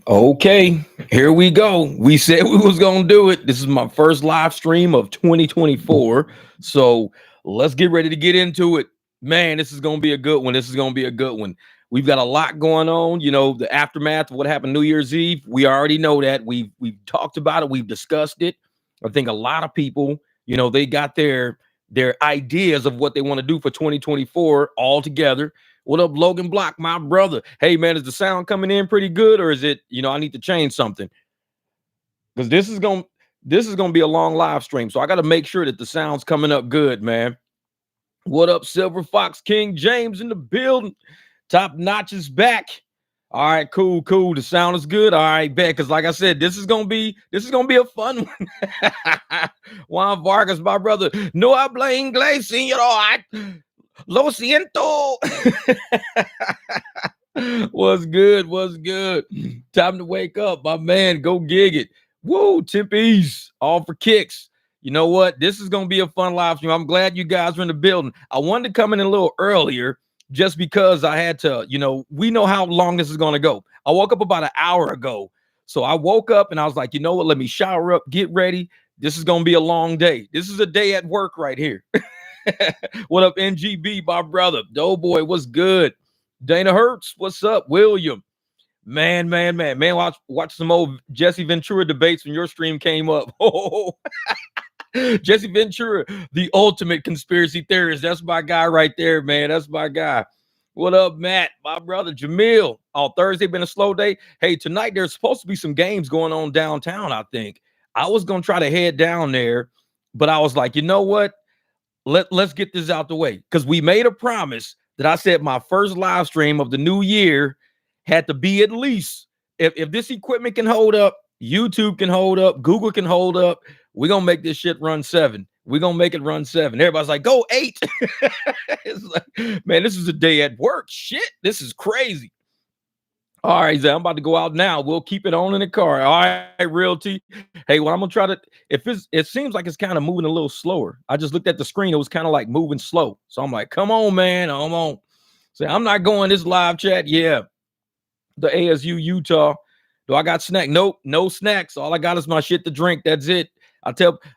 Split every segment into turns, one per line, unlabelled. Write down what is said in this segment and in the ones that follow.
Okay, here we go. We said we was gonna do it. This is my first live stream of 2024. So let's get ready to get into it. Man, this is gonna be a good one. This is gonna be a good one. We've got a lot going on. The aftermath of what happened New Year's Eve. We already know that. We've talked about it, we've discussed it. I think a lot of people, they got their ideas of what they want to do for 2024 all together. What up, Logan Block, my brother? Hey, man, is the sound coming in pretty good, or is it, I need to change something? Because this is gonna be a long live stream, so I got to make sure that the sound's coming up good, man. What up, Silver Fox King James in the building? Top Notch is back. All right, cool. The sound is good. All right, bet. Because like I said, this is gonna be a fun one. Juan Vargas, my brother. No habla inglés, señor. Lo siento. What's good? What's good? Time to wake up, my man. Go gig it. Woo, Tempe's all for kicks. You know what? This is going to be a fun live stream. I'm glad you guys are in the building. I wanted to come in a little earlier just because I had to, we know how long this is going to go. I woke up about an hour ago. So I woke up and I was like, you know what? Let me shower up, get ready. This is going to be a long day. This is a day at work right here. What up, NGB, my brother? Doughboy, what's good? Dana Hertz, what's up? William, man, watch some old Jesse Ventura debates when your stream came up. Oh, Jesse Ventura, the ultimate conspiracy theorist. That's my guy right there, man. That's my guy. What up, Matt? My brother Jamil. Oh, Thursday been a slow day. Hey, tonight there's supposed to be some games going on downtown, I think. I was gonna try to head down there, but I was like, you know what? Let's get this out the way, because we made a promise that I said my first live stream of the new year had to be at least, if this equipment can hold up, YouTube can hold up, Google can hold up, we're gonna make this shit run 7. We're gonna make it run 7. Everybody's like, go 8. It's like, man, this is a day at work. Shit, this is crazy. All right, Zay, I'm about to go out now. We'll keep it on in the car. All right, Realty. Hey, well, I'm gonna try to. It seems like it's kind of moving a little slower. I just looked at the screen; it was kind of like moving slow. So I'm like, come on, man, come on. Say, I'm not going this live chat. Yeah, the ASU Utah. Do I got snack? Nope, no snacks. All I got is my shit to drink. That's it.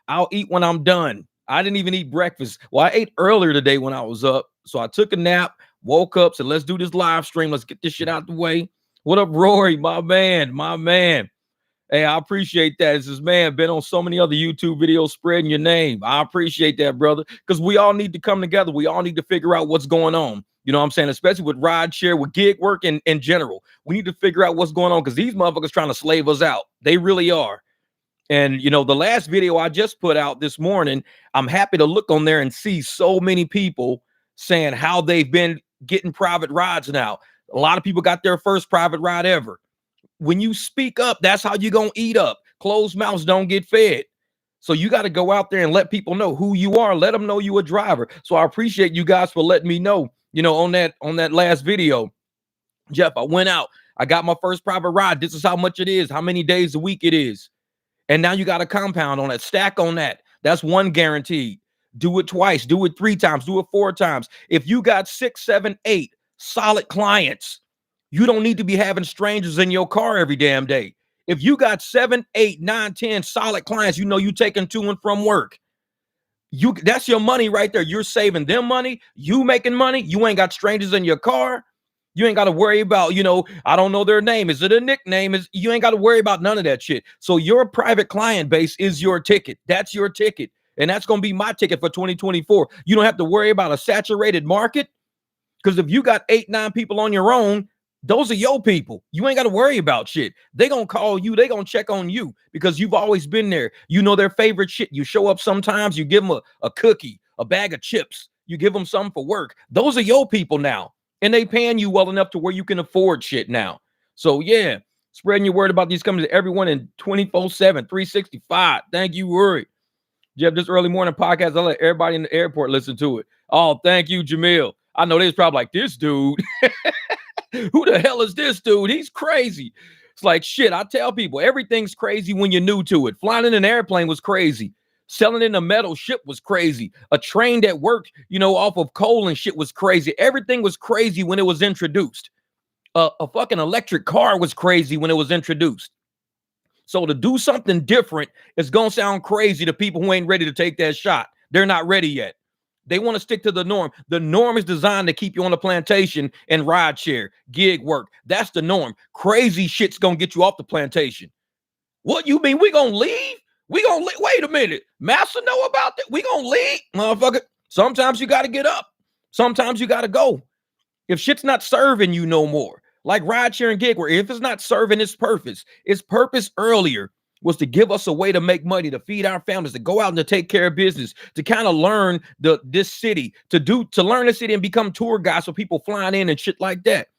I'll eat when I'm done. I didn't even eat breakfast. Well, I ate earlier today when I was up, so I took a nap, woke up, said, let's do this live stream. Let's get this shit out the way. What up, Rory? My man. Hey, I appreciate that. This is, man, been on so many other YouTube videos spreading your name. I appreciate that, brother, because we all need to come together. We all need to figure out what's going on. You know what I'm saying? Especially with rideshare, with gig work in general. We need to figure out what's going on, because these motherfuckers trying to slave us out. They really are. And, the last video I just put out this morning, I'm happy to look on there and see so many people saying how they've been getting private rides now. A lot of people got their first private ride ever. When you speak up, that's how you're going to eat up. Closed mouths don't get fed. So you got to go out there and let people know who you are. Let them know you a driver. So I appreciate you guys for letting me know, on that last video. Jeff, I went out. I got my first private ride. This is how much it is, how many days a week it is. And now you got a compound on it. Stack on that. That's one guaranteed. Do it twice. Do it 3 times. Do it 4 times. If you got 6, 7, 8 solid clients, you don't need to be having strangers in your car every damn day. If you got 7, 8, 9, 10 solid clients, you taking to and from work. That's your money right there. You're saving them money. You making money. You ain't got strangers in your car. You ain't got to worry about, I don't know their name. Is it a nickname? You ain't got to worry about none of that shit. So your private client base is your ticket. That's your ticket. And that's going to be my ticket for 2024. You don't have to worry about a saturated market, because if you got 8, 9 people on your own, those are your people. You ain't got to worry about shit. They going to call you. They going to check on you because you've always been there. You know their favorite shit. You show up sometimes, you give them a cookie, a bag of chips. You give them something for work. Those are your people now. And they paying you well enough to where you can afford shit now. So, yeah, spreading your word about these companies to everyone in 24/7, 365. Thank you, Rory. Jeff, this early morning podcast, I let everybody in the airport listen to it. Oh, thank you, Jamil. I know they was probably like, this dude. Who the hell is this dude? He's crazy. It's like, shit, I tell people, everything's crazy when you're new to it. Flying in an airplane was crazy. Selling in a metal ship was crazy. A train that worked, off of coal and shit was crazy. Everything was crazy when it was introduced. A fucking electric car was crazy when it was introduced. So to do something different is going to sound crazy to people who ain't ready to take that shot. They're not ready yet. They want to stick to the norm. The norm is designed to keep you on the plantation and rideshare, gig work. That's the norm. Crazy shit's going to get you off the plantation. What you mean? We going to leave? We going to leave? Wait a minute. Master know about that? We going to leave? Motherfucker. Sometimes you got to get up. Sometimes you got to go. If shit's not serving you no more, like rideshare and gig work, if it's not serving its purpose earlier was to give us a way to make money, to feed our families, to go out and to take care of business, to kind of learn this city, to learn the city and become tour guides for people flying in and shit like that.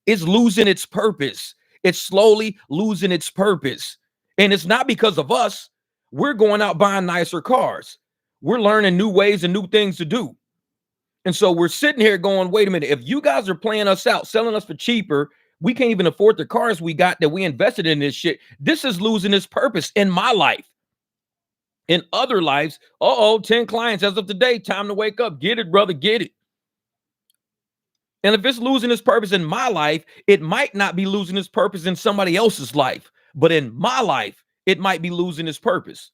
It's losing its purpose. It's slowly losing its purpose. And it's not because of us. We're going out buying nicer cars. We're learning new ways and new things to do. And so we're sitting here going, wait a minute, if you guys are playing us out, selling us for cheaper, we can't even afford the cars we got that we invested in this shit. This is losing its purpose in my life. In other lives, 10 clients as of today, time to wake up. Get it, brother, get it. And if it's losing its purpose in my life, it might not be losing its purpose in somebody else's life. But in my life, it might be losing its purpose.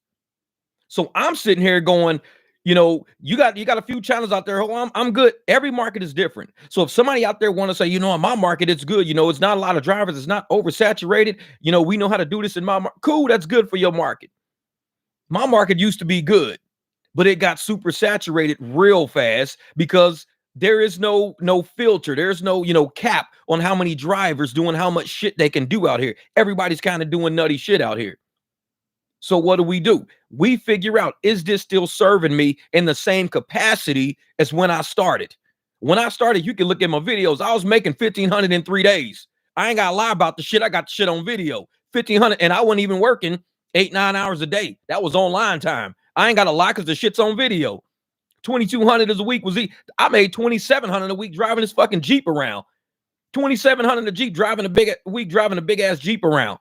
So I'm sitting here going, you know, you got a few channels out there. Oh, I'm good. Every market is different. So if somebody out there want to say, you know, in my market, it's good. You know, it's not a lot of drivers. It's not oversaturated. You know, we know how to do this in my market. Cool. That's good for your market. My market used to be good, but it got super saturated real fast because there is no filter. There's no, cap on how many drivers doing how much shit they can do out here. Everybody's kind of doing nutty shit out here. So what do? We figure out, is this still serving me in the same capacity as when I started? When I started, you can look at my videos. I was making $1,500 in 3 days. I ain't got to lie about the shit. I got the shit on video. $1,500, and I wasn't even working 8-9 hours a day. That was online time. I ain't got to lie because the shit's on video. $2,200 a week I made $2,700 a week driving this fucking Jeep around. $2,700 a Jeep driving a big ass Jeep around.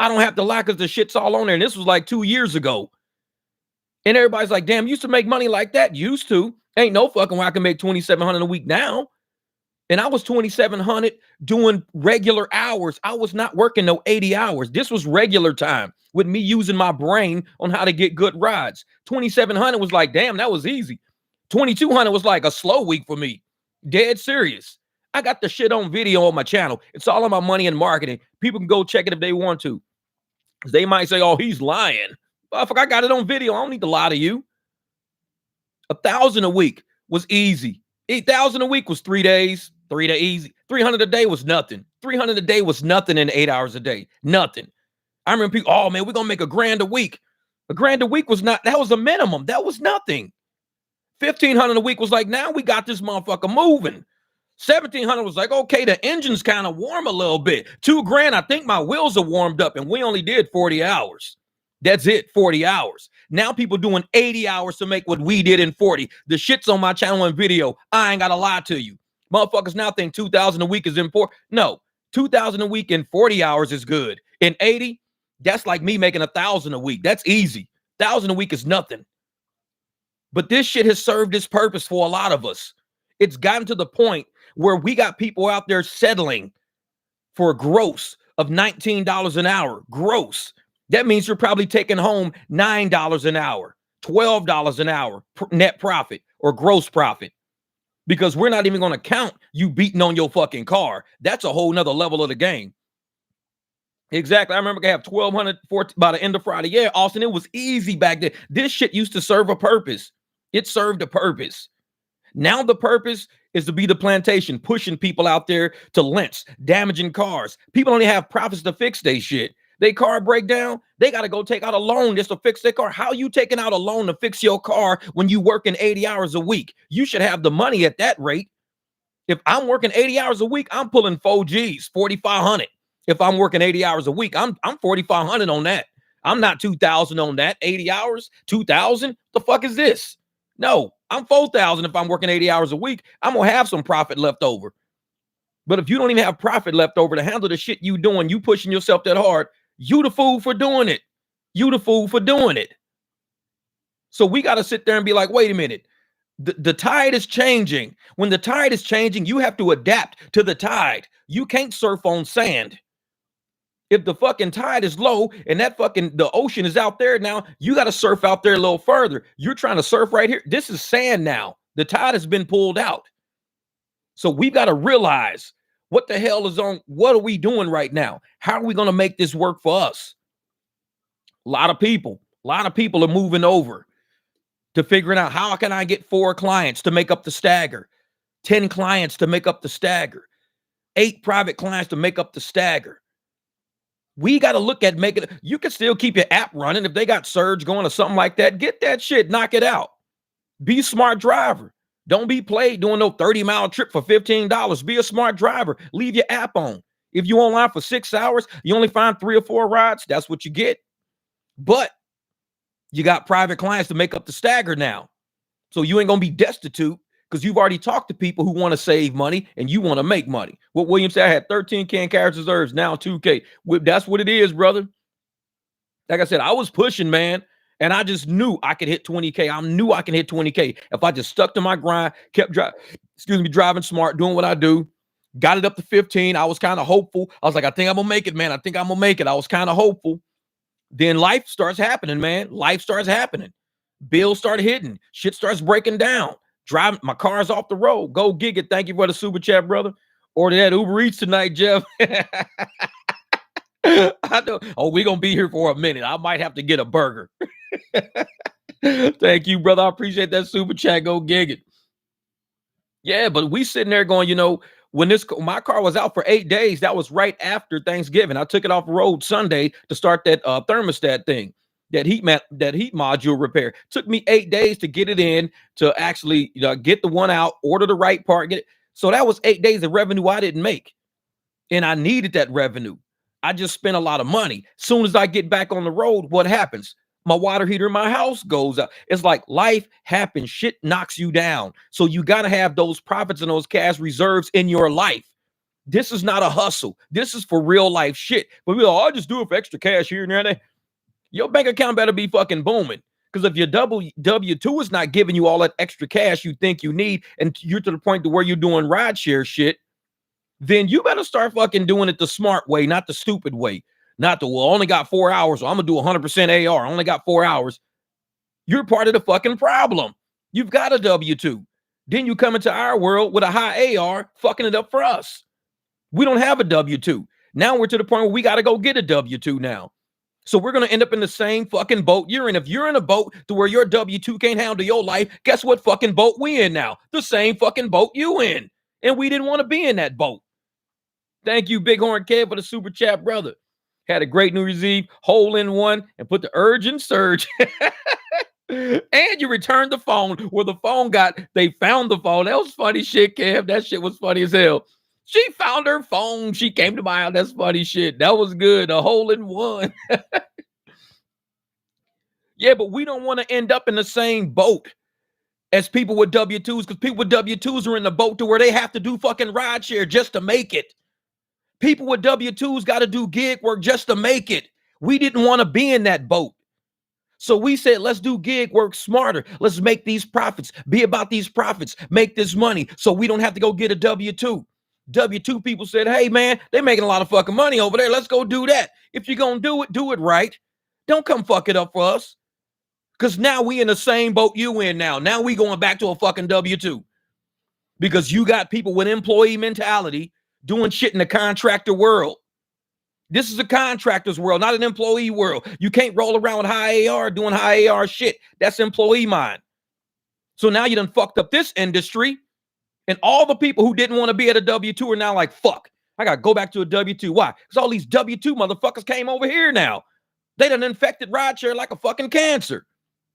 I don't have to lie because the shit's all on there. And this was like 2 years ago. And everybody's like, damn, used to make money like that. Used to. Ain't no fucking way I can make $2,700 a week now. And I was $2,700 doing regular hours. I was not working no 80 hours. This was regular time with me using my brain on how to get good rides. $2,700 was like, damn, that was easy. $2,200 was like a slow week for me. Dead serious. I got the shit on video on my channel. It's all on my money and marketing. People can go check it if they want to. They might say, oh, he's lying. Fuck, I got it on video. I don't need to lie to you. 1,000 a week was easy. 8,000 a week was 3 days. 3 days easy. 300 a day was nothing. 300 a day was nothing in 8 hours a day. Nothing. I remember people, oh man, we're going to make $1,000 a week. $1,000 a week was not, that was a minimum. That was nothing. 1,500 a week was like, now we got this motherfucker moving. 1,700 was like, okay, the engine's kind of warm a little bit. $2,000, I think my wheels are warmed up, and we only did 40 hours. That's it, 40 hours. Now people doing 80 hours to make what we did in 40. The shit's on my channel and video. I ain't got to lie to you. Motherfuckers now think 2,000 a week is important. No, 2,000 a week in 40 hours is good. In 80, that's like me making 1,000 a week. That's easy. 1,000 a week is nothing. But this shit has served its purpose for a lot of us. It's gotten to the point where we got people out there settling for a gross of $19 an hour. Gross. That means you're probably taking home $9 an hour, $12 an hour net profit or gross profit. Because we're not even going to count you beating on your fucking car. That's a whole nother level of the game. Exactly. I remember I have 1,200 by the end of Friday. Yeah, Austin, it was easy back then. This shit used to serve a purpose. It served a purpose. Now the purpose is to be the plantation, pushing people out there to lynch, damaging cars. People only have profits to fix their shit. They car break down, they got to go take out a loan just to fix their car. How you taking out a loan to fix your car when you working 80 hours a week? You should have the money at that rate. If I'm working 80 hours a week, I'm pulling 4Gs, 4,500. If I'm working 80 hours a week, I'm 4,500 on that. I'm not 2,000 on that. 80 hours, 2,000. The fuck is this? No, I'm 4,000 if I'm working 80 hours a week. I'm going to have some profit left over. But if you don't even have profit left over to handle the shit you doing, you pushing yourself that hard, you the fool for doing it. You the fool for doing it. So we got to sit there and be like, wait a minute. The tide is changing. When the tide is changing, you have to adapt to the tide. You can't surf on sand. If the fucking tide is low and the ocean is out there now, you got to surf out there a little further. You're trying to surf right here. This is sand now. The tide has been pulled out. So we've got to realize what the hell is on. What are we doing right now? How are we going to make this work for us? A lot of people are moving over to figuring out, how can I get 4 clients to make up the stagger, 10 clients to make up the stagger, 8 private clients to make up the stagger. We got to look at making it. You can still keep your app running. If they got surge going or something like that, get that shit, knock it out. Be a smart driver. Don't be played doing no 30-mile trip for $15. Be a smart driver. Leave your app on. If you're online for 6 hours, you only find 3 or 4 rides, that's what you get. But you got private clients to make up the stagger now. So you ain't going to be destitute because you've already talked to people who want to save money and you want to make money. What William said, I had 13K in cash reserves, now 2K. That's what it is, brother. Like I said, I was pushing, man. And I just knew I could hit 20K. I knew I could hit 20K if I just stuck to my grind, kept driving smart, doing what I do. Got it up to 15. I was kind of hopeful. I was like, I think I'm going to make it, man. I think I'm going to make it. I was kind of hopeful. Then life starts happening, man. Life starts happening. Bills start hitting. Shit starts breaking down. Driving my car's off the road. Go gig it. Thank you for the super chat, brother. Order that Uber Eats tonight, Jeff. I know. Oh, we're going to be here for a minute. I might have to get a burger. Thank you, brother. I appreciate that super chat. Go gig it. Yeah, but we sitting there going, when my car was out for 8 days, that was right after Thanksgiving. I took it off the road Sunday to start that thermostat thing, that heat module repair. Took me 8 days to get it in, to actually get the one out, order the right part, get it. So that was 8 days of revenue I didn't make, and I needed that revenue. I just spent a lot of money. Soon as I get back on the road, what happens? My water heater in my house goes out. It's like life happens. Shit knocks you down. So you got to have those profits and those cash reserves in your life. This is not a hustle. This is for real life shit. But we're like, I'll just do it for extra cash here and there. Your bank account better be fucking booming. Because if your W-2 is not giving you all that extra cash you think you need, and you're to the point to where you're doing rideshare shit, then you better start fucking doing it the smart way, not the stupid way. Not the, well, I only got 4 hours, so I'm going to do 100% AR. I only got 4 hours. You're part of the fucking problem. You've got a W-2. Then you come into our world with a high AR, fucking it up for us. We don't have a W-2. Now we're to the point where we got to go get a W-2 now. So we're going to end up in the same fucking boat you're in. If you're in a boat to where your W-2 can't handle your life, guess what fucking boat we in now? The same fucking boat you in. And we didn't want to be in that boat. Thank you, Bighorn Kev, for the super chat, brother. Had a great New Year's Eve, hole in one, and put the urge in surge. And you returned the phone where the phone they found the phone. That was funny shit, Kev. That shit was funny as hell. She found her phone. She came to my house. That's funny shit. That was good. A hole in one. Yeah, but we don't want to end up in the same boat as people with W-2s, because people with W-2s are in the boat to where they have to do fucking rideshare just to make it. People with W-2s got to do gig work just to make it. We didn't want to be in that boat. So we said, let's do gig work smarter. Let's make these profits, be about these profits, make this money so we don't have to go get a W-2. W-2 people said, hey, man, they're making a lot of fucking money over there. Let's go do that. If you're going to do it right. Don't come fuck it up for us. Because now we in the same boat you in now. Now we going back to a fucking W-2. Because you got people with employee mentality doing shit in the contractor world. This is a contractor's world, not an employee world. You can't roll around with high AR doing high AR shit. That's employee mind. So now you done fucked up this industry, and all the people who didn't want to be at a W-2 are now like, fuck, I got to go back to a W-2. Why? Because all these W-2 motherfuckers came over here now. They done infected rideshare like a fucking cancer.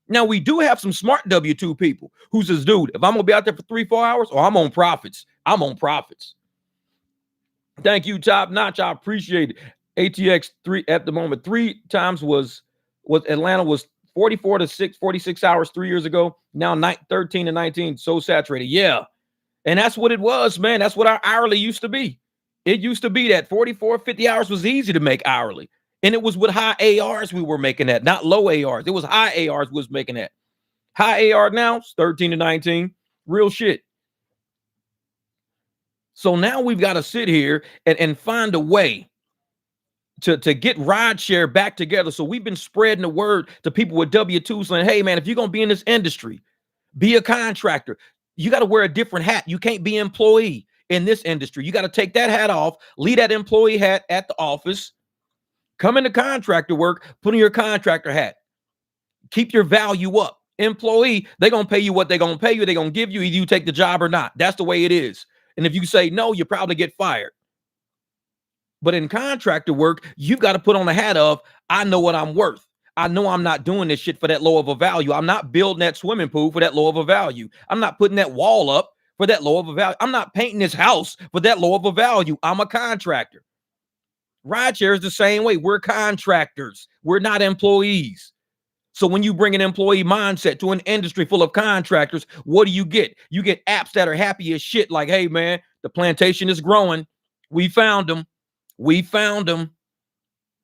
Now, we do have some smart W-2 people who says, dude, if I'm going to be out there for 3-4 hours, I'm on profits. I'm on profits. Thank you, Top Notch. I appreciate it. ATX 3 at the moment. 3 times was Atlanta was 44 to 46 hours 3 years ago. Now 13 to 19. So saturated. Yeah. And that's what it was, man. That's what our hourly used to be. It used to be that 44, 50 hours was easy to make hourly. And it was with high ARs we were making that, not low ARs. It was high ARs we was making that. High AR now, it's 13 to 19. Real shit. So now we've got to sit here and find a way to get rideshare back together. So we've been spreading the word to people with W-2s saying, hey, man, if you're going to be in this industry, be a contractor. You got to wear a different hat. You can't be an employee in this industry. You got to take that hat off, leave that employee hat at the office, come into contractor work, put on your contractor hat. Keep your value up. Employee, they're going to pay you what they're going to pay you. They're going to give you either you take the job or not. That's the way it is. And if you say no, you probably get fired. But in contractor work, you've got to put on the hat of, I know what I'm worth. I know I'm not doing this shit for that low of a value. I'm not building that swimming pool for that low of a value. I'm not putting that wall up for that low of a value. I'm not painting this house for that low of a value. I'm a contractor. Rideshare is the same way. We're contractors. We're not employees. So when you bring an employee mindset to an industry full of contractors, what do you get? You get apps that are happy as shit like, hey, man, the plantation is growing. We found them. We found them.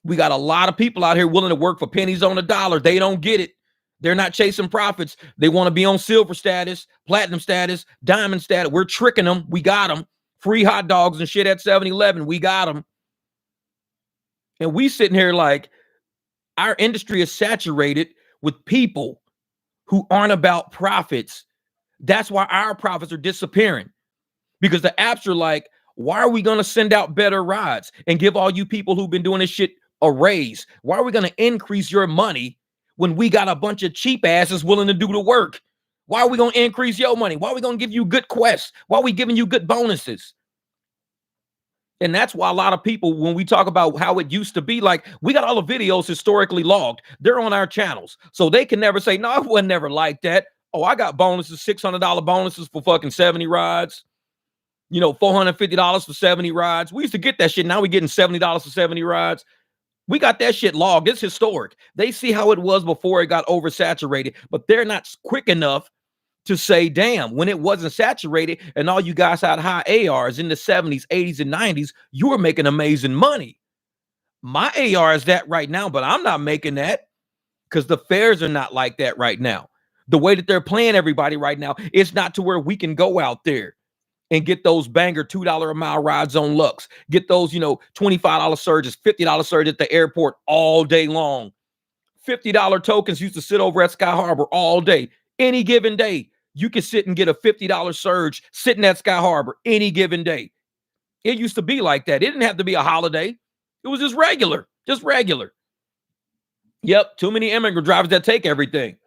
We got a lot of people out here willing to work for pennies on the dollar. They don't get it. They're not chasing profits. They want to be on silver status, platinum status, diamond status. We're tricking them. We got them. Free hot dogs and shit at 7-Eleven. We got them. And we sitting here like our industry is saturated with people who aren't about profits. That's why our profits are disappearing, because the apps are like, why are we going to send out better rides and give all you people who've been doing this shit a raise? Why are we going to increase your money when we got a bunch of cheap asses willing to do the work? Why are we going to increase your money? Why are we going to give you good quests? Why are we giving you good bonuses? And that's why a lot of people, when we talk about how it used to be, like, we got all the videos historically logged. They're on our channels. So they can never say, no, I was never like that. Oh, I got bonuses, $600 bonuses for fucking 70 rides. You know, $450 for 70 rides. We used to get that shit. Now we're getting $70 for 70 rides. We got that shit logged. It's historic. They see how it was before it got oversaturated, but they're not quick enough to say, damn, when it wasn't saturated and all you guys had high ARs in the 70s, 80s, and 90s, you were making amazing money. My AR is that right now, but I'm not making that because the fares are not like that right now. The way that they're playing everybody right now, it's not to where we can go out there and get those banger $2 a mile rides on Lux. Get those, $25 surges, $50 surges at the airport all day long. $50 tokens used to sit over at Sky Harbor all day. Any given day, you can sit and get a $50 surge sitting at Sky Harbor any given day. It used to be like that. It didn't have to be a holiday. It was just regular. Just regular. Yep, too many immigrant drivers that take everything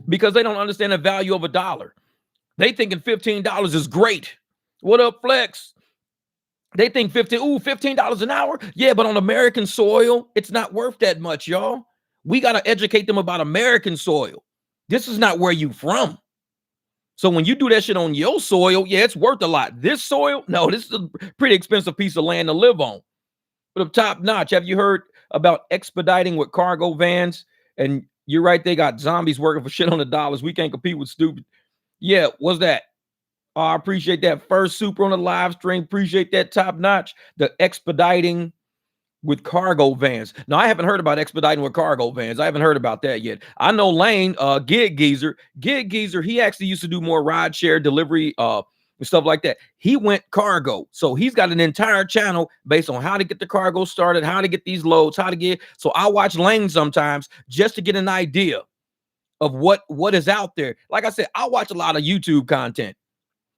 because they don't understand the value of a dollar. They thinking $15 is great. What up, Flex? They think $15 an hour? Yeah, but on American soil, it's not worth that much, y'all. We got to educate them about American soil. This is not where you from. So when you do that shit on your soil, yeah, it's worth a lot. This soil, no, this is a pretty expensive piece of land to live on. But up top notch, have you heard about expediting with cargo vans? And you're right, they got zombies working for shit on the dollars. We can't compete with stupid. Yeah, what's that? Oh, I appreciate that first super on the live stream. Appreciate that top notch. The expediting with cargo vans. No, I haven't heard about expediting with cargo vans. I haven't heard about that yet. I know Lane, Gig Geezer, he actually used to do more rideshare delivery and stuff like that. He went cargo. So he's got an entire channel based on how to get the cargo started, how to get these loads, how to get. So I watch Lane sometimes just to get an idea of what is out there. Like I said, I watch a lot of YouTube content.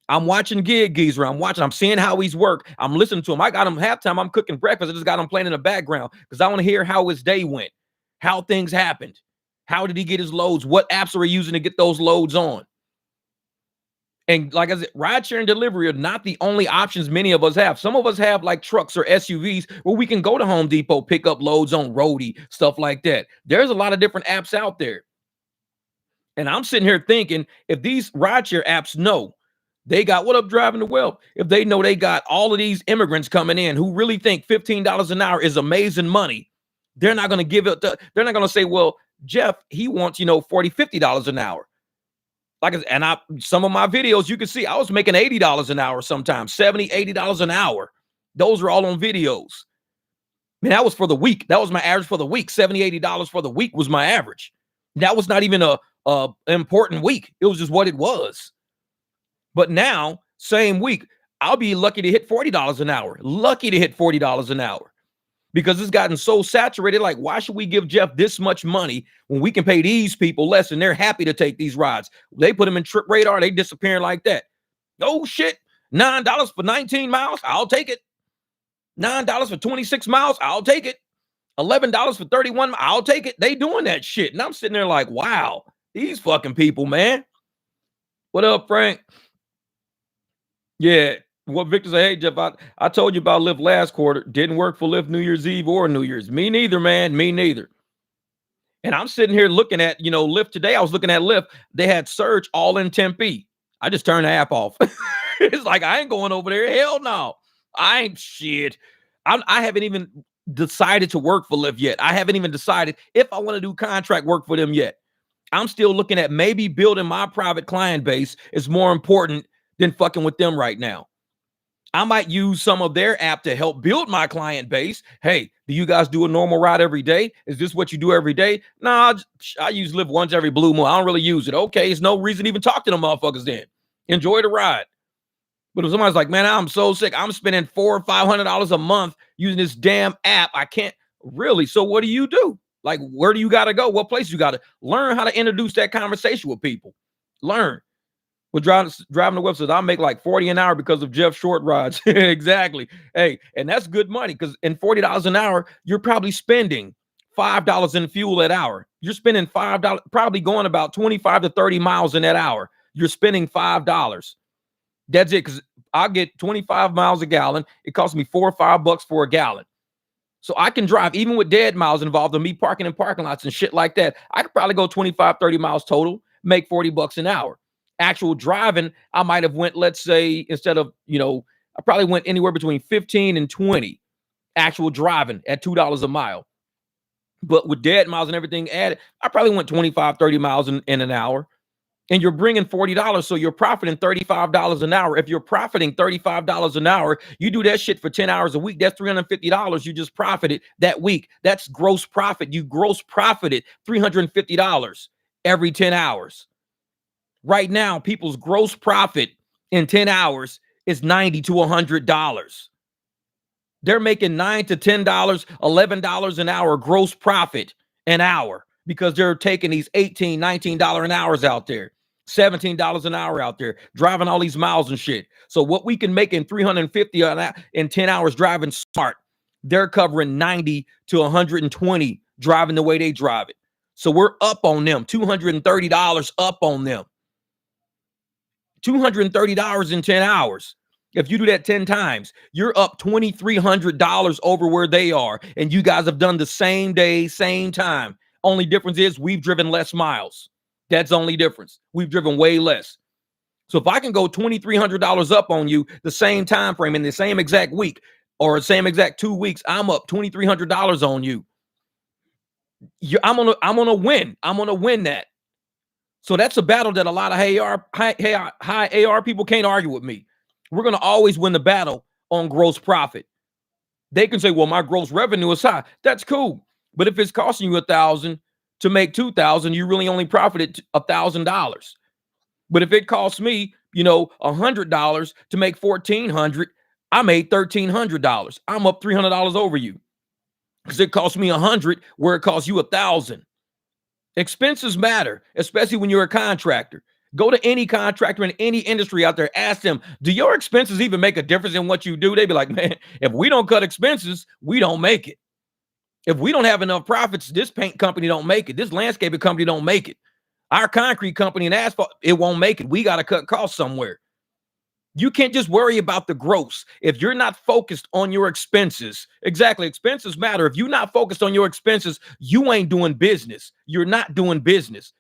I'm watching Gig Geezer. I'm seeing how he's work. I'm listening to him. I got him halftime. I'm cooking breakfast. I just got him playing in the background because I want to hear how his day went, how things happened. How did he get his loads? What apps are he using to get those loads on? And like I said, rideshare and delivery are not the only options many of us have. Some of us have like trucks or SUVs where we can go to Home Depot, pick up loads on roadie, stuff like that. There's a lot of different apps out there. And I'm sitting here thinking, if these rideshare apps know they got what up driving the wealth, if they know they got all of these immigrants coming in who really think $15 an hour is amazing money, they're not going to give it. They're not going to say, well, Jeff, he wants, $40, $50 an hour. Some of my videos, you can see I was making $80 an hour sometimes, $70, $80 an hour. Those are all on videos. I mean, that was for the week. That was my average for the week. $70, $80 for the week was my average. That was not even a important week. It was just what it was. But now, same week, I'll be lucky to hit $40 an hour. Lucky to hit $40 an hour. Because it's gotten so saturated. Like, why should we give Jeff this much money when we can pay these people less and they're happy to take these rides? They put them in trip radar, they disappearing like that. Oh shit, $9 for 19 miles, I'll take it. $9 for 26 miles, I'll take it. $11 for 31, I'll take it. They doing that shit. And I'm sitting there like, wow, these fucking people, man. What up, Frank? Yeah. What Victor said, hey, Jeff, I told you about Lyft last quarter. Didn't work for Lyft New Year's Eve or New Year's. Me neither, man. Me neither. And I'm sitting here looking at, Lyft today. I was looking at Lyft. They had surge all in Tempe. I just turned the app off. It's like, I ain't going over there. Hell no. I ain't shit. I haven't even decided to work for Lyft yet. I haven't even decided if I want to do contract work for them yet. I'm still looking at maybe building my private client base is more important than fucking with them right now. I might use some of their app to help build my client base. Hey, do you guys do a normal ride every day? Is this what you do every day? Nah, I use Lyft once every blue moon. I don't really use it. Okay, there's no reason to even talk to them motherfuckers then. Enjoy the ride. But if somebody's like, man, I'm so sick, I'm spending $400 or $500 a month using this damn app, I can't really. So what do you do? Like, where do you got to go? What place you got to learn how to introduce that conversation with people? Learn. With driving the website, I'll make like $40 an hour because of Jeff short rides. Exactly. Hey, and that's good money because in $40 an hour, you're probably spending $5 in fuel that hour. You're spending $5, probably going about 25 to 30 miles in that hour. You're spending $5. That's it, because I'll get 25 miles a gallon. It costs me $4 or $5 for a gallon. So I can drive, even with dead miles involved in me parking in parking lots and shit like that. I could probably go 25, 30 miles total, make $40 an hour. Actual driving, I might have went, let's say, instead of, I probably went anywhere between 15 and 20 actual driving at $2 a mile. But with dead miles and everything added, I probably went 25, 30 miles in an hour. And you're bringing $40, so you're profiting $35 an hour. If you're profiting $35 an hour, you do that shit for 10 hours a week. That's $350 you just profited that week. That's gross profit. You gross profited $350 every 10 hours. Right now, people's gross profit in 10 hours is $90 to $100. They're making $9 to $10, $11 an hour gross profit an hour because they're taking these $18, $19 an hours out there, $17 an hour out there, driving all these miles and shit. So what we can make in $350 in 10 hours driving smart, they're covering 90 to 120 driving the way they drive it. So we're up on them, $230 up on them. $230 in 10 hours. If you do that 10 times, you're up $2,300 over where they are. And you guys have done the same day, same time. Only difference is we've driven less miles. That's the only difference. We've driven way less. So if I can go $2,300 up on you the same time frame in the same exact week or the same exact 2 weeks, I'm up $2,300 on you. I'm gonna win. I'm gonna win that. So that's a battle that a lot of high AR people can't argue with me. We're going to always win the battle on gross profit. They can say, well, my gross revenue is high. That's cool. But if it's costing you $1,000 to make $2,000, you really only profited $1,000. But if it costs me, $100 to make $1,400, I made $1,300. I'm up $300 over you because it cost me $100 where it costs you $1,000. Expenses matter, especially when you're a contractor. Go to any contractor in any industry out there. Ask them, do your expenses even make a difference in what you do? They'd be like, man, if we don't cut expenses, we don't make it. If we don't have enough profits, this paint company don't make it. This landscaping company don't make it. Our concrete company and asphalt, it won't make it. We got to cut costs somewhere. You can't just worry about the gross. If you're not focused on your expenses, exactly, expenses matter. If you're not focused on your expenses, you ain't doing business. You're not doing business.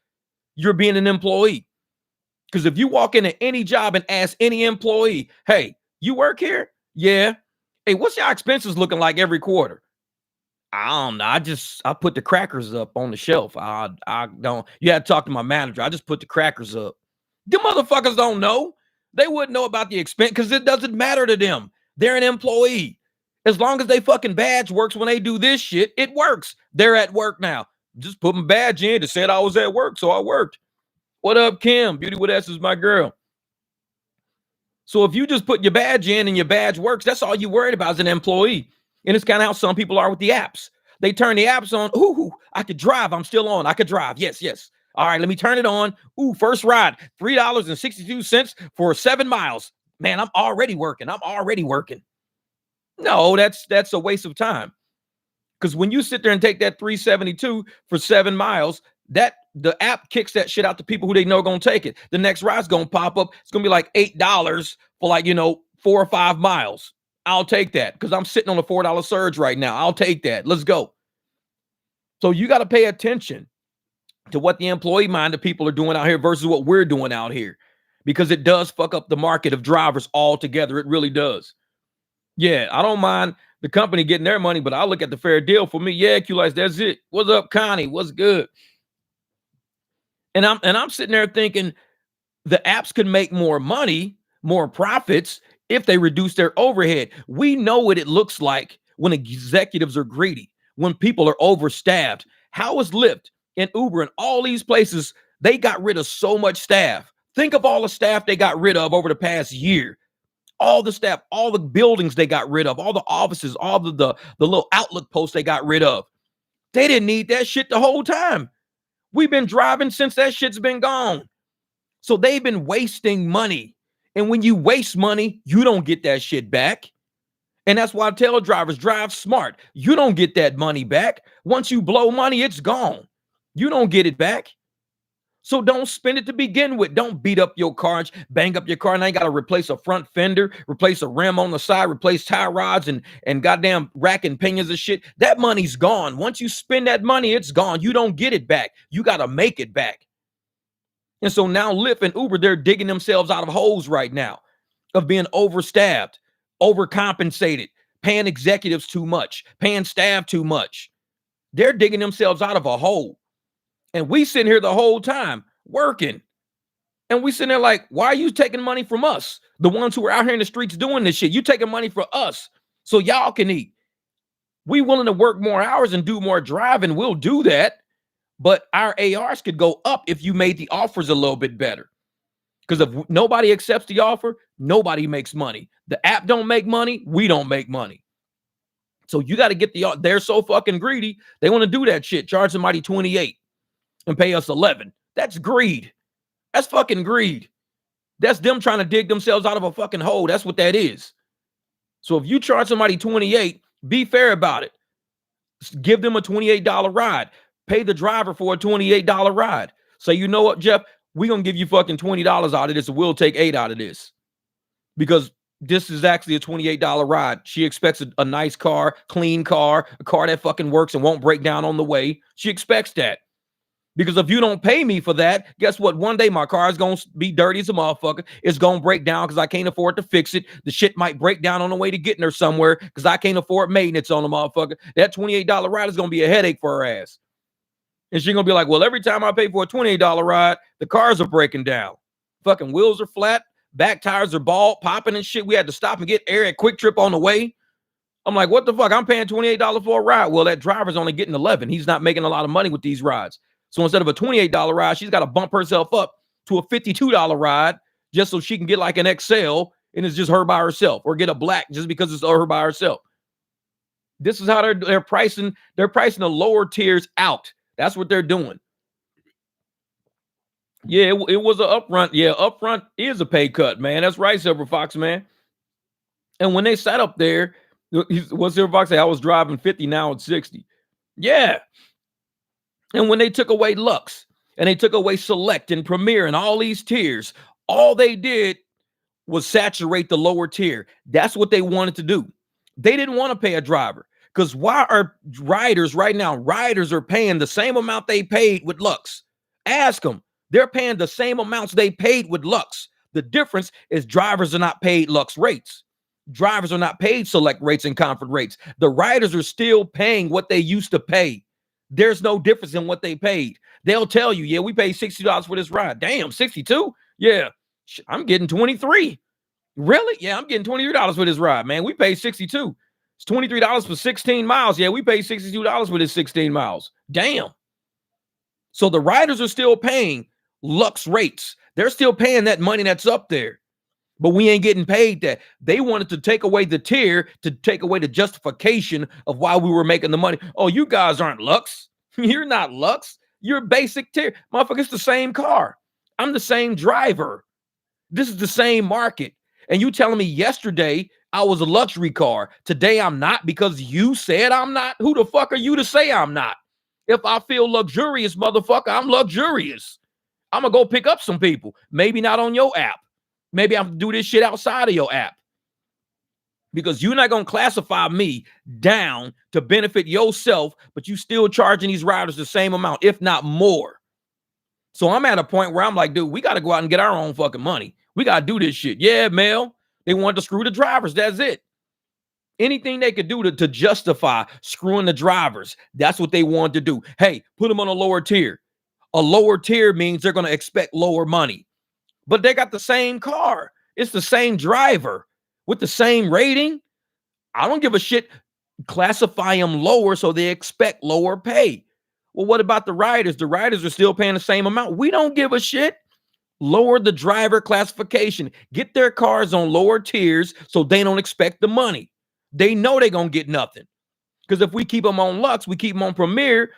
You're being an employee. Because if you walk into any job and ask any employee, hey, you work here? Yeah. Hey, what's your expenses looking like every quarter? I don't know. I put the crackers up on the shelf. I don't. You had to talk to my manager. I just put the crackers up. The motherfuckers don't know. They wouldn't know about the expense because it doesn't matter to them. They're an employee. As long as they fucking badge works when they do this shit, it works. They're at work now. Just put my badge in. It said I was at work, so I worked. What up, Kim? Beauty with S is my girl. So if you just put your badge in and your badge works, that's all you worried about as an employee. And it's kind of how some people are with the apps. They turn the apps on. Ooh, I could drive. I'm still on. I could drive. Yes, yes. All right, let me turn it on. Ooh, first ride, $3.62 for 7 miles. Man, I'm already working. I'm already working. No, that's a waste of time. Because when you sit there and take that 372 for 7 miles, that the app kicks that shit out to people who they know are gonna take it. The next ride's gonna pop up. It's gonna be like $8 for like 4 or 5 miles. I'll take that because I'm sitting on a $4 surge right now. I'll take that. Let's go. So you got to pay attention to what the employee-minded people are doing out here versus what we're doing out here, because it does fuck up the market of drivers altogether. It really does. Yeah, I don't mind the company getting their money, but I look at the fair deal for me. Yeah, Q-Lights, that's it. What's up, Connie? What's good? And I'm sitting there thinking the apps could make more money, more profits if they reduce their overhead. We know what it looks like when executives are greedy, when people are overstaffed. How is Lyft and Uber and all these places, they got rid of so much staff. Think of all the staff they got rid of over the past year. All the staff, all the buildings they got rid of, all the offices, all the little outlook posts they got rid of. They didn't need that shit the whole time. We've been driving since that shit's been gone. So they've been wasting money. And when you waste money, you don't get that shit back. And that's why I tell drivers, drive smart. You don't get that money back. Once you blow money, it's gone. You don't get it back. So don't spend it to begin with. Don't beat up your car and bang up your car. Now you got to replace a front fender, replace a rim on the side, replace tie rods and goddamn rack and pinions and shit. That money's gone. Once you spend that money, it's gone. You don't get it back. You got to make it back. And so now Lyft and Uber, they're digging themselves out of holes right now of being overstaffed, overcompensated, paying executives too much, paying staff too much. They're digging themselves out of a hole. And we sitting here the whole time working. And we sitting there like, why are you taking money from us? The ones who are out here in the streets doing this shit. You taking money from us so y'all can eat. We willing to work more hours and do more driving. We'll do that. But our ARs could go up if you made the offers a little bit better. Because if nobody accepts the offer, nobody makes money. The app don't make money. We don't make money. So you got to get they're so fucking greedy. They want to do that shit. Charge somebody 28 and pay us 11. That's greed. That's fucking greed. That's them trying to dig themselves out of a fucking hole. That's what that is. So if you charge somebody 28, be fair about it. Give them a $28 ride. Pay the driver for a $28 ride. Say, you know what, Jeff? We're going to give you fucking $20 out of this, and we'll take 8 out of this. Because this is actually a $28 ride. She expects a nice car, clean car, a car that fucking works and won't break down on the way. She expects that. Because if you don't pay me for that, guess what? One day my car is going to be dirty as a motherfucker. It's going to break down because I can't afford to fix it. The shit might break down on the way to getting her somewhere because I can't afford maintenance on the motherfucker. That $28 ride is going to be a headache for her ass. And she's going to be like, well, every time I pay for a $28 ride, the cars are breaking down. Fucking wheels are flat. Back tires are bald, popping and shit. We had to stop and get air at Quick Trip on the way. I'm like, what the fuck? I'm paying $28 for a ride. Well, that driver's only getting 11. He's not making a lot of money with these rides. So instead of a $28 ride, she's got to bump herself up to a $52 ride just so she can get like an XL and it's just her by herself, or get a black just because it's her by herself. This is how they're pricing. They're pricing the lower tiers out. That's what they're doing. Yeah, it was an upfront. Yeah, upfront is a pay cut, man. That's right, Silver Fox, man. And when they sat up there, what Silver Fox say? I was driving 50, now it's 60. Yeah. And when they took away Lux and they took away Select and Premier and all these tiers, all they did was saturate the lower tier. That's what they wanted to do. They didn't want to pay a driver, because why are riders right now? Riders are paying the same amount they paid with Lux. Ask them. They're paying the same amounts they paid with Lux. The difference is drivers are not paid Lux rates. Drivers are not paid Select rates and Comfort rates. The riders are still paying what they used to pay. There's no difference in what they paid. They'll tell you, yeah, we paid $60 for this ride. Damn, 62? Yeah, I'm getting 23. Really? Yeah, I'm getting $23 for this ride, man. We paid 62. It's $23 for 16 miles. Yeah, we paid $62 for this 16 miles. Damn. So the riders are still paying Lux rates. They're still paying that money that's up there. But we ain't getting paid that. They wanted to take away the tier, to take away the justification of why we were making the money. Oh, you guys aren't Lux. You're not Lux. You're basic tier. Motherfucker, it's the same car. I'm the same driver. This is the same market. And you telling me yesterday I was a luxury car. Today I'm not because you said I'm not? Who the fuck are you to say I'm not? If I feel luxurious, motherfucker, I'm luxurious. I'm going to go pick up some people. Maybe not on your app. Maybe I have to do this shit outside of your app. Because you're not going to classify me down to benefit yourself, but you still charging these riders the same amount, if not more. So I'm at a point where I'm like, dude, we got to go out and get our own fucking money. We got to do this shit. Yeah, Mel, they want to screw the drivers. That's it. Anything they could do to justify screwing the drivers, that's what they want to do. Hey, put them on a lower tier. A lower tier means they're going to expect lower money. But they got the same car. It's the same driver with the same rating. I don't give a shit. Classify them lower so they expect lower pay. Well, what about the riders? The riders are still paying the same amount. We don't give a shit. Lower the driver classification. Get their cars on lower tiers so they don't expect the money. They know they're going to get nothing. Because if we keep them on Lux, we keep them on Premier,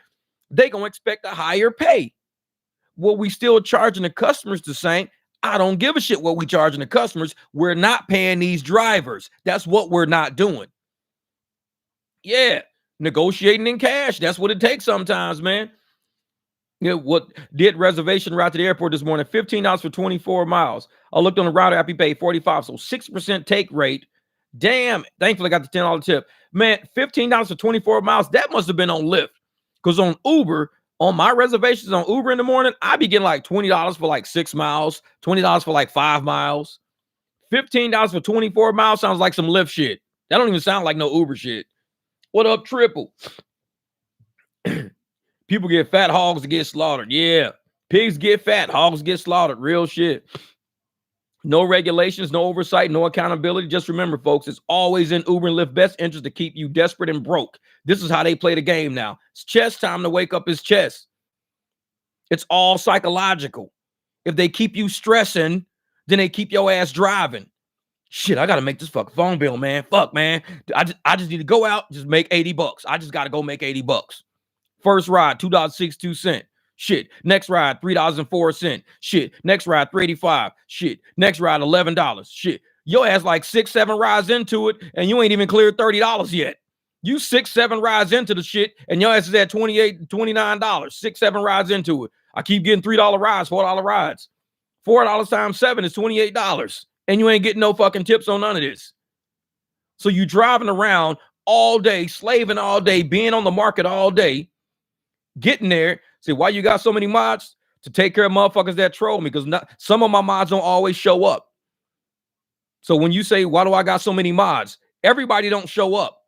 they're going to expect a higher pay. Well, we still charging the customers the same. I don't give a shit what we charging the customers. We're not paying these drivers. That's what we're not doing. Yeah, negotiating in cash. That's what it takes sometimes, man. You know, what did reservation route to the airport this morning? $15 for 24 miles. I looked on the router app, he paid $45, so 6% take rate. Damn, thankfully I got the $10 tip. Man, $15 for 24 miles, that must have been on Lyft. Because on Uber, on my reservations on Uber in the morning, I be getting like $20 for like 6 miles, $20 for like 5 miles. $15 for 24 miles sounds like some Lyft shit. That don't even sound like no Uber shit. What up, Triple? People get fat, hogs get slaughtered. Yeah. Pigs get fat, hogs get slaughtered. Real shit. No regulations, no oversight, no accountability. Just remember, folks, it's always in Uber and Lyft best interest to keep you desperate and broke. This is how they play the game now. It's chess time to wake up his chess. It's all psychological. If they keep you stressing, then they keep your ass driving. Shit, I got to make this fucking phone bill, man. Fuck, man. I just need to go out, just make $80. I just got to go make $80. First ride, $2.62. Shit. Next ride, $3.04. Shit. Next ride, $3.85. Shit. Next ride, $11. Shit. Your ass like 6-7 rides into it, and you ain't even cleared $30 yet. You 6-7 rides into the shit, and your ass is at $28, $29. 6-7 rides into it. I keep getting $3 rides, $4 rides. $4 times 7 is $28. And you ain't getting no fucking tips on none of this. So you driving around all day, slaving all day, being on the market all day, getting there. See, why you got so many mods? To take care of motherfuckers that troll me, because some of my mods don't always show up. So when you say, why do I got so many mods? Everybody don't show up.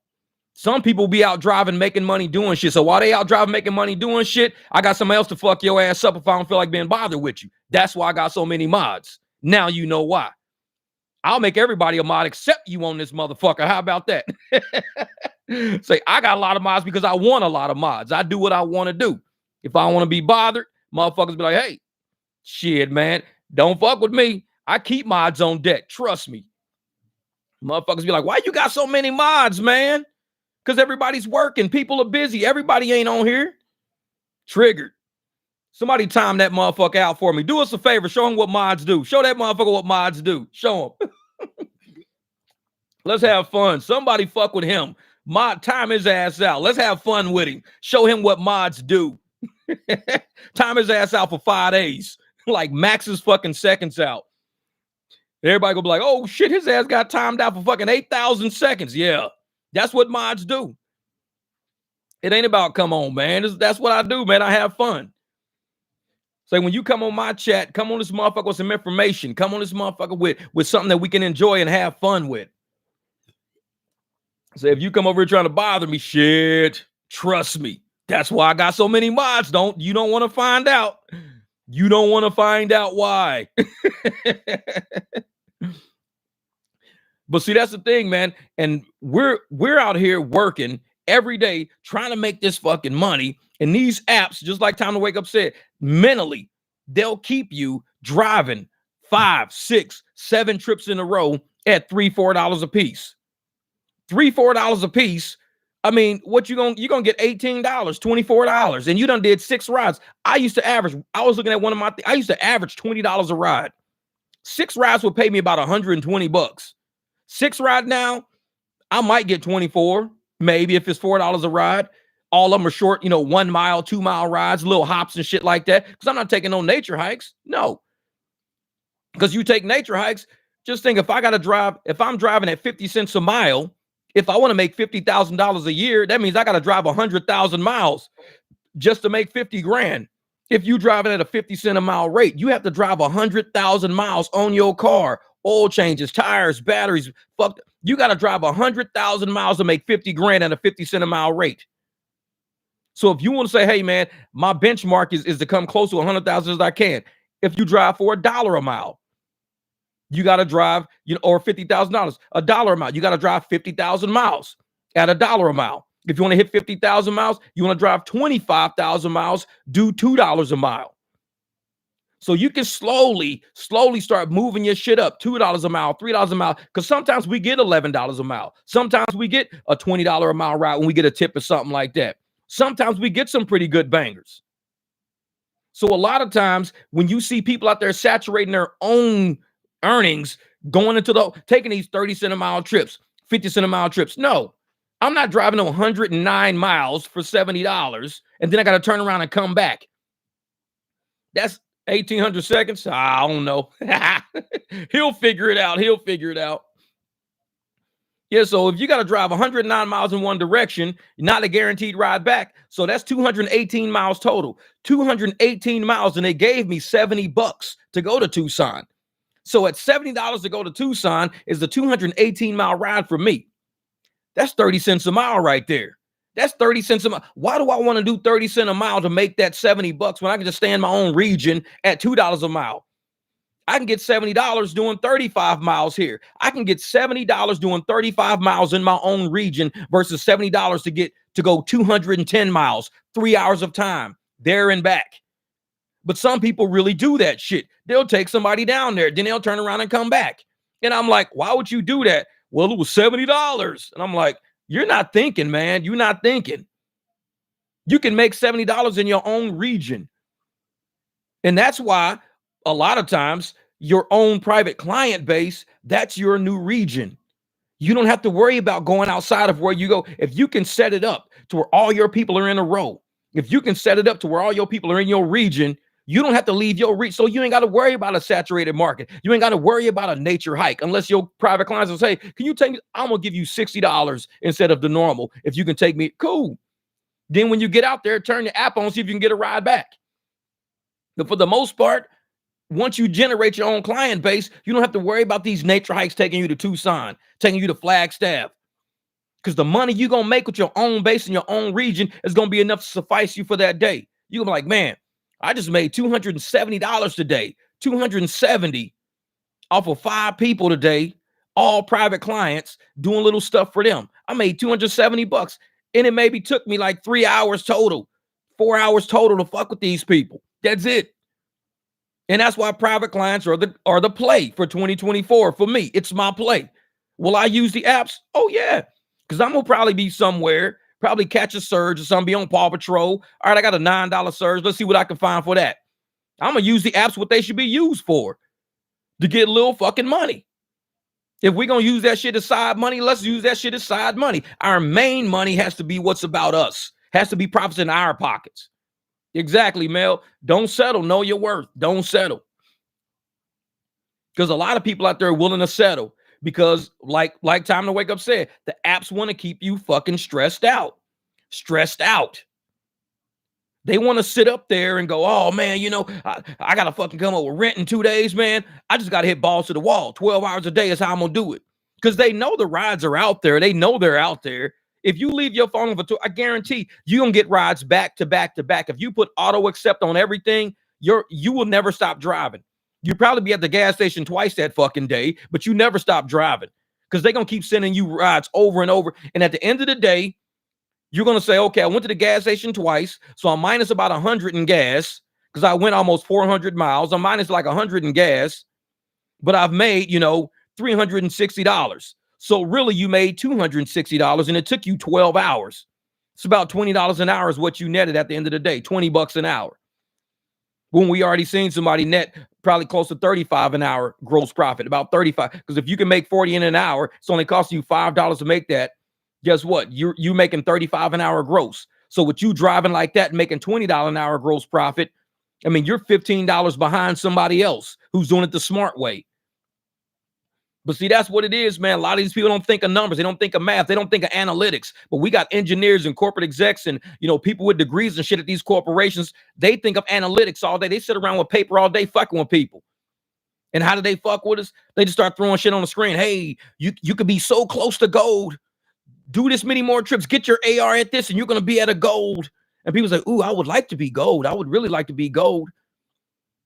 Some people be out driving, making money, doing shit. So while they out driving, making money, doing shit, I got somebody else to fuck your ass up if I don't feel like being bothered with you. That's why I got so many mods. Now you know why. I'll make everybody a mod except you on this motherfucker. How about that? Say, I got a lot of mods because I want a lot of mods. I do what I want to do. If I want to be bothered, motherfuckers be like, hey, shit, man, don't fuck with me. I keep mods on deck. Trust me. Motherfuckers be like, why you got so many mods, man? Because everybody's working. People are busy. Everybody ain't on here. Triggered. Somebody time that motherfucker out for me. Do us a favor. Show him what mods do. Show that motherfucker what mods do. Show him. Let's have fun. Somebody fuck with him. Mod, time his ass out. Let's have fun with him. Show him what mods do. Time his ass out for 5 days. Like Max's fucking seconds out. Everybody gonna be like, oh shit, his ass got timed out for fucking 8,000 seconds. Yeah, that's what mods do. It ain't about come on, man. That's what I do, man. I have fun. So when you come on my chat, come on this motherfucker with some information. Come on this motherfucker with something that we can enjoy and have fun with. So if you come over here trying to bother me, shit, trust me. That's why I got so many mods. You don't want to find out. You don't want to find out why. But see, that's the thing, man. And we're out here working every day trying to make this fucking money. And these apps, just like Time to Wake Up said, mentally, they'll keep you driving 5, 6, 7 trips in a row at $3, $4 a piece. $3, $4 a piece. I mean, what you're gonna get $18, $24, and you done did 6 rides. I used to average, I was looking at one of my, I used to average $20 a ride. 6 rides would pay me about $120. 6 ride now, I might get 24, maybe if it's $4 a ride. All of them are short, 1 mile, 2 mile rides, little hops and shit like that. Because I'm not taking no nature hikes. No. Because you take nature hikes, just think if I'm driving at 50 cents a mile, if I want to make $50,000 a year, that means I got to drive 100,000 miles just to make 50 grand. If you driving at a 50 cent a mile rate, you have to drive 100,000 miles on your car, oil changes, tires, batteries. Fuck, you got to drive 100,000 miles to make 50 grand at a 50 cent a mile rate. So if you want to say, hey man, my benchmark is to come close to 100,000 as I can. If you drive for $1 a mile, you got to drive, or $50,000, $1 a mile. You got to drive 50,000 miles at $1 a mile. If you want to hit 50,000 miles, you want to drive 25,000 miles, do $2 a mile. So you can slowly start moving your shit up. $2 a mile, $3 a mile. Because sometimes we get $11 a mile. Sometimes we get a $20 a mile ride when we get a tip or something like that. Sometimes we get some pretty good bangers. So a lot of times when you see people out there saturating their own earnings, going into taking these 30 cent a mile trips, 50 cent a mile trips. No, I'm not driving 109 miles for $70 and then I got to turn around and come back. That's 1,800 seconds. I don't know. He'll figure it out. Yeah, so if you got to drive 109 miles in one direction, not a guaranteed ride back. So that's 218 miles total. 218 miles, and they gave me $70 to go to Tucson. So at $70 to go to Tucson is the 218 mile ride for me. That's 30 cents a mile right there. That's 30 cents a mile. Why do I want to do 30 cents a mile to make that $70 when I can just stay in my own region at $2 a mile? I can get $70 doing 35 miles here. I can get $70 doing 35 miles in my own region versus $70 to go 210 miles, 3 hours of time there and back. But some people really do that shit. They'll take somebody down there, then they'll turn around and come back. And I'm like, why would you do that? Well, it was $70. And I'm like, you're not thinking, man. You're not thinking. You can make $70 in your own region. And that's why a lot of times your own private client base, that's your new region. You don't have to worry about going outside of where you go. If you can set it up to where all your people are in a row, if you can set it up to where all your people are in your region, you don't have to leave your reach. So you ain't got to worry about a saturated market. You ain't got to worry about a nature hike unless your private clients will say, can you take me? I'm going to give you $60 instead of the normal. If you can take me, cool. Then when you get out there, turn the app on, see if you can get a ride back. But for the most part, once you generate your own client base, you don't have to worry about these nature hikes taking you to Tucson, taking you to Flagstaff. Because the money you're going to make with your own base in your own region is going to be enough to suffice you for that day. You're going to be like, man, I just made $270 today, $270 off of 5 people today, all private clients doing little stuff for them. I made $270 and it maybe took me like 3 hours total, 4 hours total to fuck with these people. That's it. And that's why private clients are the play for 2024. For me, it's my play. Will I use the apps? Oh yeah, because I'm gonna probably be somewhere, probably catch a surge or something, be on Paw Patrol. All right, I got a $9 surge. Let's see what I can find for that. I'm gonna use the apps what they should be used for, to get a little fucking money. If we're gonna use that shit as side money, let's use that shit as side money. Our main money has to be what's about us. Has to be profits in our pockets. Exactly, Mel. Don't settle. Know your worth. Don't settle. Because a lot of people out there are willing to settle because, like Time to Wake Up said, the apps want to keep you fucking stressed out. Stressed out. They want to sit up there and go, oh, man, I got to fucking come up with rent in 2 days, man. I just got to hit balls to the wall. 12 hours a day is how I'm going to do it. Because they know the rides are out there. They know they're out there. If you leave your phone for I guarantee you're going to get rides back to back to back. If you put auto accept on everything, you will never stop driving. You probably be at the gas station twice that fucking day, but you never stop driving because they're going to keep sending you rides over and over. And at the end of the day, You're going to say, okay, I went to the gas station twice, so I'm minus about 100 in gas because I went almost 400 miles. I'm minus like 100 in gas, but I've made, $360. So really you made $260 and it took you 12 hours. It's about $20 an hour is what you netted at the end of the day, 20 bucks an hour. When we already seen somebody net probably close to 35 an hour gross profit, about 35. Because if you can make 40 in an hour, it's only costing you $5 to make that. Guess what? You making 35 an hour gross. So with you driving like that and making $20 an hour gross profit, I mean, you're $15 behind somebody else who's doing it the smart way. But see, that's what it is, man. A lot of these people don't think of numbers. They don't think of math. They don't think of analytics. But we got engineers and corporate execs and, people with degrees and shit at these corporations. They think of analytics all day. They sit around with paper all day fucking with people. And how do they fuck with us? They just start throwing shit on the screen. Hey, you could be so close to gold. Do this many more trips. Get your AR at this and you're going to be at a gold. And people say, ooh, I would like to be gold. I would really like to be gold.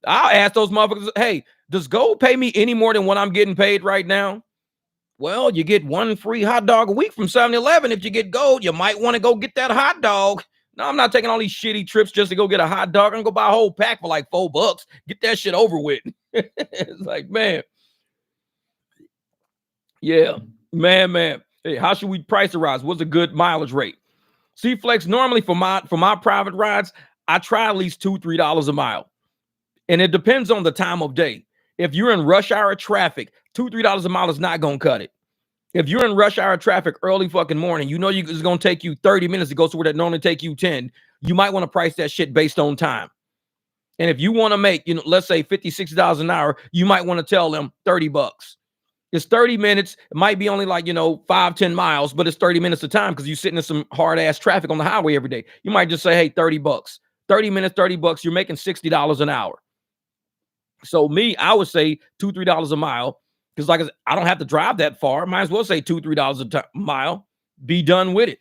I'll ask those motherfuckers, hey, does gold pay me any more than what I'm getting paid right now? Well, you get one free hot dog a week from 7-Eleven. If you get gold, you might want to go get that hot dog. No, I'm not taking all these shitty trips just to go get a hot dog. I'm going to go buy a whole pack for like $4. Get that shit over with. It's like, man. Yeah, man. Hey, how should we price the rides? What's a good mileage rate? C-Flex, normally for my private rides, I try at least $2-3 a mile. And it depends on the time of day. If you're in rush hour traffic, $2-3 a mile is not going to cut it. If you're in rush hour traffic early fucking morning, it's going to take you 30 minutes to go somewhere that normally take you 10. You might want to price that shit based on time. And if you want to make, let's say $50-$60 an hour, you might want to tell them $30. It's 30 minutes. It might be only like, 5-10 miles, but it's 30 minutes of time because you're sitting in some hard ass traffic on the highway every day. You might just say, hey, $30. 30 minutes, $30, you're making $60 an hour. So me, I would say $2-3 a mile because like I said, I don't have to drive that far. Might as well say $2-3 a mile. Be done with it.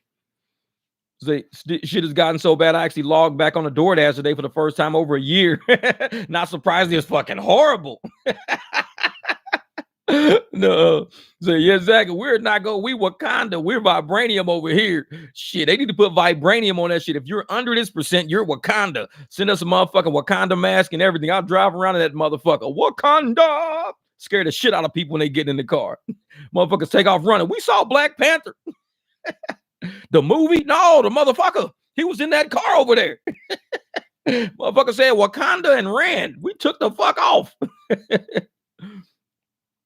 So shit has gotten so bad. I actually logged back on the DoorDash today for the first time over a year. Not surprisingly, it's fucking horrible. No, so yeah, exactly. We Wakanda. We're vibranium over here. Shit, they need to put vibranium on that shit. If you're under this percent, you're Wakanda. Send us a motherfucking Wakanda mask and everything. I'll drive around in that motherfucker. Wakanda. Scare the shit out of people when they get in the car. Motherfuckers take off running. We saw Black Panther. The movie? No, the motherfucker. He was in that car over there. Motherfucker said Wakanda and ran. We took the fuck off.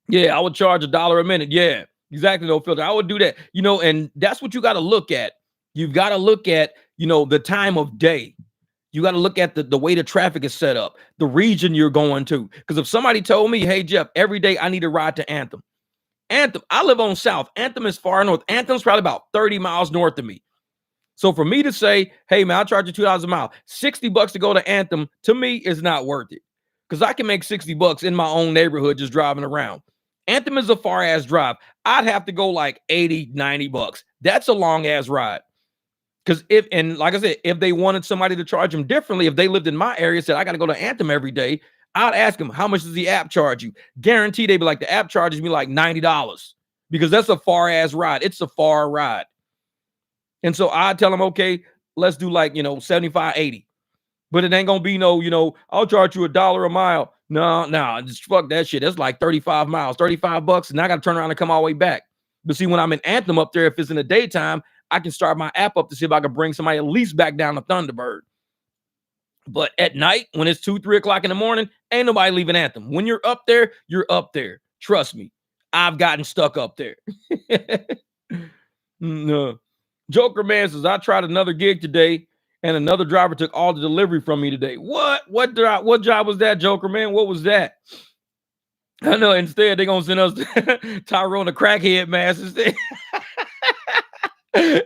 Yeah, I would charge $1 a minute. Yeah, exactly. No filter. I would do that. And that's what you got to look at. You've got to look at, the time of day. You got to look at the way the traffic is set up, the region you're going to. Because if somebody told me, hey, Jeff, every day I need to ride to Anthem. I live on South. Anthem is far north. Anthem's probably about 30 miles north of me. So for me to say, hey, man, I'll charge you $2 a mile, $60 to go to Anthem, to me is not worth it. Because I can make $60 in my own neighborhood just driving around. Anthem is a far ass drive. I'd have to go like $80-$90. That's a long ass ride. Because like I said, if they wanted somebody to charge them differently, if they lived in my area, said I got to go to Anthem every day, I'd ask them, how much does the app charge you? Guaranteed they'd be like, the app charges me like $90 because that's a far ass ride. It's a far ride. And so I'd tell them, okay, let's do like, 75, 80. But it ain't going to be no, I'll charge you $1 a mile. No, just fuck that shit. That's like 35 miles, $35. And I got to turn around and come all the way back. But see, when I'm in Anthem up there, if it's in the daytime, I can start my app up to see if I can bring somebody at least back down to Thunderbird. But at night, when it's 2-3 o'clock in the morning, ain't nobody leaving Anthem. When you're up there, you're up there. Trust me. I've gotten stuck up there. No. Joker Man says, I tried another gig today and another driver took all the delivery from me today. What job was that, Joker Man? What was that? I know. Instead, they're going to send us Tyrone the crackhead mask instead.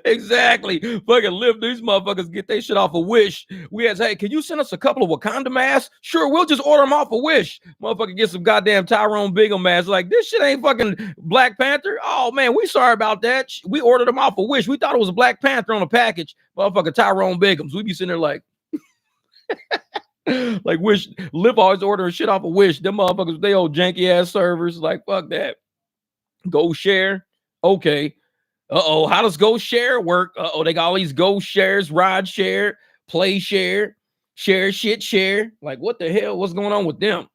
Exactly. Fucking Lyft. These motherfuckers get their shit off of Wish. We asked, hey, can you send us a couple of Wakanda masks? Sure, we'll just order them off of Wish. Motherfucker get some goddamn Tyrone Bigham masks. Like, this shit ain't fucking Black Panther. Oh, man, we sorry about that. We ordered them off of Wish. We thought it was a Black Panther on a package. Motherfucker Tyrone Bighams. We be sitting there like, like Wish. Lyft always ordering shit off of Wish. Them motherfuckers, they old janky ass servers. Like, fuck that. Go share. Okay. Uh-oh, how does Go Share work? Uh-oh, they got all these Go Shares, Ride Share, Play Share, Share Shit Share. Like, what the hell? What's going on with them?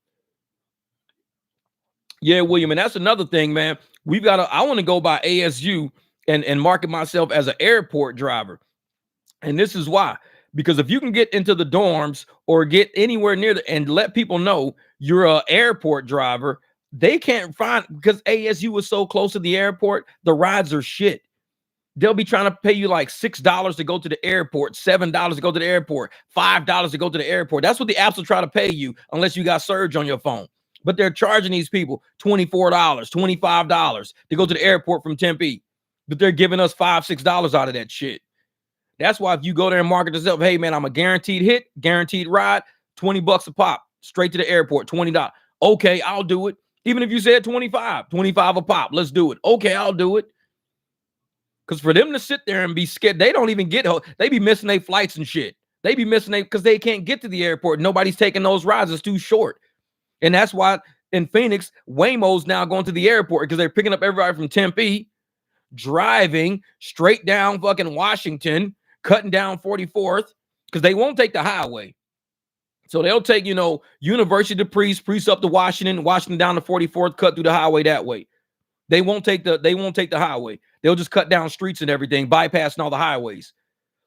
Yeah, William, and that's another thing, man. We've got to, I want to go by ASU and market myself as an airport driver. And this is why. Because if you can get into the dorms or get anywhere near and let people know you're an airport driver, they can't find, because ASU is so close to the airport, the rides are shit. They'll be trying to pay you like $6 to go to the airport, $7 to go to the airport, $5 to go to the airport. That's what the apps will try to pay you unless you got Surge on your phone. But they're charging these people $24, $25 to go to the airport from Tempe. But they're giving us $5, $6 out of that shit. That's why if you go there and market yourself, hey man, I'm a guaranteed hit, guaranteed ride, $20 a pop, straight to the airport, $20. Okay, I'll do it. Even if you said 25 a pop, let's do it. Okay, I'll do it. Because for them to sit there and be scared, they don't even get, they be missing their flights and shit. They be missing because they can't get to the airport. Nobody's taking those rides. It's too short. And that's why in Phoenix, Waymo's now going to the airport because they're picking up everybody from Tempe, driving straight down fucking Washington, cutting down 44th because they won't take the highway. So they'll take, University to Priest up to Washington down to 44th, cut through the highway that way. They won't take the highway. They'll just cut down streets and everything, bypassing all the highways.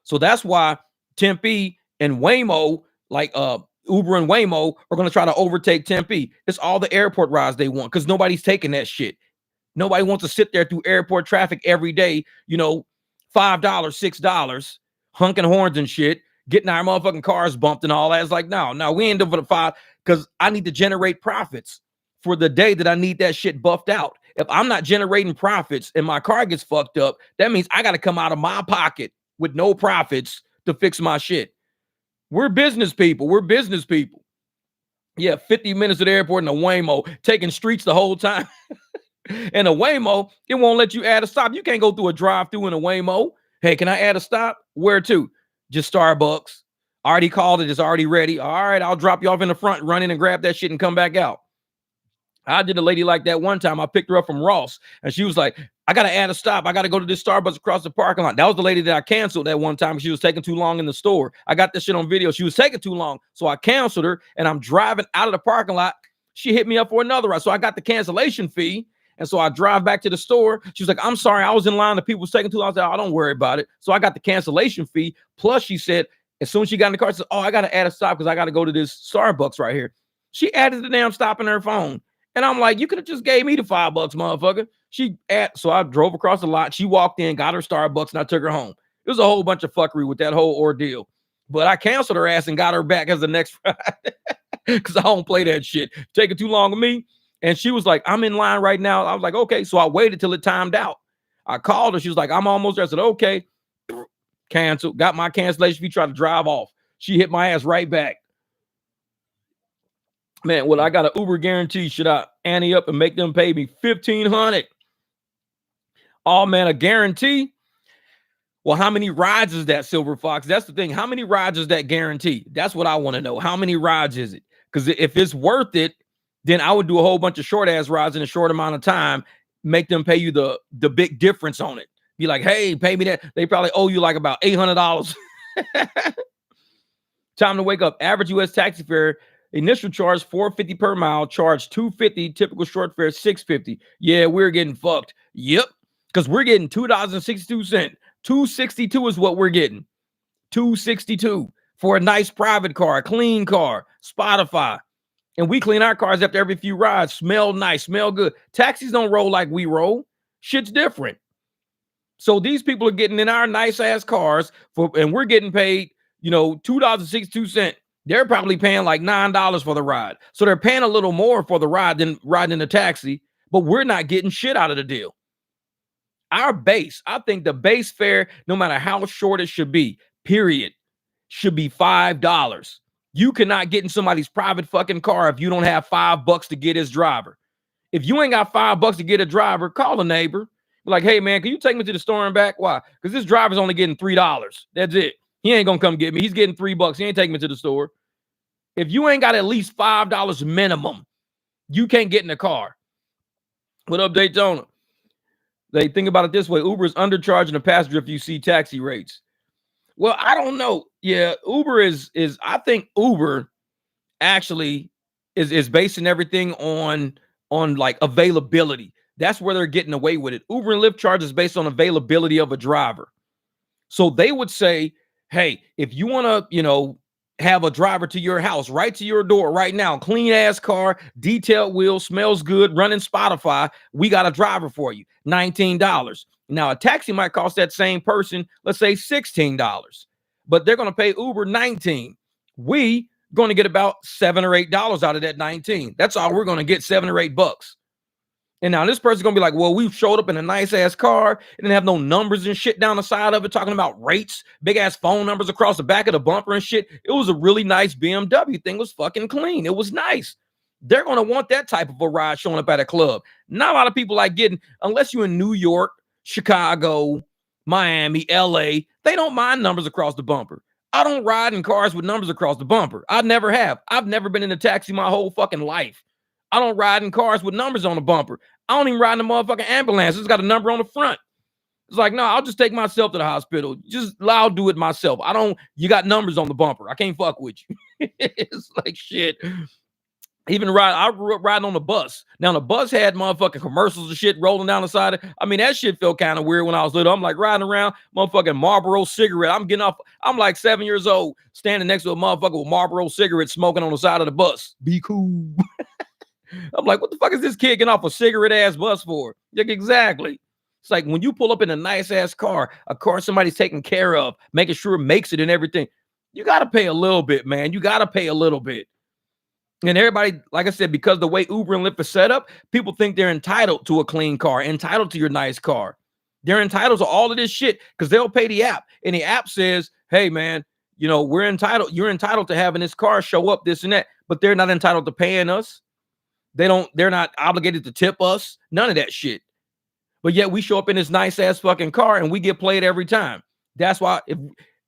So that's why Tempe and Waymo, like Uber and Waymo, are going to try to overtake Tempe. It's all the airport rides they want because nobody's taking that shit. Nobody wants to sit there through airport traffic every day, $5, $6, honking horns and shit, getting our motherfucking cars bumped and all that. It's like, no, we ain't doing for the $5 because I need to generate profits for the day that I need that shit buffed out. If I'm not generating profits and my car gets fucked up, that means I got to come out of my pocket with no profits to fix my shit. We're business people. Yeah, 50 minutes at the airport in a Waymo, taking streets the whole time. And a Waymo, it won't let you add a stop. You can't go through a drive-through in a Waymo. Hey, can I add a stop? Where to? Just Starbucks. Already called it. It's already ready. All right, I'll drop you off in the front, run in and grab that shit and come back out. I did a lady like that one time. I picked her up from Ross, and she was like, I got to add a stop. I got to go to this Starbucks across the parking lot. That was the lady that I canceled that one time. She was taking too long in the store. I got this shit on video. She was taking too long, so I canceled her, and I'm driving out of the parking lot. She hit me up for another ride, so I got the cancellation fee, and so I drive back to the store. She was like, I'm sorry, I was in line. The people was taking too long. I said, oh, don't worry about it. So I got the cancellation fee, plus she said, as soon as she got in the car, she said, oh, I got to add a stop because I got to go to this Starbucks right here. She added the damn stop in her phone. And I'm like, you could have just gave me the $5, motherfucker. So I drove across the lot. She walked in, got her Starbucks, and I took her home. It was a whole bunch of fuckery with that whole ordeal. But I canceled her ass and got her back as the next Friday because I don't play that shit. Taking too long with me. And she was like, I'm in line right now. I was like, okay. So I waited till it timed out. I called her. She was like, I'm almost there. I said, okay. Canceled. Got my cancellation fee, tried to drive off. She hit my ass right back. Man, well, I got an Uber guarantee. Should I ante up and make them pay me $1,500? Oh, man, a guarantee? Well, how many rides is that, Silver Fox? That's the thing. How many rides is that guarantee? That's what I want to know. How many rides is it? Because if it's worth it, then I would do a whole bunch of short-ass rides in a short amount of time, make them pay you the big difference on it. Be like, hey, pay me that. They probably owe you like about $800. Time to wake up. Average U.S. taxi fare. Initial charge $4.50 per mile, charge $2.50, typical short fare $6.50. Yeah, we're getting fucked. Yep, because we're getting $2.62. $2.62 is what we're getting. $2.62 for a nice private car, clean car, Spotify. And we clean our cars after every few rides. Smell nice, smell good. Taxis don't roll like we roll. Shit's different. So these people are getting in our nice ass cars and we're getting paid, $2.62. They're probably paying like $9 for the ride. So they're paying a little more for the ride than riding in a taxi, but we're not getting shit out of the deal. Our base, I think the base fare, no matter how short it should be, period, should be $5. You cannot get in somebody's private fucking car if you don't have $5 to get his driver. If you ain't got $5 to get a driver, call a neighbor. Be like, hey man, can you take me to the store and back? Why? Because this driver's only getting $3. That's it. He ain't gonna come get me. He's getting $3. He ain't taking me to the store. If you ain't got at least $5 minimum, you can't get in the car. What up, Daytona? They think about it this way: Uber is undercharging a passenger if you see taxi rates. Well, I don't know. Yeah, Uber is I think Uber actually is basing everything on like availability. That's where they're getting away with it. Uber and Lyft charges based on availability of a driver. So they would say, hey, if you want to, have a driver to your house, right to your door right now, clean ass car, detailed wheels, smells good, running Spotify, we got a driver for you, $19. Now, a taxi might cost that same person, let's say $16, but they're going to pay Uber $19. We going to get about $7 or $8 out of that 19. That's all we're going to get, $7 or $8. And now this person's gonna be like, well, we showed up in a nice ass car. It didn't have no numbers and shit down the side of it, talking about rates, big ass phone numbers across the back of the bumper and shit. It was a really nice BMW thing. It was fucking clean. It was nice. They're gonna want that type of a ride showing up at a club. Not a lot of people like getting, unless you're in New York, Chicago, Miami, LA, they don't mind numbers across the bumper. I don't ride in cars with numbers across the bumper. I never have. I've never been in a taxi my whole fucking life. I don't ride in cars with numbers on the bumper. I don't even ride in a motherfucking ambulance. It's got a number on the front. It's like, no, I'll just take myself to the hospital. I'll do it myself. You got numbers on the bumper. I can't fuck with you. It's like shit. I grew up riding on the bus. Now, the bus had motherfucking commercials and shit rolling down the side. I mean, that shit felt kind of weird when I was little. I'm like riding around, motherfucking Marlboro cigarette. I'm getting off. I'm like 7 years old, standing next to a motherfucker with Marlboro cigarette smoking on the side of the bus. Be cool. I'm like, what the fuck is this kid getting off a cigarette ass bus for? Like, exactly. It's like when you pull up in a nice ass car, a car somebody's taking care of, making sure it makes it and everything. You got to pay a little bit, man. You got to pay a little bit. And everybody, like I said, because the way Uber and Lyft is set up, people think they're entitled to a clean car, entitled to your nice car. They're entitled to all of this shit because they'll pay the app. And the app says, hey, man, you're entitled to having this car show up, this and that. But they're not entitled to paying us. They're not obligated to tip us. None of that shit. But yet we show up in this nice ass fucking car and we get played every time. That's why if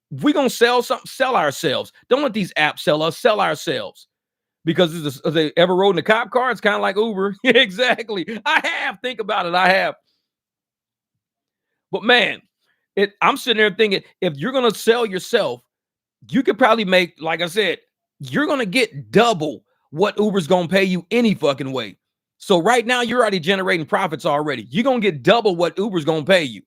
we're going to sell something, sell ourselves. Don't let these apps sell us, sell ourselves. Because if they ever rode in a cop car, it's kind of like Uber. Exactly. Think about it. I have. But man, I'm sitting there thinking, if you're going to sell yourself, you could probably make, like I said, you're going to get double what Uber's going to pay you any fucking way. So right now, you're already generating profits already. You're going to get double what Uber's going to pay you.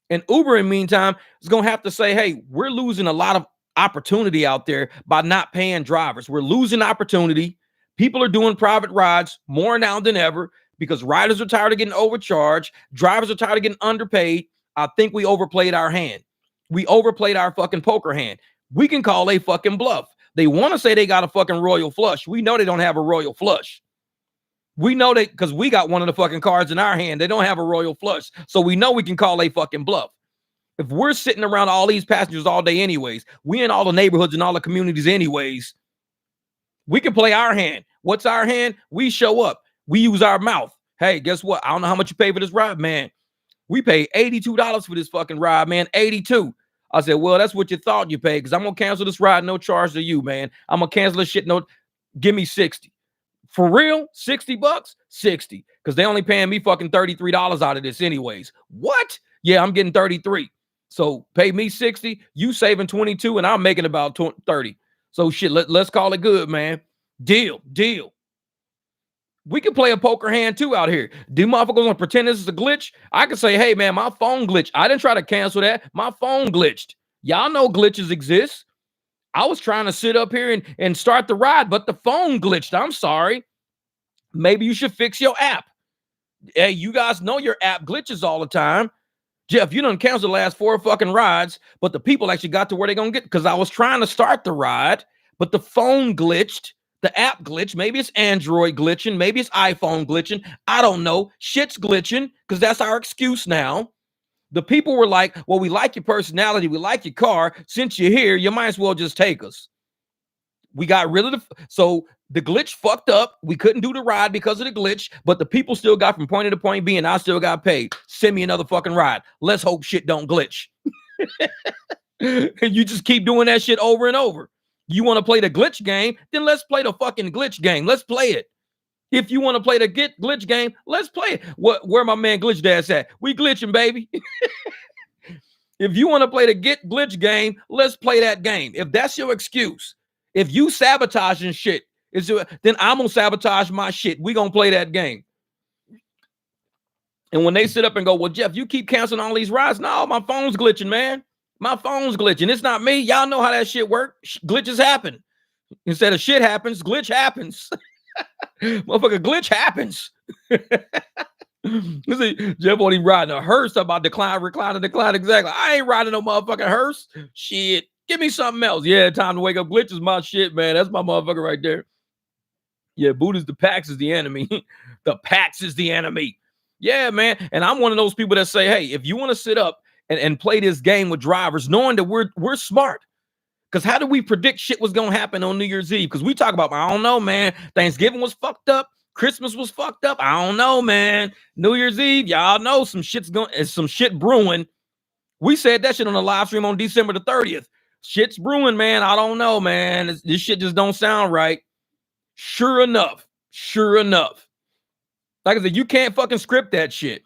And Uber, in the meantime, is going to have to say, hey, we're losing a lot of opportunity out there by not paying drivers. We're losing opportunity. People are doing private rides more now than ever because riders are tired of getting overcharged. Drivers are tired of getting underpaid. I think we overplayed our hand. We overplayed our fucking poker hand. We can call a fucking bluff. They want to say they got a fucking royal flush. We know they don't have a royal flush. We know that because we got one of the fucking cards in our hand. They don't have a royal flush. So we know we can call a fucking bluff. If we're sitting around all these passengers all day anyways, we in all the neighborhoods and all the communities anyways, we can play our hand. What's our hand? We show up. We use our mouth. Hey, guess what? I don't know how much you pay for this ride, man. We paid $82 for this fucking ride, man. 82. I said, well, that's what you thought you paid because I'm going to cancel this ride. No charge to you, man. I'm going to cancel this shit. No, give me 60. For real? $60? 60. Because they only paying me fucking $33 out of this anyways. What? Yeah, I'm getting 33. So pay me 60. You saving 22 and I'm making about 30. So shit, let's call it good, man. Deal. We can play a poker hand too out here. Do motherfuckers want to pretend this is a glitch? I can say, hey, man, my phone glitched. I didn't try to cancel that. My phone glitched. Y'all know glitches exist. I was trying to sit up here and start the ride, but the phone glitched. I'm sorry. Maybe you should fix your app. Hey, you guys know your app glitches all the time. Jeff, you done canceled the last 4 fucking rides, but the people actually got to where they're going to get because I was trying to start the ride, but the phone glitched. The app glitched. Maybe it's Android glitching. Maybe it's iPhone glitching. I don't know. Shit's glitching because that's our excuse now. The people were like, well, we like your personality. We like your car. Since you're here, you might as well just take us. We got rid of so the glitch fucked up. We couldn't do the ride because of the glitch, but the people still got from point A to point B and I still got paid. Send me another fucking ride. Let's hope shit don't glitch. And you just keep doing that shit over and over. You want to play the glitch game? Then let's play the fucking glitch game. Let's play it. If you want to play the get glitch game, let's play it. Where my man Glitch Dad's at? We glitching, baby. If you want to play the get glitch game, let's play that game. If that's your excuse, if you sabotaging shit, then I'm gonna sabotage my shit. We gonna play that game. And when they sit up and go, well, Jeff, you keep canceling all these rides. No, my phone's glitching, man. My phone's glitching. It's not me. Y'all know how that shit works. Glitches happen. Instead of shit happens, glitch happens. Motherfucker, glitch happens. You see, Jeff won't even riding a hearse about decline. Exactly. I ain't riding no motherfucking hearse. Shit. Give me something else. Yeah, time to wake up. Glitch is my shit, man. That's my motherfucker right there. Yeah, Buddha's the Pax is the enemy. The Pax is the enemy. Yeah, man. And I'm one of those people that say, hey, if you want to sit up and play this game with drivers, knowing that we're smart. Because how do we predict shit was going to happen on New Year's Eve? Because we talk about, I don't know, man. Thanksgiving was fucked up. Christmas was fucked up. I don't know, man. New Year's Eve, y'all know some shit brewing. We said that shit on the live stream on December the 30th. Shit's brewing, man. I don't know, man. This shit just don't sound right. Sure enough. Like I said, you can't fucking script that shit.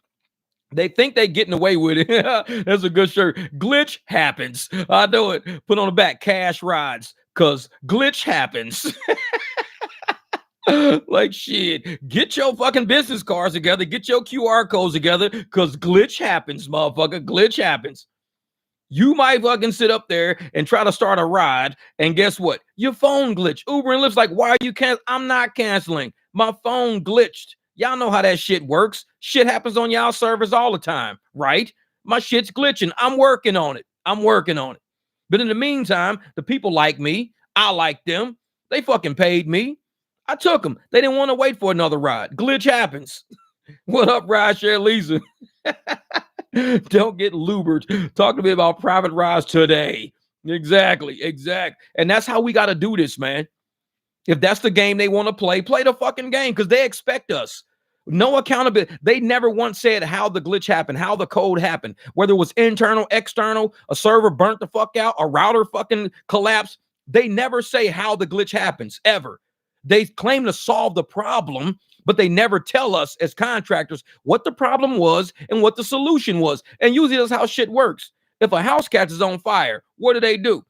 They think they getting away with it. That's a good shirt. Glitch happens. I know it. Put on the back, cash rides, because glitch happens. Like shit. Get your fucking business cards together. Get your QR codes together, because glitch happens, motherfucker. Glitch happens. You might fucking sit up there and try to start a ride, and guess what? Your phone glitched. Uber and Lyft's like, why are you canceling? I'm not canceling. My phone glitched. Y'all know how that shit works. Shit happens on y'all servers all the time, right? My shit's glitching. I'm working on it. But in the meantime, the people like me. I like them. They fucking paid me. I took them. They didn't want to wait for another ride. Glitch happens. What up, rideshare Lisa? Don't get lubered. Talk to me about private rides today. Exactly. And that's how we got to do this, man. If that's the game they want to play the fucking game, because they expect us. No accountability. They never once said how the glitch happened, how the code happened, whether it was internal, external, a server burnt the fuck out, a router fucking collapsed. They never say how the glitch happens, ever. They claim to solve the problem, but they never tell us as contractors what the problem was and what the solution was. And usually that's how shit works. If a house catches on fire, what do?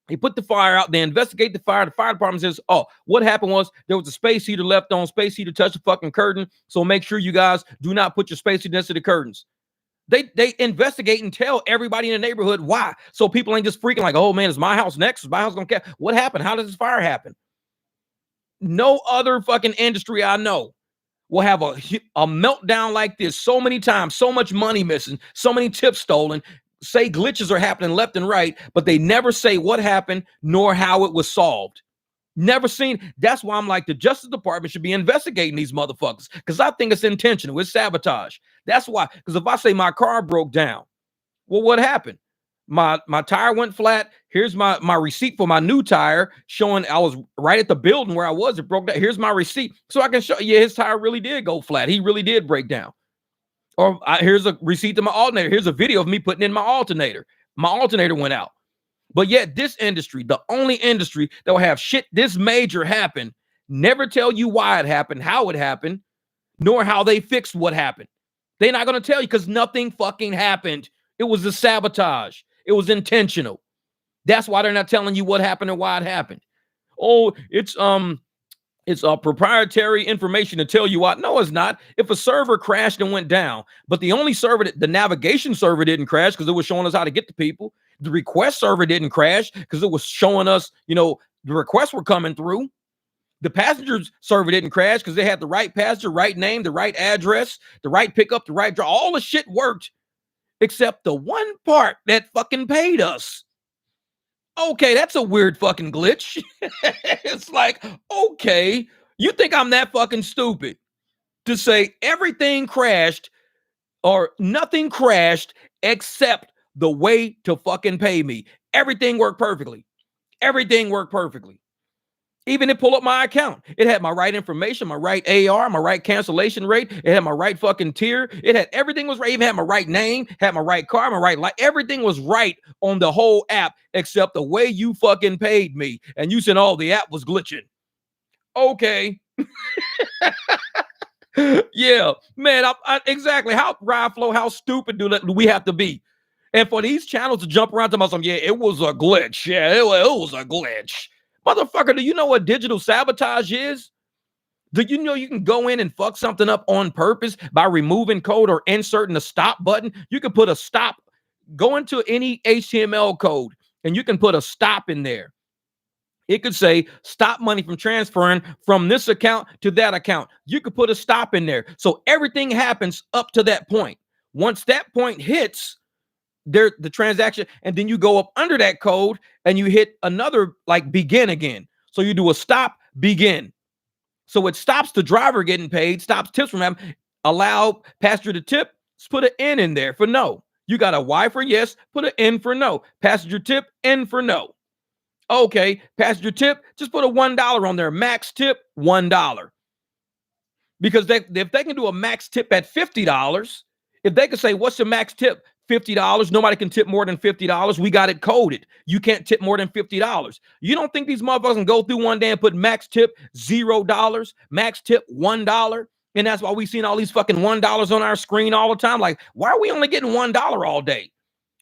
They put the fire out. They investigate the fire. The fire department says, oh, what happened was there was a space heater left on. Space heater touched the fucking curtain. So make sure you guys do not put your space heater next to the curtains. They investigate and tell everybody in the neighborhood why. So people ain't just freaking like, oh, man, is my house next? Is my house going to catch? What happened? How does this fire happen? No other fucking industry I know will have a meltdown like this so many times, so much money missing, so many tips stolen, say glitches are happening left and right, but they never say what happened nor how it was solved. Never seen. That's why I'm like, the Justice Department should be investigating these motherfuckers, because I think it's intentional. It's sabotage. That's why, because if I say my car broke down, well, what happened? My tire went flat. Here's my receipt for my new tire showing I was right at the building where I was. It broke down. Here's my receipt. So I can show, yeah, his tire really did go flat. He really did break down. Or here's a receipt to my alternator. Here's a video of me putting in my alternator. My alternator went out. But yet this industry, the only industry that will have shit this major happen, never tell you why it happened, how it happened, nor how they fixed what happened. They're not going to tell you because nothing fucking happened. It was a sabotage. It was intentional. That's why they're not telling you what happened or why it happened. Oh, it's proprietary information to tell you what. No, it's not. If a server crashed and went down, but the only server, the navigation server didn't crash because it was showing us how to get to people. The request server didn't crash because it was showing us, the requests were coming through. The passenger server didn't crash because they had the right passenger, right name, the right address, the right pickup, the right draw. All the shit worked except the one part that fucking paid us. Okay, that's a weird fucking glitch. It's like, okay, you think I'm that fucking stupid to say everything crashed or nothing crashed except the way to fucking pay me. Everything worked perfectly. Even it pulled up my account. It had my right information, my right AR, my right cancellation rate. It had my right fucking tier. It had everything was right. Even had my right name, had my right car, my right light. Everything was right on the whole app except the way you fucking paid me. And you said, oh, the app was glitching. Okay. Yeah, man, exactly. How ride flow, how stupid do we have to be? And for these channels to jump around to my some, yeah, it was a glitch. Yeah, it was a glitch. Motherfucker, do you know what digital sabotage is? Do you know you can go in and fuck something up on purpose by removing code or inserting a stop button? You can put a stop, go into any HTML code, and you can put a stop in there. It could say stop money from transferring from this account to that account. You could put a stop in there. So everything happens up to that point. Once that point hits, there the transaction, and then you go up under that code and you hit another like begin again. So you do a stop, begin. So it stops the driver getting paid, stops tips from happening. Allow passenger to tip, just put an N in there for no. You got a Y for yes, put an N for no. Passenger tip, N for no. Okay, passenger tip, just put a $1 on there. Max tip, $1. Because if they can do a max tip at $50, if they could say, what's the max tip? $50. Nobody can tip more than $50. We got it coded. You can't tip more than $50. You don't think these motherfuckers can go through one day and put max tip $0, max tip $1? And that's why we seen all these fucking $1 on our screen all the time. Like, why are we only getting $1 all day?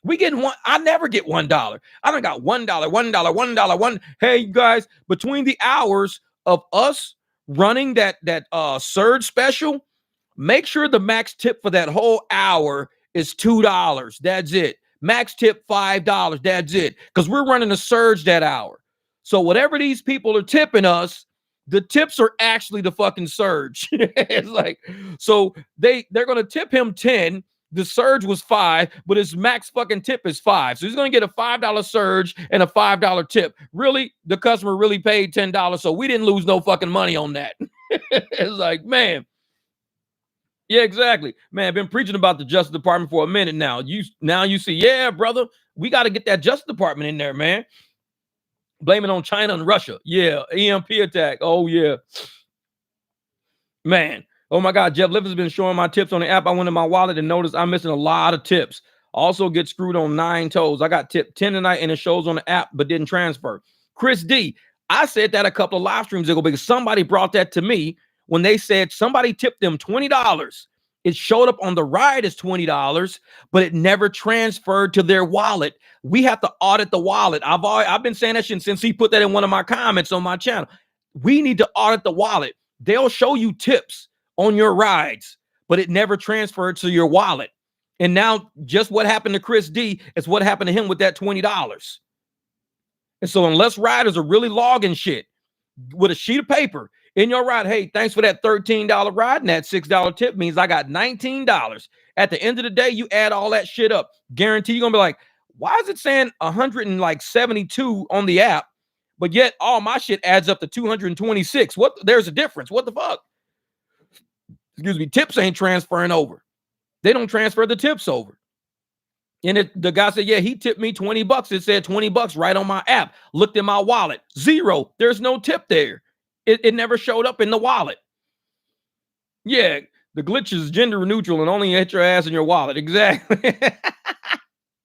We getting one. I never get $1. I done got $1, $1. Hey, you guys, between the hours of us running that surge special, make sure the max tip for that whole hour is $2. That's it. Max tip $5. That's it. Because we're running a surge that hour. So whatever these people are tipping us, the tips are actually the fucking surge. It's like, so they're gonna tip him 10. The surge was 5, but his max fucking tip is 5. So he's going to get a $5 surge and a $5 tip. Really? The customer really paid $10. So we didn't lose no fucking money on that. It's like, man. Yeah, exactly. Man, I've been preaching about the Justice Department for a minute now. You see, yeah, brother, we got to get that Justice Department in there, man. Blame it on China and Russia. Yeah, EMP attack. Oh, yeah. Man. Oh my God, Jeff Lift has been showing my tips on the app. I went in my wallet and noticed I'm missing a lot of tips. Also get screwed on 9 toes. I got tipped 10 tonight and it shows on the app, but didn't transfer. Chris D, I said that a couple of live streams ago because somebody brought that to me when they said somebody tipped them $20. It showed up on the ride as $20, but it never transferred to their wallet. We have to audit the wallet. I've been saying that shit since he put that in one of my comments on my channel. We need to audit the wallet. They'll show you tips on your rides, but it never transferred to your wallet. And now just what happened to Chris D is what happened to him with that $20. And so unless riders are really logging shit with a sheet of paper in your ride, hey, thanks for that $13 ride, and that $6 tip means I got $19. At the end of the day, you add all that shit up. Guarantee you're gonna be like, why is it saying 172 on the app, but yet all my shit adds up to 226? What? There's a difference. What the fuck? Excuse me, tips ain't transferring over. They don't transfer the tips over. And the guy said, yeah, he tipped me $20. It said $20 right on my app. Looked in my wallet. 0. There's no tip there. It never showed up in the wallet. Yeah, the glitch is gender neutral and only hit your ass in your wallet. Exactly.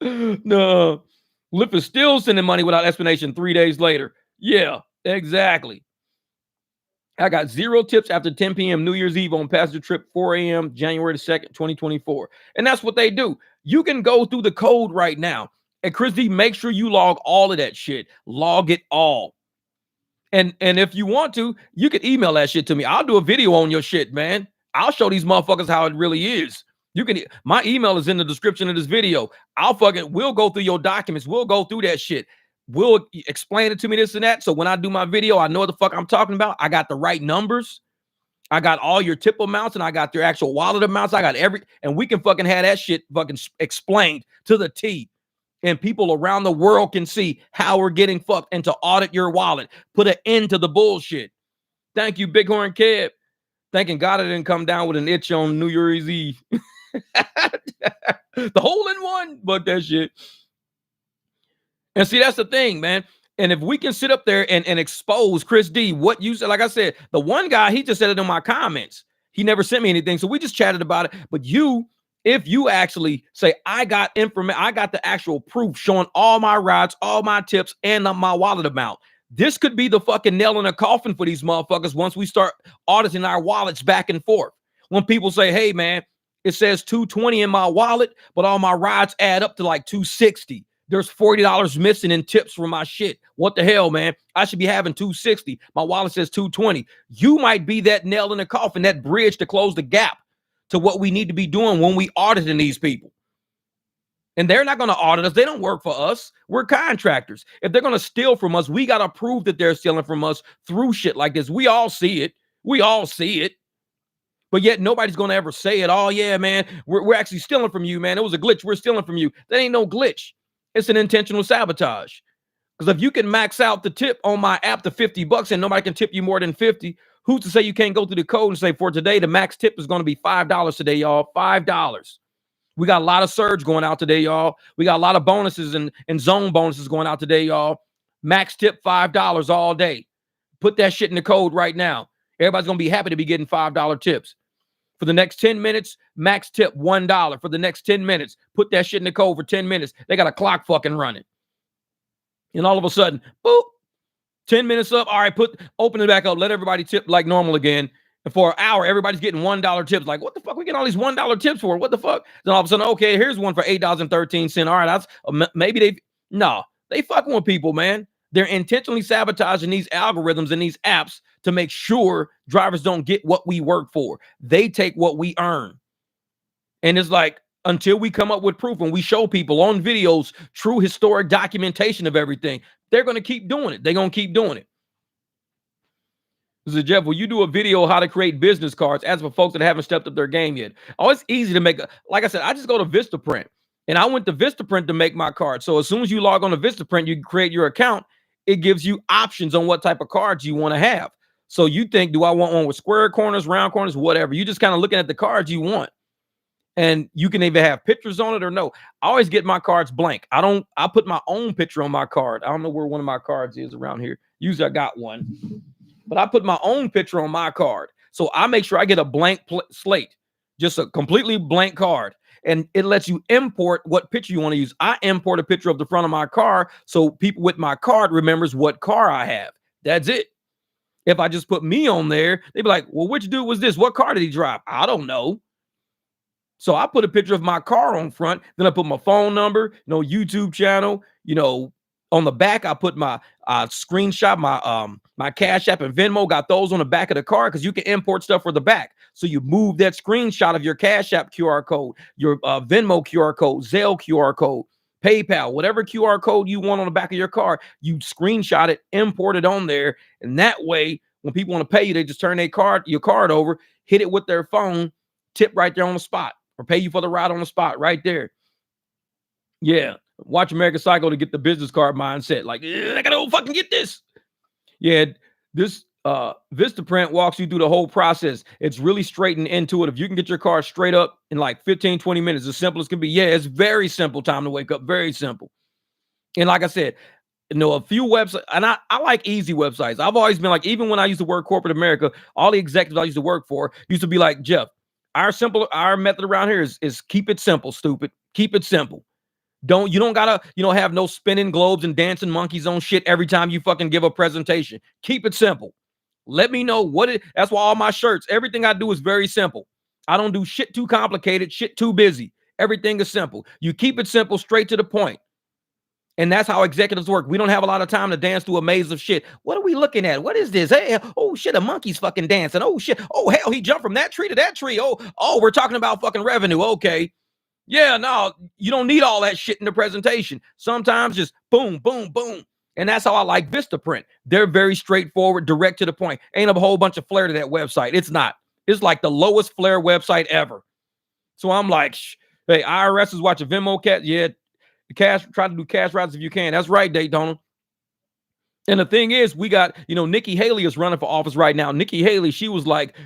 No. Lyft is still sending money without explanation 3 days later. Yeah, exactly. I got 0 tips after 10 p.m. New Year's Eve on passenger trip 4 a.m. January 2nd, 2024. And that's what they do. You can go through the code right now. And Chris D, make sure you log all of that shit. Log it all. And if you want to, you can email that shit to me. I'll do a video on your shit, man. I'll show these motherfuckers how it really is. You can, my email is in the description of this video. We'll go through your documents. We'll go through that shit. We'll explain it to me, this and that. So when I do my video, I know what the fuck I'm talking about. I got the right numbers. I got all your tip amounts and I got your actual wallet amounts. I got and we can fucking have that shit fucking explained to the T. And people around the world can see how we're getting fucked and to audit your wallet. Put an end to the bullshit. Thank you, Bighorn Kid. Thanking God I didn't come down with an itch on New Year's Eve. The hole in one, but that shit. And see, that's the thing, man. And if we can sit up there and expose Chris D, what you said, like I said, the one guy, he just said it in my comments. He never sent me anything. So we just chatted about it. But if you actually say, I got information, I got the actual proof showing all my rides, all my tips, and my wallet amount, This could be the fucking nail in the coffin for these motherfuckers once we start auditing our wallets back and forth. When people say, hey, man, it says 220 in my wallet, but all my rides add up to like 260. There's $40 missing in tips for my shit. What the hell, man? I should be having 260. My wallet says 220. You might be that nail in the coffin, that bridge to close the gap to what we need to be doing when we auditing these people. And they're not going to audit us. They don't work for us. We're contractors. If they're going to steal from us, we got to prove that they're stealing from us through shit like this. We all see it. We all see it. But yet nobody's going to ever say it. Oh, yeah, man, we're actually stealing from you, man. It was a glitch. We're stealing from you. That ain't no glitch. It's an intentional sabotage. Because if you can max out the tip on my app to $50 and nobody can tip you more than 50, who's to say you can't go through the code and say, for today, the max tip is going to be $5 today, y'all. $5. We got a lot of surge going out today, y'all. We got a lot of bonuses and zone bonuses going out today, y'all. Max tip $5 all day. Put that shit in the code right now. Everybody's going to be happy to be getting $5 tips. For the next 10 minutes, max tip $1. For the next 10 minutes, put that shit in the code for 10 minutes. They got a clock fucking running. And all of a sudden, boop, 10 minutes up. All right, open it back up. Let everybody tip like normal again. And for an hour, everybody's getting $1 tips. Like, what the fuck? We get all these $1 tips for? What the fuck? Then all of a sudden, okay, here's one for $8.13. All right, that's maybe they fucking with people, man. They're intentionally sabotaging these algorithms and these apps to make sure drivers don't get what we work for. They take what we earn. And it's like, until we come up with proof and we show people on videos true historic documentation of everything, they're going to keep doing it. They're going to keep doing it. This is Jeff. Will you do a video how to create business cards as for folks that haven't stepped up their game yet? Oh, it's easy to make. Like I said, I just go to Vistaprint. And I went to Vistaprint to make my card. So as soon as you log on to Vistaprint, you create your account. It gives you options on what type of cards you want to have. So you think, do I want one with square corners, round corners, whatever? You just kind of looking at the cards you want. And you can either have pictures on it or no. I always get my cards blank. I put my own picture on my card. I don't know where one of my cards is around here. Usually I got one. But I put my own picture on my card. So I make sure I get a blank slate. Just a completely blank card. And it lets you import what picture you want to use. I import a picture of the front of my car so people with my card remembers what car I have. That's it. If I just put me on there, they'd be like, well, which dude was this? What car did he drive? I don't know. So I put a picture of my car on front. Then I put my phone number, YouTube channel, on the back, I put my screenshot, my Cash App and Venmo, got those on the back of the car because you can import stuff for the back. So you move that screenshot of your Cash App QR code, your Venmo QR code, Zelle QR code, PayPal, whatever QR code you want on the back of your car, you screenshot it, import it on there. And that way, when people want to pay you, they just turn your card over, hit it with their phone, tip right there on the spot, or pay you for the ride on the spot right there. Yeah. Watch American Psycho to get the business card mindset. Like, I gotta fucking get this. Yeah, this Vistaprint walks you through the whole process. It's really straight and intuitive. You can get your car straight up in like 15, 20 minutes, as simple as can be. Yeah, it's very simple. Time to wake up. Very simple. And like I said, a few websites, and I like easy websites. I've always been like, even when I used to work corporate America, all the executives I used to work for used to be like, Jeff, our method around here is keep it simple, stupid. Keep it simple. You don't gotta, have no spinning globes and dancing monkeys on shit every time you fucking give a presentation. Keep it simple. Let me know that's why all my shirts, everything I do is very simple. I don't do shit too complicated, shit too busy. Everything is simple. You keep it simple, straight to the point. And that's how executives work. We don't have a lot of time to dance through a maze of shit. What are we looking at? What is this? Hey, oh shit, a monkey's fucking dancing. Oh shit. Oh hell, he jumped from that tree to that tree. Oh, we're talking about fucking revenue. Okay. Yeah, no, you don't need all that shit in the presentation. Sometimes just boom, boom, boom. And that's how I like Vistaprint. They're very straightforward, direct to the point. Ain't a whole bunch of flair to that website. It's not. It's like the lowest flair website ever. So I'm like, hey, IRS is watching Venmo cat. Yeah, try to do cash routes if you can. That's right, Daytona. And the thing is, we got, Nikki Haley is running for office right now. Nikki Haley, she was like,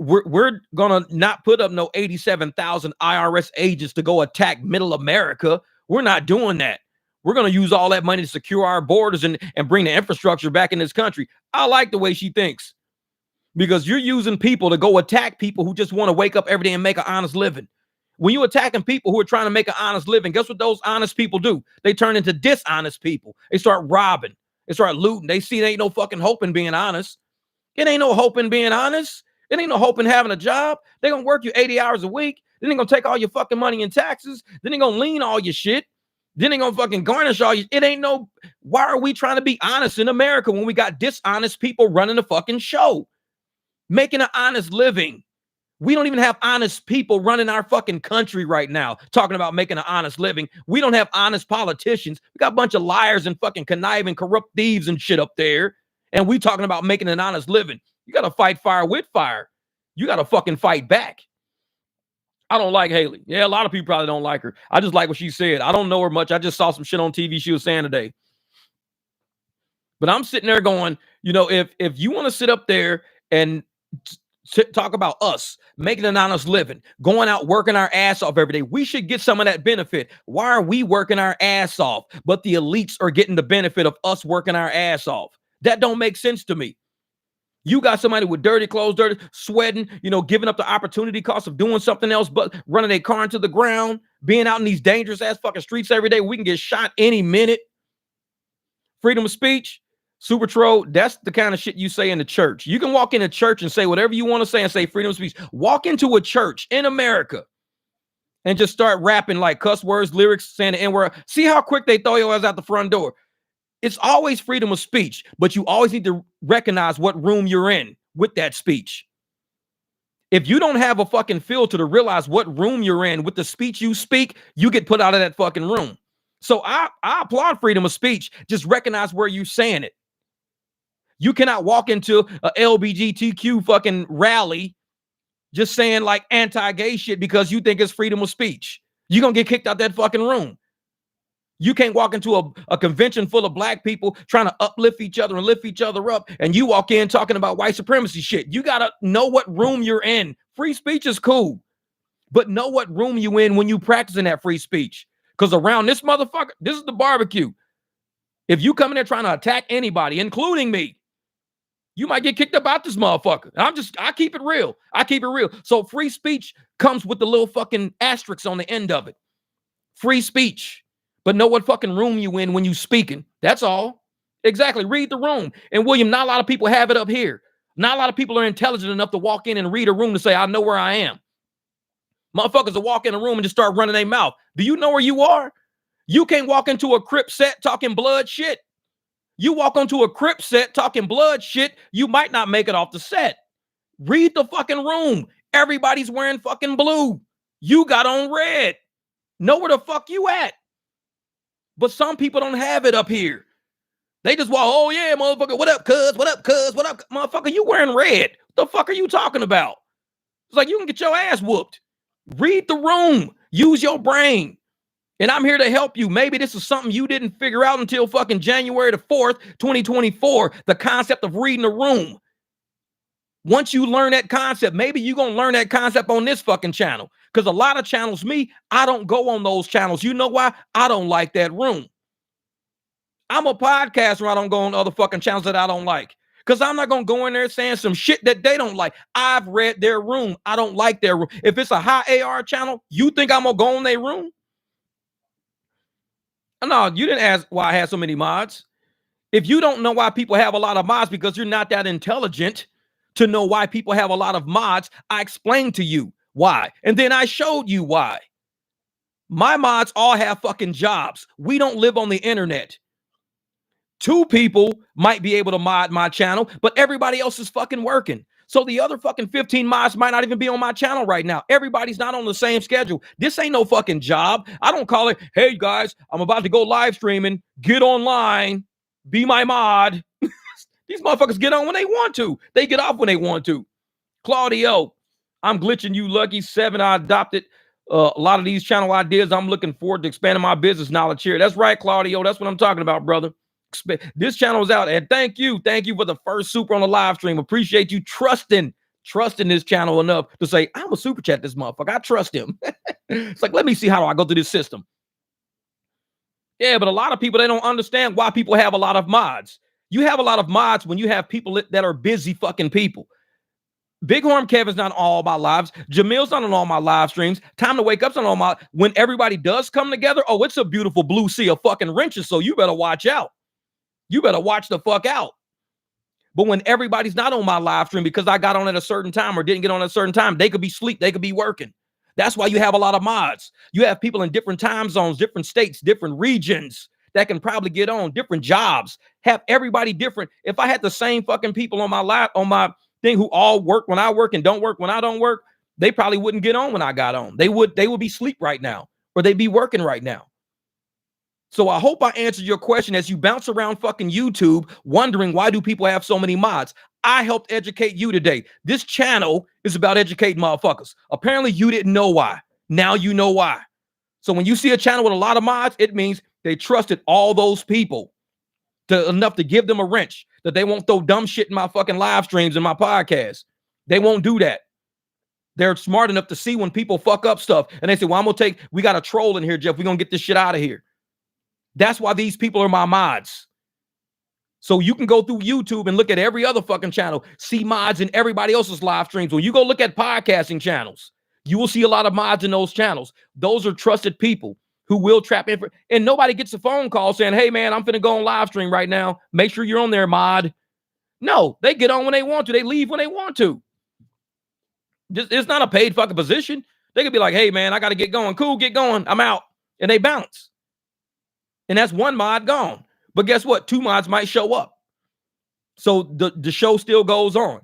we're gonna not put up no 87,000 IRS agents to go attack middle America. We're not doing that. We're gonna use all that money to secure our borders and bring the infrastructure back in this country. I like the way she thinks, because you're using people to go attack people who just want to wake up every day and make an honest living. When you're attacking people who are trying to make an honest living, guess what those honest people do? They turn into dishonest people. They start robbing. They start looting. They see there ain't no fucking hope in being honest. It ain't no hope in being honest. It ain't no hope in having a job. They're going to work you 80 hours a week. Then they're going to take all your fucking money in taxes. Then they're going to lean all your shit. Then they're going to fucking garnish all your... It ain't no... Why are we trying to be honest in America when we got dishonest people running the fucking show? Making an honest living. We don't even have honest people running our fucking country right now, talking about making an honest living. We don't have honest politicians. We got a bunch of liars and fucking conniving, corrupt thieves and shit up there. And we talking about making an honest living. You got to fight fire with fire. You got to fucking fight back. I don't like Haley. Yeah, a lot of people probably don't like her. I just like what she said. I don't know her much. I just saw some shit on TV she was saying today. But I'm sitting there going, you know, if you want to sit up there and talk about us making an honest living, going out working our ass off every day, we should get some of that benefit. Why are we working our ass off, but the elites are getting the benefit of us working our ass off? That don't make sense to me. You got somebody with dirty clothes, dirty, sweating, you know, giving up the opportunity cost of doing something else, but running a car into the ground, being out in these dangerous ass fucking streets every day. We can get shot any minute. Freedom of speech. Super Troll, that's the kind of shit you say in the church. You can walk in a church and say whatever you want to say and say freedom of speech. Walk into a church in America and just start rapping like cuss words, lyrics, saying the N-word. See how quick they throw your ass out the front door. It's always freedom of speech, but you always need to recognize what room you're in with that speech. If you don't have a fucking filter to realize what room you're in with the speech you speak, you get put out of that fucking room. So I applaud freedom of speech. Just recognize where you're saying it. You cannot walk into a LGBTQ fucking rally just saying like anti-gay shit because you think it's freedom of speech. You're going to get kicked out that fucking room. You can't walk into a convention full of black people trying to uplift each other and lift each other up, and you walk in talking about white supremacy shit. You got to know what room you're in. Free speech is cool, but know what room you in when you practicing that free speech. Because around this motherfucker, this is the barbecue. If you come in there trying to attack anybody, including me, you might get kicked up out this motherfucker. I keep it real. I keep it real. So free speech comes with the little fucking asterisks on the end of it. Free speech. But know what fucking room you in when you speaking. That's all. Exactly. Read the room. And William, not a lot of people have it up here. Not a lot of people are intelligent enough to walk in and read a room to say, I know where I am. Motherfuckers will walk in a room and just start running their mouth. Do you know where you are? You can't walk into a Crip set talking blood shit. You walk onto a Crip set talking blood shit, you might not make it off the set. Read the fucking room. Everybody's wearing fucking blue. You got on red. Know where the fuck you at. But some people don't have it up here. They just walk, oh yeah, motherfucker, what up, cuz? What up, cuz? What up, motherfucker? You wearing red. What the fuck are you talking about? It's like you can get your ass whooped. Read the room. Use your brain. And I'm here to help you. Maybe this is something you didn't figure out until fucking January the 4th, 2024, the concept of reading the room. Once you learn that concept, maybe you're going to learn that concept on this fucking channel. Because a lot of channels, I don't go on those channels. You know why? I don't like that room. I'm a podcaster. I don't go on other fucking channels that I don't like. Because I'm not going to go in there saying some shit that they don't like. I've read their room. I don't like their room. If it's a high AR channel, you think I'm going to go in their room? No, you didn't ask why I had so many mods. If you don't know why people have a lot of mods because you're not that intelligent to know why people have a lot of mods, I explained to you why. And then I showed you why. My mods all have fucking jobs. We don't live on the internet. 2 people might be able to mod my channel, but everybody else is fucking working. So the other fucking 15 mods might not even be on my channel right now. Everybody's not on the same schedule. This ain't no fucking job. I don't call it, hey guys, I'm about to go live streaming. Get online. Be my mod. These motherfuckers get on when they want to. They get off when they want to. Claudio, I'm glitching you, Lucky 7. I adopted a lot of these channel ideas. I'm looking forward to expanding my business knowledge here. That's right, Claudio. That's what I'm talking about, brother. This channel is out, and thank you for the first super on the live stream. Appreciate you trusting this channel enough to say I'm a super chat this motherfucker. I trust him. It's like, let me see how do I go through this system. Yeah, but a lot of people, they don't understand why people have a lot of mods. You have a lot of mods when you have people that are busy fucking people. Bighorn Kevin's not on all my lives. Jamil's not on all my live streams. Time to Wake Up's on all my. When everybody does come together, oh, it's a beautiful blue sea of fucking wrenches. So you better watch out. You better watch the fuck out. But when everybody's not on my live stream because I got on at a certain time or didn't get on at a certain time, they could be asleep, they could be working. That's why you have a lot of mods. You have people in different time zones, different states, different regions that can probably get on, different jobs. Have everybody different. If I had the same fucking people on my thing who all work when I work and don't work when I don't work, they probably wouldn't get on when I got on. They would be asleep right now, or they'd be working right now. So I hope I answered your question as you bounce around fucking YouTube wondering why do people have so many mods. I helped educate you today. This channel is about educating motherfuckers. Apparently you didn't know why. Now you know why. So when you see a channel with a lot of mods, it means they trusted all those people enough to give them a wrench, that they won't throw dumb shit in my fucking live streams and my podcast. They won't do that. They're smart enough to see when people fuck up stuff. And they say, well, we got a troll in here, Jeff. We're going to get this shit out of here. That's why these people are my mods. So you can go through YouTube and look at every other fucking channel, see mods in everybody else's live streams. When you go look at podcasting channels, you will see a lot of mods in those channels. Those are trusted people who will trap in. And nobody gets a phone call saying, hey, man, I'm finna go on live stream right now. Make sure you're on there, mod. No, they get on when they want to. They leave when they want to. It's not a paid fucking position. They could be like, hey, man, I got to get going. Cool, get going. I'm out. And they bounce. And that's one mod gone. But guess what? Two mods might show up. So the show still goes on.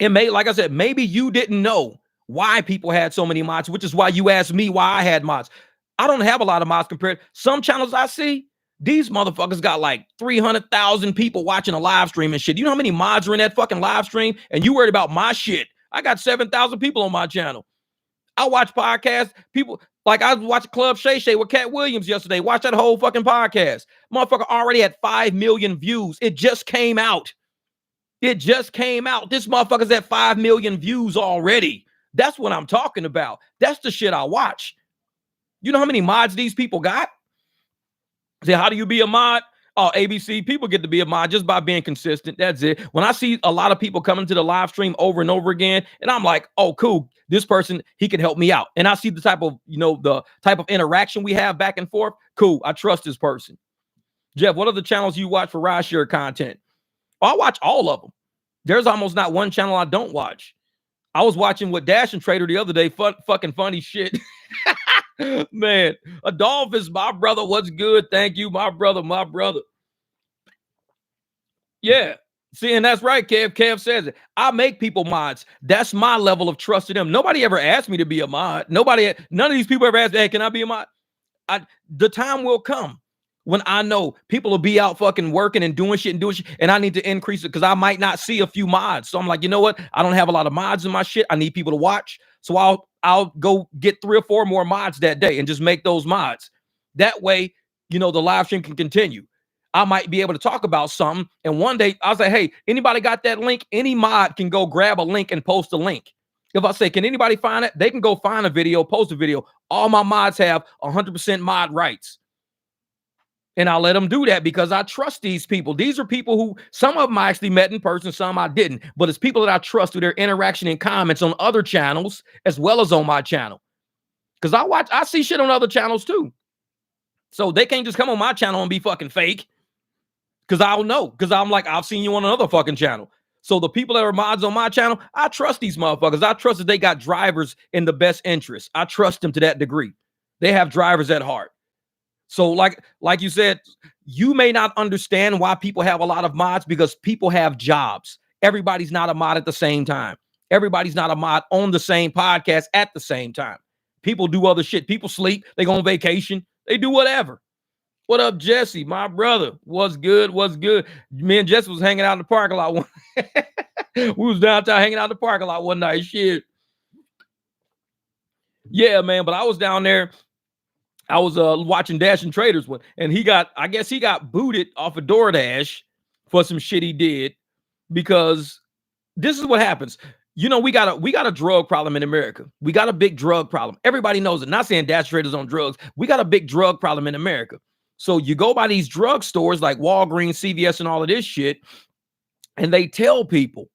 It may, like I said, maybe you didn't know why people had so many mods, which is why you asked me why I had mods. I don't have a lot of mods compared. Some channels I see, these motherfuckers got like 300,000 people watching a live stream and shit. You know how many mods are in that fucking live stream? And you worried about my shit. I got 7,000 people on my channel. I watch podcasts. People, like I watched Club Shay Shay with Cat Williams yesterday. Watch that whole fucking podcast. Motherfucker already had 5 million views. It just came out. It just came out. This motherfucker's at 5 million views already. That's what I'm talking about. That's the shit I watch. You know how many mods these people got? Say, how do you be a mod? Oh, ABC, people get to be a mod just by being consistent. That's it. When I see a lot of people coming to the live stream over and over again, and I'm like, oh, cool, this person, he can help me out. And I see the type of, the type of interaction we have back and forth. Cool, I trust this person. Jeff, what are the channels you watch for rideshare content? Oh, I watch all of them. There's almost not one channel I don't watch. I was watching with Dash and Trader the other day. Fucking funny shit. Man, Adolphus, my brother, what's good? Thank you, my brother. Yeah. See, and that's right, Kev. Kev says it. I make people mods. That's my level of trust in them. Nobody ever asked me to be a mod. None of these people ever asked, hey, can I be a mod? The time will come when I know people will be out fucking working and doing shit, and I need to increase it because I might not see a few mods. So I'm like, you know what? I don't have a lot of mods in my shit. I need people to watch. So I'll go get 3 or 4 more mods that day and just make those mods. That way, the live stream can continue. I might be able to talk about something. And one day I'll say, hey, anybody got that link? Any mod can go grab a link and post a link. If I say, can anybody find it? They can go find a video, post a video. All my mods have 100% mod rights. And I'll let them do that because I trust these people. These are people who, some of them I actually met in person, some I didn't. But it's people that I trust through their interaction and comments on other channels as well as on my channel. Because I see shit on other channels too. So they can't just come on my channel and be fucking fake. Because I'll know. Because I'm like, I've seen you on another fucking channel. So the people that are mods on my channel, I trust these motherfuckers. I trust that they got drivers in the best interest. I trust them to that degree. They have drivers at heart. So like you said, you may not understand why people have a lot of mods because people have jobs. Everybody's not a mod at the same time. Everybody's not a mod on the same podcast at the same time. People do other shit. People sleep. They go on vacation. They do whatever. What up, Jesse? My brother. What's good? Me and Jesse was hanging out in the parking lot. We was downtown hanging out in the parking lot one night. Shit. Yeah, man. But I was down there. I was watching Dash and Traders one, and I guess he got booted off of DoorDash for some shit he did because this is what happens. We got a drug problem in America. We got a big drug problem. Everybody knows it. Not saying Dash Traders on drugs. We got a big drug problem in America. So you go by these drug stores like Walgreens, CVS, and all of this shit, and they tell people,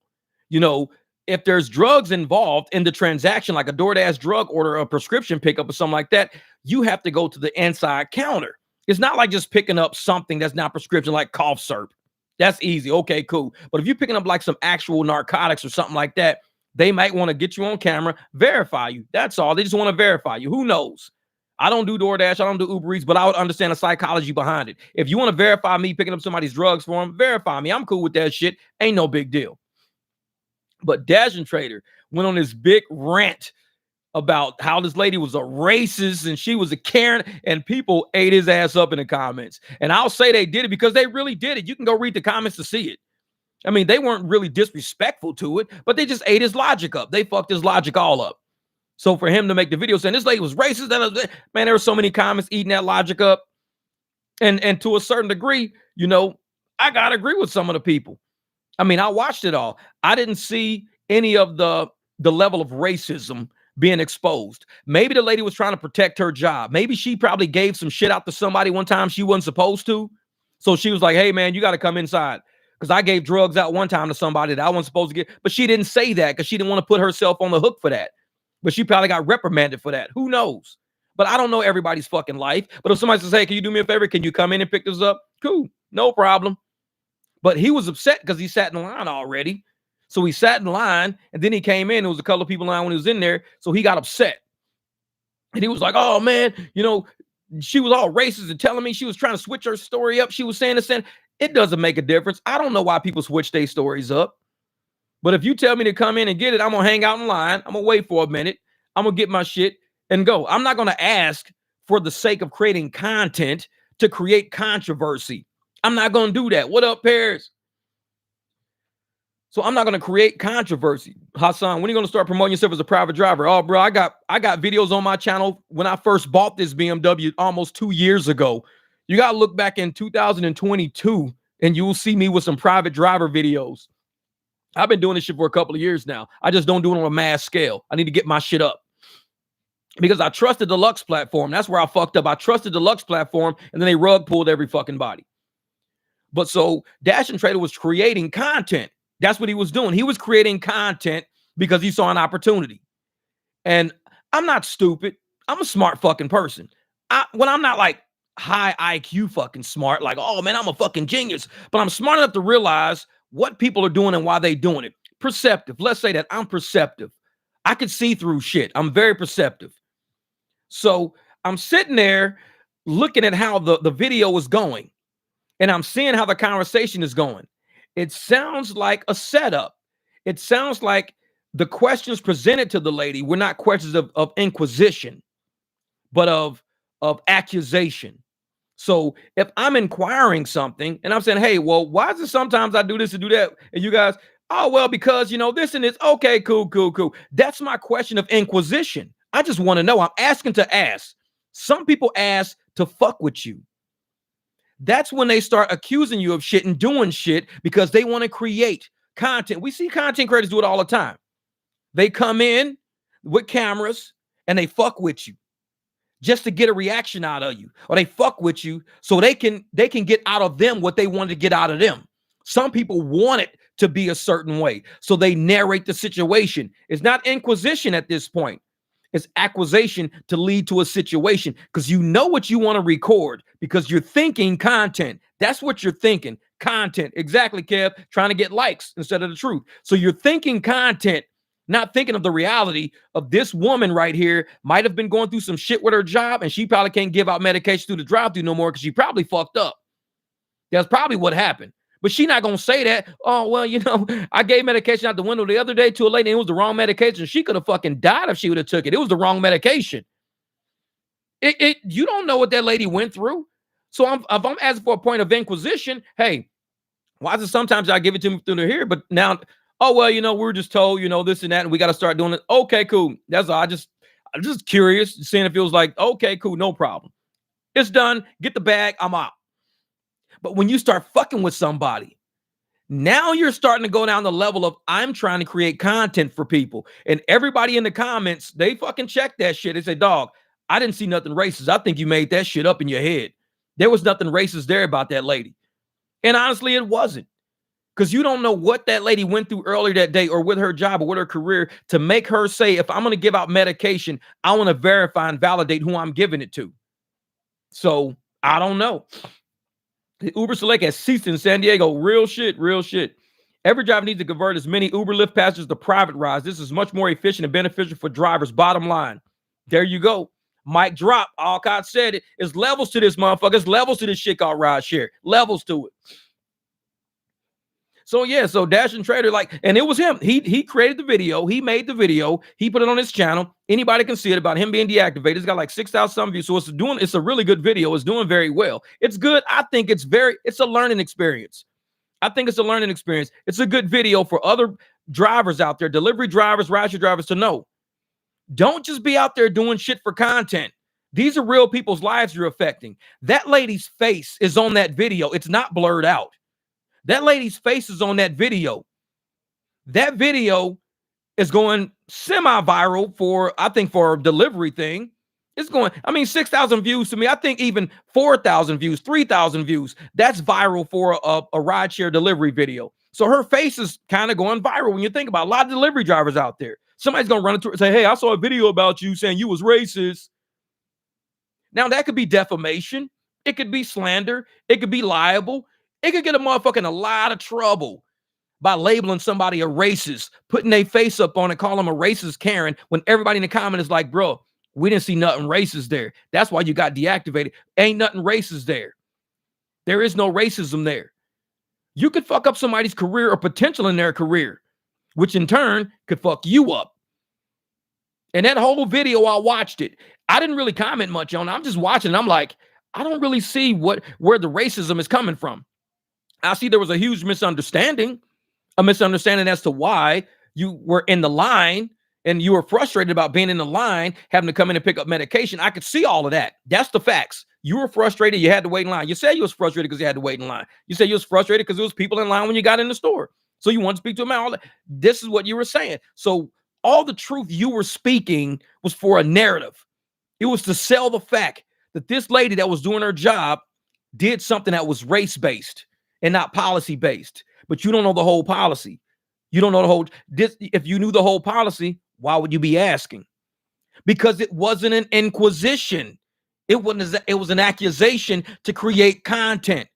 if there's drugs involved in the transaction, like a DoorDash drug order, a prescription pickup or something like that, you have to go to the inside counter. It's not like just picking up something that's not prescription, like cough syrup. That's easy. Okay, cool. But if you're picking up like some actual narcotics or something like that, they might want to get you on camera, verify you. That's all. They just want to verify you. Who knows? I don't do DoorDash. I don't do Uber Eats, but I would understand the psychology behind it. If you want to verify me picking up somebody's drugs for them, verify me. I'm cool with that shit. Ain't no big deal. But Dash and Trader went on this big rant about how this lady was a racist and she was a Karen, and people ate his ass up in the comments. And I'll say they did it because they really did it. You can go read the comments to see it. I mean, they weren't really disrespectful to it, but they just ate his logic up. They fucked his logic all up. So for him to make the video saying this lady was racist, man, there were so many comments eating that logic up. And to a certain degree, you know, I gotta agree with some of the people. I mean, I watched it all. I didn't see any of the level of racism being exposed. Maybe the lady was trying to protect her job. Maybe she probably gave some shit out to somebody one time she wasn't supposed to. So she was like, hey, man, you got to come inside. Because I gave drugs out one time to somebody that I wasn't supposed to get. But she didn't say that because she didn't want to put herself on the hook for that. But she probably got reprimanded for that. Who knows? But I don't know everybody's fucking life. But if somebody says, hey, can you do me a favor? Can you come in and pick this up? Cool. No problem. But he was upset because he sat in line already. So he sat in line, and then he came in. There was a couple of people in line when he was in there. So he got upset. And he was like, oh, man, you know, she was all racist and telling me she was trying to switch her story up. She was saying this, and it doesn't make a difference. I don't know why people switch their stories up. But if you tell me to come in and get it, I'm going to hang out in line. I'm going to wait for a minute. I'm going to get my shit and go. I'm not going to ask for the sake of creating content to create controversy. I'm not going to do that. What up, Paris? So I'm not going to create controversy. Hassan, when are you going to start promoting yourself as a private driver? Oh, bro, I got videos on my channel when I first bought this BMW almost 2 years ago. You got to look back in 2022 and you will see me with some private driver videos. I've been doing this shit for a couple of years now. I just don't do it on a mass scale. I need to get my shit up because I trusted the Lux platform. That's where I fucked up. I trusted the Lux platform and then they rug pulled every fucking body. But so Dash and Trader was creating content. That's what he was doing. He was creating content because he saw an opportunity. And I'm not stupid. I'm a smart fucking person. When I'm not like high IQ fucking smart, like, oh man, I'm a fucking genius. But I'm smart enough to realize what people are doing and why they're doing it. Perceptive. Let's say that I'm perceptive. I could see through shit. I'm very perceptive. So I'm sitting there looking at how the video is going. And I'm seeing how the conversation is going. It sounds like a setup. It sounds like the questions presented to the lady were not questions of inquisition, but of accusation. So if I'm inquiring something and I'm saying, hey, well, why is it sometimes I do this and do that? And you guys, oh, well, because, you know, this and this. Okay, cool. That's my question of inquisition. I just want to know. I'm asking to ask. Some people ask to fuck with you. That's when they start accusing you of shit and doing shit because they want to create content. We see content creators do it all the time. They come in with cameras and they fuck with you just to get a reaction out of you, or they fuck with you so they can get out of them what they wanted to get out of them. Some people want it to be a certain way, so they narrate the situation. It's not inquisition at this point. It's acquisition to lead to a situation because you know what you want to record because you're thinking content. That's what you're thinking. Content. Exactly, Kev. Trying to get likes instead of the truth. So you're thinking content, not thinking of the reality of this woman right here might have been going through some shit with her job and she probably can't give out medication through the drive-thru no more because she probably fucked up. That's probably what happened. But she's not going to say that, oh, well, you know, I gave medication out the window the other day to a lady and it was the wrong medication. She could have fucking died if she would have took it. It was the wrong medication. You don't know what that lady went through. So if I'm asking for a point of inquisition, hey, why is it sometimes I give it to me through here, but now, oh, well, you know, we're just told, you know, this and that, and we got to start doing it. Okay, cool. That's all. I'm just curious, seeing if it was like, okay, cool, no problem. It's done. Get the bag. I'm out. But when you start fucking with somebody, now you're starting to go down the level of I'm trying to create content for people. And everybody in the comments, they fucking check that shit. They say, dog, I didn't see nothing racist. I think you made that shit up in your head. There was nothing racist there about that lady. And honestly, it wasn't. Because you don't know what that lady went through earlier that day or with her job or with her career to make her say, if I'm going to give out medication, I want to verify and validate who I'm giving it to. So I don't know. The Uber Select has ceased in San Diego. Real shit, real shit. Every driver needs to convert as many Uber Lyft passengers to private rides. This is much more efficient and beneficial for drivers. Bottom line. There you go. Mic drop. Alcott said it. It's levels to this motherfucker. It's levels to this shit called rideshare. Levels to it. So yeah, so Dash and Trader, like, and it was him. He created the video. He made the video. He put it on his channel. Anybody can see it about him being deactivated. It's got like 6,000 some views. So it's a really good video. It's doing very well. It's good. I think it's a learning experience. I think it's a learning experience. It's a good video for other drivers out there, delivery drivers, rideshare drivers to know. Don't just be out there doing shit for content. These are real people's lives you're affecting. That lady's face is on that video. It's not blurred out. That lady's face is on that video. That video is going semi-viral for a delivery thing. It's going, 6,000 views to me. I think even 4,000 views, 3,000 views, that's viral for a rideshare delivery video. So her face is kind of going viral when you think about a lot of delivery drivers out there. Somebody's going to run into her and say, hey, I saw a video about you saying you was racist. Now, that could be defamation. It could be slander. It could be liable. It could get a motherfucker in a lot of trouble by labeling somebody a racist, putting their face up on it, call them a racist Karen, when everybody in the comment is like, bro, we didn't see nothing racist there. That's why you got deactivated. Ain't nothing racist there. There is no racism there. You could fuck up somebody's career or potential in their career, which in turn could fuck you up. And that whole video, I watched it. I didn't really comment much on it. I'm just watching and I'm like, I don't really see where the racism is coming from. I see there was a huge misunderstanding as to why you were in the line and you were frustrated about being in the line, having to come in and pick up medication. I could see all of that. That's the facts. You were frustrated. You had to wait in line. You said you was frustrated because you had to wait in line. You said you was frustrated because there was people in line when you got in the store. So you wanted to speak to them. All that. This is what you were saying. So all the truth you were speaking was for a narrative. It was to sell the fact that this lady that was doing her job did something that was race-based and not policy-based. But you don't know the whole policy. You don't know the whole. If you knew the whole policy, why would you be asking? Because it wasn't an inquisition. It was an accusation to create content.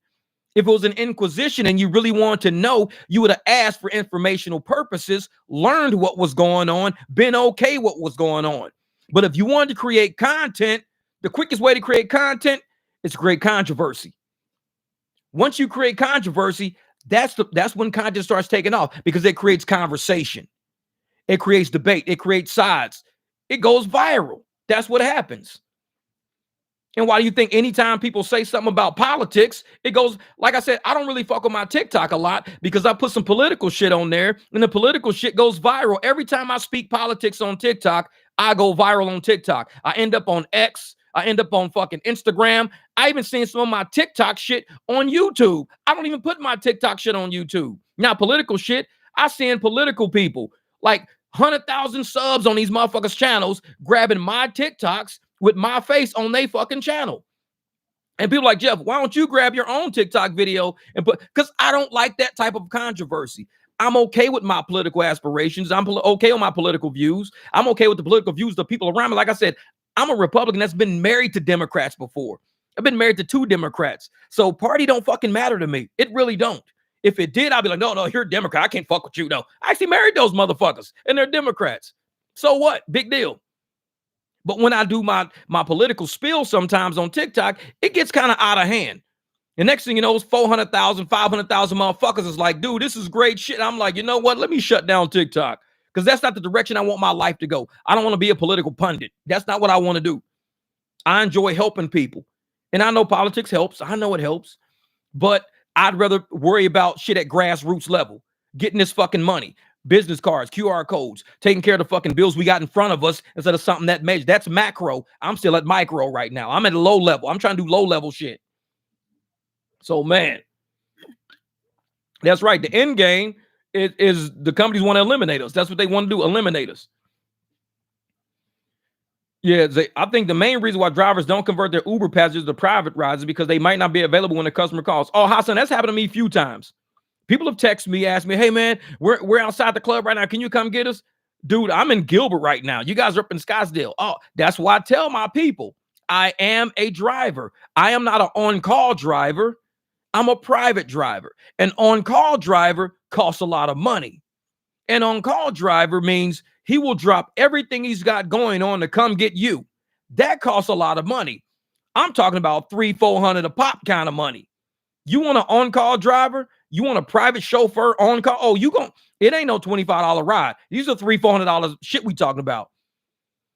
If it was an inquisition and you really wanted to know, you would have asked for informational purposes, learned what was going on, been okay what was going on. But if you wanted to create content, the quickest way to create content is to create controversy. Once you create controversy, that's when content starts taking off, because it creates conversation. It creates debate. It creates sides. It goes viral. That's what happens. And why do you think anytime people say something about politics, it goes, like I said, I don't really fuck with my TikTok a lot because I put some political shit on there and the political shit goes viral. Every time I speak politics on TikTok, I go viral on TikTok. I end up on X. I end up on fucking Instagram. I even seen some of my TikTok shit on YouTube. I don't even put my TikTok shit on YouTube. Now, political shit, I seen political people like 100,000 subs on these motherfuckers' channels grabbing my TikToks with my face on their fucking channel. And people like, Jeff, why don't you grab your own TikTok video and put, because I don't like that type of controversy. I'm okay with my political aspirations. I'm okay with my political views. I'm okay with the political views of the people around me. Like I said, I'm a Republican that's been married to Democrats before. I've been married to 2 Democrats. So party don't fucking matter to me. It really don't. If it did, I'd be like, no, you're a Democrat. I can't fuck with you. No, I actually married those motherfuckers and they're Democrats. So what? Big deal. But when I do my political spiel sometimes on TikTok, it gets kind of out of hand. The next thing you know, it's 400,000, 500,000 motherfuckers is like, dude, this is great shit. I'm like, you know what? Let me shut down TikTok. Because that's not the direction I want my life to go. I don't want to be a political pundit. That's not what I want to do. I enjoy helping people. And I know politics helps. I know it helps. But I'd rather worry about shit at grassroots level. Getting this fucking money. Business cards, QR codes. Taking care of the fucking bills we got in front of us instead of something that major. That's macro. I'm still at micro right now. I'm at a low level. I'm trying to do low level shit. So, man. That's right. The end game is the companies want to eliminate us. That's what they want to do, eliminate us. Yeah, I think the main reason why drivers don't convert their Uber passengers to private rides is because they might not be available when the customer calls. Oh, Hassan, that's happened to me a few times. People have texted me, asked me, hey, man, we're outside the club right now. Can you come get us? Dude, I'm in Gilbert right now. You guys are up in Scottsdale. Oh, that's why I tell my people, I am a driver. I am not an on-call driver. I'm a private driver. An on-call driver costs a lot of money. An on-call driver means he will drop everything he's got going on to come get you. That costs a lot of money. I'm talking about $300-400 a pop kind of money. You want an on-call driver? You want a private chauffeur on call? Oh, it ain't no $25 ride. These are $300-400 shit we talking about.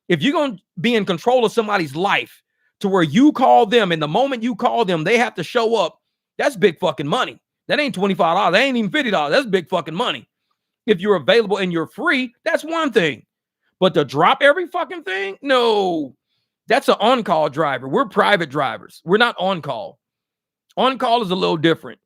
If you're going to be in control of somebody's life to where you call them, and the moment you call them, they have to show up, that's big fucking money. That ain't $25. That ain't even $50. That's big fucking money. If you're available and you're free, that's one thing. But to drop every fucking thing? No. That's an on-call driver. We're private drivers. We're not on-call. On-call is a little different.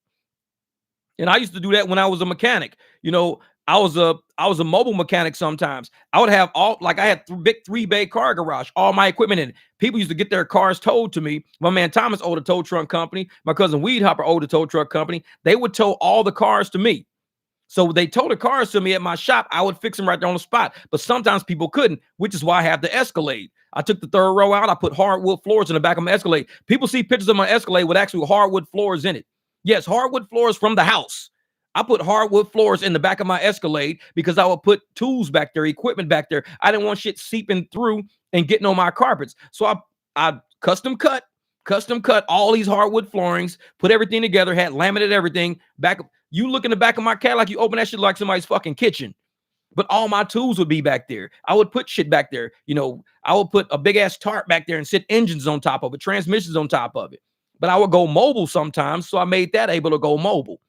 And I used to do that when I was a mechanic. You know, I was a mobile mechanic sometimes. I would have I had big 3-bay car garage, all my equipment in it. People used to get their cars towed to me. My man Thomas owned a tow truck company. My cousin Weed Hopper owned a tow truck company. They would tow all the cars to me. So they towed the cars to me at my shop. I would fix them right there on the spot. But sometimes people couldn't, which is why I have the Escalade. I took the third row out. I put hardwood floors in the back of my Escalade. People see pictures of my Escalade with actually hardwood floors in it. Yes, hardwood floors from the house. I put hardwood floors in the back of my Escalade because I would put tools back there, equipment back there. I didn't want shit seeping through and getting on my carpets. So I custom cut all these hardwood floorings, put everything together, had laminated everything. You look in the back of my Cadillac, you open that shit like somebody's fucking kitchen. But all my tools would be back there. I would put shit back there. You know, I would put a big ass tarp back there and sit engines on top of it, transmissions on top of it. But I would go mobile sometimes, so I made that able to go mobile.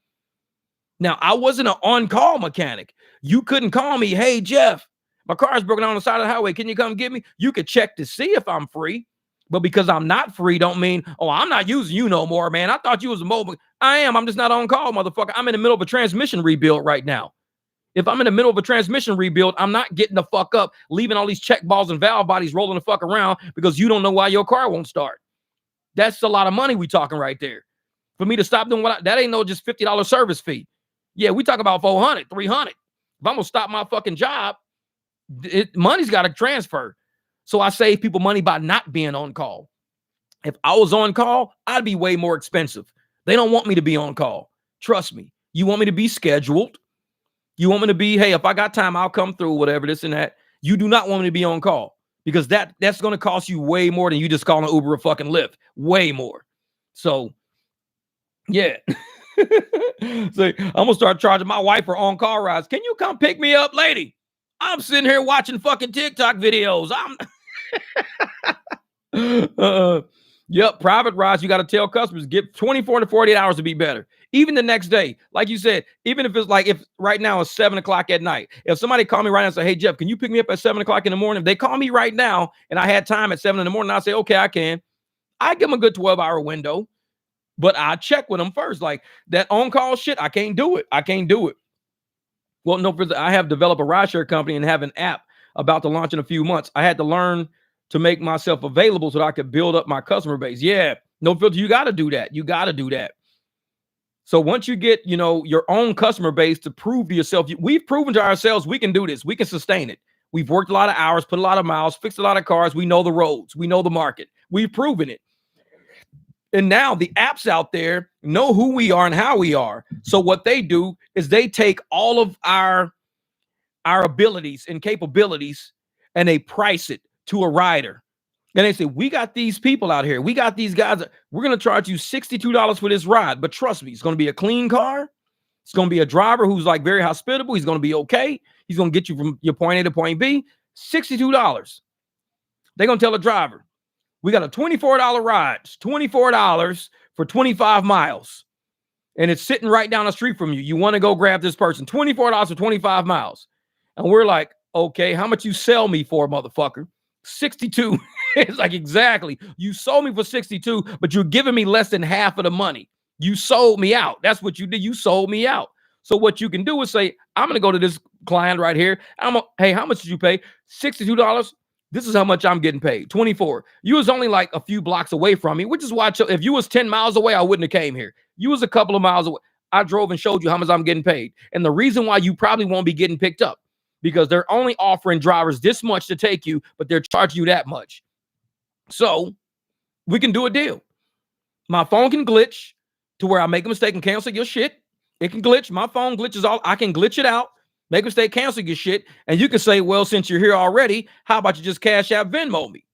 Now, I wasn't an on-call mechanic. You couldn't call me, hey, Jeff, my car's broken down on the side of the highway. Can you come get me? You could check to see if I'm free. But because I'm not free don't mean, oh, I'm not using you no more, man. I thought you was a mobile. I am. I'm just not on call, motherfucker. I'm in the middle of a transmission rebuild right now. If I'm in the middle of a transmission rebuild, I'm not getting the fuck up, leaving all these check balls and valve bodies rolling the fuck around because you don't know why your car won't start. That's a lot of money we talking right there. For me to stop doing that ain't no just $50 service fee. Yeah, we talk about $400, $300. If I'm going to stop my fucking job, money's got to transfer. So I save people money by not being on call. If I was on call, I'd be way more expensive. They don't want me to be on call. Trust me. You want me to be scheduled. You want me to be, hey, if I got time, I'll come through, whatever, this and that. You do not want me to be on call because that's going to cost you way more than you just calling Uber or fucking Lyft. Way more. So, yeah. So I'm going to start charging my wife for on-call rides. Can you come pick me up, lady? I'm sitting here watching fucking TikTok videos. Yep, private rides, you got to tell customers, get 24 to 48 hours to be better. Even the next day, like you said, even if it's like, if right now it's 7 o'clock at night, if somebody called me right now and say, hey, Jeff, can you pick me up at 7 o'clock in the morning? If they call me right now and I had time at 7 in the morning, I say, okay, I can. I give them a good 12-hour window, but I check with them first. Like that on-call shit, I can't do it. Well, no, I have developed a rideshare company and have an app about to launch in a few months. I had to learn to make myself available so that I could build up my customer base. Yeah, no filter. You got to do that. So once you get, your own customer base to prove to yourself, we've proven to ourselves we can do this. We can sustain it. We've worked a lot of hours, put a lot of miles, fixed a lot of cars. We know the roads. We know the market. We've proven it. And now the apps out there know who we are and how we are. So what they do is they take all of our abilities and capabilities and they price it to a rider. And they say, we got these people out here. We got these guys. We're going to charge you $62 for this ride. But trust me, it's going to be a clean car. It's going to be a driver who's like very hospitable. He's going to be okay. He's going to get you from your point A to point B. $62. They're going to tell the driver, we got a $24 ride. It's $24 for 25 miles. And it's sitting right down the street from you. You want to go grab this person. $24 for 25 miles. And we're like, okay, how much you sell me for, motherfucker? 62. It's like, exactly. You sold me for 62, but you're giving me less than half of the money. You sold me out. That's what you did. You sold me out. So what you can do is say, I'm going to go to this client right here. Hey, how much did you pay? $62. This is how much I'm getting paid. 24. You was only like a few blocks away from me, which is why if you was 10 miles away, I wouldn't have came here. You was a couple of miles away. I drove and showed you how much I'm getting paid. And the reason why you probably won't be getting picked up, because they're only offering drivers this much to take you, but they're charging you that much. So We can do a deal. My phone can glitch to where I make a mistake and cancel your shit. It can glitch. My phone glitches all. I can glitch it out, make a mistake, cancel your shit. And you can say, well, since you're here already, how about you just Cash App Venmo me?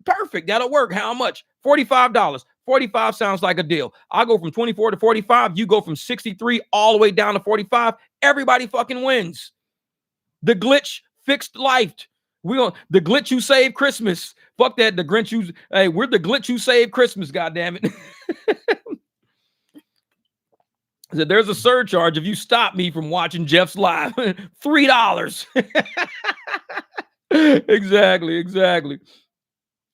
Perfect. That'll work. How much? $45. 45 sounds like a deal. I'll go from 24 to 45. You go from 63 all the way down to 45. Everybody fucking wins. The glitch fixed life. The glitch you saved Christmas. Fuck that. The Grinch you. Hey, we're the glitch you saved Christmas. God damn it. So there's a surcharge if you stop me from watching Jeff's live. $3. Exactly.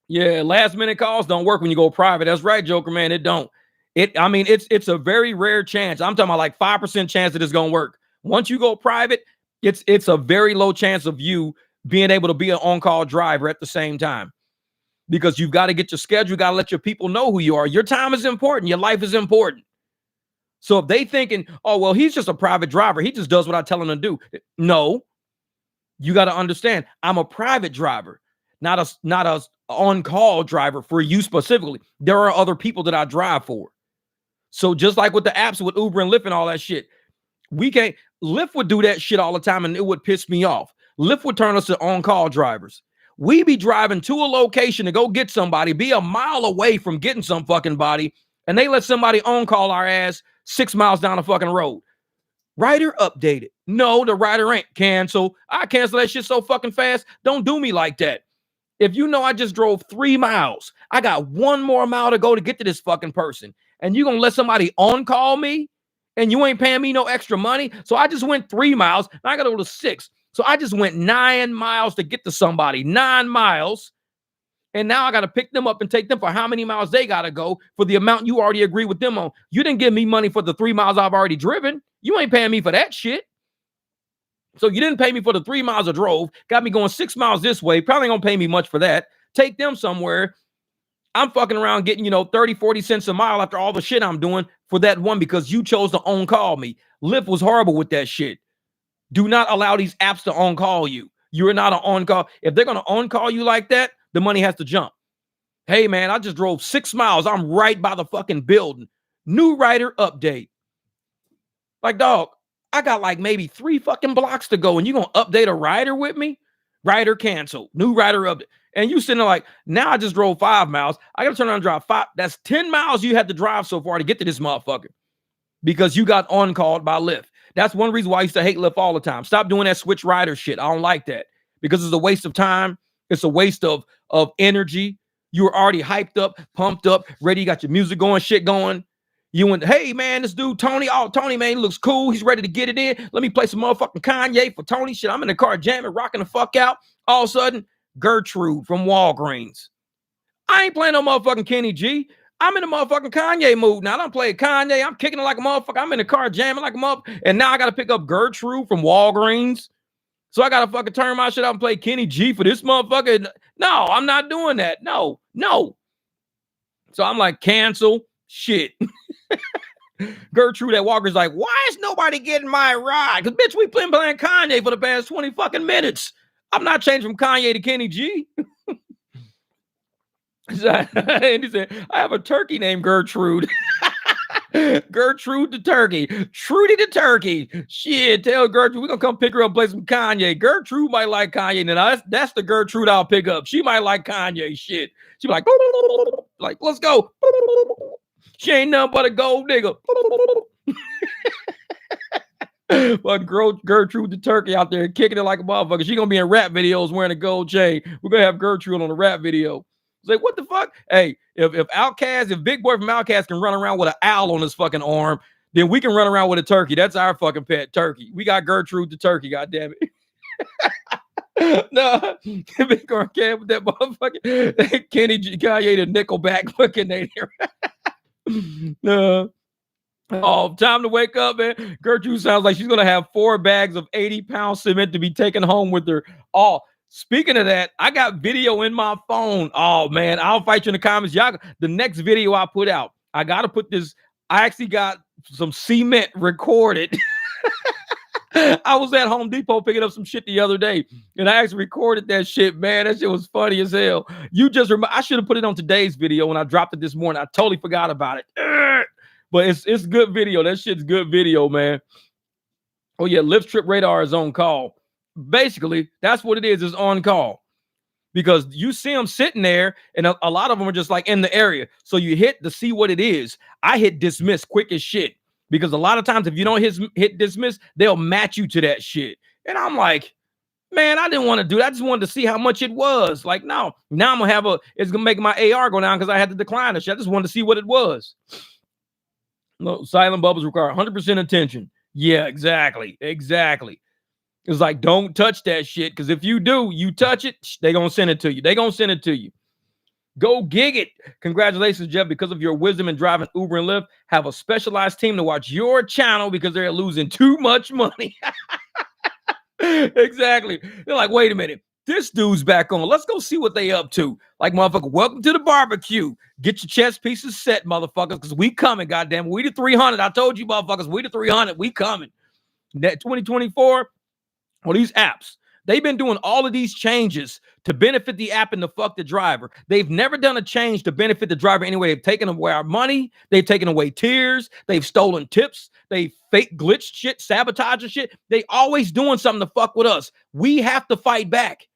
Yeah, last minute calls don't work when you go private. That's right, Joker man. It don't. It's a very rare chance. I'm talking about like 5% chance that it's gonna work. Once you go private, it's a very low chance of you being able to be an on-call driver at the same time. Because you've got to get your schedule, you got to let your people know who you are. Your time is important, your life is important. So if they thinking, oh, well, he's just a private driver, he just does what I tell him to do. No, you got to understand, I'm a private driver, not a on-call driver for you specifically. There are other people that I drive for. So just like with the apps with Uber and Lyft and all that shit, Lyft would do that shit all the time and it would piss me off. Lyft would turn us to on-call drivers. We be driving to a location to go get somebody, be a mile away from getting some fucking body, and they let somebody on-call our ass 6 miles down the fucking road. Rider updated. No, the rider ain't cancel. I cancel that shit so fucking fast. Don't do me like that. If you know I just drove 3 miles, I got 1 more mile to go to get to this fucking person, and you gonna let somebody on-call me, and you ain't paying me no extra money? So I just went 3 miles, and I gotta go to 6. So I just went 9 miles to get to somebody, 9 miles. And now I got to pick them up and take them for how many miles they got to go for the amount you already agreed with them on. You didn't give me money for the 3 miles I've already driven. You ain't paying me for that shit. So you didn't pay me for the 3 miles I drove, got me going 6 miles this way. Probably gonna pay me much for that. Take them somewhere. I'm fucking around getting, 30, 40 cents a mile after all the shit I'm doing for that one because you chose to on-call me. Lyft was horrible with that shit. Do not allow these apps to on-call you. You're not an on-call. If they're going to on-call you like that, the money has to jump. Hey, man, I just drove 6 miles. I'm right by the fucking building. New rider update. Like, dog, I got like maybe 3 fucking blocks to go, and you going to update a rider with me? Rider cancel. New rider update. And you sitting there like, now I just drove 5 miles. I got to turn around and drive 5. That's 10 miles you had to drive so far to get to this motherfucker because you got on-called by Lyft. That's one reason why I used to hate Lyft all the time. Stop doing that switch rider shit. I don't like that because it's a waste of time. It's a waste of energy. You were already hyped up, pumped up, ready. You got your music going, shit going. You went, hey, man, this dude, Tony. Oh, Tony, man, he looks cool. He's ready to get it in. Let me play some motherfucking Kanye for Tony. Shit, I'm in the car jamming, rocking the fuck out. All of a sudden, Gertrude from Walgreens. I ain't playing no motherfucking Kenny G. I'm in the motherfucking Kanye mood now. I don't play Kanye. I'm kicking it like a motherfucker. I'm in the car jamming like a motherfucker. And now I got to pick up Gertrude from Walgreens. So I got to fucking turn my shit out and play Kenny G for this motherfucker. No, I'm not doing that. No. So I'm like, cancel shit. Gertrude at Walgreens like, why is nobody getting my ride? Because, bitch, we been playing Kanye for the past 20 fucking minutes. I'm not changing from Kanye to Kenny G. And he said, I have a turkey named Gertrude. Gertrude the turkey. Trudy the turkey. Shit, tell Gertrude we're gonna come pick her up and play some Kanye. Gertrude might like Kanye. Now that's the Gertrude I'll pick up. She might like Kanye shit. She be like, let's go. She ain't nothing but a gold digger. But Gertrude the turkey out there kicking it like a motherfucker. She gonna be in rap videos wearing a gold chain. We're gonna have Gertrude on a rap video. It's like, what the fuck? Hey, if Big Boy from Outkast can run around with an owl on his fucking arm, then we can run around with a turkey. That's our fucking pet turkey. We got Gertrude the turkey, goddamn it. No, Big Boy can't with that motherfucking Kenny G, Kanye the Nickelback fucking name. No. Oh, time to wake up, man. Gertrude sounds like she's gonna have 4 bags of 80-pound cement to be taken home with her. Oh, speaking of that, I got video in my phone. Oh man, I'll fight you in the comments. Y'all, the next video I put out, I gotta put this. I actually got some cement recorded. I was at Home Depot picking up some shit the other day, and I actually recorded that shit, man. That shit was funny as hell. You just I should have put it on today's video when I dropped it this morning. I totally forgot about it. But it's good video. That shit's good video, man. Oh yeah, Lyft Trip Radar is on call. Basically, that's what it is on call. Because you see them sitting there, and a lot of them are just like in the area. So you hit to see what it is. I hit dismiss quick as shit. Because a lot of times, if you don't hit dismiss, they'll match you to that shit. And I'm like, man, I didn't want to do that. I just wanted to see how much it was. Like, no, now I'm gonna it's gonna make my AR go down because I had to decline the shit. I just wanted to see what it was. No, silent bubbles require 100% attention. Yeah, exactly. It's like, don't touch that shit, because if you do, you touch it, they gonna send it to you. Go gig it. Congratulations, Jeff. Because of your wisdom in driving Uber and Lyft, have a specialized team to watch your channel because they're losing too much money. Exactly. They're like, wait a minute. This dude's back on. Let's go see what they up to. Like, motherfucker, welcome to the barbecue. Get your chess pieces set, motherfuckers, because we coming, goddamn. We the 300. I told you, motherfuckers, we the 300. We coming. That 2024, well, these apps, they've been doing all of these changes to benefit the app and to fuck the driver. They've never done a change to benefit the driver anyway. They've taken away our money. They've taken away tiers. They've stolen tips. They fake glitched shit, sabotaging shit. They always doing something to fuck with us. We have to fight back.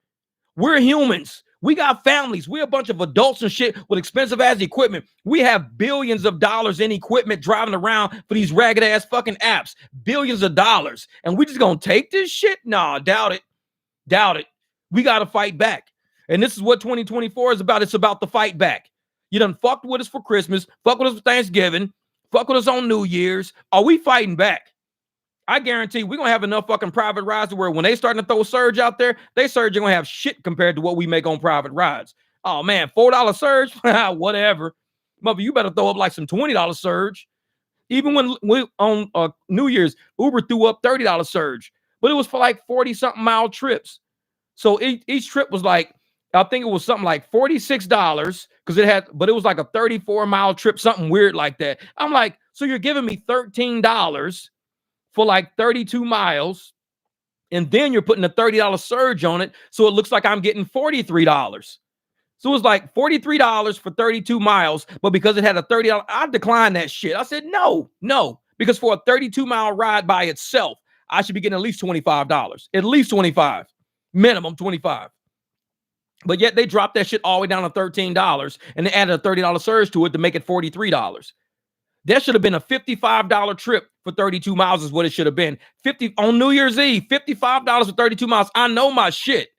We're humans. We got families. We're a bunch of adults and shit with expensive ass equipment. We have billions of dollars in equipment driving around for these ragged ass fucking apps. Billions of dollars. And we just gonna take this shit? Nah, doubt it. We got to fight back. And this is what 2024 is about. It's about the fight back. You done fucked with us for Christmas, fuck with us for Thanksgiving, fuck with us on New Year's. Are we fighting back? I guarantee we're going to have enough fucking private rides to where when they starting to throw a surge out there, they surge are going to have shit compared to what we make on private rides. Oh, man, $4 surge? Whatever. Mother, you better throw up like some $20 surge. Even when we on New Year's, Uber threw up $30 surge. But it was for like 40-something mile trips. So each trip was like, I think it was something like $46 because but it was like a 34-mile trip, something weird like that. I'm like, so you're giving me $13 for like 32 miles, and then you're putting a $30 surge on it, so it looks like I'm getting $43. So it was like $43 for 32 miles, but because it had a $30, I declined that shit. I said, no, because for a 32-mile ride by itself, I should be getting at least $25. At least $25. Minimum $25. But yet they dropped that shit all the way down to $13 and they added a $30 surge to it to make it $43. That should have been a $55 trip for 32 miles is what it should have been. 50 on New Year's Eve, $55 for 32 miles. I know my shit.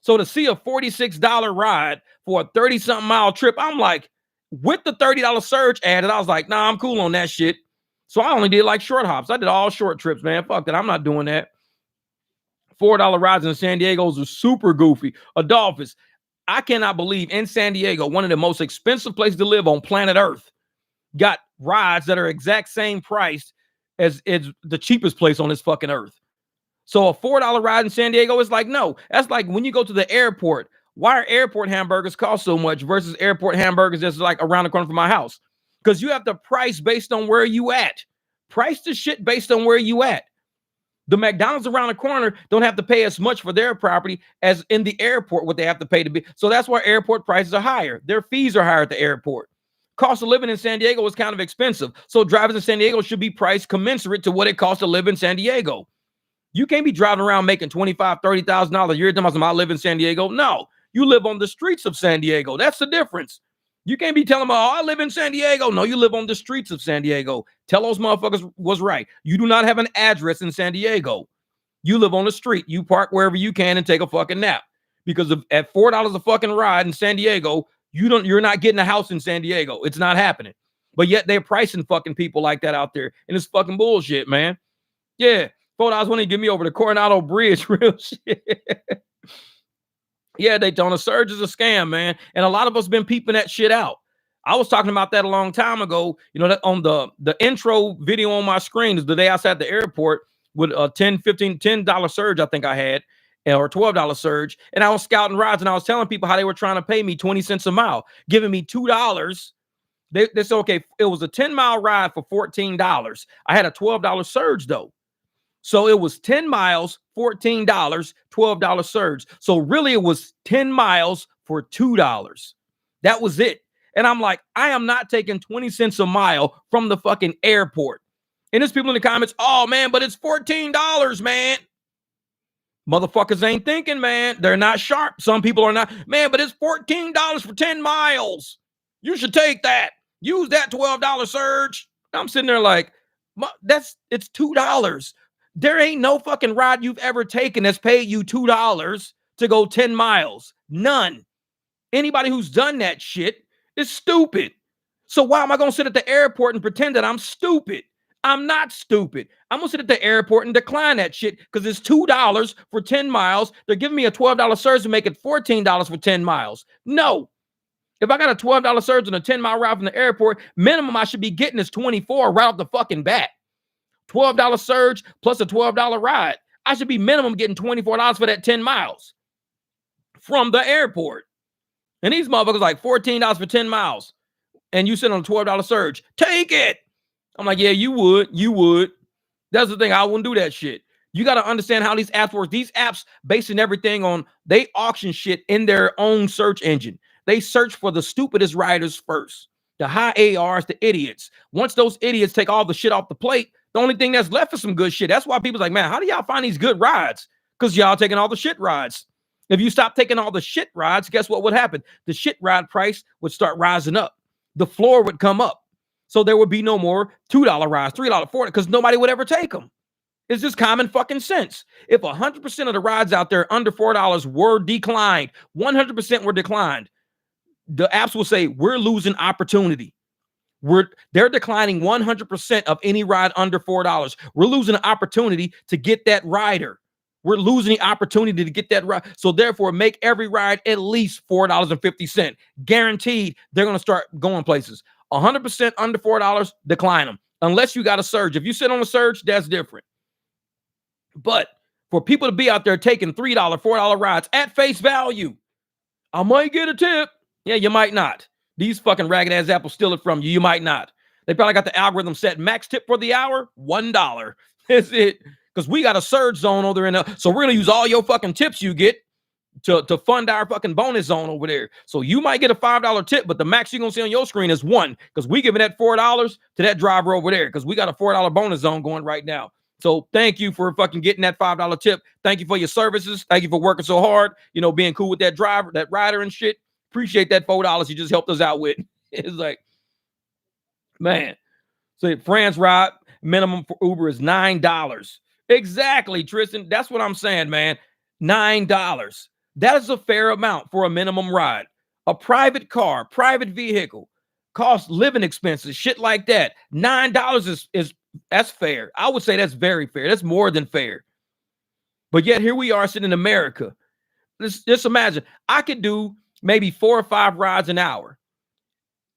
So to see a $46 ride for a 30-something mile trip, I'm like, with the $30 surge added, I was like, nah, I'm cool on that shit. So I only did like short hops. I did all short trips, man. Fuck that. I'm not doing that. $4 rides in San Diego's are super goofy. Adolphus, I cannot believe in San Diego, one of the most expensive places to live on planet Earth, got rides that are exact same price as it's the cheapest place on this fucking earth. So a $4 ride in San Diego is like, no. That's like when you go to the airport. Why are airport hamburgers cost so much versus airport hamburgers that's like around the corner from my house? Because you have to price based on where you at. Price the shit based on where you at. The McDonald's around the corner don't have to pay as much for their property as in the airport what they have to pay to be. So that's why airport prices are higher. Their fees are higher at the airport. Cost of living in San Diego is kind of expensive. So drivers in San Diego should be priced commensurate to what it costs to live in San Diego. You can't be driving around making $25,000, $30,000 a year. Talking about I live in San Diego. No, you live on the streets of San Diego. That's the difference. You can't be telling them, oh, I live in San Diego. No, you live on the streets of San Diego. Tell those motherfuckers was right. You do not have an address in San Diego. You live on the street. You park wherever you can and take a fucking nap. Because at $4 a fucking ride in San Diego, you're not getting a house in San Diego. It's not happening. But yet they're pricing fucking people like that out there. And it's fucking bullshit, man. Yeah. $4 when they give me over the Coronado Bridge. Real shit. Yeah, Daytona Surge is a scam, man. And a lot of us been peeping that shit out. I was talking about that a long time ago. You know, that on the intro video on my screen is the day outside the airport with a $10 surge I think I had, or $12 surge. And I was scouting rides and I was telling people how they were trying to pay me 20 cents a mile, giving me $2. They said, okay, it was a 10-mile ride for $14. I had a $12 surge though. So it was 10 miles, $14, $12 surge. So really it was 10 miles for $2. That was it. And I'm like, I am not taking 20 cents a mile from the fucking airport. And there's people in the comments, oh man, but it's $14, man. Motherfuckers ain't thinking, man. They're not sharp. Some people are not. Man, but it's $14 for 10 miles. You should take that. Use that $12 surge. I'm sitting there like, it's $2. There ain't no fucking ride you've ever taken that's paid you $2 to go 10 miles. None. Anybody who's done that shit is stupid. So why am I going to sit at the airport and pretend that I'm stupid? I'm not stupid. I'm going to sit at the airport and decline that shit because it's $2 for 10 miles. They're giving me a $12 surge to make it $14 for 10 miles. No. If I got a $12 surge on a 10-mile ride from the airport, minimum I should be getting is $24 right off the fucking bat. $12 surge plus a $12 ride. I should be minimum getting $24 for that 10 miles from the airport. And these motherfuckers like $14 for 10 miles. And you sit on a $12 surge. Take it. I'm like, yeah, you would. You would. That's the thing. I wouldn't do that shit. You got to understand how these apps work. These apps basing everything on, they auction shit in their own search engine. They search for the stupidest riders first. The high ARs, the idiots. Once those idiots take all the shit off the plate, the only thing that's left is some good shit. That's why people's like, man, how do y'all find these good rides? Because y'all taking all the shit rides. If you stop taking all the shit rides, guess what would happen? The shit ride price would start rising up. The floor would come up. So there would be no more $2 rides, $3, $4, because nobody would ever take them. It's just common fucking sense. If 100% of the rides out there under $4 were declined, 100% were declined, the apps will say, we're losing opportunity. They're declining 100% of any ride under $4. We're losing an opportunity to get that rider. We're losing the opportunity to get that ride. So therefore, make every ride at least $4.50. Guaranteed, they're going to start going places. 100% under $4, decline them. Unless you got a surge. If you sit on a surge, that's different. But for people to be out there taking $3, $4 rides at face value, I might get a tip. Yeah, you might not. These fucking ragged ass apples steal it from you. You might not. They probably got the algorithm set. Max tip for the hour, $1. That's it. Because we got a surge zone over there. So we're going to use all your fucking tips you get to fund our fucking bonus zone over there. So you might get a $5 tip, but the max you're going to see on your screen is $1. Because we giving that $4 to that driver over there. Because we got a $4 bonus zone going right now. So thank you for fucking getting that $5 tip. Thank you for your services. Thank you for working so hard. You know, being cool with that driver, that rider and shit. Appreciate that $4 you just helped us out with. It's like, man. So France ride minimum for Uber is $9. Exactly, Tristan. That's what I'm saying, man. $9. That is a fair amount for a minimum ride. A private car, private vehicle, cost living expenses, shit like that. $9 is that's fair. I would say that's very fair. That's more than fair. But yet here we are sitting in America. Just imagine, I could do maybe 4 or 5 rides an hour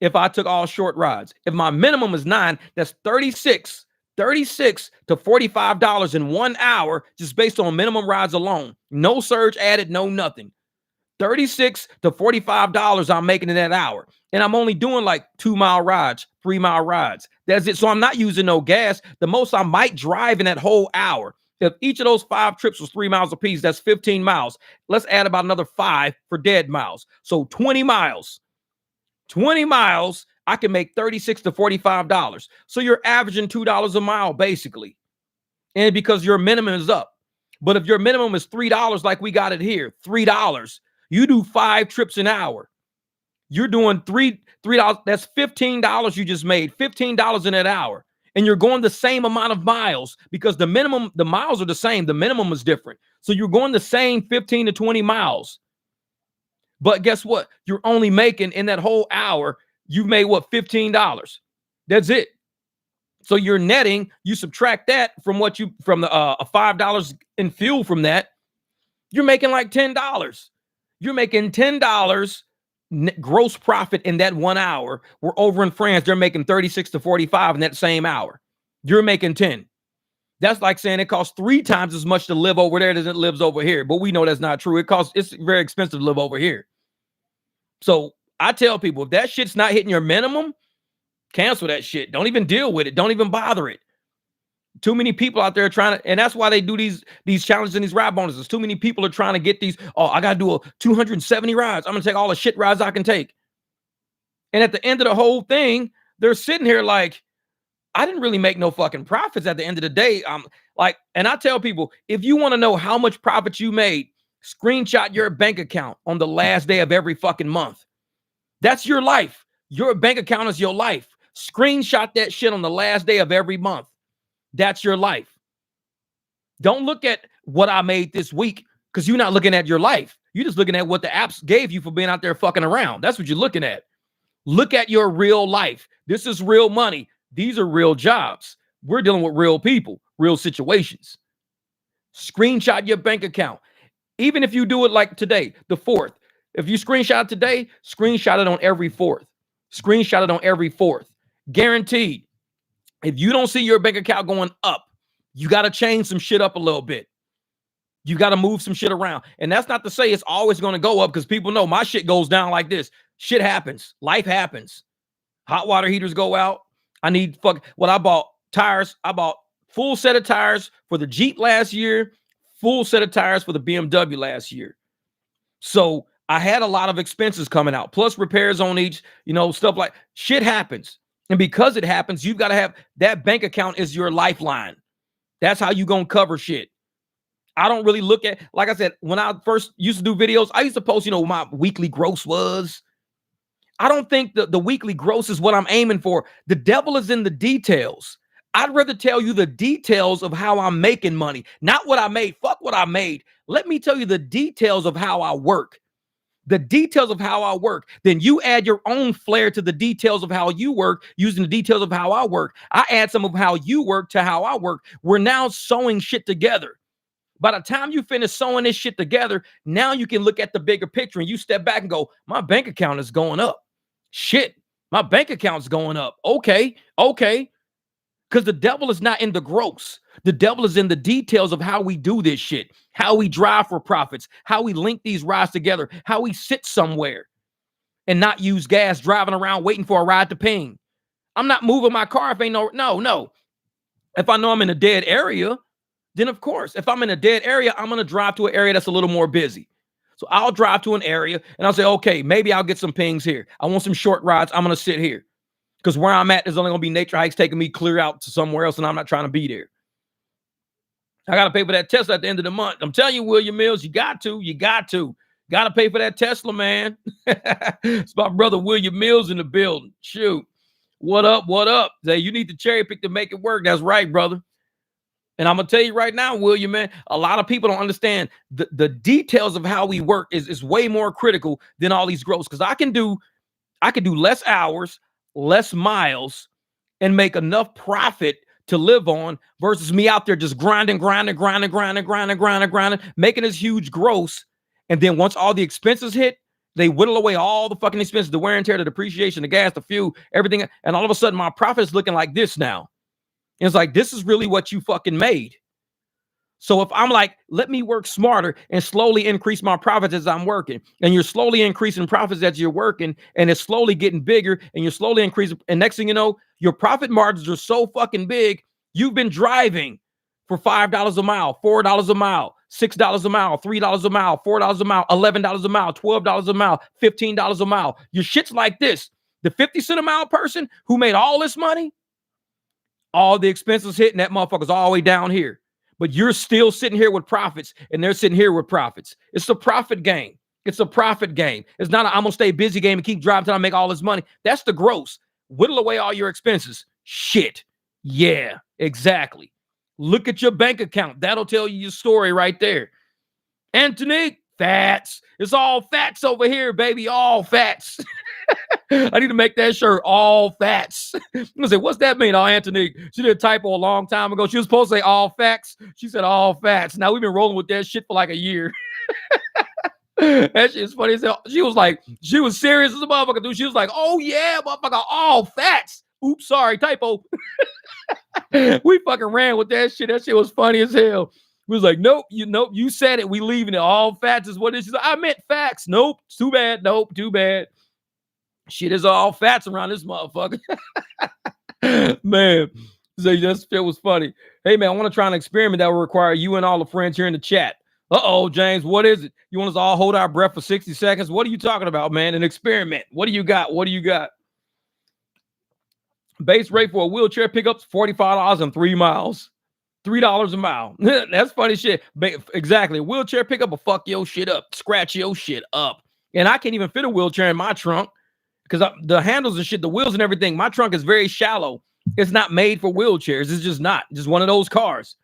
if I took all short rides. If my minimum is 9, that's $36 to $45 in 1 hour just based on minimum rides alone. No surge added, no nothing. $36 to $45 I'm making in that hour. And I'm only doing like 2-mile rides, 3-mile rides. That's it. So I'm not using no gas. The most I might drive in that whole hour. If each of those 5 trips was 3 miles apiece, that's 15 miles. Let's add about another 5 for dead miles. So 20 miles. 20 miles, I can make $36 to $45. So you're averaging $2 a mile, basically. And because your minimum is up. But if your minimum is $3, like we got it here, $3, you do 5 trips an hour. You're doing $3. That's $15 you just made. $15 in that hour. And you're going the same amount of miles because the miles are the same. The minimum is different. So you're going the same 15 to 20 miles. But guess what? You're only making in that whole hour, you've made what? $15. That's it. So you're netting, you subtract that from the $5 in fuel from that, you're making like $10. You're making $10 gross profit in that 1 hour. We're over in France, they're making 36 to 45 in that same hour. You're making 10. That's like saying it costs 3 times as much to live over there as it lives over here. But we know that's not true. It's very expensive to live over here. So I tell people, if that shit's not hitting your minimum, cancel that shit. Don't even deal with it. Don't even bother it. Too many people out there trying to, and that's why they do these challenges and these ride bonuses. Too many people are trying to get these. Oh, I got to do a 270 rides. I'm going to take all the shit rides I can take. And at the end of the whole thing, they're sitting here like, I didn't really make no fucking profits at the end of the day. I'm like, and I tell people, if you want to know how much profit you made, screenshot your bank account on the last day of every fucking month. That's your life. Your bank account is your life. Screenshot that shit on the last day of every month. That's your life. Don't look at what I made this week because you're not looking at your life. You're just looking at what the apps gave you for being out there fucking around. That's what you're looking at. Look at your real life. This is real money. These are real jobs. We're dealing with real people, real situations. Screenshot your bank account. Even if you do it like today, the 4th. If you screenshot today, screenshot it on every 4th. Screenshot it on every 4th. Guaranteed. If you don't see your bank account going up, you got to change some shit up a little bit. You got to move some shit around. And that's not to say it's always going to go up because people know my shit goes down like this. Shit happens. Life happens. Hot water heaters go out. I need I bought tires. I bought full set of tires for the Jeep last year, full set of tires for the BMW last year. So I had a lot of expenses coming out, plus repairs on each, stuff like shit happens. And because it happens, you've got to have that bank account is your lifeline. That's how you going to cover shit. I don't really look at, like I said, when I first used to do videos, I used to post, what my weekly gross was. I don't think the weekly gross is what I'm aiming for. The devil is in the details. I'd rather tell you the details of how I'm making money, not what I made. Fuck what I made. Let me tell you the details of how I work. The details of how I work. Then you add your own flair to the details of how you work using the details of how I work. I add some of how you work to how I work. We're now sewing shit together. By the time you finish sewing this shit together, now you can look at the bigger picture and you step back and go, my bank account is going up. Shit, my bank account's going up. Okay. Because the devil is not in the gross. The devil is in the details of how we do this shit, how we drive for profits, how we link these rides together, how we sit somewhere and not use gas driving around waiting for a ride to ping. I'm not moving my car if ain't no. If I know I'm in a dead area, then of course, if I'm in a dead area, I'm going to drive to an area that's a little more busy. So I'll drive to an area and I'll say, okay, maybe I'll get some pings here. I want some short rides. I'm going to sit here because where I'm at, there's only going to be nature hikes taking me clear out to somewhere else. And I'm not trying to be there. I got to pay for that Tesla at the end of the month. I'm telling you, William Mills, you got to pay for that Tesla, man. It's my brother, William Mills in the building. Shoot. What up? Say, you need to cherry pick to make it work. That's right, brother. And I'm going to tell you right now, William, man, a lot of people don't understand the details of how we work is way more critical than all these growths. Because I can do less hours, less miles, and make enough profit to live on versus me out there just grinding, making this huge gross. And then once all the expenses hit, they whittle away all the fucking expenses, the wear and tear, the depreciation, the gas, the fuel, everything. And all of a sudden, my profit is looking like this now. And it's like, this is really what you fucking made. So if I'm like, let me work smarter and slowly increase my profits as I'm working, and you're slowly increasing profits as you're working, and it's slowly getting bigger, and you're slowly increasing, and next thing you know, your profit margins are so fucking big, you've been driving for $5 a mile, $4 a mile, $6 a mile, $3 a mile, $4 a mile, $11 a mile, $12 a mile, $15 a mile. Your shit's like this. The 50 cent a mile person who made all this money, all the expenses hitting that motherfucker's all the way down here. But you're still sitting here with profits, and they're sitting here with profits. It's a profit game. It's a profit game. It's not I'm going to stay busy game and keep driving till I make all this money. That's the gross. Whittle away all your expenses. Shit. Yeah, exactly. Look at your bank account. That'll tell you your story right there. Anthony, fats. It's all fats over here, baby. All fats. I need to make that shirt all fats. I'm gonna say, what's that mean? Oh, Anthony, she did a typo a long time ago. She was supposed to say all facts. She said all fats. Now we've been rolling with that shit for like a year. That shit's funny as hell. She was serious as a motherfucker, dude. She was like, oh yeah, motherfucker, all fats. Oops, sorry, typo. We fucking ran with that shit. That shit was funny as hell. We was like, nope, you said it. We leaving it. All fats is what it is. She's like, I meant facts. Nope, too bad. Nope, too bad. Shit is all fats around this motherfucker. Man. So just it was funny. Hey man, I want to try an experiment that will require you and all the friends here in the chat. Uh-oh, James, what is it? You want us all hold our breath for 60 seconds? What are you talking about, man? An experiment. What do you got? What do you got? Base rate for a wheelchair pickup's $45 and 3 miles. $3 a mile. That's funny shit. Exactly. Wheelchair pickup will fuck your shit up, scratch your shit up. And I can't even fit a wheelchair in my trunk because the handles and shit, the wheels and everything, my trunk is very shallow. It's not made for wheelchairs. It's just not. Just one of those cars.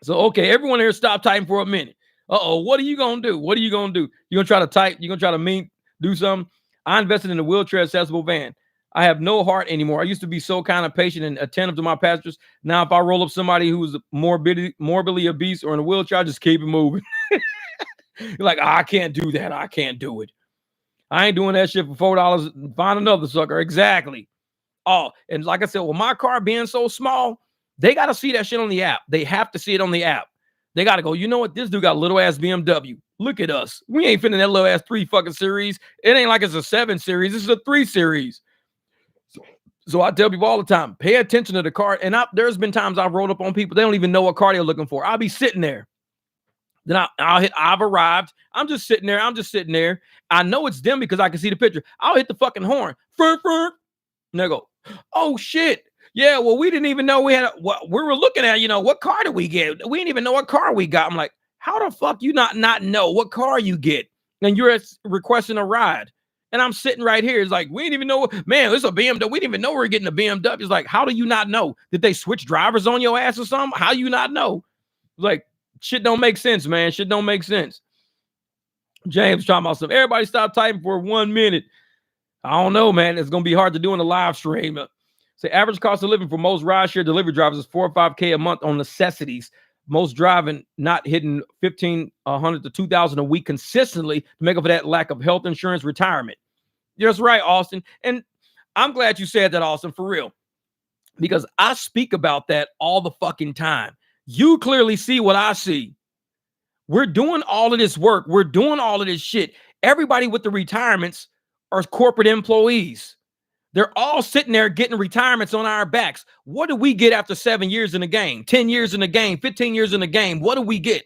So, okay, everyone here stop typing for a minute. Uh-oh, what are you going to do? What are you going to do? You going to try to type? You going to try to do something? I invested in a wheelchair accessible van. I have no heart anymore. I used to be so kind of patient and attentive to my passengers. Now, if I roll up somebody who's morbidly obese or in a wheelchair, I just keep it moving. You're like, oh, I can't do that. I can't do it. I ain't doing that shit for $4. Find another sucker. Exactly. Oh, and like I said, well, my car being so small, they got to see that shit on the app. They have to see it on the app. They got to go, you know what? This dude got a little ass BMW. Look at us. We ain't fitting that little ass 3 fucking series. It ain't like it's a 7 series. This is a 3 series. So I tell people all the time, pay attention to the car. And there's been times I've rolled up on people. They don't even know what car they're looking for. I'll be sitting there. Then I've arrived. I'm just sitting there. I know it's them because I can see the picture. I'll hit the fucking horn. And they go, oh shit. Yeah, well, we didn't even know we had what we were looking at. You know, what car did we get? We didn't even know what car we got. I'm like, how the fuck you not know what car you get? And you're requesting a ride. And I'm sitting right here. It's like, we didn't even know, man, it's a BMW. We didn't even know we were getting a BMW. It's like, how do you not know? Did they switch drivers on your ass or something? How you not know? Like, shit don't make sense, man. Shit don't make sense. James talking about something. Everybody stop typing for 1 minute. I don't know, man. It's going to be hard to do in the live stream. Say average cost of living for most rideshare delivery drivers is $4 or $5K a month on necessities. Most driving not hitting $1,500 to $2,000 a week consistently to make up for that lack of health insurance, retirement. That's right, Austin. And I'm glad you said that, Austin, for real. Because I speak about that all the fucking time. You clearly see what I see. We're doing all of this work. We're doing all of this shit. Everybody with the retirements are corporate employees. They're all sitting there getting retirements on our backs. What do we get after 7 years in the game, 10 years in the game, 15 years in the game? What do we get?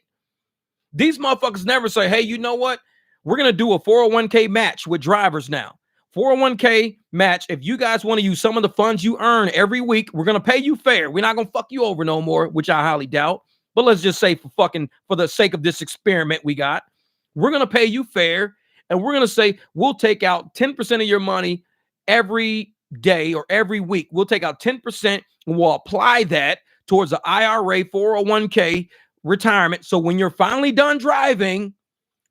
These motherfuckers never say, hey, you know what? We're going to do a 401k match with drivers now. 401k match. If you guys want to use some of the funds you earn every week, we're going to pay you fair. We're not going to fuck you over no more, which I highly doubt. But let's just say for the sake of this experiment we got, we're going to pay you fair. And we're going to say, we'll take out 10% of your money every day or every week. We'll take out 10% and we'll apply that towards the IRA 401k retirement. So when you're finally done driving,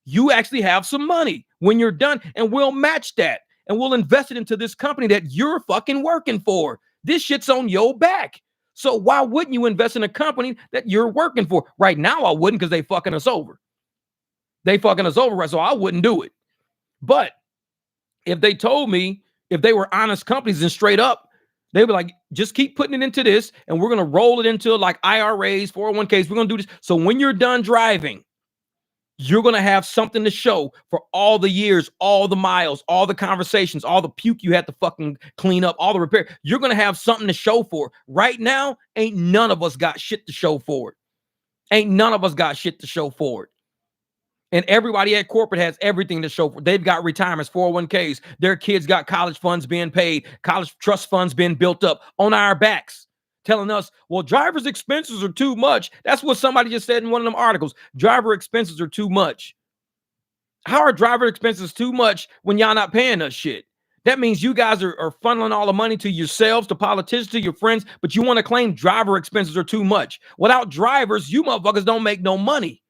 you actually have some money when you're done, and we'll match that and we'll invest it into this company that you're fucking working for. This shit's on your back. So why wouldn't you invest in a company that you're working for? Right now, I wouldn't, because they fucking us over. They fucking us over, right? So I wouldn't do it. But if they told me, if they were honest companies and straight up, they would like, just keep putting it into this and we're going to roll it into like IRAs, 401ks. We're going to do this. So when you're done driving, you're going to have something to show for all the years, all the miles, all the conversations, all the puke you had to fucking clean up, all the repair. You're going to have something to show for. Right now, ain't none of us got shit to show for it. Ain't none of us got shit to show for it. And everybody at corporate has everything to show for. They've got retirements, 401ks. Their kids got college funds being paid, college trust funds being built up on our backs, telling us, well, driver's expenses are too much. That's what somebody just said in one of them articles. Driver expenses are too much. How are driver expenses too much when y'all not paying us shit? That means you guys are funneling all the money to yourselves, to politicians, to your friends, but you want to claim driver expenses are too much. Without drivers, you motherfuckers don't make no money.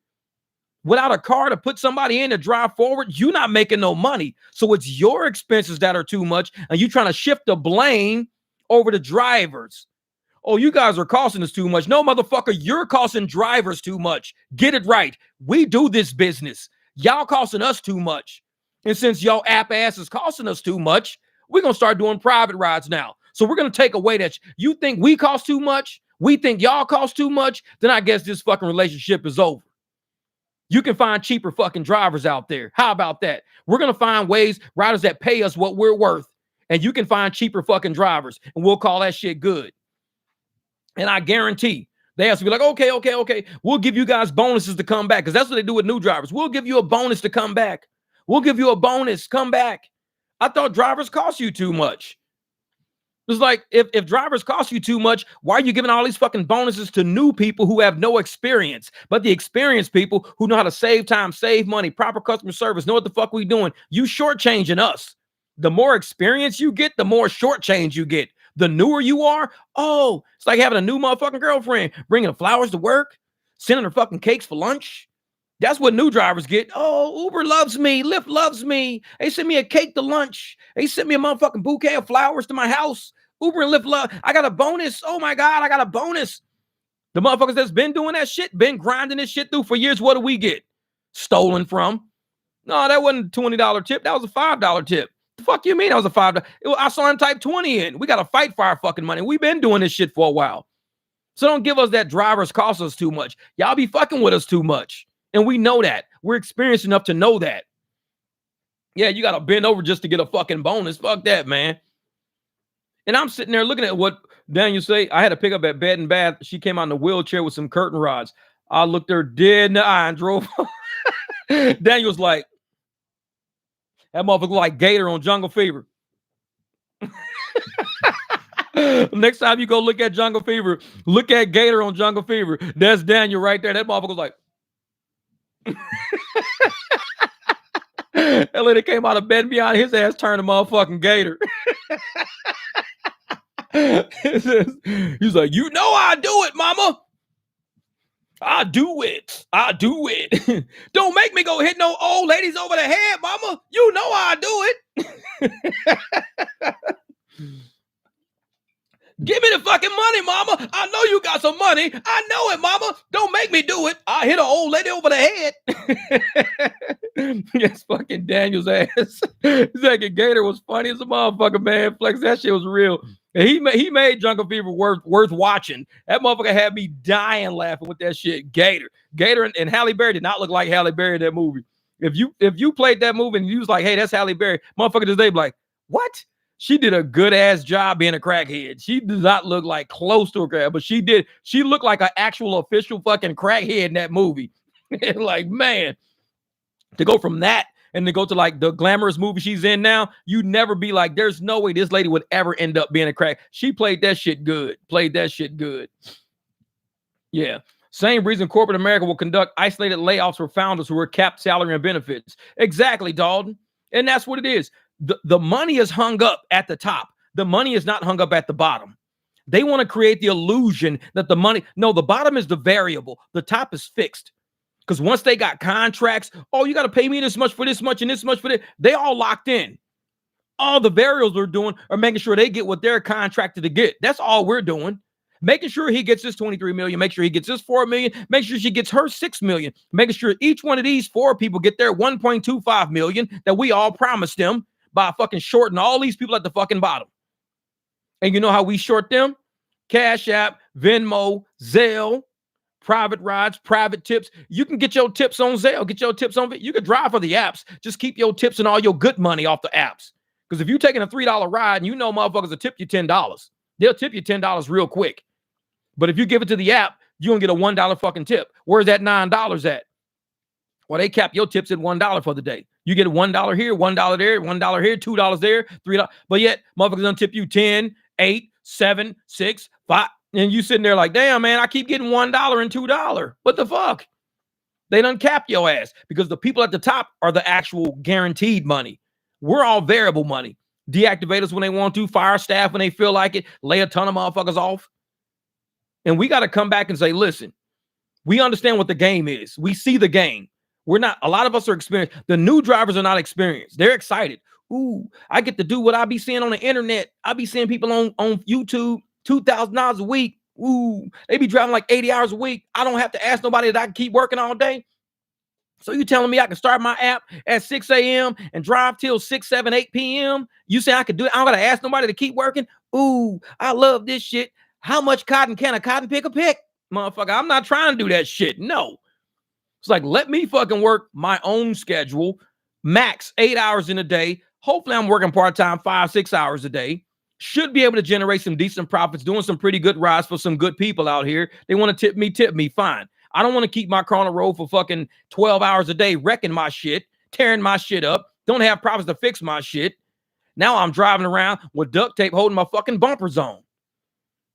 Without a car to put somebody in to drive forward, you're not making no money. So it's your expenses that are too much, and you're trying to shift the blame over to drivers. Oh, you guys are costing us too much. No, motherfucker, you're costing drivers too much. Get it right. We do this business. Y'all costing us too much. And since y'all app ass is costing us too much, we're going to start doing private rides now. So we're going to take away that. You think we cost too much? We think y'all cost too much? Then I guess this fucking relationship is over. You can find cheaper fucking drivers out there. How about that? We're going to find riders that pay us what we're worth. And you can find cheaper fucking drivers. And we'll call that shit good. And I guarantee they have to be like, okay. We'll give you guys bonuses to come back. Because that's what they do with new drivers. We'll give you a bonus to come back. We'll give you a bonus. Come back. I thought drivers cost you too much. It's like, if drivers cost you too much, why are you giving all these fucking bonuses to new people who have no experience? But the experienced people who know how to save time, save money, proper customer service, know what the fuck we doing. You shortchanging us. The more experience you get, the more shortchange you get. The newer you are, oh, it's like having a new motherfucking girlfriend, bringing her flowers to work, sending her fucking cakes for lunch. That's what new drivers get. Oh, Uber loves me. Lyft loves me. They sent me a cake to lunch. They sent me a motherfucking bouquet of flowers to my house. Uber and Lyft love. I got a bonus. Oh my God, I got a bonus. The motherfuckers that's been doing that shit, been grinding this shit through for years, what do we get? Stolen from. No, that wasn't a $20 tip. That was a $5 tip. The fuck you mean that was a $5? I saw him type 20 in. We got to fight for our fucking money. We've been doing this shit for a while. So don't give us that drivers cost us too much. Y'all be fucking with us too much. And we know that. We're experienced enough to know that. Yeah, you got to bend over just to get a fucking bonus. Fuck that, man. And I'm sitting there looking at what Daniel say. I had to pick up at Bed and Bath. She came out in a wheelchair with some curtain rods. I looked her dead in the eye and drove. Daniel's like, that motherfucker like Gator on Jungle Fever. Next time you go look at Jungle Fever, look at Gator on Jungle Fever. That's Daniel right there. That motherfucker's like, that lady came out of bed behind his ass, turned a motherfucking gator. He's like, you know I do it, mama. I do it. I do it. Don't make me go hit no old ladies over the head, mama. You know I do it. Give me the fucking money, mama. I know you got some money. I know it, mama. Don't make me do it. I hit an old lady over the head. Yes, fucking Daniel's ass. Second Gator was funny as a motherfucker, man. Flex, that shit was real. And he made Jungle Fever worth watching. That motherfucker had me dying laughing with that shit. Gator and Halle Berry did not look like Halle Berry in that movie. If you played that movie and you was like, hey, that's Halle Berry, motherfucker today be like, what? She did a good ass job being a crackhead. She does not look like close to a crackhead, but she did. She looked like an actual official fucking crackhead in that movie. Like, man, to go from that and to go to like the glamorous movie she's in now, you never be like, there's no way this lady would ever end up being a crack. She played that shit good. Yeah. Same reason corporate America will conduct isolated layoffs for founders who are capped salary and benefits. Exactly, Dalton. And that's what it is. The money is hung up at the top. The money is not hung up at the bottom. They want to create the illusion that the bottom is the variable. The top is fixed. Because once they got contracts, oh, you got to pay me this much for this much and this much for this. They all locked in. All the variables we're doing are making sure they get what they're contracted to get. That's all we're doing. Making sure he gets his 23 million, make sure he gets his 4 million, make sure she gets her 6 million, making sure each one of these 4 people get their 1.25 million that we all promised them by fucking shorting all these people at the fucking bottom. And you know how we short them? Cash App, Venmo, Zelle, private rides, private tips. You can get your tips on Zelle, get your tips on, you can drive for the apps. Just keep your tips and all your good money off the apps. Because if you're taking a $3 ride and you know motherfuckers will tip you $10, they'll tip you $10 real quick. But if you give it to the app, you're going to get a $1 fucking tip. Where's that $9 at? Well, they cap your tips at $1 for the day. You get $1 here, $1 there, $1 here, $2 there, $3. But yet, motherfuckers gonna tip you 10, 8, 7, 6, 5. And you sitting there like, damn, man, I keep getting $1 and $2. What the fuck? They done cap your ass because the people at the top are the actual guaranteed money. We're all variable money. Deactivate us when they want to, fire staff when they feel like it, lay a ton of motherfuckers off. And we got to come back and say, listen, we understand what the game is. We see the game. We're not, a lot of us are experienced. The new drivers are not experienced. They're excited. Ooh, I get to do what I be seeing on the internet. I be seeing people on YouTube, $2,000 a week. Ooh, they be driving like 80 hours a week. I don't have to ask nobody that I can keep working all day. So you telling me I can start my app at 6 a.m. and drive till 6, 7, 8 p.m.? You say I could do it? I don't got to ask nobody to keep working? Ooh, I love this shit. How much cotton can a cotton picker pick? Motherfucker, I'm not trying to do that shit. No. It's like, let me fucking work my own schedule, max 8 hours in a day. Hopefully I'm working part-time 5, 6 hours a day. should be able to generate some decent profits, doing some pretty good rides for some good people out here. They want to tip me, fine. I don't want to keep my car on the road for fucking 12 hours a day, wrecking my shit, tearing my shit up, don't have profits to fix my shit. Now I'm driving around with duct tape holding my fucking bumpers on.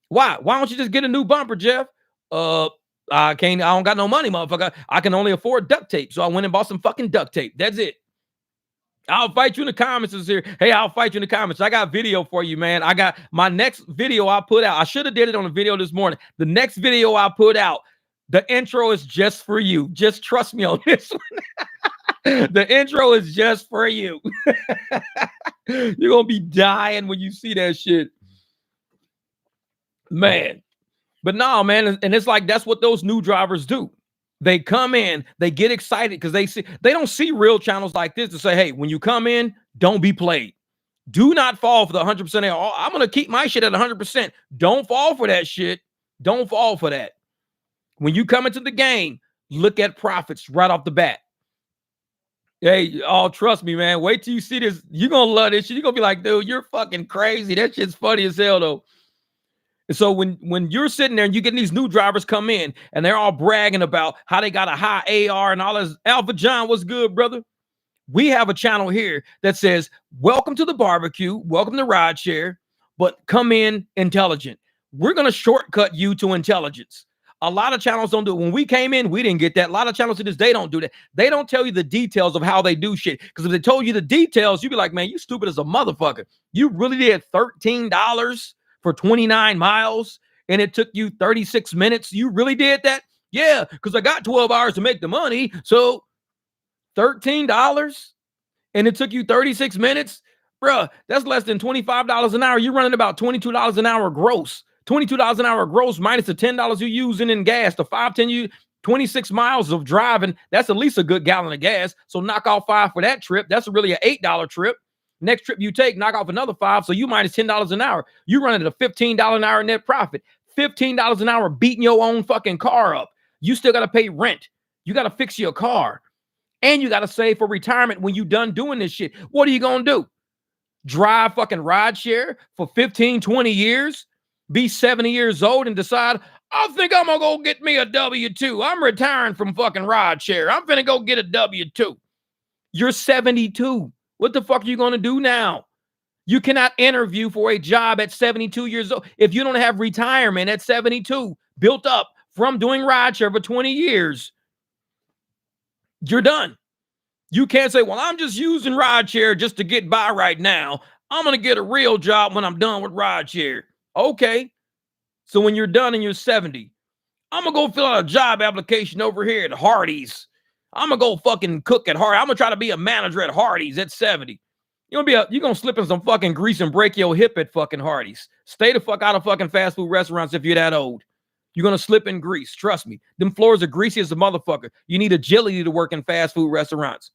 Why? Why don't you just get a new bumper, Jeff? I don't got no money, motherfucker. I can only afford duct tape. So I went and bought some fucking duct tape. That's it. I'll fight you in the comments this here. Hey, I'll fight you in the comments. I got video for you, man. I got my next video I put out. I should have did it on a video this morning. The next video I put out, the intro is just for you. Just trust me on this one. The intro is just for you. You're going to be dying when you see that shit. Man. But no, man. And it's like, that's what those new drivers do. They come in, they get excited because they don't see real channels like this to say, hey, when you come in, don't be played. Do not fall for the 100%. I'm going to keep my shit at 100%. Don't fall for that shit. Don't fall for that. When you come into the game, look at profits right off the bat. Hey, trust me, man. Wait till you see this. You're going to love this shit. You're going to be like, dude, you're fucking crazy. That shit's funny as hell, though. And so when you're sitting there and you get these new drivers come in and they're all bragging about how they got a high AR and all this, Alpha John, what's good, brother? We have a channel here that says, welcome to the barbecue, welcome to rideshare, but come in intelligent. We're going to shortcut you to intelligence. A lot of channels don't do it. When we came in, we didn't get that. A lot of channels to this day don't do that. They don't tell you the details of how they do shit. Because if they told you the details, you'd be like, man, you stupid as a motherfucker. You really did $13 for 29 miles and it took you 36 minutes. You really did that? Yeah, because I got 12 hours to make the money. So $13 and it took you 36 minutes. Bruh, that's less than $25 an hour. You're running about $22 an hour gross. $22 an hour gross minus the $10 you're using in gas, the 26 miles of driving. That's at least a good gallon of gas. So knock off $5 for that trip. That's really an $8 trip. Next trip you take, knock off another $5. So you minus $10 an hour. You running at a $15 an hour net profit. $15 an hour beating your own fucking car up. You still got to pay rent. You got to fix your car. And you got to save for retirement when you done doing this shit. What are you going to do? Drive fucking rideshare for 15, 20 years? Be 70 years old and decide, I think I'm going to go get me a W-2. I'm retiring from fucking rideshare. I'm finna go get a W-2. You're 72. What the fuck are you going to do now? You cannot interview for a job at 72 years old if you don't have retirement at 72 built up from doing rideshare for 20 years. You're done. You can't say, well, I'm just using rideshare just to get by right now. I'm going to get a real job when I'm done with rideshare. Okay. So when you're done and you're 70, I'm going to go fill out a job application over here at Hardee's. I'm going to go fucking cook at Hardee's. I'm going to try to be a manager at Hardee's at 70. You're going to slip in some fucking grease and break your hip at fucking Hardee's. Stay the fuck out of fucking fast food restaurants if you're that old. You're going to slip in grease. Trust me. Them floors are greasy as a motherfucker. You need agility to work in fast food restaurants.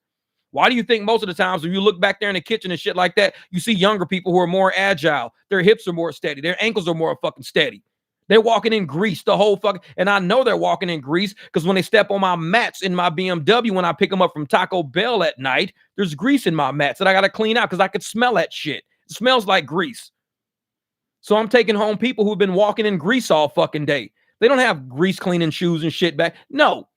Why do you think most of the times when you look back there in the kitchen and shit like that, you see younger people who are more agile? Their hips are more steady. Their ankles are more fucking steady. They're walking in grease the whole fucking, and I know they're walking in grease because when they step on my mats in my BMW, when I pick them up from Taco Bell at night, there's grease in my mats that I got to clean out because I could smell that shit. It smells like grease. So I'm taking home people who've been walking in grease all fucking day. They don't have grease cleaning shoes and shit back. No,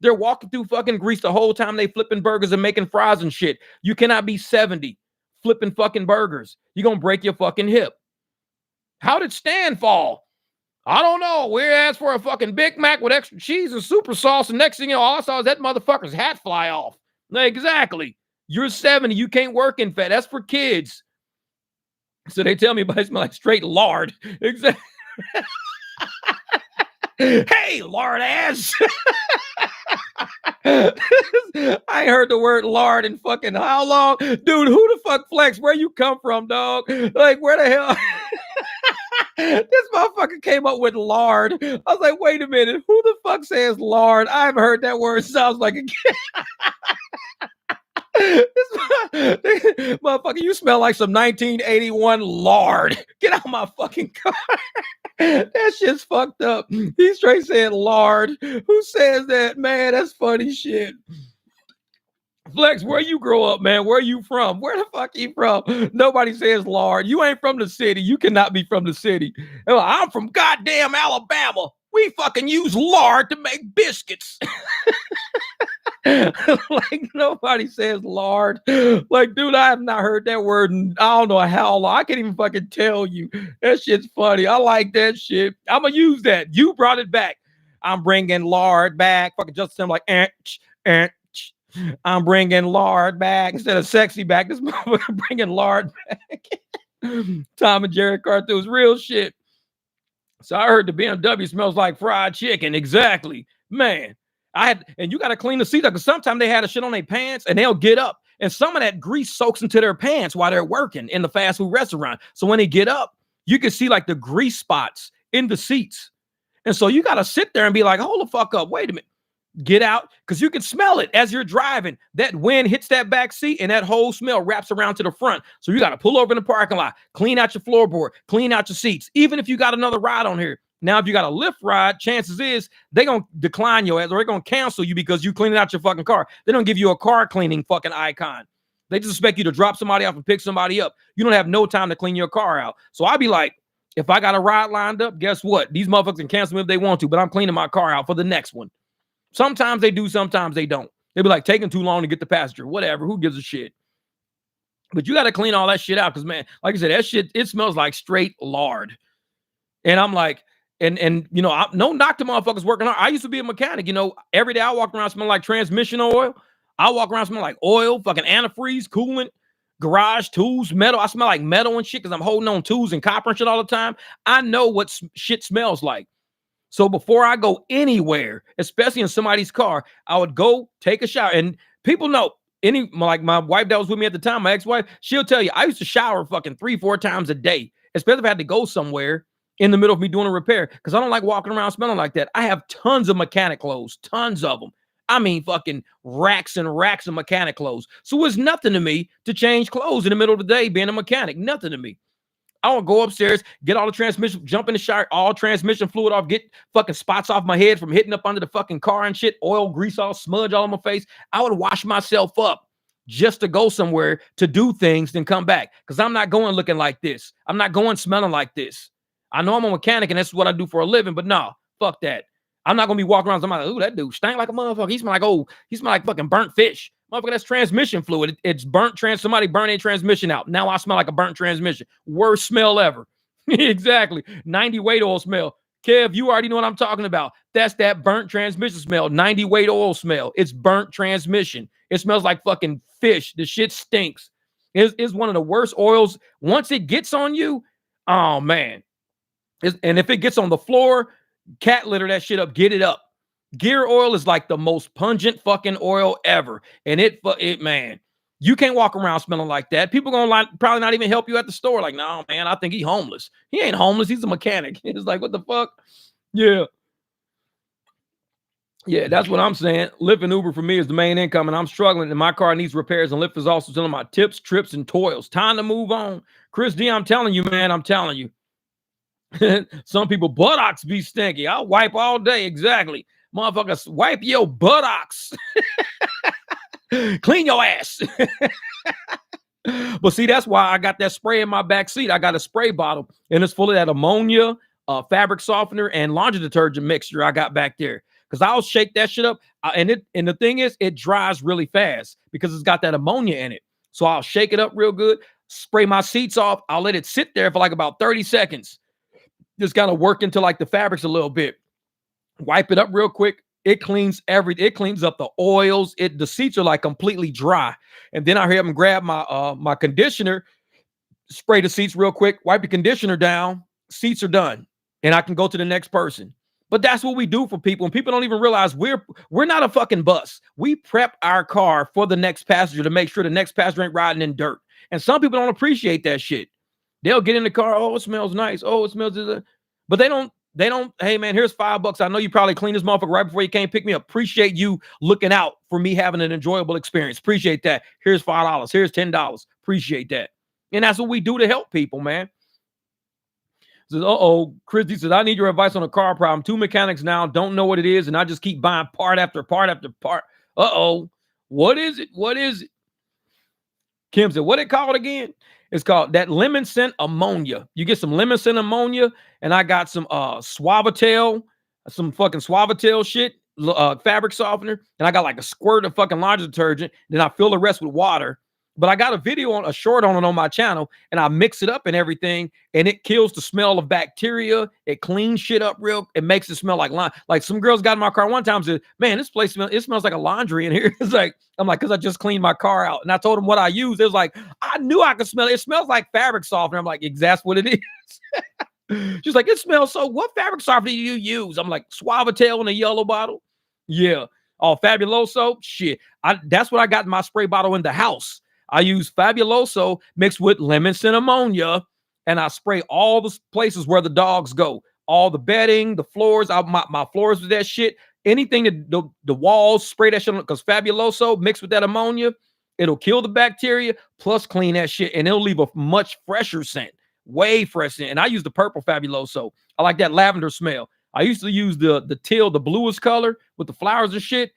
they're walking through fucking grease the whole time they flipping burgers and making fries and shit. You cannot be 70 flipping fucking burgers. You're going to break your fucking hip. How did Stan fall? I don't know. We asked for a fucking Big Mac with extra cheese and super sauce, and next thing you know, all I saw is that motherfucker's hat fly off. Exactly. You're 70. You can't work in fat. That's for kids. So they tell me, but I smell like straight lard. Exactly. Hey, lard ass. I ain't heard the word lard in fucking how long? Dude, who the fuck flex? Where you come from, dog? Like, where the hell? This motherfucker came up with lard. I was like, wait a minute. Who the fuck says lard? I haven't heard that word. Sounds like a motherfucker, you smell like some 1981 lard. Get out of my fucking car. That shit's fucked up. He straight said lard. Who says that? Man, that's funny shit. Flex, where you grow up, man? Where you from? Where the fuck you from? Nobody says lard. You ain't from the city. You cannot be from the city. I'm from goddamn Alabama. We fucking use lard to make biscuits. Like nobody says lard. Like, dude, I have not heard that word in I don't know how long. I can't even fucking tell you. That shit's funny. I like that shit. I'm gonna use that. You brought it back. I'm bringing lard back. Fucking Justin, like, I'm bringing lard back instead of sexy back. This motherfucker bringing lard back. Tom and Jerry cartoons, real shit. So I heard the BMW smells like fried chicken. Exactly, man. And you got to clean the seat up because sometimes they had a shit on their pants and they'll get up and some of that grease soaks into their pants while they're working in the fast food restaurant. So when they get up, you can see like the grease spots in the seats. And so you got to sit there and be like, hold the fuck up. Wait a minute. Get out because you can smell it as you're driving. That wind hits that back seat and that whole smell wraps around to the front. So you got to pull over in the parking lot, clean out your floorboard, clean out your seats, even if you got another ride on here. Now, if you got a Lyft ride, chances is they're going to decline your ass or they're going to cancel you because you cleaned out your fucking car. They don't give you a car cleaning fucking icon. They just expect you to drop somebody off and pick somebody up. You don't have no time to clean your car out. So I'd be like, if I got a ride lined up, guess what? These motherfuckers can cancel me if they want to, but I'm cleaning my car out for the next one. Sometimes they do, sometimes they don't. They be like taking too long to get the passenger, whatever. Who gives a shit? But you got to clean all that shit out because, man, like I said, that shit, it smells like straight lard. And I'm like, and you know, no knock to motherfuckers working hard. I used to be a mechanic, you know, every day I walk around smelling like transmission oil. I walk around smelling like oil, fucking antifreeze, coolant, garage tools, metal. I smell like metal and shit because I'm holding on tools and copper and shit all the time. I know what shit smells like. So before I go anywhere, especially in somebody's car, I would go take a shower. And people know, like my wife that was with me at the time, my ex-wife, she'll tell you, I used to shower fucking 3-4 times a day, especially if I had to go somewhere in the middle of me doing a repair, because I don't like walking around smelling like that. I have tons of mechanic clothes, tons of them. I mean, fucking racks and racks of mechanic clothes. So it's nothing to me to change clothes in the middle of the day being a mechanic. Nothing to me. I want to go upstairs, get all the transmission, jump in the shower, all transmission fluid off, get fucking spots off my head from hitting up under the fucking car and shit, oil, grease, all smudge all on my face. I would wash myself up just to go somewhere to do things, then come back. Because I'm not going looking like this. I'm not going smelling like this. I know I'm a mechanic and that's what I do for a living, but no, fuck that. I'm not going to be walking around somebody like, ooh, that dude stank like a motherfucker. He smell like fucking burnt fish. Motherfucker, that's transmission fluid. It's burnt somebody burned a transmission out. Now I smell like a burnt transmission. Worst smell ever. Exactly. 90 weight oil smell. Kev, you already know what I'm talking about. That's that burnt transmission smell. 90 weight oil smell. It's burnt transmission. It smells like fucking fish. The shit stinks. It's one of the worst oils. Once it gets on you, oh man. And if it gets on the floor, cat litter that shit up, get it up. Gear oil is like the most pungent fucking oil ever. And it man, you can't walk around smelling like that. People gonna probably not even help you at the store. Like, no, man, I think he's homeless. He ain't homeless. He's a mechanic. It's like, what the fuck? Yeah. Yeah, that's what I'm saying. Lyft and Uber for me is the main income, and I'm struggling, and my car needs repairs, and Lyft is also telling my tips, trips, and toils. Time to move on. Chris D, I'm telling you, man, I'm telling you. Some people buttocks be stinky. I'll wipe all day. Exactly. Motherfuckers, wipe your buttocks. Clean your ass. But see, that's why I got that spray in my back seat. I got a spray bottle and it's full of that ammonia, fabric softener, and laundry detergent mixture I got back there. Because I'll shake that shit up. And the thing is, it dries really fast because it's got that ammonia in it. So I'll shake it up real good, spray my seats off. I'll let it sit there for like about 30 seconds. Just kind of work into like the fabrics a little bit. Wipe it up real quick. It cleans everything. It cleans up the oils. The seats are like completely dry. And then I hear them grab my my conditioner, spray the seats real quick, wipe the conditioner down. Seats are done. And I can go to the next person. But that's what we do for people. And people don't even realize we're not a fucking bus. We prep our car for the next passenger to make sure the next passenger ain't riding in dirt. And some people don't appreciate that shit. They'll get in the car. Oh, it smells nice. Oh, it smells. But they don't. Hey, man, here's $5. I know you probably cleaned this motherfucker right before you came pick me up. Appreciate you looking out for me having an enjoyable experience. Appreciate that. Here's $5. Here's $10. Appreciate that. And that's what we do to help people, man. Says, Christy says, I need your advice on a car problem. 2 mechanics now, don't know what it is, and I just keep buying part after part after part. What is it? What is it? Kim said, what it called again? It's called that lemon scent ammonia. You get some lemon scent ammonia, and I got some Suavitel, some fucking Suavitel shit, fabric softener, and I got like a squirt of fucking laundry detergent. Then I fill the rest with water. But I got a video on a short on it on my channel, and I mix it up and everything, and it kills the smell of bacteria. It cleans shit up real. It makes it smell like laundry. Like some girls got in my car one time and said, "Man, this place smells like a laundry in here." It's like I'm like, because I just cleaned my car out, and I told them what I use. It was like I knew I could smell it. It smells like fabric softener. I'm like, that's what it is. She's like, it smells so. What fabric softener do you use? I'm like, Suavitel in a yellow bottle. Yeah. Oh, Fabuloso. Shit. That's what I got in my spray bottle in the house. I use Fabuloso mixed with lemon scent ammonia, and I spray all the places where the dogs go. All the bedding, the floors, my floors with that shit. Anything that the walls, spray that shit on, because Fabuloso mixed with that ammonia, it'll kill the bacteria, plus clean that shit, and it'll leave a much fresher scent, way fresher. And I use the purple Fabuloso. I like that lavender smell. I used to use the teal, the bluest color with the flowers and shit.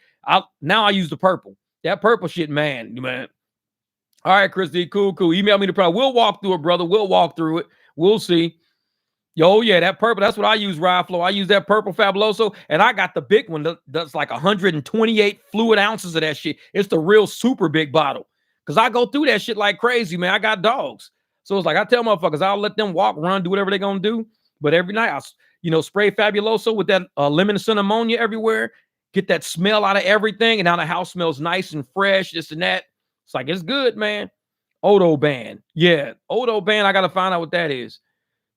Now I use the purple. That purple shit, man. All right, Chris D, cool. Email me the product. We'll walk through it, brother. We'll walk through it. We'll see. Yo, yeah, that purple. That's what I use, Ride Flow. I use that purple Fabuloso, and I got the big one that's like 128 fluid ounces of that shit. It's the real super big bottle, because I go through that shit like crazy, man. I got dogs. So it's like I tell motherfuckers, I'll let them walk, run, do whatever they're going to do. But every night, I spray Fabuloso with that lemon scent ammonia everywhere, get that smell out of everything, and now the house smells nice and fresh, this and that. It's like, it's good, man. Odo Band. Yeah, Odo Band. I got to find out what that is.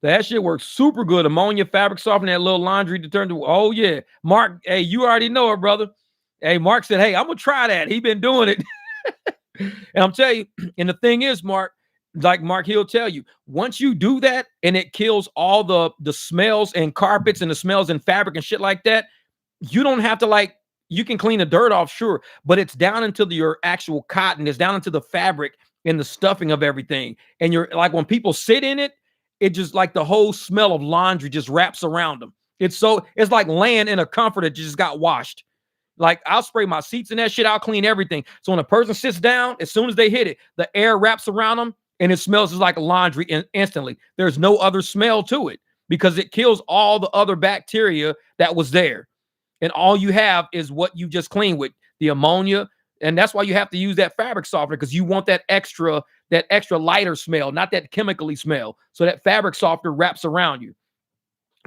That shit works super good. Ammonia, fabric softener, that little laundry detergent. Oh, yeah. Mark, hey, you already know it, brother. Hey, Mark said, hey, I'm going to try that. He been doing it. And I'm telling you, and the thing is, Mark, like Mark, he'll tell you, once you do that and it kills all the smells and carpets and the smells and fabric and shit like that, you don't have to you can clean the dirt off, sure, but it's down into your actual cotton. It's down into the fabric and the stuffing of everything. And you're like, when people sit in it, it just like the whole smell of laundry just wraps around them. It's like laying in a comforter that just got washed. Like I'll spray my seats and that shit. I'll clean everything. So when a person sits down, as soon as they hit it, the air wraps around them and it smells just like laundry instantly. There's no other smell to it because it kills all the other bacteria that was there. And all you have is what you just cleaned with the ammonia. And that's why you have to use that fabric softener, because you want that extra lighter smell, not that chemically smell. So that fabric softener wraps around you.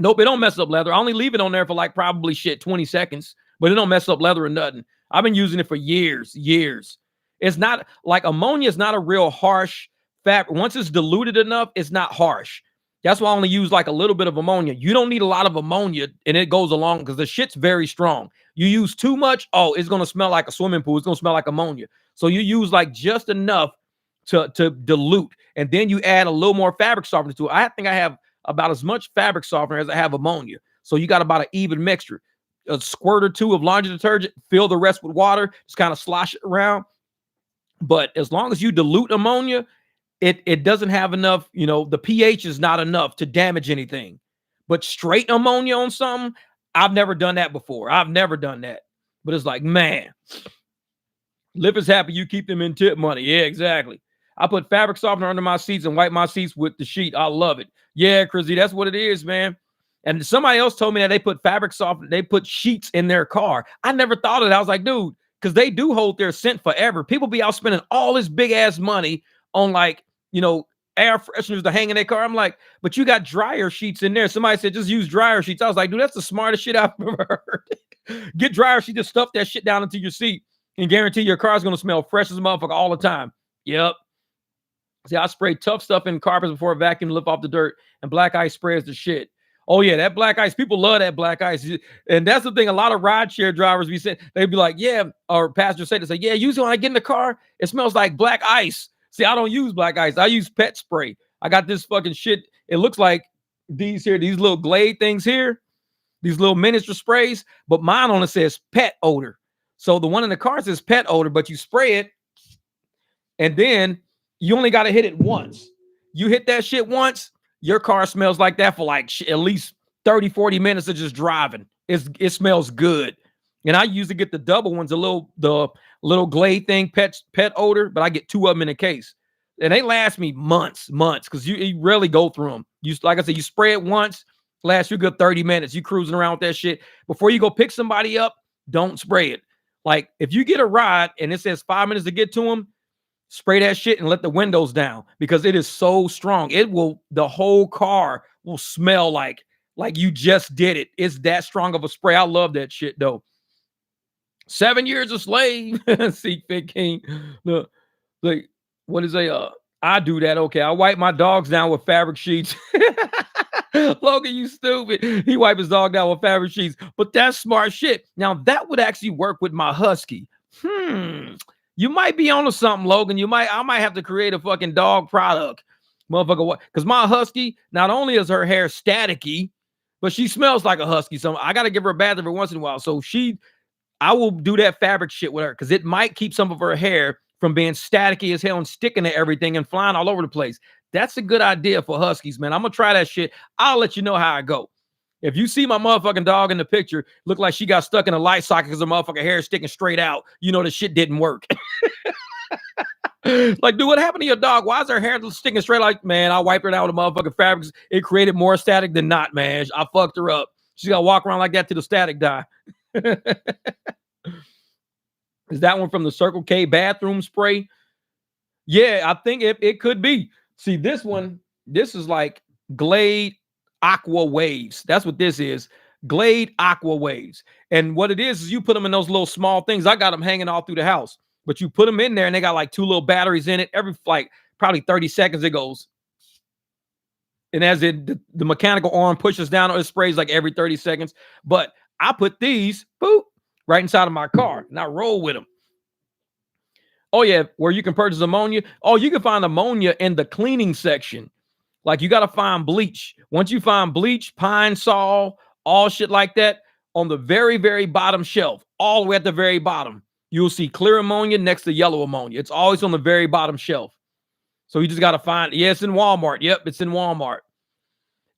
Nope, it don't mess up leather. I only leave it on there for like probably 20 seconds, but it don't mess up leather or nothing. I've been using it for years. It's not like ammonia is not a real harsh fabric. Once it's diluted enough, it's not harsh. That's why I only use like a little bit of ammonia. You don't need a lot of ammonia, and it goes along because the shit's very strong. You use too much, it's going to smell like a swimming pool. It's going to smell like ammonia. So you use like just enough to dilute, and then you add a little more fabric softener to it. I think I have about as much fabric softener as I have ammonia. So you got about an even mixture. A squirt or two of laundry detergent, fill the rest with water, just kind of slosh it around. But as long as you dilute ammonia, it doesn't have enough, the pH is not enough to damage anything. But straight ammonia on something, I've never done that before. I've never done that. But it's like, man, Liv is happy you keep them in tip money. Yeah, exactly. I put fabric softener under my seats and wipe my seats with the sheet. I love it. Yeah, Chrissy, that's what it is, man. And somebody else told me that they put fabric softener, they put sheets in their car. I never thought of that. I was like, dude, because they do hold their scent forever. People be out spending all this big ass money on air fresheners to hang in their car. I'm like, but you got dryer sheets in there. Somebody said, just use dryer sheets. I was like, dude, that's the smartest shit I've ever heard. Get dryer sheets, just stuff that shit down into your seat and guarantee your car's going to smell fresh as a motherfucker all the time. Yep. See, I spray tough stuff in carpets before a vacuum lift off the dirt, and black ice spray is the shit. Oh, yeah, that black ice. People love that black ice. And that's the thing. A lot of rideshare drivers, they'd be like, yeah, or passengers say, yeah, usually when I get in the car, it smells like black ice. See, I don't use black ice. I use pet spray. I got this fucking shit. It looks like these little Glade things here, these little miniature sprays, but mine on it says pet odor. So the one in the car says pet odor, but you spray it, and then you only got to hit it once. You hit that shit once, your car smells like that for like at least 30, 40 minutes of just driving. It smells good. And I usually get the double ones, the little Glade thing, pet odor, but I get 2 of them in a case. And they last me months, because you rarely go through them. You, like I said, you spray it once, lasts you a good 30 minutes. You cruising around with that shit. Before you go pick somebody up, don't spray it. Like, if you get a ride and it says 5 minutes to get to them, spray that shit and let the windows down, because it is so strong. It will, the whole car will smell like you just did it. It's that strong of a spray. I love that shit, though. 7 years a slave. See, Fit King. Look, like, what is I do that. Okay, I wipe my dogs down with fabric sheets. Logan, you stupid. He wiped his dog down with fabric sheets. But that's smart shit. Now, that would actually work with my husky. You might be onto something, Logan. I might have to create a fucking dog product. Motherfucker, what? Because my husky, not only is her hair staticky, but she smells like a husky. So I got to give her a bath every once in a while. So I will do that fabric shit with her, because it might keep some of her hair from being staticky as hell and sticking to everything and flying all over the place. That's a good idea for huskies, man. I'm going to try that shit. I'll let you know how I go. If you see my motherfucking dog in the picture, look like she got stuck in a light socket because her motherfucking hair is sticking straight out, you know the shit didn't work. Like, dude, what happened to your dog? Why is her hair sticking straight? Like, man, I wiped her down with the motherfucking fabrics. It created more static than not, man. I fucked her up. She's got to walk around like that till the static die. Is that one from the Circle K bathroom spray? Yeah, I think it could be. See, this one, this is like Glade Aqua Waves. That's what this is. Glade Aqua Waves. And what it is you put them in those little small things. I got them hanging all through the house. But you put them in there and they got like 2 little batteries in it. Every like probably 30 seconds it goes. And as the mechanical arm pushes down, it sprays like every 30 seconds. But I put these, boop, right inside of my car, and I roll with them. Oh, yeah, where you can purchase ammonia. Oh, you can find ammonia in the cleaning section. Like, you got to find bleach. Once you find bleach, Pine Sol, all shit like that, on the very, very bottom shelf, all the way at the very bottom, you'll see clear ammonia next to yellow ammonia. It's always on the very bottom shelf. So you just got to find, yeah, it's in Walmart. Yep, it's in Walmart.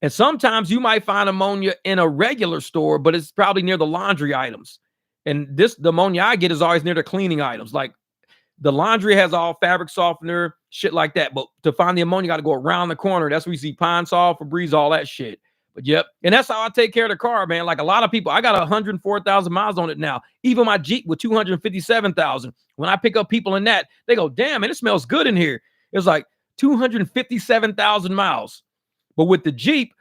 And sometimes you might find ammonia in a regular store, but it's probably near the laundry items. And the ammonia I get is always near the cleaning items. Like, the laundry has all fabric softener, shit like that. But to find the ammonia, you got to go around the corner. That's where you see Pine Sol, Febreze, all that shit. But yep. And that's how I take care of the car, man. Like, a lot of people, I got 104,000 miles on it now. Even my Jeep with 257,000. When I pick up people in that, they go, damn, man, it smells good in here. It's like 257,000 miles. But with the Jeep,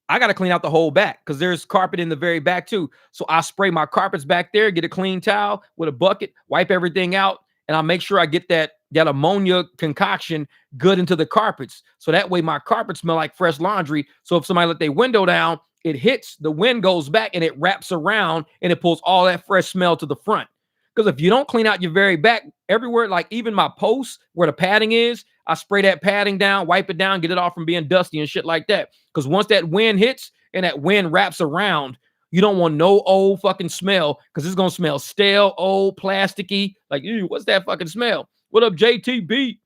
I got to clean out the whole back because there's carpet in the very back too. So I spray my carpets back there, get a clean towel with a bucket, wipe everything out, and I'll make sure I get that ammonia concoction good into the carpets. So that way my carpets smell like fresh laundry. So if somebody let their window down, it hits, the wind goes back and it wraps around and it pulls all that fresh smell to the front. Because if you don't clean out your very back, everywhere, like even my posts where the padding is, I spray that padding down, wipe it down, get it off from being dusty and shit like that. Because once that wind hits and that wind wraps around, you don't want no old fucking smell because it's going to smell stale, old, plasticky. Like, ew, what's that fucking smell? What up, JTB?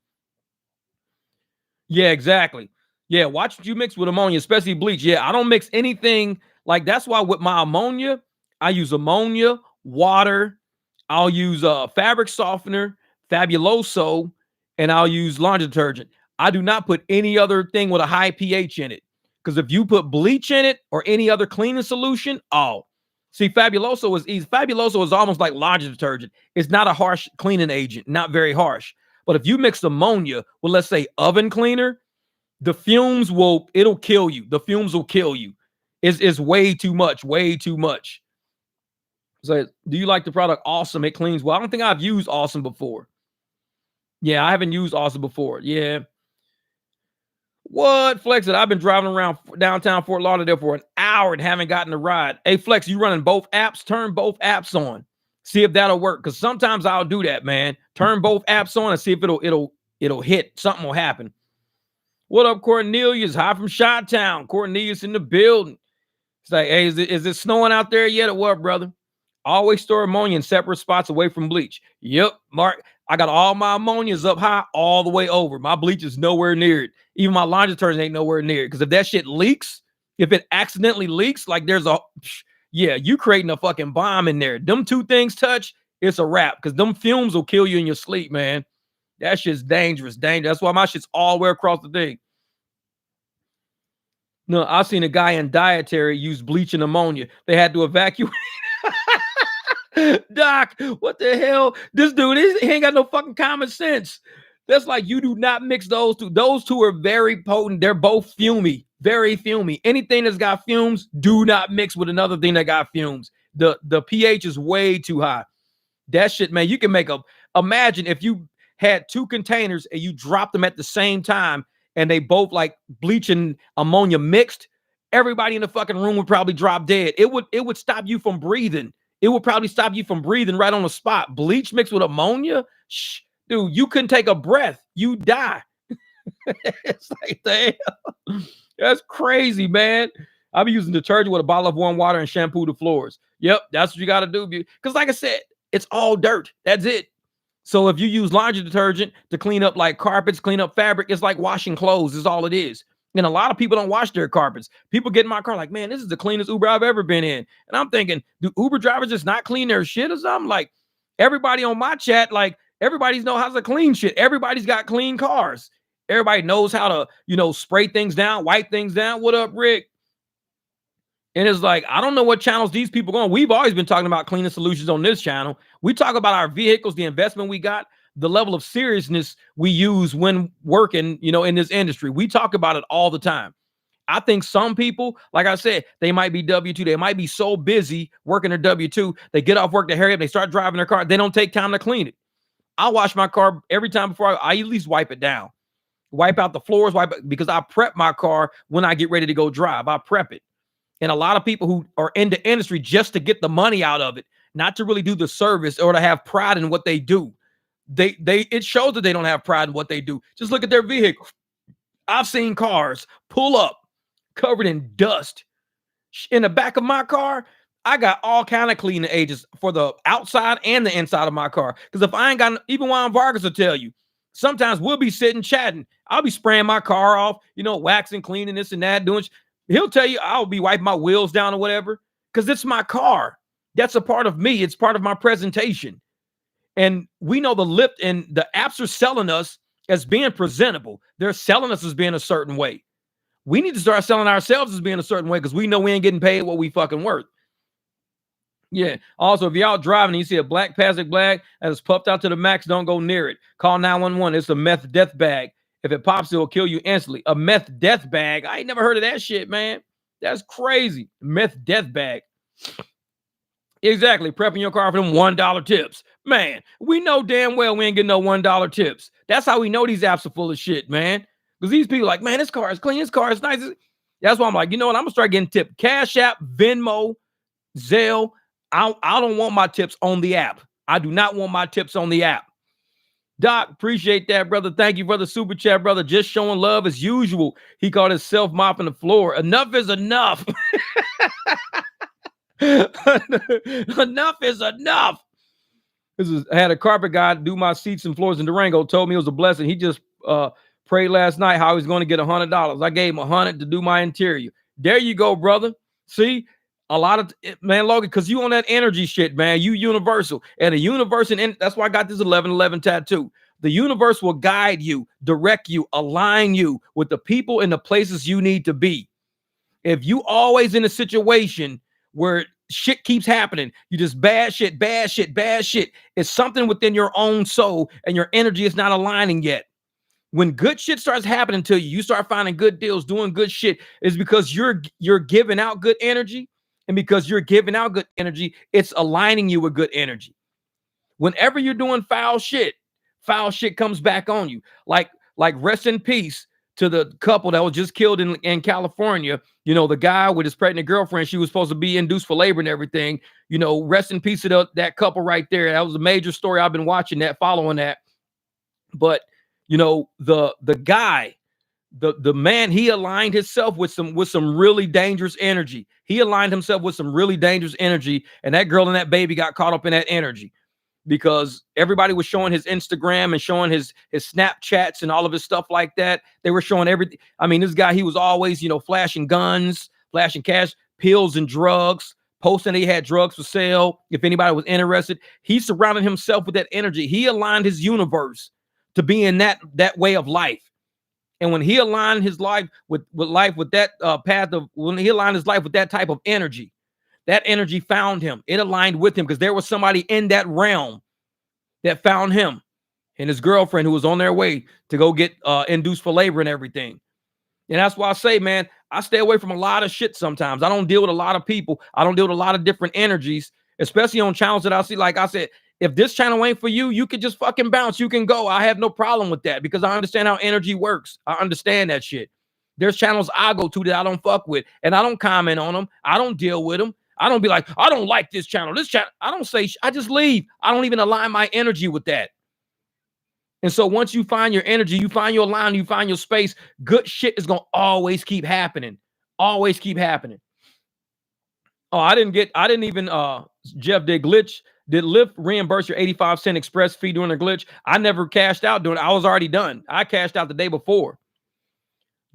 Yeah, exactly. Yeah, watch what you mix with ammonia, especially bleach. Yeah, I don't mix anything. Like, that's why with my ammonia, I use ammonia, water. I'll use fabric softener, Fabuloso, and I'll use laundry detergent. I do not put any other thing with a high pH in it. Because if you put bleach in it or any other cleaning solution, see, Fabuloso is easy. Fabuloso is almost like laundry detergent. It's not a harsh cleaning agent, not very harsh. But if you mix ammonia with, let's say, oven cleaner, the fumes it'll kill you. The fumes will kill you. It's way too much, way too much. So, do you like the product? Awesome. It cleans well. I don't think I've used Awesome before. Yeah, I haven't used Awesome before. Yeah. What? Flex it. I've been driving around downtown Fort Lauderdale for an hour and haven't gotten a ride. Hey, Flex, you running both apps? Turn both apps on. See if that'll work. Because sometimes I'll do that, man. Turn both apps on and see if it'll hit. Something will happen. What up, Cornelius? Hi from Chi-Town. Cornelius in the building. It's like, hey, is it snowing out there yet or what, brother? Always store ammonia in separate spots away from bleach. Yep, Mark. I got all my ammonias up high all the way over. My bleach is nowhere near it. Even my laundry detergent ain't nowhere near it. Because if that shit leaks, if it accidentally leaks, like you creating a fucking bomb in there. Them two things touch, it's a wrap, because them fumes will kill you in your sleep, man. That shit's dangerous. That's why my shit's all the way across the thing. No, I've seen a guy in dietary use bleach and ammonia. They had to evacuate. Doc, what the hell? This dude, he ain't got no fucking common sense. That's like, you do not mix those two. Those two are very potent. They're both fumy, very fumy. Anything that's got fumes, do not mix with another thing that got fumes. The pH is way too high. That shit, man, you can make imagine if you had two containers and you dropped them at the same time and they both like bleach and ammonia mixed, everybody in the fucking room would probably drop dead. It would stop you from breathing. It would probably stop you from breathing right on the spot. Bleach mixed with ammonia? Shh, dude, you couldn't take a breath. You die. It's like, the hell? That's crazy, man. I'll be using detergent with a bottle of warm water and shampoo the floors. Yep, that's what you got to do. Because like I said, it's all dirt. That's it. So if you use laundry detergent to clean up like carpets, clean up fabric, it's like washing clothes is all it is. And a lot of people don't wash their carpets. People get in my car like, man, this is the cleanest Uber I've ever been in. And I'm thinking, do Uber drivers just not clean their shit or something? Like, everybody on my chat, like, everybody knows how to clean shit. Everybody's got clean cars. Everybody knows how to, spray things down, wipe things down. What up, Rick? And it's like, I don't know what channels these people go on. We've always been talking about cleaning solutions on this channel. We talk about our vehicles, the investment we got, the level of seriousness we use when working, in this industry. We talk about it all the time. I think some people, like I said, they might be W-2. They might be so busy working their W-2. They get off work, they hurry up, they start driving their car. They don't take time to clean it. I wash my car every time before I at least wipe it down. Wipe out the floors, because I prep my car when I get ready to go drive. I prep it. And a lot of people who are in the industry just to get the money out of it, not to really do the service or to have pride in what they do. It shows that they don't have pride in what they do. Just look at their vehicle. I've seen cars pull up covered in dust. In the back of my car, I got all kind of cleaning agents for the outside and the inside of my car. Because if I ain't got, even Juan Vargas will tell you, sometimes we'll be sitting chatting. I'll be spraying my car off, waxing, cleaning this and that, doing. He'll tell you I'll be wiping my wheels down or whatever, because it's my car. That's a part of me. It's part of my presentation. And we know the Lyft and the apps are selling us as being presentable. They're selling us as being a certain way. We need to start selling ourselves as being a certain way, because we know we ain't getting paid what we fucking worth. Yeah. Also, if you're out driving and you see a black plastic bag that is puffed out to the max, don't go near it. Call 911. It's a meth death bag. If it pops, it will kill you instantly. A meth death bag. I ain't never heard of that shit, man. That's crazy. Meth death bag. Exactly. Prepping your car for them $1 tips. Man, we know damn well we ain't getting no $1 tips. That's how we know these apps are full of shit, man. Because these people are like, man, this car is clean. This car is nice. That's why I'm like, you know what? I'm going to start getting tipped. Cash App, Venmo, Zelle. I don't want my tips on the app. I do not want my tips on the app. Doc, appreciate that, brother. Thank you for the super chat, brother. Just showing love as usual. He called himself mopping the floor. Enough is enough. Enough is enough. I had a carpet guy do my seats and floors in Durango. Told me it was a blessing. He just prayed last night how he's going to get $100. I gave him $100 to do my interior. There you go, brother. See? A lot of, man, Logan, because you on that energy shit, man. You universal. And the universe, and that's why I got this 1111 tattoo. The universe will guide you, direct you, align you with the people and the places you need to be. If you always in a situation where shit keeps happening, you just bad shit, it's something within your own soul and your energy is not aligning yet. When good shit starts happening to you, you start finding good deals, doing good shit, is because you're giving out good energy. And because you're giving out good energy, it's aligning you with good energy. Whenever you're doing foul shit comes back on you. Like rest in peace to the couple that was just killed in California. The guy with his pregnant girlfriend, she was supposed to be induced for labor and everything. Rest in peace to that couple right there. That was a major story. I've been watching that, following that. But, the guy, the man, he aligned himself with some really dangerous energy. He aligned himself with some really dangerous energy, and that girl and that baby got caught up in that energy because everybody was showing his Instagram and showing his Snapchats and all of his stuff like that. They were showing everything. I mean, this guy, he was always, flashing guns, flashing cash, pills and drugs, posting that he had drugs for sale. If anybody was interested, he surrounded himself with that energy. He aligned his universe to be in that way of life. And when he aligned his life with that path of, when he aligned his life with that type of energy, that energy found him. It aligned with him because there was somebody in that realm that found him and his girlfriend who was on their way to go get induced for labor and everything. And that's why I say, man, I stay away from a lot of shit sometimes. I don't deal with a lot of people. I don't deal with a lot of different energies, especially on channels that I see. Like I said, if this channel ain't for you, you can just fucking bounce. You can go. I have no problem with that because I understand how energy works. I understand that shit. There's channels I go to that I don't fuck with, and I don't comment on them. I don't deal with them. I don't be like, I don't like this channel. This channel, I don't say, I just leave. I don't even align my energy with that. And so once you find your energy, you find your line, you find your space, good shit is going to always keep happening. Always keep happening. Oh, I didn't even, Jeff, did Lyft reimburse your 85-cent express fee during the glitch? I never cashed out during it. I was already done. I cashed out the day before.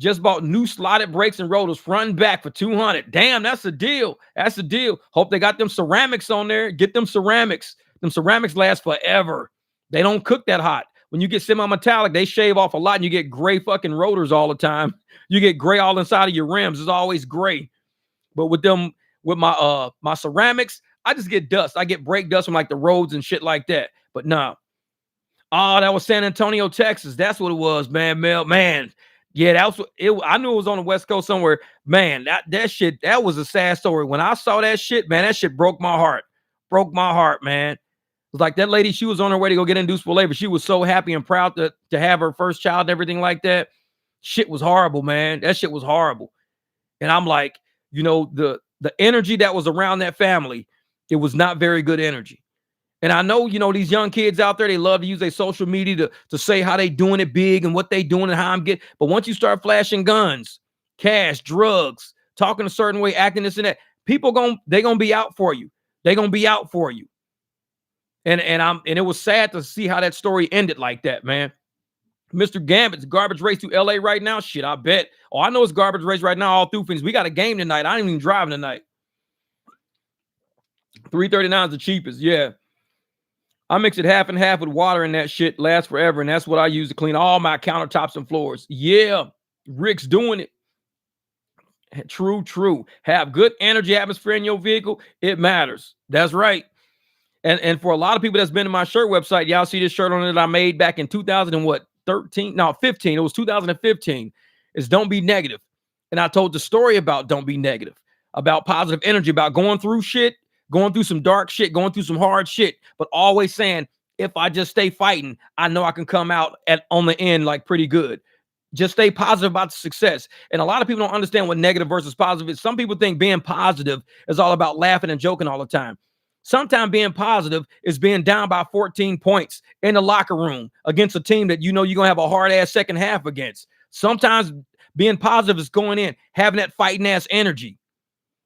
Just bought new slotted brakes and rotors front and back for $200. Damn, that's a deal. That's a deal. Hope they got them ceramics on there. Get them ceramics. Them ceramics last forever. They don't cook that hot. When you get semi-metallic, they shave off a lot and you get gray fucking rotors all the time. You get gray all inside of your rims. It's always gray. But with my my ceramics, I just get dust. I get brake dust from like the roads and shit like that. But nah. Oh, that was San Antonio, Texas. That's what it was, man. Man. Yeah, that was it. I knew it was on the West Coast somewhere. Man, that shit, that was a sad story. When I saw that shit, man, that shit broke my heart. Broke my heart, man. It was like that lady, she was on her way to go get induced for labor. She was so happy and proud to have her first child and everything like that. Shit was horrible, man. That shit was horrible. And I'm like, you know, the energy that was around that family, it was not very good energy. And I know, you know, these young kids out there, they love to use their social media to say how they doing it big and what they doing and how I'm getting. But once you start flashing guns, cash, drugs, talking a certain way, acting this and that, people they're gonna be out for you. They're gonna be out for you. And it was sad to see how that story ended like that, man. Mr. Gambit's garbage race to LA right now. Shit, I bet. Oh, I know it's garbage race right now all through Phoenix. We got a game tonight. I ain't even driving tonight. $3.39 is the cheapest. Yeah. I mix it half and half with water and that shit lasts forever. And that's what I use to clean all my countertops and floors. Yeah. Rick's doing it. True. Have good energy atmosphere in your vehicle. It matters. That's right. And for a lot of people that's been in my shirt website, y'all see this shirt on it that I made back in 2015. It was 2015. It's don't be negative. And I told the story about don't be negative, about positive energy, about going through shit, going through some dark shit, going through some hard shit, but always saying, if I just stay fighting, I know I can come out on the end like pretty good. Just stay positive about the success. And a lot of people don't understand what negative versus positive is. Some people think being positive is all about laughing and joking all the time. Sometimes being positive is being down by 14 points in the locker room against a team that you know you're going to have a hard-ass second half against. Sometimes being positive is going in, having that fighting-ass energy.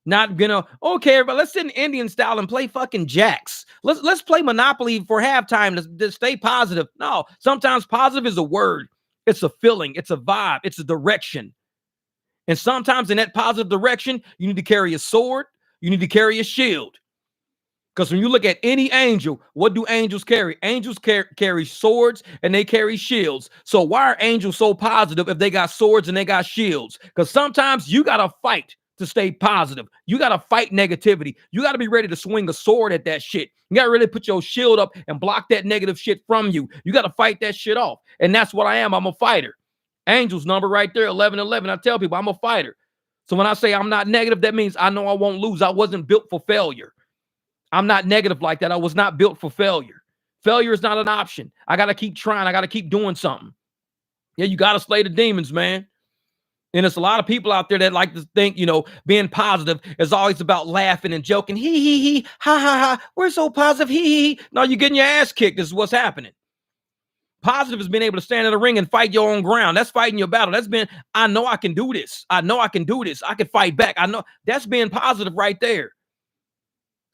Not gonna, okay, everybody, let's sit in Indian style and play fucking jacks. Let's play Monopoly for halftime to stay positive. No, sometimes positive is a word. It's a feeling. It's a vibe. It's a direction. And sometimes in that positive direction, you need to carry a sword. You need to carry a shield. Because when you look at any angel, what do angels carry? Angels carry swords and they carry shields. So why are angels so positive if they got swords and they got shields? Because sometimes you got to fight to stay positive. You got to fight negativity. You got to be ready to swing a sword at that shit. You got to really put your shield up and block that negative shit from you. You got to fight that shit off. And that's what I am. I'm a fighter. Angels number right there, 1111. I tell people I'm a fighter. So when I say I'm not negative, that means I know I won't lose. I wasn't built for failure. I'm not negative like that. I was not built for failure. Failure is not an option. I got to keep trying. I got to keep doing something. Yeah, you got to slay the demons, man. And there's a lot of people out there that like to think, you know, being positive is always about laughing and joking. He, ha, ha, ha. We're so positive. He. No, you're getting your ass kicked. This is what's happening. Positive is being able to stand in the ring and fight your own ground. That's fighting your battle. That's been, I know I can do this. I know I can do this. I can fight back. I know that's being positive right there.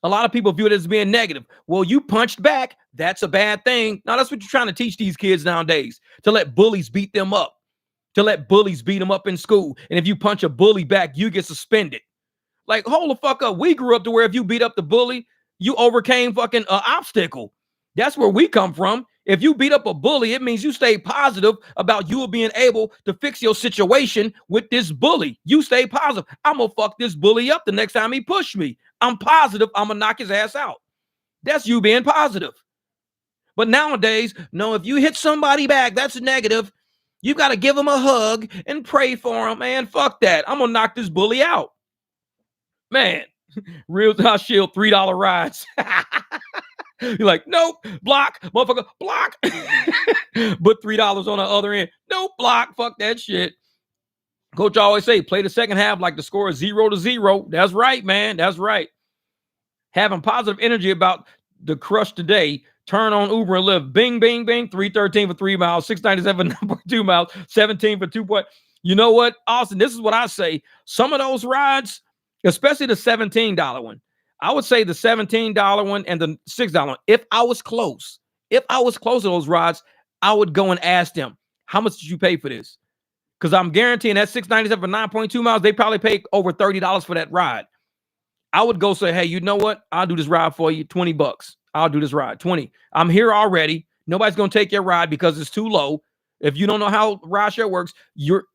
A lot of people view it as being negative. Well, you punched back. That's a bad thing. Now, that's what you're trying to teach these kids nowadays, to let bullies beat them up, to let bullies beat them up in school. And if you punch a bully back, you get suspended. Like, hold the fuck up. We grew up to where if you beat up the bully, you overcame fucking obstacle. That's where we come from. If you beat up a bully, it means you stay positive about you being able to fix your situation with this bully. You stay positive. I'm going to fuck this bully up the next time he push me. I'm positive I'm going to knock his ass out. That's you being positive. But nowadays, no, if you hit somebody back, that's negative. You got to give them a hug and pray for them, man. Fuck that. I'm going to knock this bully out. Man, real house shield, $3 rides. You're like, nope, block, motherfucker, block. But $3 on the other end. Nope, block, fuck that shit. Coach always say, play the second half like the score is 0-0. That's right, man. That's right. Having positive energy about the crush today. Turn on Uber and Lyft. Bing, bing, bing. 313 for 3 miles. 697 9.2 miles. 17 for 2 point. You know what, Austin? This is what I say. Some of those rides, especially the $17 one. I would say the $17 one and the $6 one. If I was close to those rides, I would go and ask them, how much did you pay for this? Because I'm guaranteeing that $697 for 9.2 miles, they probably paid over $30 for that ride. I would go say, hey, you know what? I'll do this ride for you. $20. I'll do this ride. 20. I'm here already. Nobody's going to take your ride because it's too low. If you don't know how rideshare works,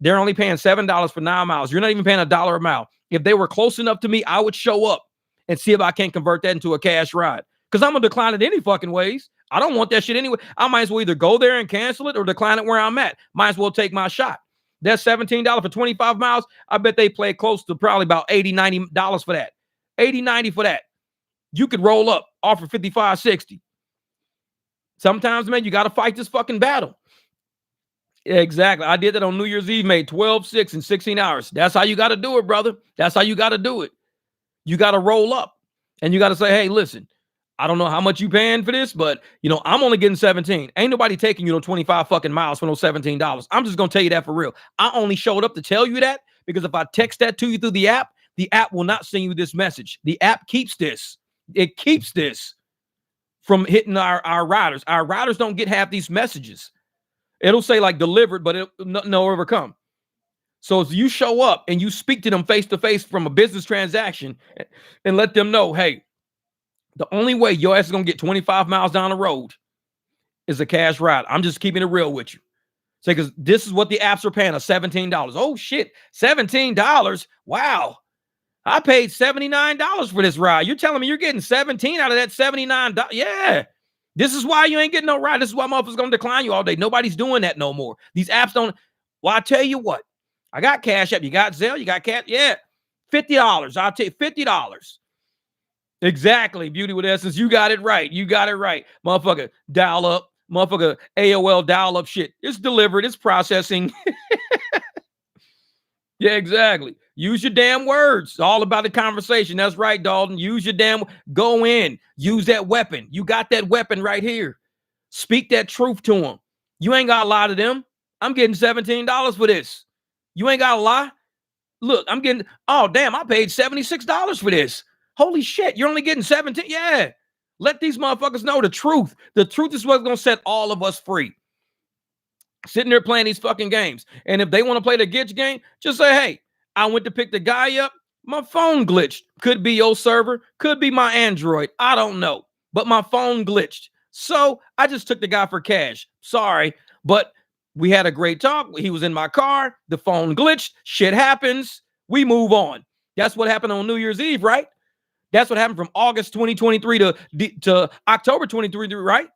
they're only paying $7 for 9 miles. You're not even paying $1 a mile. If they were close enough to me, I would show up and see if I can't convert that into a cash ride. Because I'm going to decline it any fucking ways. I don't want that shit anyway. I might as well either go there and cancel it or decline it where I'm at. Might as well take my shot. That's $17 for 25 miles. I bet they play close to probably about $80, $90 for that. 80, 90 for that. You could roll up, offer 55, 60. Sometimes, man, you got to fight this fucking battle. Exactly. I did that on New Year's Eve, made 12, 6 in 16 hours. That's how you got to do it, brother. That's how you got to do it. You got to roll up and you got to say, hey, listen, I don't know how much you paying for this, but I'm only getting 17. Ain't nobody taking 25 fucking miles for no $17. I'm just going to tell you that for real. I only showed up to tell you that because if I text that to you through the app will not send you this message. The app keeps this. It keeps this from hitting our riders. Our riders don't get half these messages. It'll say like delivered, but no overcome. So if you show up and you speak to them face to face from a business transaction and let them know, hey, the only way your ass is going to get 25 miles down the road is a cash ride. I'm just keeping it real with you. Say, because this is what the apps are paying us, $17. Oh, shit, $17? Wow. I paid $79 for this ride. You're telling me you're getting 17 out of that $79? Yeah. This is why you ain't getting no ride. This is why motherfuckers going to decline you all day. Nobody's doing that no more. These apps don't. Well, I tell you what. I got Cash App. You got Zelle? You got Cash? Yeah. $50. I'll take $50. Exactly. Beauty with Essence. You got it right. You got it right. Motherfucker, dial up. Motherfucker, AOL dial up shit. It's delivered. It's processing. Yeah, exactly. Use your damn words. It's all about the conversation. That's right, Dalton. Use your damn, go in. Use that weapon. You got that weapon right here. Speak that truth to them. You ain't got to lie to them. I'm getting $17 for this. You ain't got to lie. Look, I'm getting, oh, damn, I paid $76 for this. Holy shit, you're only getting 17. Yeah. Let these motherfuckers know the truth. The truth is what's going to set all of us free. Sitting there playing these fucking games. And if they want to play the glitch game, just say, hey, I went to pick the guy up. My phone glitched. Could be your server. Could be my Android. I don't know. But my phone glitched. So I just took the guy for cash. Sorry. But we had a great talk. He was in my car. The phone glitched. Shit happens. We move on. That's what happened on New Year's Eve, right? That's what happened from August 2023 to October 2023, right?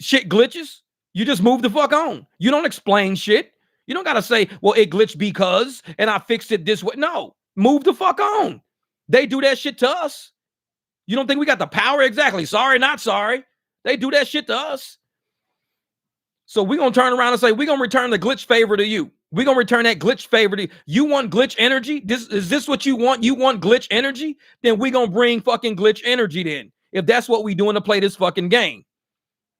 Shit glitches. You just move the fuck on. You don't explain shit. You don't got to say, well, it glitched because, and I fixed it this way. No, move the fuck on. They do that shit to us. You don't think we got the power? Exactly. Sorry, not sorry. They do that shit to us. So we're going to turn around and say, we're going to return the glitch favor to you. We're going to return that glitch favor to you. You want glitch energy? Is this what you want? You want glitch energy? Then we're going to bring fucking glitch energy then. If that's what we doing to play this fucking game.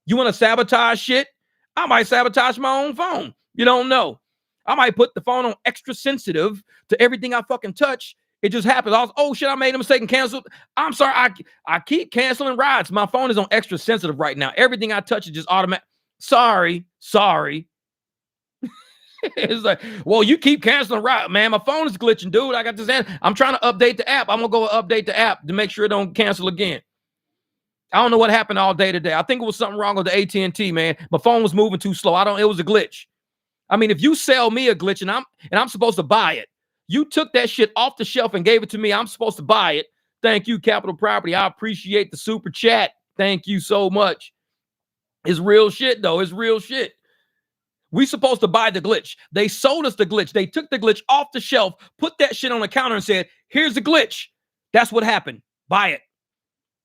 You want to sabotage shit? I might sabotage my own phone. You don't know. I might put the phone on extra sensitive to everything I fucking touch. It just happens. Oh shit, I made a mistake and canceled. I'm sorry. I keep canceling rides. My phone is on extra sensitive right now. Everything I touch is just automatic. Sorry. It's like, well, you keep canceling ride, man. My phone is glitching, dude. I got this. I'm trying to update the app. I'm gonna go update the app to make sure it don't cancel again. I don't know what happened all day today. I think it was something wrong with the AT&T, man. My phone was moving too slow. It was a glitch. I mean, if you sell me a glitch and I'm supposed to buy it, you took that shit off the shelf and gave it to me. I'm supposed to buy it. Thank you, Capital Property. I appreciate the super chat. Thank you so much. It's real shit, though. It's real shit. We supposed to buy the glitch. They sold us the glitch. They took the glitch off the shelf, put that shit on the counter and said, here's the glitch. That's what happened. Buy it.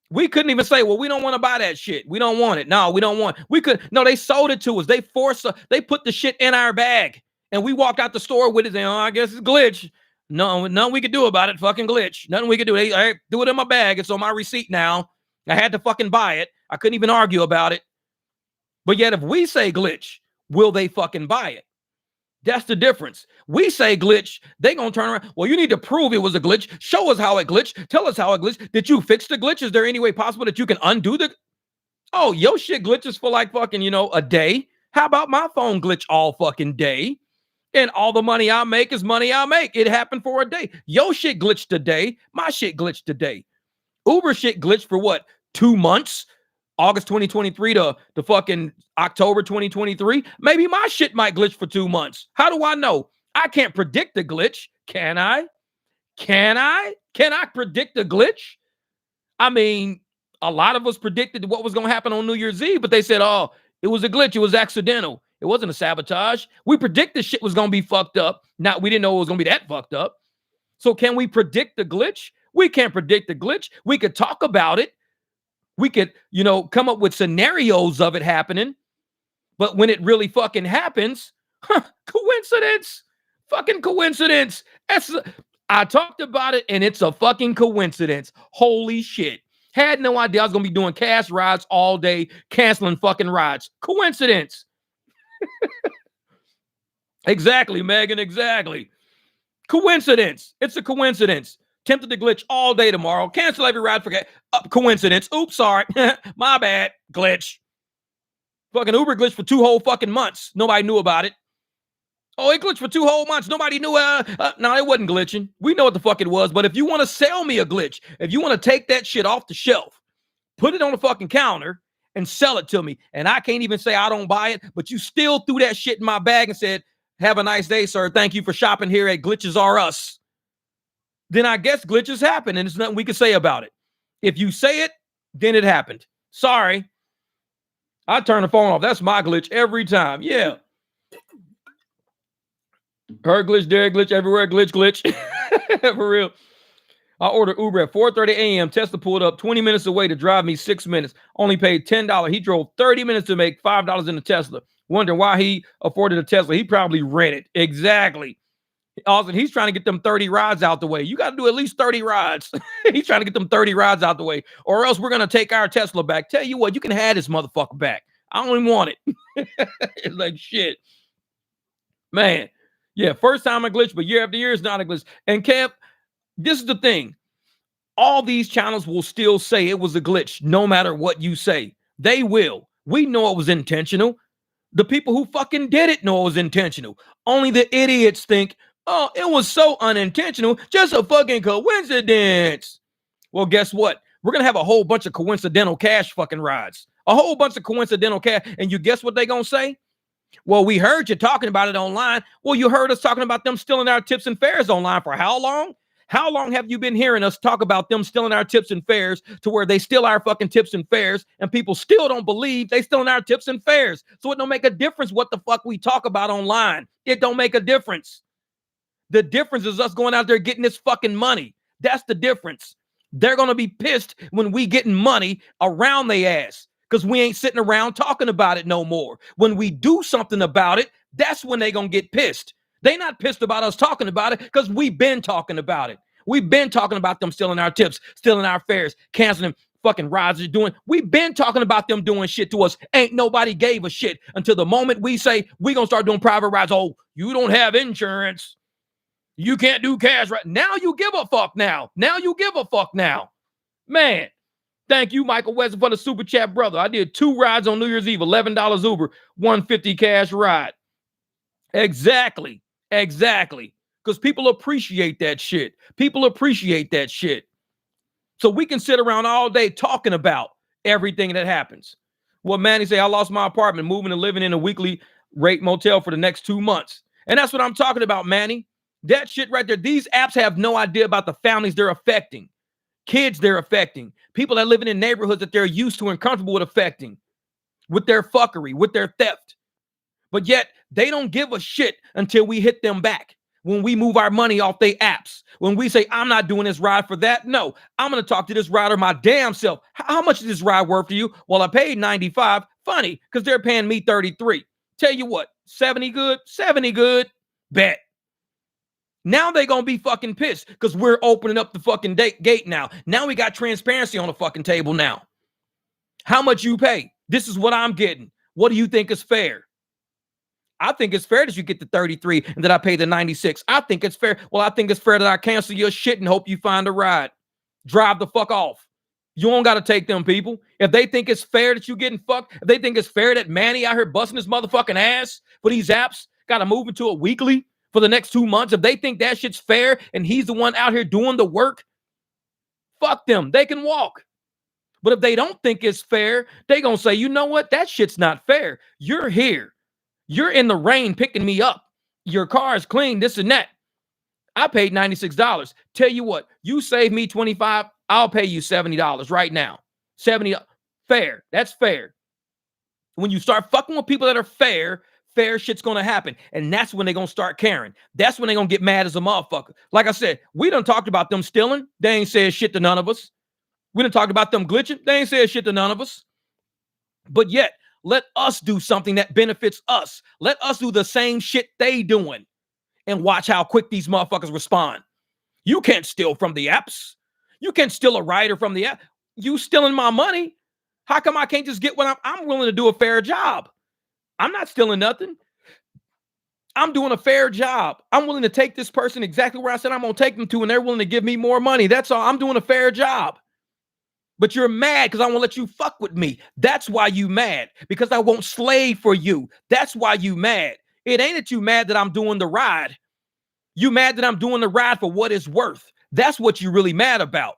We couldn't even say, well, we don't want to buy that shit. We don't want it. No, we don't want it. We could. No, they sold it to us. They forced us. They put the shit in our bag. And we walked out the store with it saying, oh, I guess it's glitch. No, nothing we could do about it. Fucking glitch. Nothing we could do. I do it in my bag. It's on my receipt now. I had to fucking buy it. I couldn't even argue about it. But yet if we say glitch, will they fucking buy it? That's the difference. We say glitch, they gonna turn around. Well, you need to prove it was a glitch. Show us how it glitched. Tell us how it glitched. Did you fix the glitch? Is there any way possible that you can undo the... Oh, your shit glitches for like fucking, a day. How about my phone glitch all fucking day? And all the money I make is money I make. It happened for a day. Your shit glitched today. My shit glitched today. Uber shit glitched for what? 2 months? August 2023 to fucking October 2023. Maybe my shit might glitch for 2 months. How do I know? I can't predict the glitch. Can I? Can I predict the glitch? I mean, a lot of us predicted what was going to happen on New Year's Eve, but they said, oh, it was a glitch. It was accidental. It wasn't a sabotage. We predicted shit was going to be fucked up. Now, we didn't know it was going to be that fucked up. So can we predict the glitch? We can't predict the glitch. We could talk about it. We could, come up with scenarios of it happening. But when it really fucking happens, coincidence. Fucking coincidence. I talked about it and it's a fucking coincidence. Holy shit. Had no idea I was going to be doing cash rides all day, canceling fucking rides. Coincidence. Exactly, Megan. Exactly. Coincidence. It's a coincidence. Tempted to glitch all day tomorrow. Cancel every ride. Forget. Coincidence. Oops, sorry. My bad. Glitch. Fucking Uber glitched for 2 whole fucking months. Nobody knew about it. Oh, it glitched for 2 whole months. Nobody knew. No, it wasn't glitching. We know what the fuck it was. But if you want to sell me a glitch, if you want to take that shit off the shelf, put it on the fucking counter and sell it to me, and I can't even say I don't buy it, but you still threw that shit in my bag and said, have a nice day, sir. Thank you for shopping here at Glitches R Us. Then I guess glitches happen and there's nothing we can say about it. If you say it, then it happened. Sorry. I turn the phone off. That's my glitch every time. Yeah. Her glitch, their glitch, everywhere. Glitch. For real. I ordered Uber at 4:30 a.m. Tesla pulled up 20 minutes away to drive me 6 minutes. Only paid $10. He drove 30 minutes to make $5 in the Tesla. Wondering why he afforded a Tesla. He probably rented. Exactly. Also, he's trying to get them 30 rides out the way. You got to do at least 30 rides. He's trying to get them 30 rides out the way, or else we're going to take our Tesla back. Tell you what, you can have this motherfucker back. I don't even want it. It's like shit. Man. Yeah, first time a glitch, but year after year is not a glitch. And Kev, this is the thing. All these channels will still say it was a glitch, no matter what you say. They will. We know it was intentional. The people who fucking did it know it was intentional. Only the idiots think, oh, it was so unintentional, just a fucking coincidence. Well, guess what? We're going to have a whole bunch of coincidental cash fucking rides. A whole bunch of coincidental cash. And you guess what they're going to say? Well, we heard you talking about it online. Well, you heard us talking about them stealing our tips and fares online for how long? How long have you been hearing us talk about them stealing our tips and fares to where they steal our fucking tips and fares and people still don't believe they stealing our tips and fares? So it don't make a difference what the fuck we talk about online. It don't make a difference. The difference is us going out there getting this fucking money. That's the difference. They're going to be pissed when we getting money around their ass because we ain't sitting around talking about it no more. When we do something about it, that's when they going to get pissed. They not pissed about us talking about it because we've been talking about it. We've been talking about them stealing our tips, stealing our fares, canceling fucking rides they're doing. We've been talking about them doing shit to us. Ain't nobody gave a shit until the moment we say we going to start doing private rides. Oh, you don't have insurance. You can't do cash right now. You give a fuck now. Now you give a fuck now. Man, thank you, Michael West, for the super chat, brother. I did 2 rides on New Year's Eve, $11 Uber, $150 cash ride. Exactly. Exactly. Because people appreciate that shit. People appreciate that shit. So we can sit around all day talking about everything that happens. Well, Manny say, I lost my apartment, moving and living in a weekly rate motel for the next 2 months. And that's what I'm talking about, Manny. That shit right there. These apps have no idea about the families they're affecting, kids they're affecting, people that living in neighborhoods that they're used to and comfortable with affecting, with their fuckery, with their theft. But yet they don't give a shit until we hit them back. When we move our money off their apps, when we say, I'm not doing this ride for that. No, I'm going to talk to this rider my damn self. How much is this ride worth to you? Well, I paid 95. Funny, because they're paying me 33. Tell you what, 70 good, 70 good, bet. Now they going to be fucking pissed because we're opening up the fucking gate now. Now we got transparency on the fucking table now. How much you pay? This is what I'm getting. What do you think is fair? I think it's fair that you get the 33 and that I pay the 96. I think it's fair. Well, I think it's fair that I cancel your shit and hope you find a ride. Drive the fuck off. You don't got to take them people. If they think it's fair that you getting fucked, if they think it's fair that Manny out here busting his motherfucking ass for these apps, got to move into it weekly for the next 2 months. If they think that shit's fair and he's the one out here doing the work, fuck them. They can walk. But if they don't think it's fair, they going to say, you know what? That shit's not fair. You're here. You're in the rain picking me up. Your car is clean, this and that. I paid $96. Tell you what, you save me $25, I'll pay you $70 right now. $70. Fair. That's fair. When you start fucking with people that are fair, fair shit's going to happen. And that's when they're going to start caring. That's when they're going to get mad as a motherfucker. Like I said, we done talked about them stealing. They ain't said shit to none of us. We done talked about them glitching. They ain't said shit to none of us. But yet, let us do something that benefits us. Let us do the same shit they doing and watch how quick these motherfuckers respond. You can't steal from the apps. You can't steal a rider from the app. You stealing my money. How come I can't just get what I'm willing to do a fair job? I'm not stealing nothing. I'm doing a fair job. I'm willing to take this person exactly where I said I'm going to take them to, and they're willing to give me more money. That's all. I'm doing a fair job. But you're mad because I won't let you fuck with me. That's why you mad. Because I won't slave for you. That's why you mad. It ain't that you mad that I'm doing the ride. You mad that I'm doing the ride for what it's worth. That's what you really mad about.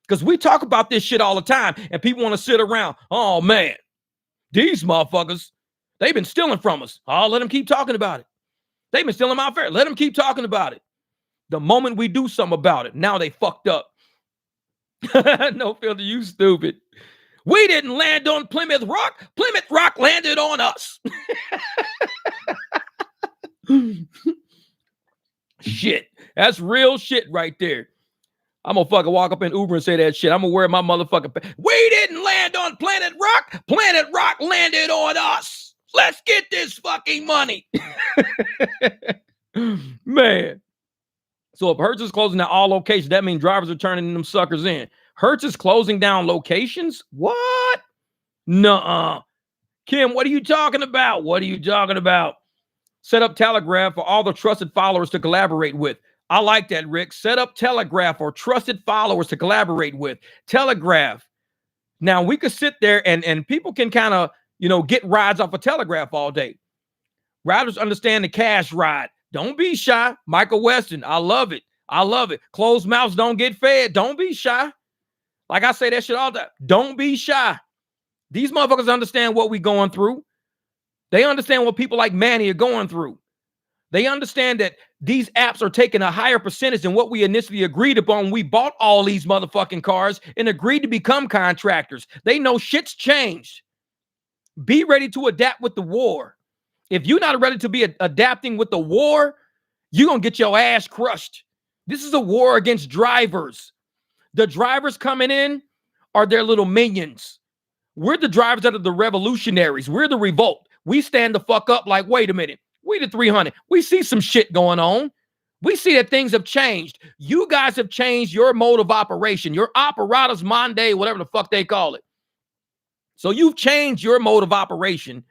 Because we talk about this shit all the time, and people want to sit around. Oh, man, these motherfuckers, they've been stealing from us. Oh, let them keep talking about it. They've been stealing my fare. Let them keep talking about it. The moment we do something about it, now they fucked up. No filter, you stupid. We didn't land on Plymouth Rock. Plymouth Rock landed on us. Shit. That's real shit right there. I'm gonna fucking walk up in Uber and say that shit. I'm gonna wear my motherfucking... We didn't land on Planet Rock. Planet Rock landed on us. Let's get this fucking money. Man. So if Hertz is closing down all locations, that means drivers are turning them suckers in. Hertz is closing down locations? What? Nuh-uh. Kim, what are you talking about? What are you talking about? Set up Telegraph for all the trusted followers to collaborate with. I like that, Rick. Set up Telegraph for trusted followers to collaborate with. Telegraph. Now, we could sit there and people can kind of, get rides off of Telegraph all day. Riders understand the cash ride. Don't be shy. Michael Weston, I love it. I love it. Closed mouths don't get fed. Don't be shy. Like I say that shit all the time. Don't be shy. These motherfuckers understand what we going through. They understand what people like Manny are going through. They understand that these apps are taking a higher percentage than what we initially agreed upon when we bought all these motherfucking cars and agreed to become contractors. They know shit's changed. Be ready to adapt with the war. If you're not ready to be adapting with the war, you're going to get your ass crushed. This is a war against drivers. The drivers coming in are their little minions. We're the drivers that are the revolutionaries. We're the revolt. We stand the fuck up like, wait a minute. We the 300. We see some shit going on. We see that things have changed. You guys have changed your mode of operation, your operatus Monday, whatever the fuck they call it. So you've changed your mode of operation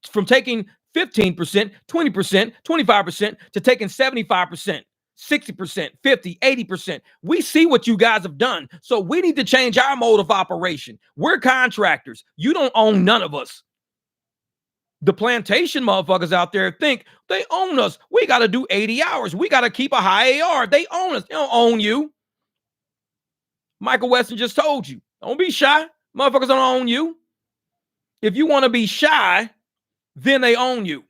from taking 15%, 20%, 25% to taking 75%, 60%, 50, 80%. We see what you guys have done. So we need to change our mode of operation. We're contractors. You don't own none of us. The plantation motherfuckers out there think they own us. We got to do 80 hours. We got to keep a high AR. They own us. They don't own you. Michael Weston just told you. Don't be shy. Motherfuckers don't own you. If you want to be shy, then they own you.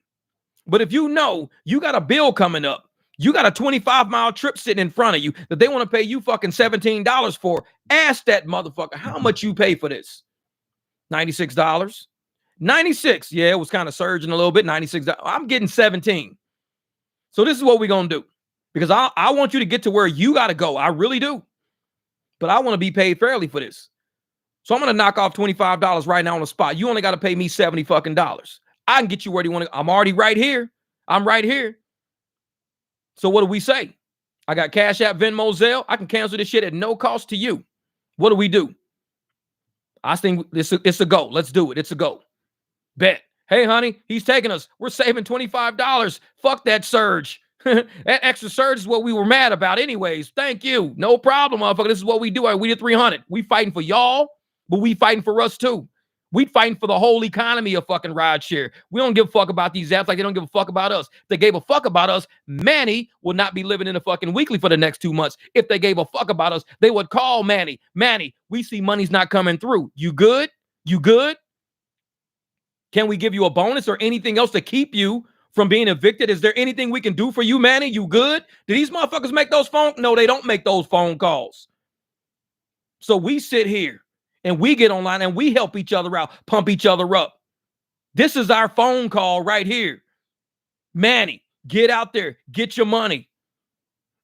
But if you know you got a bill coming up, you got a 25-mile trip sitting in front of you that they want to pay you fucking $17 for, ask that motherfucker how much you pay for this. $96. 96. Yeah, it was kind of surging a little bit. $96. I'm getting 17. So this is what we're going to do. Because I want you to get to where you got to go. I really do. But I want to be paid fairly for this. So I'm going to knock off $25 right now on the spot. You only got to pay me $70 fucking dollars. I can get you where you want to. I'm already right here. I'm right here. So what do we say? I got Cash App, Venmo, Zelle. I can cancel this shit at no cost to you. What do we do? I think it's a go. Let's do it. It's a go. Bet. Hey, honey, he's taking us. We're saving $25. Fuck that surge. That extra surge is what we were mad about anyways. Thank you. No problem, motherfucker. This is what we do. We did 300. We fighting for y'all, but we fighting for us too. We fighting for the whole economy of fucking rideshare. We don't give a fuck about these apps like they don't give a fuck about us. If they gave a fuck about us, Manny will not be living in a fucking weekly for the next 2 months. If they gave a fuck about us, they would call Manny. Manny, we see money's not coming through. You good? You good? Can we give you a bonus or anything else to keep you from being evicted? Is there anything we can do for you, Manny? You good? Do these motherfuckers make those phone? No, they don't make those phone calls. So we sit here and we get online and we help each other out, pump each other up. This is our phone call right here. Manny, get out there, get your money.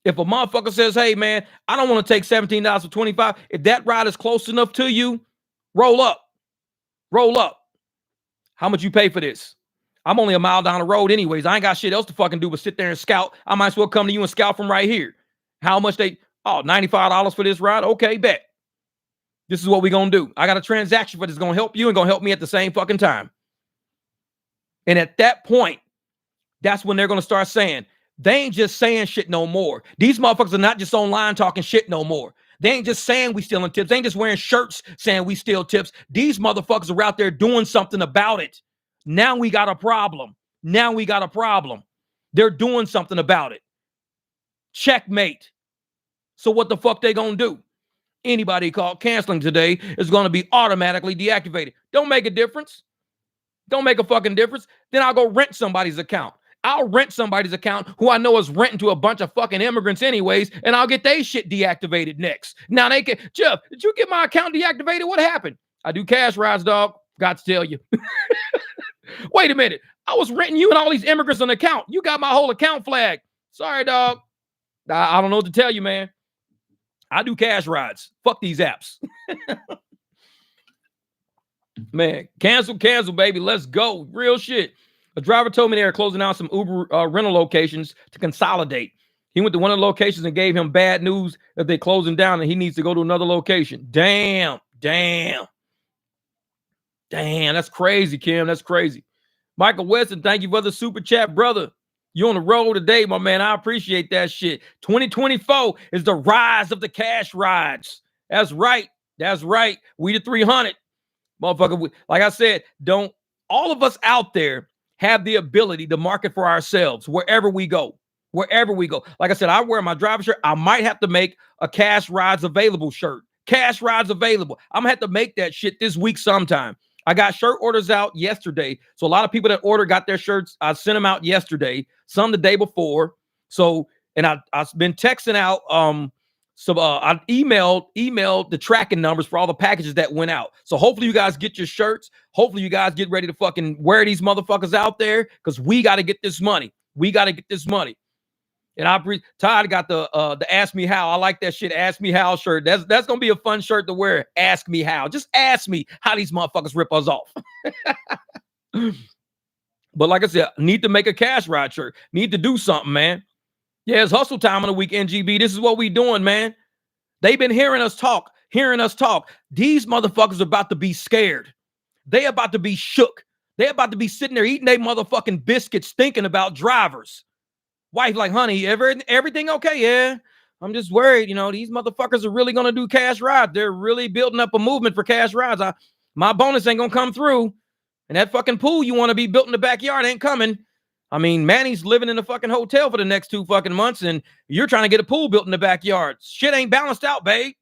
If a motherfucker says, hey, man, I don't want to take $17 for 25. If that ride is close enough to you, roll up. Roll up. How much you pay for this? I'm only a mile down the road anyways. I ain't got shit else to fucking do but sit there and scout. I might as well come to you and scout from right here. How much they? Oh, $95 for this ride? Okay, bet. This is what we're going to do. I got a transaction for this. Going to help you and going to help me at the same fucking time. And at that point, that's when they're going to start saying, they ain't just saying shit no more. These motherfuckers are not just online talking shit no more. They ain't just saying we stealing tips. They ain't just wearing shirts saying we steal tips. These motherfuckers are out there doing something about it. Now we got a problem. Now we got a problem. They're doing something about it. Checkmate. So what the fuck they gonna do? Anybody called canceling today is going to be automatically deactivated. Don't make a difference. Don't make a fucking difference. Then I'll go rent somebody's account. I'll rent somebody's account who I know is renting to a bunch of fucking immigrants anyways, and I'll get their shit deactivated next. Now they can, Jeff, did you get my account deactivated? What happened? I do cash rides, dog. Got to tell you. Wait a minute. I was renting you and all these immigrants an account. You got my whole account flagged. Sorry, dog. I don't know what to tell you, man. I do cash rides. Fuck these apps. Man, cancel, baby. Let's go. Real shit. A driver told me they are closing down some Uber rental locations to consolidate. He went to one of the locations and gave him bad news that they're closing down and he needs to go to another location. Damn. That's crazy, Kim. That's crazy. Michael Weston, thank you for the super chat, brother. You on the road today, my man. I appreciate that shit. 2024 is the rise of the cash rides. That's right. We the 300. Motherfucker, like I said, don't all of us out there have the ability to market for ourselves wherever we go. Like I said, I wear my driver shirt. I might have to make a cash rides available shirt. Cash rides available. I'm going to have to make that shit this week sometime. I got shirt orders out yesterday. So a lot of people that ordered got their shirts. I sent them out yesterday, some the day before. So, and I've been texting out, I emailed the tracking numbers for all the packages that went out. So hopefully you guys get your shirts. Hopefully you guys get ready to fucking wear these motherfuckers out there because we got to get this money. And Todd got the Ask Me How. I like that shit. Ask Me How shirt. That's gonna be a fun shirt to wear. Ask me how. Just ask me how these motherfuckers rip us off. But like I said, need to make a cash ride shirt. Need to do something, man. Yeah, it's hustle time on the weekend, GB. This is what we doing, man. They've been hearing us talk. These motherfuckers are about to be scared. They about to be shook. They about to be sitting there eating their motherfucking biscuits, thinking about drivers. Wife like, honey, everything okay? Yeah, I'm just worried. You know, these motherfuckers are really going to do cash rides. They're really building up a movement for cash rides. My bonus ain't going to come through. And that fucking pool you want to be built in the backyard ain't coming. I mean, Manny's living in a fucking hotel for the next 2 fucking months, and you're trying to get a pool built in the backyard. Shit ain't balanced out, babe.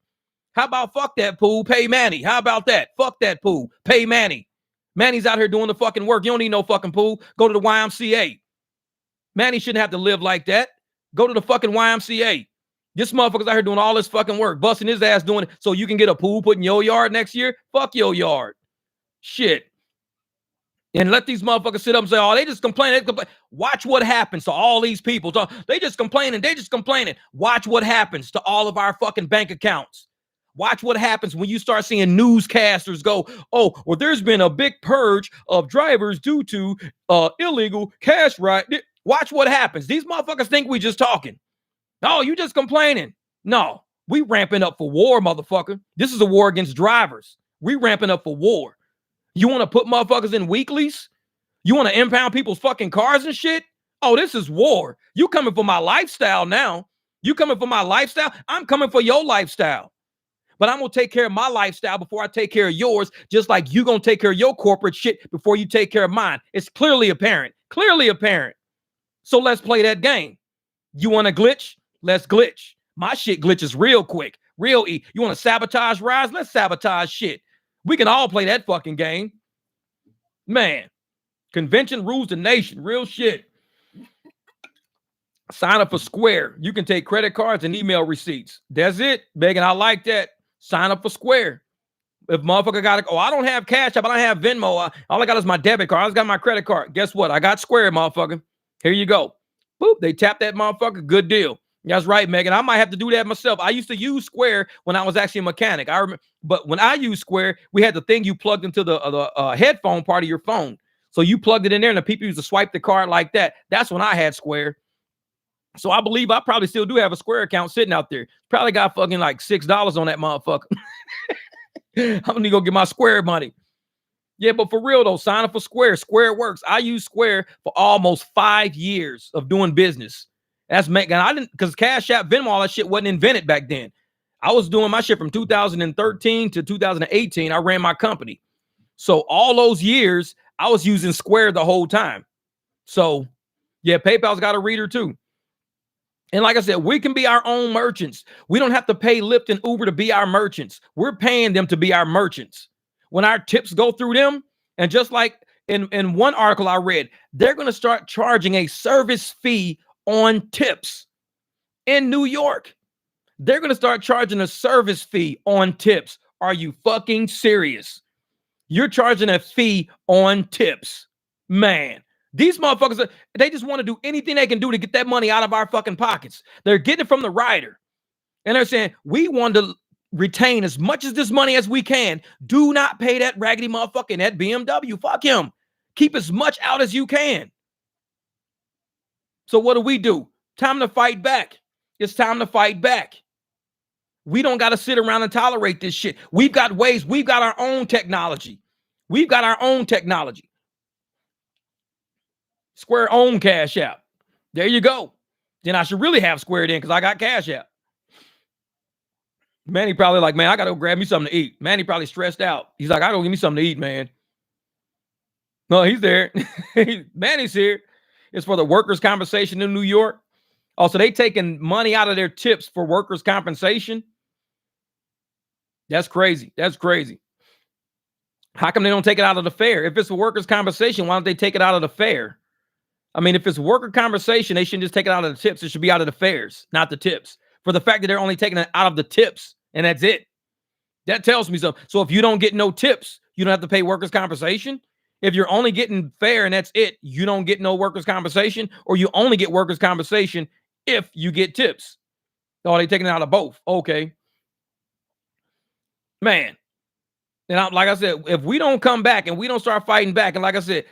How about fuck that pool, pay Manny? How about that? Fuck that pool, pay Manny. Manny's out here doing the fucking work. You don't need no fucking pool. Go to the YMCA. Manny shouldn't have to live like that. Go to the fucking YMCA. This motherfucker's out here doing all this fucking work, busting his ass doing it so you can get a pool put in your yard next year. Fuck your yard. Shit. And let these motherfuckers sit up and say, oh, they just complain. They complain. Watch what happens to all these people. They just complaining. They just complaining. Watch what happens to all of our fucking bank accounts. Watch what happens when you start seeing newscasters go, oh, well, there's been a big purge of drivers due to illegal cash ride. Watch what happens. These motherfuckers think we just talking. Oh, you just complaining. No, we ramping up for war, motherfucker. This is a war against drivers. We ramping up for war. You want to put motherfuckers in weeklies? You want to impound people's fucking cars and shit? Oh, this is war. You coming for my lifestyle now. You coming for my lifestyle? I'm coming for your lifestyle. But I'm going to take care of my lifestyle before I take care of yours, just like you going to take care of your corporate shit before you take care of mine. It's clearly apparent. Clearly apparent. So let's play that game. You want to glitch? Let's glitch. My shit glitches real quick. Real easy. You want to sabotage rides? Let's sabotage shit. We can all play that fucking game. Man, convention rules the nation. Real shit. Sign up for Square. You can take credit cards and email receipts. That's it, Megan. I like that. Sign up for Square. If motherfucker got to, oh, I don't have Cash App, but I have Venmo. All I got is my debit card. I just got my credit card. Guess what? I got Square, motherfucker. Here you go. Boop. They tap that motherfucker. Good deal. That's right, Megan. I might have to do that myself. I used to use Square when I was actually a mechanic. I remember, but when I used Square, we had the thing you plugged into the headphone part of your phone. So you plugged it in there, and the people used to swipe the card like that. That's when I had Square. So I believe I probably still do have a Square account sitting out there. Probably got fucking like $6 on that motherfucker. I'm gonna go get my Square money. Yeah, but for real though, sign up for Square. Square works. I used Square for almost 5 years of doing business. That's making, I didn't, because Cash App, Venmo, all that shit wasn't invented back then. I was doing my shit from 2013 to 2018. I ran my company. So all those years, I was using Square the whole time. So yeah, PayPal's got a reader too. And like I said, we can be our own merchants. We don't have to pay Lyft and Uber to be our merchants. We're paying them to be our merchants. When our tips go through them, and just like in one article I read, they're going to start charging a service fee on tips in New York. They're going to start charging a service fee on tips. Are you fucking serious? You're charging a fee on tips. Man, these motherfuckers, they just want to do anything they can do to get that money out of our fucking pockets. They're getting it from the rider. And they're saying, we want to retain as much of this money as we can. Do not pay that raggedy motherfucker in that BMW. Fuck him. Keep as much out as you can. So what do? Time to fight back. It's time to fight back. We don't got to sit around and tolerate this shit. We've got ways. We've got our own technology. We've got our own technology. Square own Cash App. There you go. Then I should really have Square then because I got Cash App. Manny probably like, man, I got to go grab me something to eat. Manny probably stressed out. He's like, I don't give me something to eat, man. No, he's there. Manny's here. It's for the workers' compensation in New York. Also, they taking money out of their tips for workers' compensation. That's crazy. That's crazy. How come they don't take it out of the fare? If it's a workers' compensation, why don't they take it out of the fare? I mean, if it's worker compensation, they shouldn't just take it out of the tips. It should be out of the fares, not the tips. For the fact that they're only taking it out of the tips, and that's it. That tells me something. So if you don't get no tips, you don't have to pay workers' compensation. If you're only getting fare and that's it, you don't get no workers' compensation, or you only get workers' compensation if you get tips. Oh, they taking it out of both. Okay. Man. And like I said, if we don't come back and we don't start fighting back, and like I said,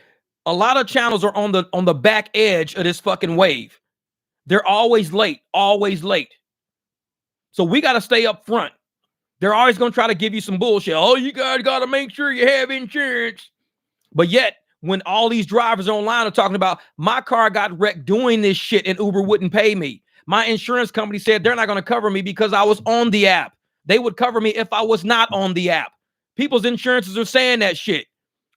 a lot of channels are on the back edge of this fucking wave. They're always late, always late. So we got to stay up front. They're always going to try to give you some bullshit. Oh, you guys got to make sure you have insurance. But yet, when all these drivers online are talking about, my car got wrecked doing this shit and Uber wouldn't pay me. My insurance company said they're not going to cover me because I was on the app. They would cover me if I was not on the app. People's insurances are saying that shit.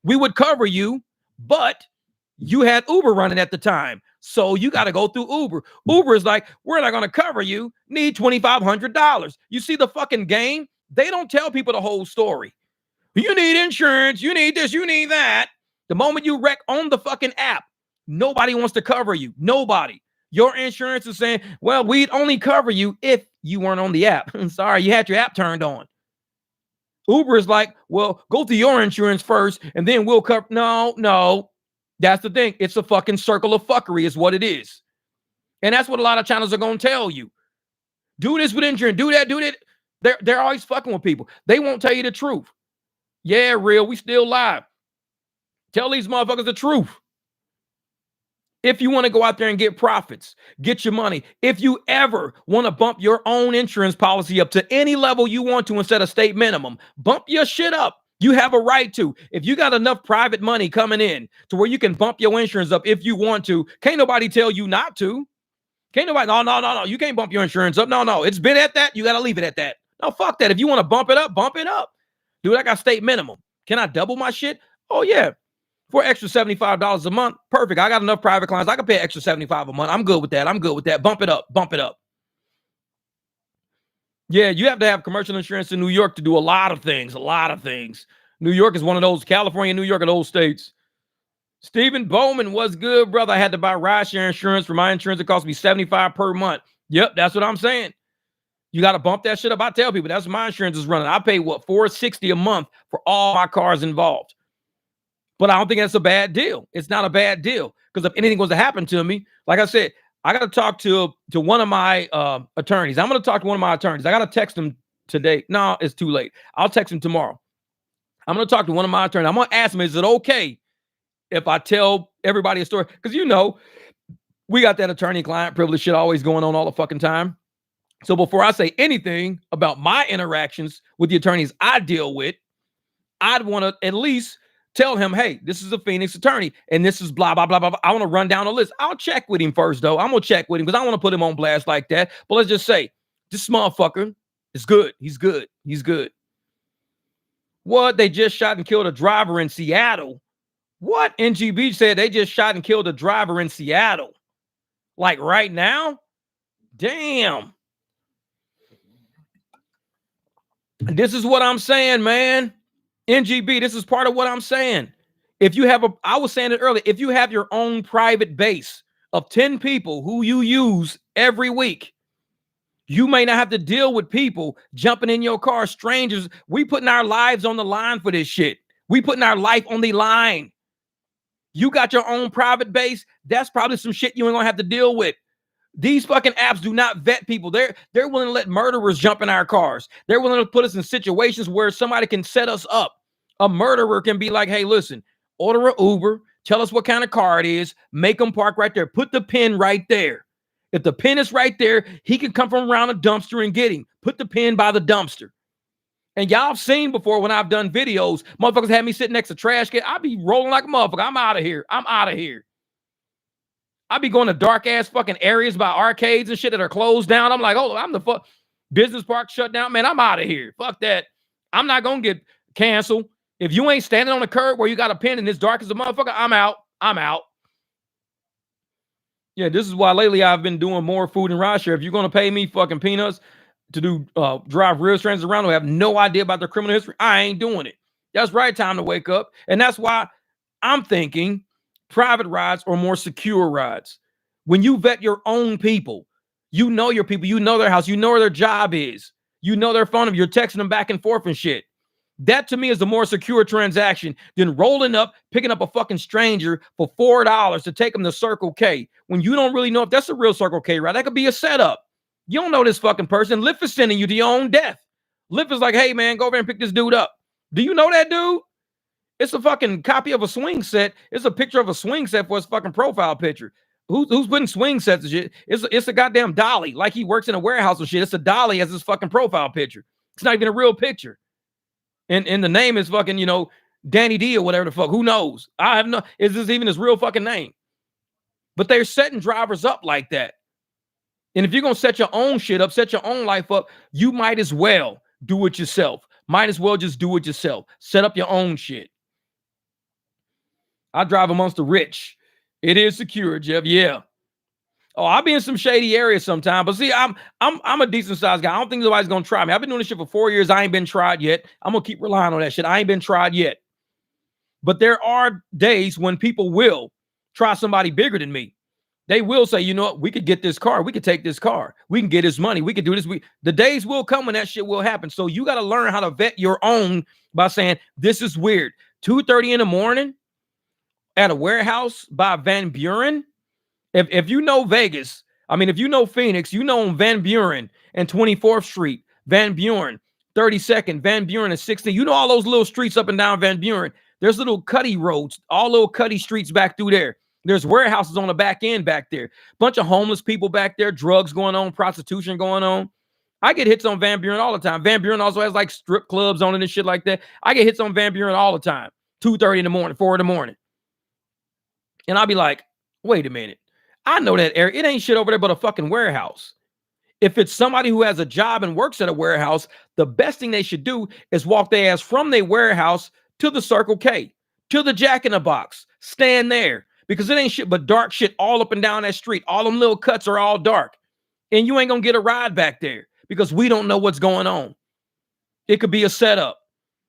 We would cover you, but you had Uber running at the time. So you got to go through Uber. Uber is like, we're not going to cover you. Need $2,500. You see the fucking game? They don't tell people the whole story. You need insurance. You need this. You need that. The moment you wreck on the fucking app, nobody wants to cover you. Nobody. Your insurance is saying, well, we'd only cover you if you weren't on the app. I'm sorry, you had your app turned on. Uber is like, well, go through your insurance first, and then we'll cover. No. That's the thing. It's a fucking circle of fuckery is what it is. And that's what a lot of channels are going to tell you. Do this with insurance. Do that. They're always fucking with people. They won't tell you the truth. Yeah, real. We still live. Tell these motherfuckers the truth. If you want to go out there and get profits, get your money. If you ever want to bump your own insurance policy up to any level you want to instead of state minimum, bump your shit up. You have a right to. If you got enough private money coming in to where you can bump your insurance up if you want to, can't nobody tell you not to. Can't nobody, no. You can't bump your insurance up. No. It's been at that. You got to leave it at that. No, fuck that. If you want to bump it up, bump it up. Dude, I got state minimum. Can I double my shit? Oh, yeah. For extra $75 a month, perfect. I got enough private clients. I can pay extra $75 a month. I'm good with that. Bump it up. Yeah, you have to have commercial insurance in New York to do a lot of things. New York is one of those. California, New York are those states. Stephen Bowman, what's good, brother? I had to buy rideshare insurance. For my insurance, it cost me $75 per month. Yep, that's what I'm saying. You got to bump that shit up. I tell people that's what my insurance is running. I pay $460 a month for all my cars involved. But I don't think that's a bad deal. It's not a bad deal because if anything was to happen to me, like I said, I got to talk to one of my attorneys. I'm going to talk to one of my attorneys. I got to text him today. No, it's too late. I'll text him tomorrow. I'm going to talk to one of my attorneys. I'm going to ask him, is it okay if I tell everybody a story? Because, we got that attorney-client privilege shit always going on all the fucking time. So before I say anything about my interactions with the attorneys I deal with, I'd want to at least tell him, hey, this is a Phoenix attorney, and this is blah, blah, blah, blah, blah. I want to run down a list. I'll check with him first, though. I'm going to check with him because I want to put him on blast like that. But let's just say, this motherfucker is good. He's good. What? They just shot and killed a driver in Seattle. What? NGB said they just shot and killed a driver in Seattle. Like right now? Damn. This is what I'm saying, man. NGB, this is part of what I'm saying. If you have I was saying it earlier, if you have your own private base of 10 people who you use every week, you may not have to deal with people jumping in your car, strangers. We putting our lives on the line for this shit. We putting our life on the line. You got your own private base. That's probably some shit you ain't gonna have to deal with. These fucking apps do not vet people. They're willing to let murderers jump in our cars. They're willing to put us in situations where somebody can set us up. A murderer can be like, hey, listen, order an Uber, tell us what kind of car it is, make them park right there. Put the pin right there. If the pin is right there, he can come from around a dumpster and get him. Put the pin by the dumpster. And y'all have seen before when I've done videos, motherfuckers had me sitting next to trash can. I be rolling like a motherfucker. I'm out of here. I be going to dark ass fucking areas by arcades and shit that are closed down. I'm like, oh, I'm the fuck business park shut down. Man, I'm out of here. Fuck that. I'm not going to get canceled. If you ain't standing on the curb where you got a pin and it's dark as a motherfucker, I'm out. Yeah, this is why lately I've been doing more food and rideshare. If you're going to pay me fucking peanuts to do drive real strangers around who have no idea about their criminal history, I ain't doing it. That's right time to wake up. And that's why I'm thinking private rides or more secure rides. When you vet your own people, you know your people, you know their house, you know where their job is, you know their phone number, you're texting them back and forth and shit. That to me is a more secure transaction than rolling up, picking up a fucking stranger for $4 to take them to Circle K when you don't really know if that's a real Circle K ride. That could be a setup. You don't know this fucking person. Lyft is sending you to your own death. Lyft is like, hey man, go over and pick this dude up. Do you know that dude? It's a fucking copy of a swing set. It's a picture of a swing set for his fucking profile picture. Who's putting swing sets and shit? It's a goddamn dolly. Like he works in a warehouse and shit. It's a dolly as his fucking profile picture. It's not even a real picture. And the name is fucking, Danny D or whatever the fuck. Who knows? I have no, is this even his real fucking name? But they're setting drivers up like that. And if you're going to set your own shit up, set your own life up, you might as well do it yourself. Might as well just do it yourself. Set up your own shit. I drive amongst the rich. It is secure, Jeff. Yeah. Oh, I'll be in some shady areas sometime, but see, I'm a decent sized guy. I don't think nobody's gonna try me. I've been doing this shit for 4 years. I ain't been tried yet. I'm gonna keep relying on that shit. I ain't been tried yet. But there are days when people will try somebody bigger than me. They will say, you know what, we could get this car, we could take this car, we can get his money, we could do this. The days will come when that shit will happen. So you got to learn how to vet your own by saying, this is weird. 2:30 in the morning at a warehouse by Van Buren. If you know Vegas, I mean, if you know Phoenix, you know Van Buren and 24th Street, Van Buren, 32nd, Van Buren and 16th. You know all those little streets up and down Van Buren. There's little cutty roads, all little cutty streets back through there. There's warehouses on the back end back there. Bunch of homeless people back there, drugs going on, prostitution going on. I get hits on Van Buren all the time. Van Buren also has like strip clubs on it and shit like that. I get hits on Van Buren all the time. 2:30 in the morning, 4 in the morning. And I'll be like, wait a minute. I know that area. It ain't shit over there but a fucking warehouse. If it's somebody who has a job and works at a warehouse, the best thing they should do is walk their ass from their warehouse to the Circle K, to the Jack in the Box. Stand there. Because it ain't shit but dark shit all up and down that street. All them little cuts are all dark. And you ain't gonna get a ride back there because we don't know what's going on. It could be a setup.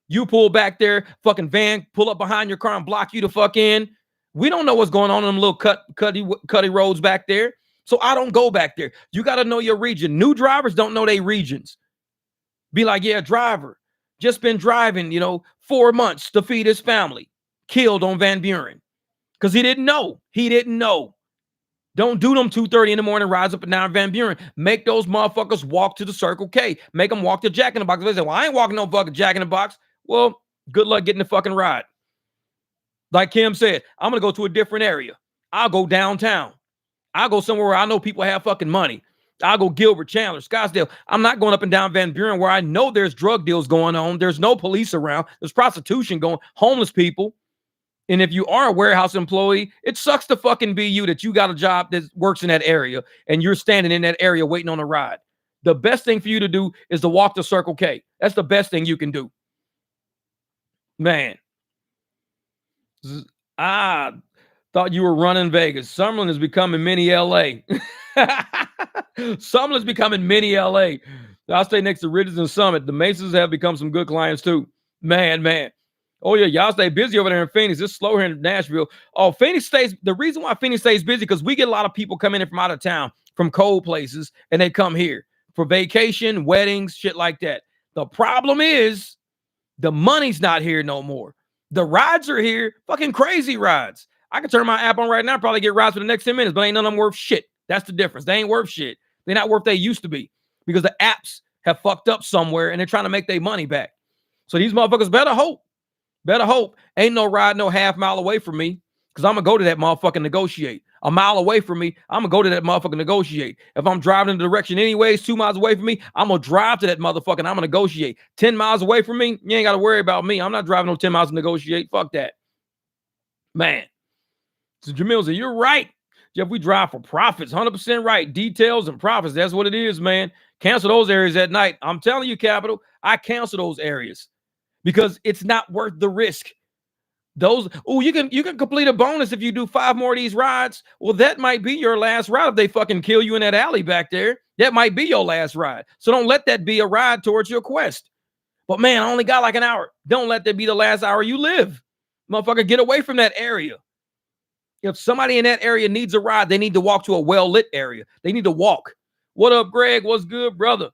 You pull back there, fucking van, pull up behind your car and block you the fuck in. We don't know what's going on in them little cutty roads back there. So I don't go back there. You got to know your region. New drivers don't know their regions. Be like, yeah, driver, just been driving, 4 months to feed his family. Killed on Van Buren. Because he didn't know. He didn't know. Don't do them 2:30 in the morning rides up and down Van Buren. Make those motherfuckers walk to the Circle K. Make them walk to Jack in the Box. They say, well, I ain't walking no fucking Jack in the Box. Well, good luck getting the fucking ride. Like Kim said, I'm going to go to a different area. I'll go downtown. I'll go somewhere where I know people have fucking money. I'll go Gilbert, Chandler, Scottsdale. I'm not going up and down Van Buren where I know there's drug deals going on. There's no police around. There's prostitution going, homeless people. And if you are a warehouse employee, it sucks to fucking be you that you got a job that works in that area and you're standing in that area waiting on a ride. The best thing for you to do is to walk to Circle K. That's the best thing you can do. Man. I thought you were running Vegas. Summerlin is becoming mini LA. Summerlin is becoming mini LA. I'll stay next to Ridges and Summit. The Masons have become some good clients too. Man. Oh yeah, y'all stay busy over there in Phoenix. It's slow here in Nashville. Oh, Phoenix stays. The reason why Phoenix stays busy because we get a lot of people coming in from out of town, from cold places, and they come here for vacation, weddings, shit like that. The problem is the money's not here no more. The rides are here, fucking crazy rides. I can turn my app on right now, probably get rides for the next 10 minutes, but ain't none of them worth shit. That's the difference. They ain't worth shit. They're not worth they used to be because the apps have fucked up somewhere and they're trying to make their money back. So these motherfuckers better hope. Ain't no ride no half mile away from me because I'm going to go to that motherfucker and negotiate. A mile away from me, I'm going to go to that motherfucker and negotiate. If I'm driving in the direction anyways, 2 miles away from me, I'm going to drive to that motherfucker and I'm going to negotiate. 10 miles away from me, you ain't got to worry about me. I'm not driving no 10 miles to negotiate. Fuck that. Man. So Jamil said, you're right. Jeff, we drive for profits. 100% right. Details and profits. That's what it is, man. Cancel those areas at night. I'm telling you, Capital, I cancel those areas because it's not worth the risk. You can complete a bonus if you do 5 more of these rides. Well, that might be your last ride if they fucking kill you in that alley back there. That might be your last ride. So don't let that be a ride towards your quest. But man, I only got like an hour. Don't let that be the last hour you live. Motherfucker, get away from that area. If somebody in that area needs a ride, they need to walk to a well-lit area. They need to walk. What up, Greg? What's good, brother?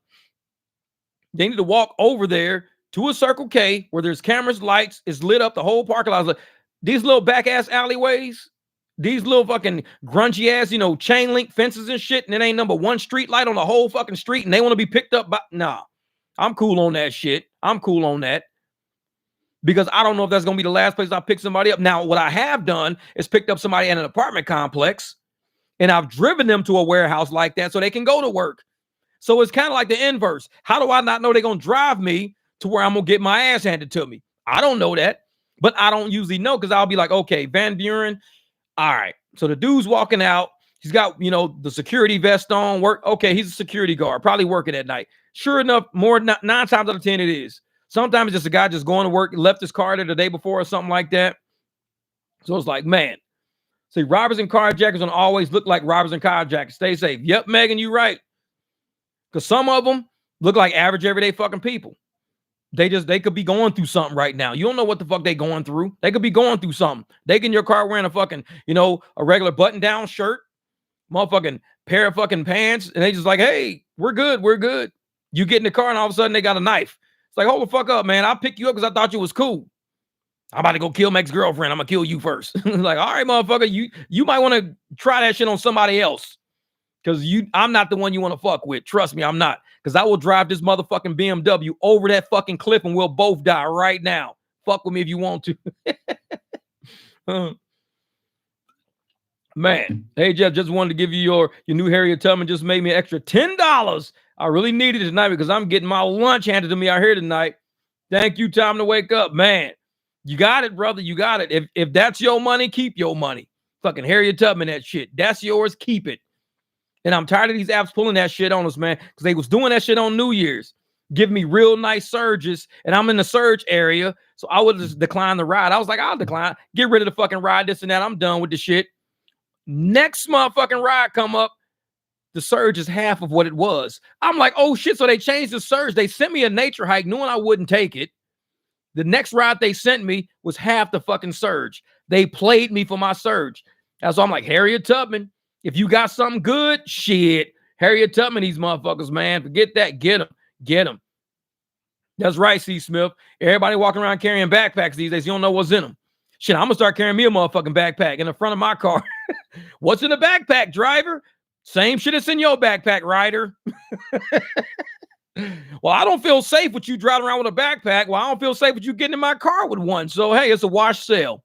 They need to walk over there to a Circle K where there's cameras, lights, it's lit up, the whole parking lot. These little back-ass alleyways, these little fucking grungy-ass, chain link fences and shit, and it ain't number one street light on the whole fucking street, and they want to be picked up by... Nah, I'm cool on that shit. I'm cool on that. Because I don't know if that's going to be the last place I pick somebody up. Now, what I have done is picked up somebody in an apartment complex, and I've driven them to a warehouse like that so they can go to work. So it's kind of like the inverse. How do I not know they're going to drive me to where I'm going to get my ass handed to me? I don't know that, but I don't usually know because I'll be like, okay, Van Buren. All right. So the dude's walking out. He's got, the security vest on work. Okay. He's a security guard, probably working at night. Sure enough, 9 times out of 10 it is. Sometimes it's just a guy just going to work, left his car there the day before or something like that. So it's like, man, see, robbers and carjackers don't always look like robbers and carjackers. Stay safe. Yep, Megan, you right. Because some of them look like average, everyday fucking people. They could be going through something right now. You don't know what the fuck they going through. They could be going through something. They get in your car wearing a fucking, a regular button-down shirt, motherfucking pair of fucking pants, and they just like, hey, we're good, we're good. You get in the car and all of a sudden they got a knife. It's like, hold the fuck up, man. I'll pick you up because I thought you was cool. I'm about to go kill my ex-girlfriend. I'm gonna kill you first. Like, all right, motherfucker, you might want to try that shit on somebody else. Because I'm not the one you want to fuck with. Trust me, I'm not. Because I will drive this motherfucking BMW over that fucking cliff and we'll both die right now. Fuck with me if you want to. Man. Hey, Jeff, just wanted to give you your new Harriet Tubman. Just made me an extra $10. I really needed it tonight because I'm getting my lunch handed to me out here tonight. Thank you, Time to Wake Up. Man, you got it, brother. You got it. If that's your money, keep your money. Fucking Harriet Tubman, that shit. That's yours. Keep it. And I'm tired of these apps pulling that shit on us, man, because they was doing that shit on New Year's, giving me real nice surges, and I'm in the surge area, so I would just decline the ride. I was like, I'll decline. Get rid of the fucking ride, this and that. I'm done with the shit. Next motherfucking ride come up, the surge is half of what it was. I'm like, oh shit, so they changed the surge. They sent me a nature hike knowing I wouldn't take it. The next ride they sent me was half the fucking surge. They played me for my surge. And so I'm like, Harriet Tubman, if you got something good, shit, Harriet Tubman, these motherfuckers, man, forget that. Get them. Get them. That's right, C. Smith. Everybody walking around carrying backpacks these days. You don't know what's in them. Shit, I'm going to start carrying me a motherfucking backpack in the front of my car. What's in the backpack, driver? Same shit that's in your backpack, rider. Well, I don't feel safe with you driving around with a backpack. Well, I don't feel safe with you getting in my car with one. So, hey, it's a wash sale.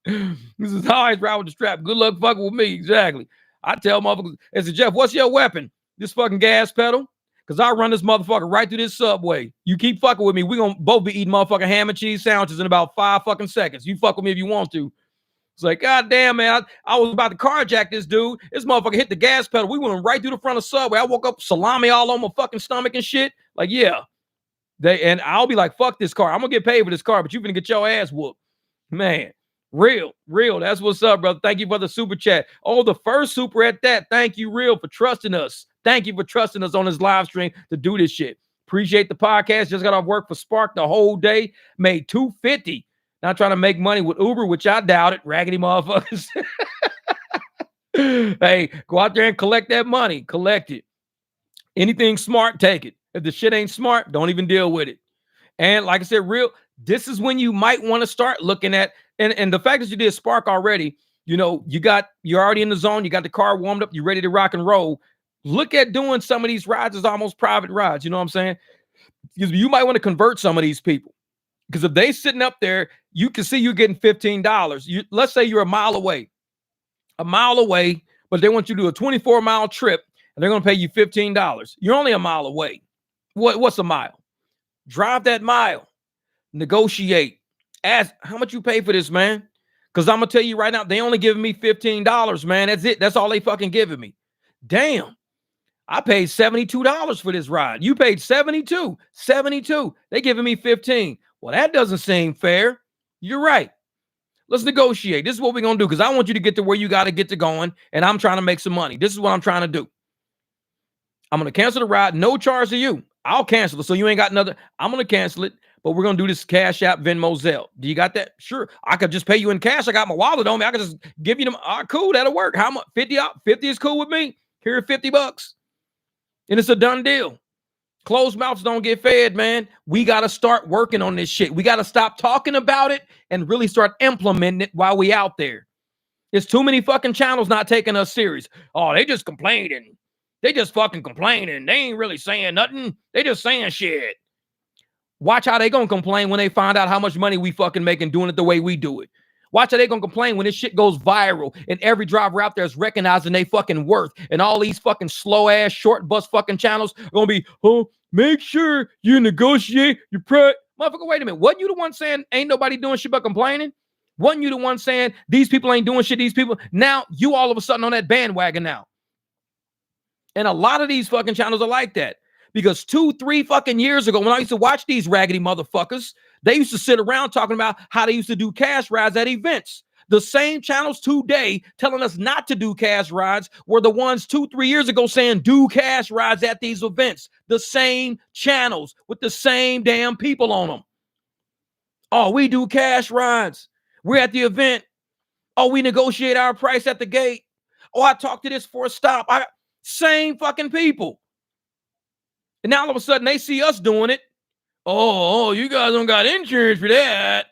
This is how I ride with the strap. Good luck fucking with me. Exactly. I tell motherfuckers, I said, Jeff, what's your weapon? This fucking gas pedal? Because I run this motherfucker right through this subway. You keep fucking with me, we're going to both be eating motherfucking ham and cheese sandwiches in about 5 fucking seconds. You fuck with me if you want to. It's like, God damn, man, I was about to carjack this dude. This motherfucker hit the gas pedal. We went right through the front of Subway. I woke up salami all on my fucking stomach and shit. Like, yeah. And I'll be like, fuck this car. I'm going to get paid for this car, but you finna get your ass whooped. Man, real. That's what's up, brother. Thank you for the super chat. Oh, the first super at that. Thank you, real, for trusting us. Thank you for trusting us on this live stream to do this shit. Appreciate the podcast. Just got off work for Spark the whole day. Made $250. Not trying to make money with Uber, which I doubt it. Raggedy motherfuckers. Hey, go out there and collect that money. Collect it. Anything smart, take it. If the shit ain't smart, don't even deal with it. And like I said, real, this is when you might want to start looking at, and the fact that you did Spark already, you're already in the zone. You got the car warmed up. You're ready to rock and roll. Look at doing some of these rides as almost private rides. You know what I'm saying? Because you might want to convert some of these people. Because if they sitting up there, you can see you getting $15. Let's say you're a mile away, but they want you to do a 24-mile trip, and they're going to pay you $15. You're only a mile away. What's a mile? Drive that mile. Negotiate. Ask how much you pay for this, man. Because I'm going to tell you right now, they only giving me $15, man. That's it. That's all they fucking giving me. Damn. I paid $72 for this ride. You paid $72. They giving me $15. Well, that doesn't seem fair. You're right. Let's negotiate. This is what we're going to do because I want you to get to where you got to get to going, and I'm trying to make some money. This is what I'm trying to do. I'm going to cancel the ride. No charge to you. I'll cancel it. So you ain't got another. I'm going to cancel it, but we're going to do this Cash App, Venmo, Zelle. Do you got that? Sure. I could just pay you in cash. I got my wallet on me. I could just give you them. All right, cool. That'll work. How much? 50 is cool with me. Here are $50. And it's a done deal. Closed mouths don't get fed, man. We got to start working on this shit. We got to stop talking about it and really start implementing it while we out there. There's too many fucking channels not taking us serious. Oh, they just complaining. They just fucking complaining. They ain't really saying nothing. They just saying shit. Watch how they gonna complain when they find out how much money we fucking making doing it the way we do it. Watch how they gonna complain when this shit goes viral and every driver out there is recognizing they fucking worth, and all these fucking slow ass short bus fucking channels are gonna be, oh, make sure you negotiate your price. Motherfucker, wait a minute. Wasn't you the one saying ain't nobody doing shit but complaining? Wasn't you the one saying these people ain't doing shit, these people? Now you all of a sudden on that bandwagon now. And a lot of these fucking channels are like that. Because 2-3 fucking years ago, when I used to watch these raggedy motherfuckers, They used to sit around talking about how they used to do cash rides at events. The same channels today telling us not to do cash rides were the ones 2-3 years ago saying do cash rides at these events. The same channels with the same damn people on them. Oh, we do cash rides. We're at the event. Oh, we negotiate our price at the gate. Oh, I talked to this for a stop. Same fucking people. And now all of a sudden they see us doing it. Oh, you guys don't got insurance for that.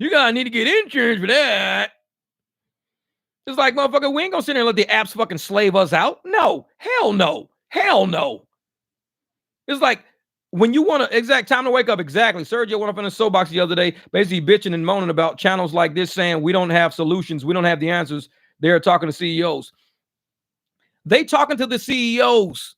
You guys need to get insurance for that. It's like, motherfucker, we ain't gonna sit there and let the apps fucking slave us out. No, hell no. Hell no. It's like when you want to exact time to wake up. Exactly. Sergio went up in a soapbox the other day, basically bitching and moaning about channels like this, saying we don't have solutions. We don't have the answers. They're talking to CEOs. They talking to the CEOs.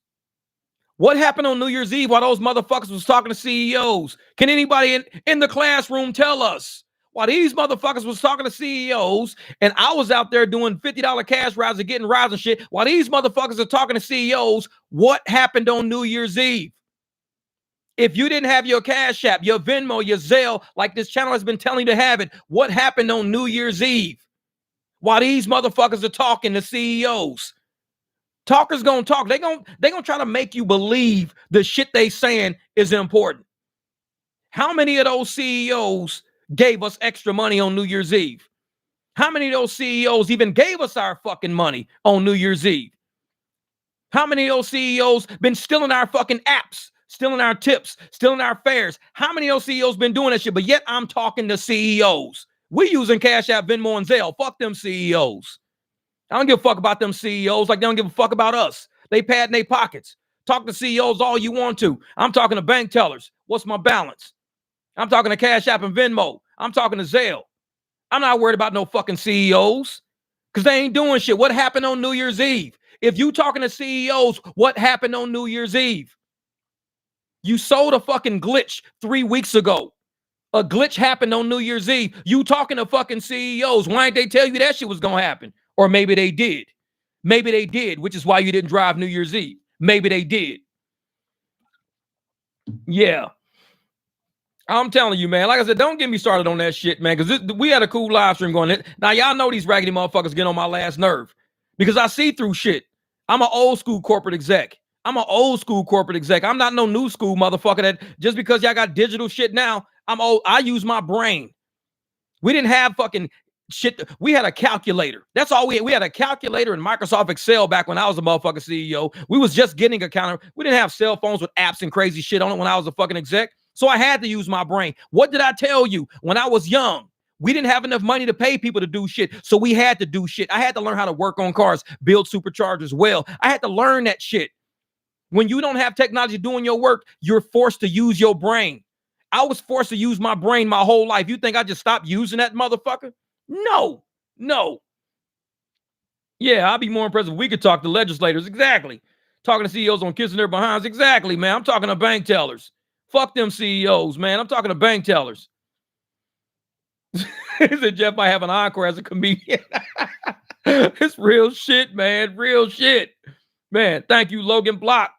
What happened on New Year's Eve while those motherfuckers was talking to CEOs? Can anybody in the classroom tell us? While these motherfuckers was talking to CEOs and I was out there doing $50 cash rides and getting rides and shit, while these motherfuckers are talking to CEOs, what happened on New Year's Eve? If you didn't have your Cash App, your Venmo, your Zelle, like this channel has been telling you to have it, what happened on New Year's Eve? While these motherfuckers are talking to CEOs. Talkers gonna talk. They gonna try to make you believe the shit they saying is important. How many of those CEOs gave us extra money on New Year's Eve? How many of those CEOs even gave us our fucking money on New Year's Eve? How many of those CEOs been stealing our fucking apps, stealing our tips, stealing our fares? How many of those CEOs been doing that shit? But yet I'm talking to CEOs. We using Cash App, Venmo, and Zelle. Fuck them CEOs. I don't give a fuck about them CEOs like they don't give a fuck about us. They pad in their pockets. Talk to CEOs all you want to. I'm talking to bank tellers. What's my balance? I'm talking to Cash App and Venmo. I'm talking to Zelle. I'm not worried about no fucking CEOs because they ain't doing shit. What happened on New Year's Eve? If you talking to CEOs, what happened on New Year's Eve? You sold a fucking glitch 3 weeks ago. A glitch happened on New Year's Eve. You talking to fucking CEOs. Why didn't they tell you that shit was going to happen? Or maybe they did. Maybe they did, which is why you didn't drive New Year's Eve. Maybe they did. Yeah. I'm telling you, man. Like I said, don't get me started on that shit, man, because we had a cool live stream going. Now, y'all know these raggedy motherfuckers get on my last nerve because I see through shit. I'm an old school corporate exec. I'm not no new school motherfucker that just because y'all got digital shit now, I'm old. I use my brain. We didn't have fucking shit. We had a calculator. That's all we had. We had a calculator in Microsoft Excel back when I was a motherfucking CEO. We was just getting a counter. We didn't have cell phones with apps and crazy shit on it when I was a fucking exec. So I had to use my brain. What did I tell you when I was young? We didn't have enough money to pay people to do shit. So we had to do shit. I had to learn how to work on cars, build superchargers well. I had to learn that shit. When you don't have technology doing your work, you're forced to use your brain. I was forced to use my brain my whole life. You think I just stopped using that motherfucker? No. Yeah, I'd be more impressed if we could talk to legislators. Exactly. Talking to CEOs on kissing their behinds. Exactly, man. I'm talking to bank tellers. Fuck them CEOs, man. I'm talking to bank tellers. He said Jeff might have an encore as a comedian. It's real shit, man. Real shit. Man, thank you, Logan Block.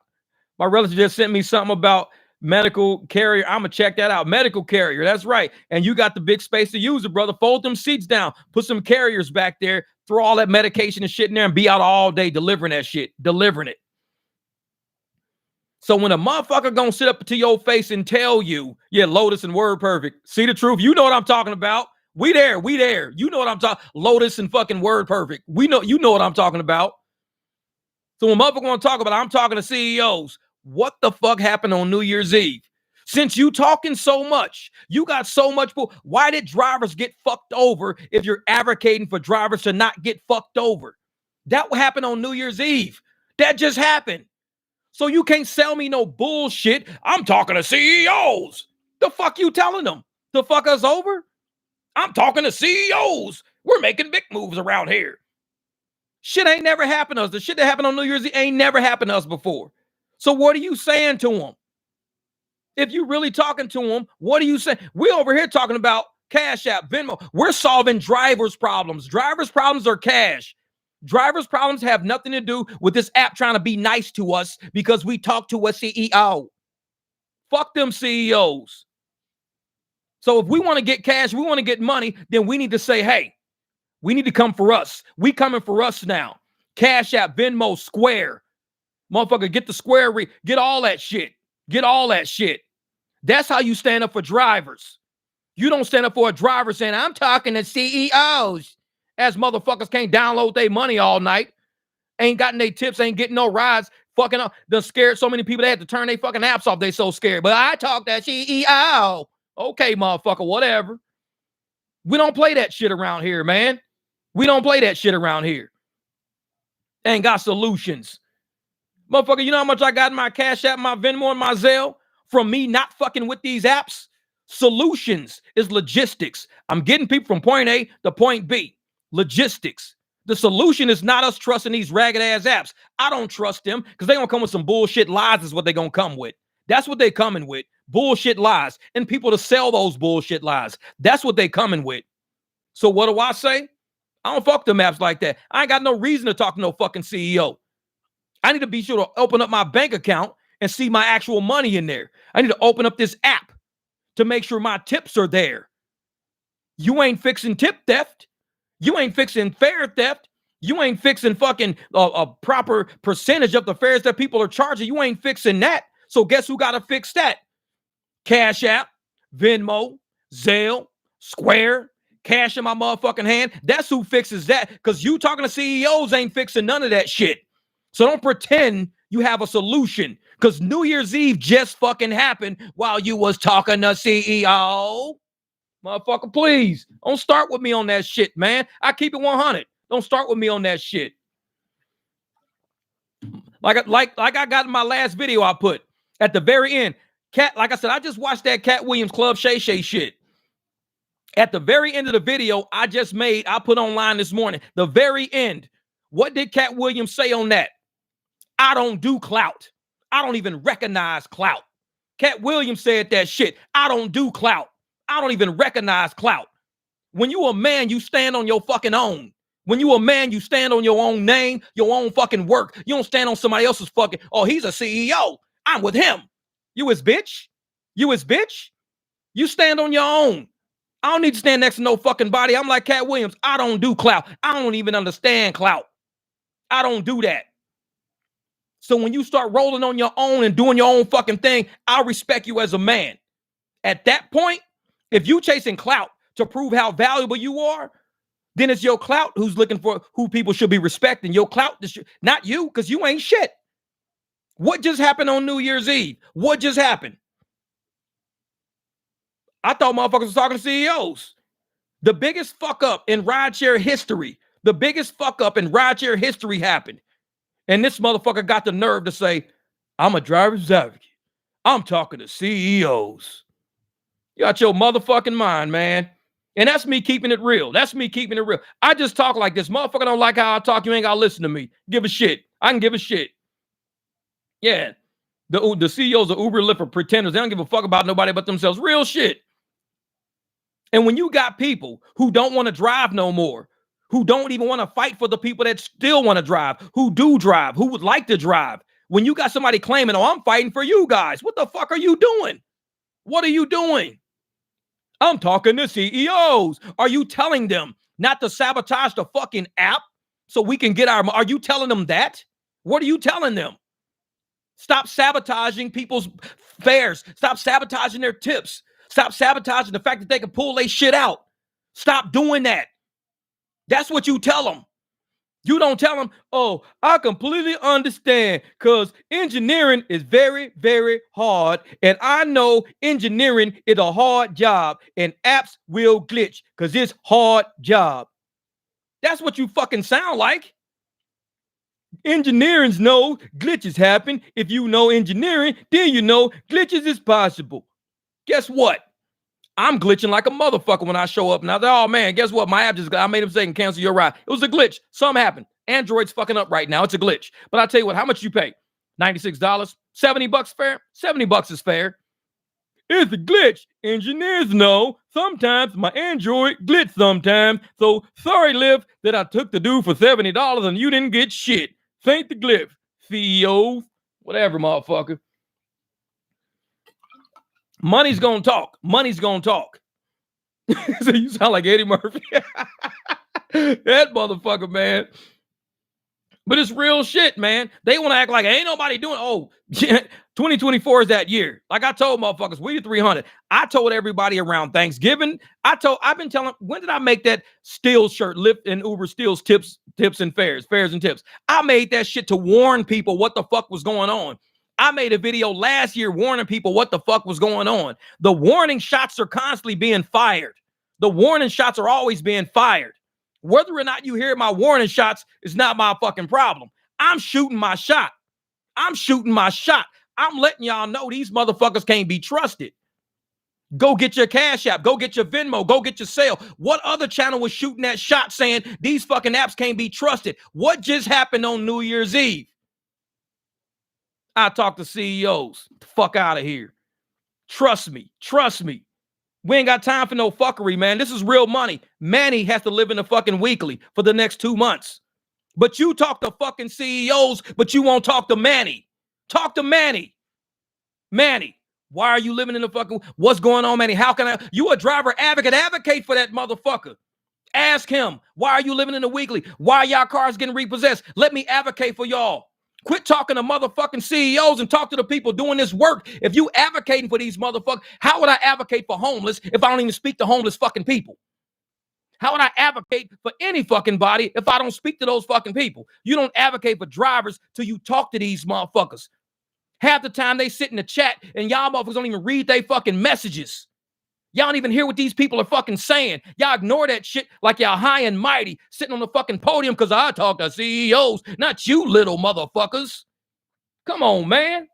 My relative just sent me something about medical carrier. I'm going to check that out. Medical carrier. That's right. And you got the big space to use it, brother. Fold them seats down. Put some carriers back there. Throw all that medication and shit in there and be out all day delivering that shit. Delivering it. So when a motherfucker gonna sit up to your face and tell you, yeah, Lotus and Word Perfect, see the truth, you know what I'm talking about. We there. You know what I'm talking. Lotus and fucking Word Perfect. We know, you know what I'm talking about. So when motherfucker want to talk about it, I'm talking to CEOs. What the fuck happened on New Year's Eve? Since you talking so much, you got so much. Why did drivers get fucked over if you're advocating for drivers to not get fucked over? That happened on New Year's Eve. That just happened. So you can't sell me no bullshit. I'm talking to CEOs. The fuck you telling them? The fuck us over? I'm talking to CEOs. We're making big moves around here. Shit ain't never happened to us. The shit that happened on New Year's Eve ain't never happened to us before. So what are you saying to them? If you really talking to them, what are you saying? We're over here talking about Cash App, Venmo. We're solving drivers' problems. Drivers' problems are cash. Drivers' problems have nothing to do with this app trying to be nice to us because we talk to a CEO. Fuck them CEOs. So if we want to get cash, we want to get money, then we need to say, hey, we need to come for us. We coming for us now. Cash App, Venmo, Square. Motherfucker, get the Square, get all that shit. Get all that shit. That's how you stand up for drivers. You don't stand up for a driver saying, I'm talking to CEOs. As motherfuckers can't download their money all night. Ain't gotten their tips, ain't getting no rides. Fucking up. Done scared so many people they had to turn their fucking apps off. They so scared. But I talk that CEO. Okay, motherfucker, whatever. We don't play that shit around here, man. We don't play that shit around here. Ain't got solutions. Motherfucker, you know how much I got in my Cash App, my Venmo, and my Zelle from me not fucking with these apps? Solutions is logistics. I'm getting people from point A to point B. Logistics. The solution is not us trusting these ragged ass apps. I don't trust them because they're going to come with some bullshit lies is what they're going to come with. That's what they're coming with. Bullshit lies. And people to sell those bullshit lies. That's what they're coming with. So what do I say? I don't fuck them apps like that. I ain't got no reason to talk to no fucking CEO. I need to be sure to open up my bank account and see my actual money in there. I need to open up this app to make sure my tips are there. You ain't fixing tip theft. You ain't fixing fare theft. You ain't fixing fucking a proper percentage of the fares that people are charging. You ain't fixing that. So guess who got to fix that? Cash App, Venmo, Zelle, Square, cash in my motherfucking hand. That's who fixes that. Because you talking to CEOs ain't fixing none of that shit. So don't pretend you have a solution. Because New Year's Eve just fucking happened while you was talking to CEO. Motherfucker, please. Don't start with me on that shit, man. I keep it 100. Don't start with me on that shit. Like I got in my last video I put at the very end. Like I said, I just watched that Cat Williams Club Shay Shay shit. At the very end of the video I put online this morning. The very end. What did Cat Williams say on that? I don't do clout. I don't even recognize clout. Cat Williams said that shit. I don't do clout. I don't even recognize clout. When you a man, you stand on your fucking own. When you a man, you stand on your own name, your own fucking work. You don't stand on somebody else's fucking, oh, he's a CEO. I'm with him. You his bitch? You his bitch? You stand on your own. I don't need to stand next to no fucking body. I'm like Cat Williams. I don't do clout. I don't even understand clout. I don't do that. So when you start rolling on your own and doing your own fucking thing, I'll respect you as a man. At that point, if you chasing clout to prove how valuable you are, then it's your clout who's looking for who people should be respecting. Your clout, not you, because you ain't shit. What just happened on New Year's Eve? What just happened? I thought motherfuckers was talking to CEOs. The biggest fuck up in rideshare history, happened. And this motherfucker got the nerve to say, I'm a driver's advocate. I'm talking to CEOs. You got your motherfucking mind, man. And that's me keeping it real. I just talk like this. Motherfucker don't like how I talk. You ain't got to listen to me. Give a shit. I can give a shit. Yeah. The CEOs of Uber, Lyft are pretenders. They don't give a fuck about nobody but themselves. Real shit. And when you got people who don't want to drive no more, who don't even want to fight for the people that still want to drive, who do drive, who would like to drive. When you got somebody claiming, oh, I'm fighting for you guys. What the fuck are you doing? What are you doing? I'm talking to CEOs. Are you telling them not to sabotage the fucking app so we can get our... Are you telling them that? What are you telling them? Stop sabotaging people's fares. Stop sabotaging their tips. Stop sabotaging the fact that they can pull their shit out. Stop doing that. That's what you tell them. You don't tell them, oh, I completely understand because engineering is very, very hard. And I know engineering is a hard job and apps will glitch because it's hard job. That's what you fucking sound like. Engineers know glitches happen. If you know engineering, then you know glitches is possible. Guess what? I'm glitching like a motherfucker when I show up. Now, oh man, guess what? My app I made a mistake and cancel your ride. It was a glitch. Something happened. Android's fucking up right now. It's a glitch. But I'll tell you what, how much you pay? $96? $70 fair? $70 is fair. It's a glitch. Engineers know sometimes my Android glitch sometimes. So sorry, Lyft, that I took the dude for $70 and you didn't get shit. Thank the glitch. CEOs, whatever, motherfucker. Money's gonna talk. Money's gonna talk. So you sound like Eddie Murphy. That motherfucker, man. But it's real shit, man. They want to act like ain't nobody doing. Oh, 2024 is that year. Like I told motherfuckers, we the 300. I told everybody around Thanksgiving. I've been telling. When did I make that Steals shirt? Lyft and Uber Steals tips and fares and tips. I made that shit to warn people what the fuck was going on. I made a video last year warning people what the fuck was going on. The warning shots are constantly being fired. The warning shots are always being fired. Whether or not you hear my warning shots is not my fucking problem. I'm shooting my shot. I'm shooting my shot. I'm letting y'all know these motherfuckers can't be trusted. Go get your Cash App. Go get your Venmo. Go get your sale. What other channel was shooting that shot saying these fucking apps can't be trusted? What just happened on New Year's Eve? I talk to CEOs. Get the fuck out of here. Trust me. Trust me. We ain't got time for no fuckery, man. This is real money. Manny has to live in the fucking weekly for the next 2 months. But you talk to fucking CEOs, but you won't talk to Manny. Talk to Manny. Manny, why are you living in the fucking... What's going on, Manny? How can I... You a driver advocate. Advocate for that motherfucker. Ask him, why are you living in the weekly? Why are y'all cars getting repossessed? Let me advocate for y'all. Quit talking to motherfucking CEOs and talk to the people doing this work. If you advocating for these motherfuckers, how would I advocate for homeless if I don't even speak to homeless fucking people? How would I advocate for any fucking body if I don't speak to those fucking people? You don't advocate for drivers till you talk to these motherfuckers. Half the time they sit in the chat and y'all motherfuckers don't even read their fucking messages. Y'all don't even hear what these people are fucking saying. Y'all ignore that shit like y'all high and mighty sitting on the fucking podium because I talk to CEOs, not you little motherfuckers. Come on, man.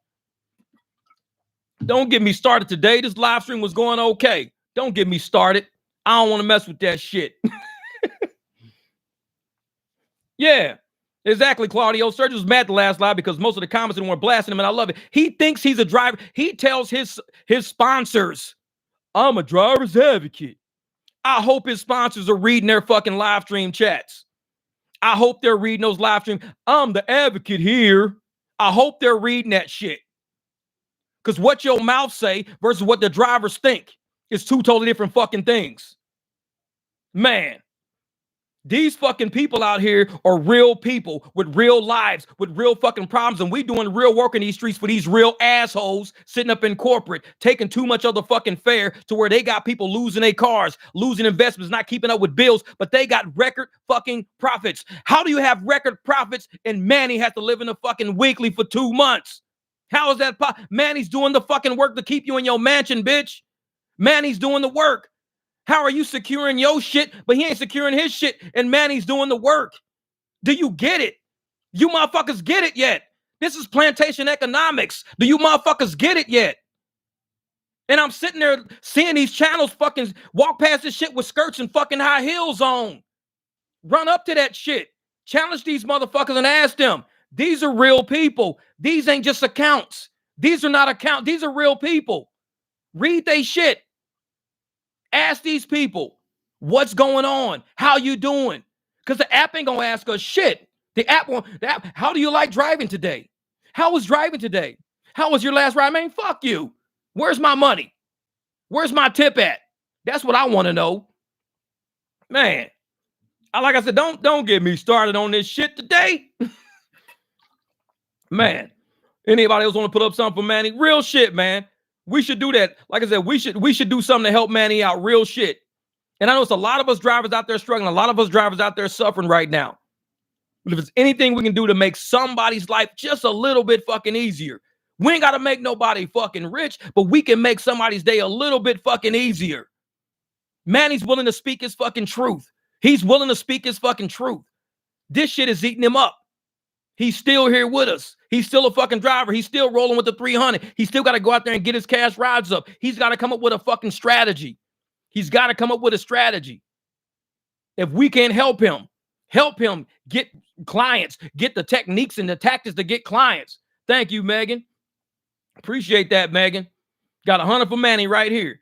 Don't get me started today. This live stream was going okay. Don't get me started. I don't want to mess with that shit. Yeah, exactly, Claudio. Sergio was mad the last live because most of the comments were blasting him, and I love it. He thinks he's a driver. He tells his sponsors, I'm a driver's advocate. I hope his sponsors are reading their fucking live stream chats. I hope they're reading those live streams. I'm the advocate here. I hope they're reading that shit. Because what your mouth say versus what the drivers think is two totally different fucking things. Man, these fucking people out here are real people with real lives, with real fucking problems, and we doing real work in these streets for these real assholes sitting up in corporate, taking too much of the fucking fare to where they got people losing their cars, losing investments, not keeping up with bills, but they got record fucking profits. How do you have record profits and Manny has to live in a fucking weekly for 2 months? How is that possible? Manny's doing the fucking work to keep you in your mansion, bitch. Manny's doing the work. How are you securing your shit, but he ain't securing his shit, and Manny's doing the work? Do you get it? You motherfuckers get it yet? This is plantation economics. Do you motherfuckers get it yet? And I'm sitting there seeing these channels fucking walk past this shit with skirts and fucking high heels on. Run up to that shit. Challenge these motherfuckers and ask them. These are real people. These ain't just accounts. These are not accounts. These are real people. Read they shit. Ask these people, what's going on? How you doing? Because the app ain't gonna ask us shit. The app, how do you like driving today? How was driving today? How was your last ride? Man, fuck you. Where's my money? Where's my tip at? That's what I want to know. Man, like I said, don't get me started on this shit today. Man, anybody else want to put up something for Manny? Real shit, man. We should do that. Like I said, we should do something to help Manny out. Real shit. And I know it's a lot of us drivers out there struggling. A lot of us drivers out there suffering right now. But if there's anything we can do to make somebody's life just a little bit fucking easier, we ain't got to make nobody fucking rich, but we can make somebody's day a little bit fucking easier. Manny's willing to speak his fucking truth. He's willing to speak his fucking truth. This shit is eating him up. He's still here with us. He's still a fucking driver. He's still rolling with the 300. He's still got to go out there and get his cash rides up. He's got to come up with a fucking strategy. He's got to come up with a strategy. If we can help him get clients, get the techniques and the tactics to get clients. Thank you, Megan. Appreciate that, Megan. Got 100 for Manny right here.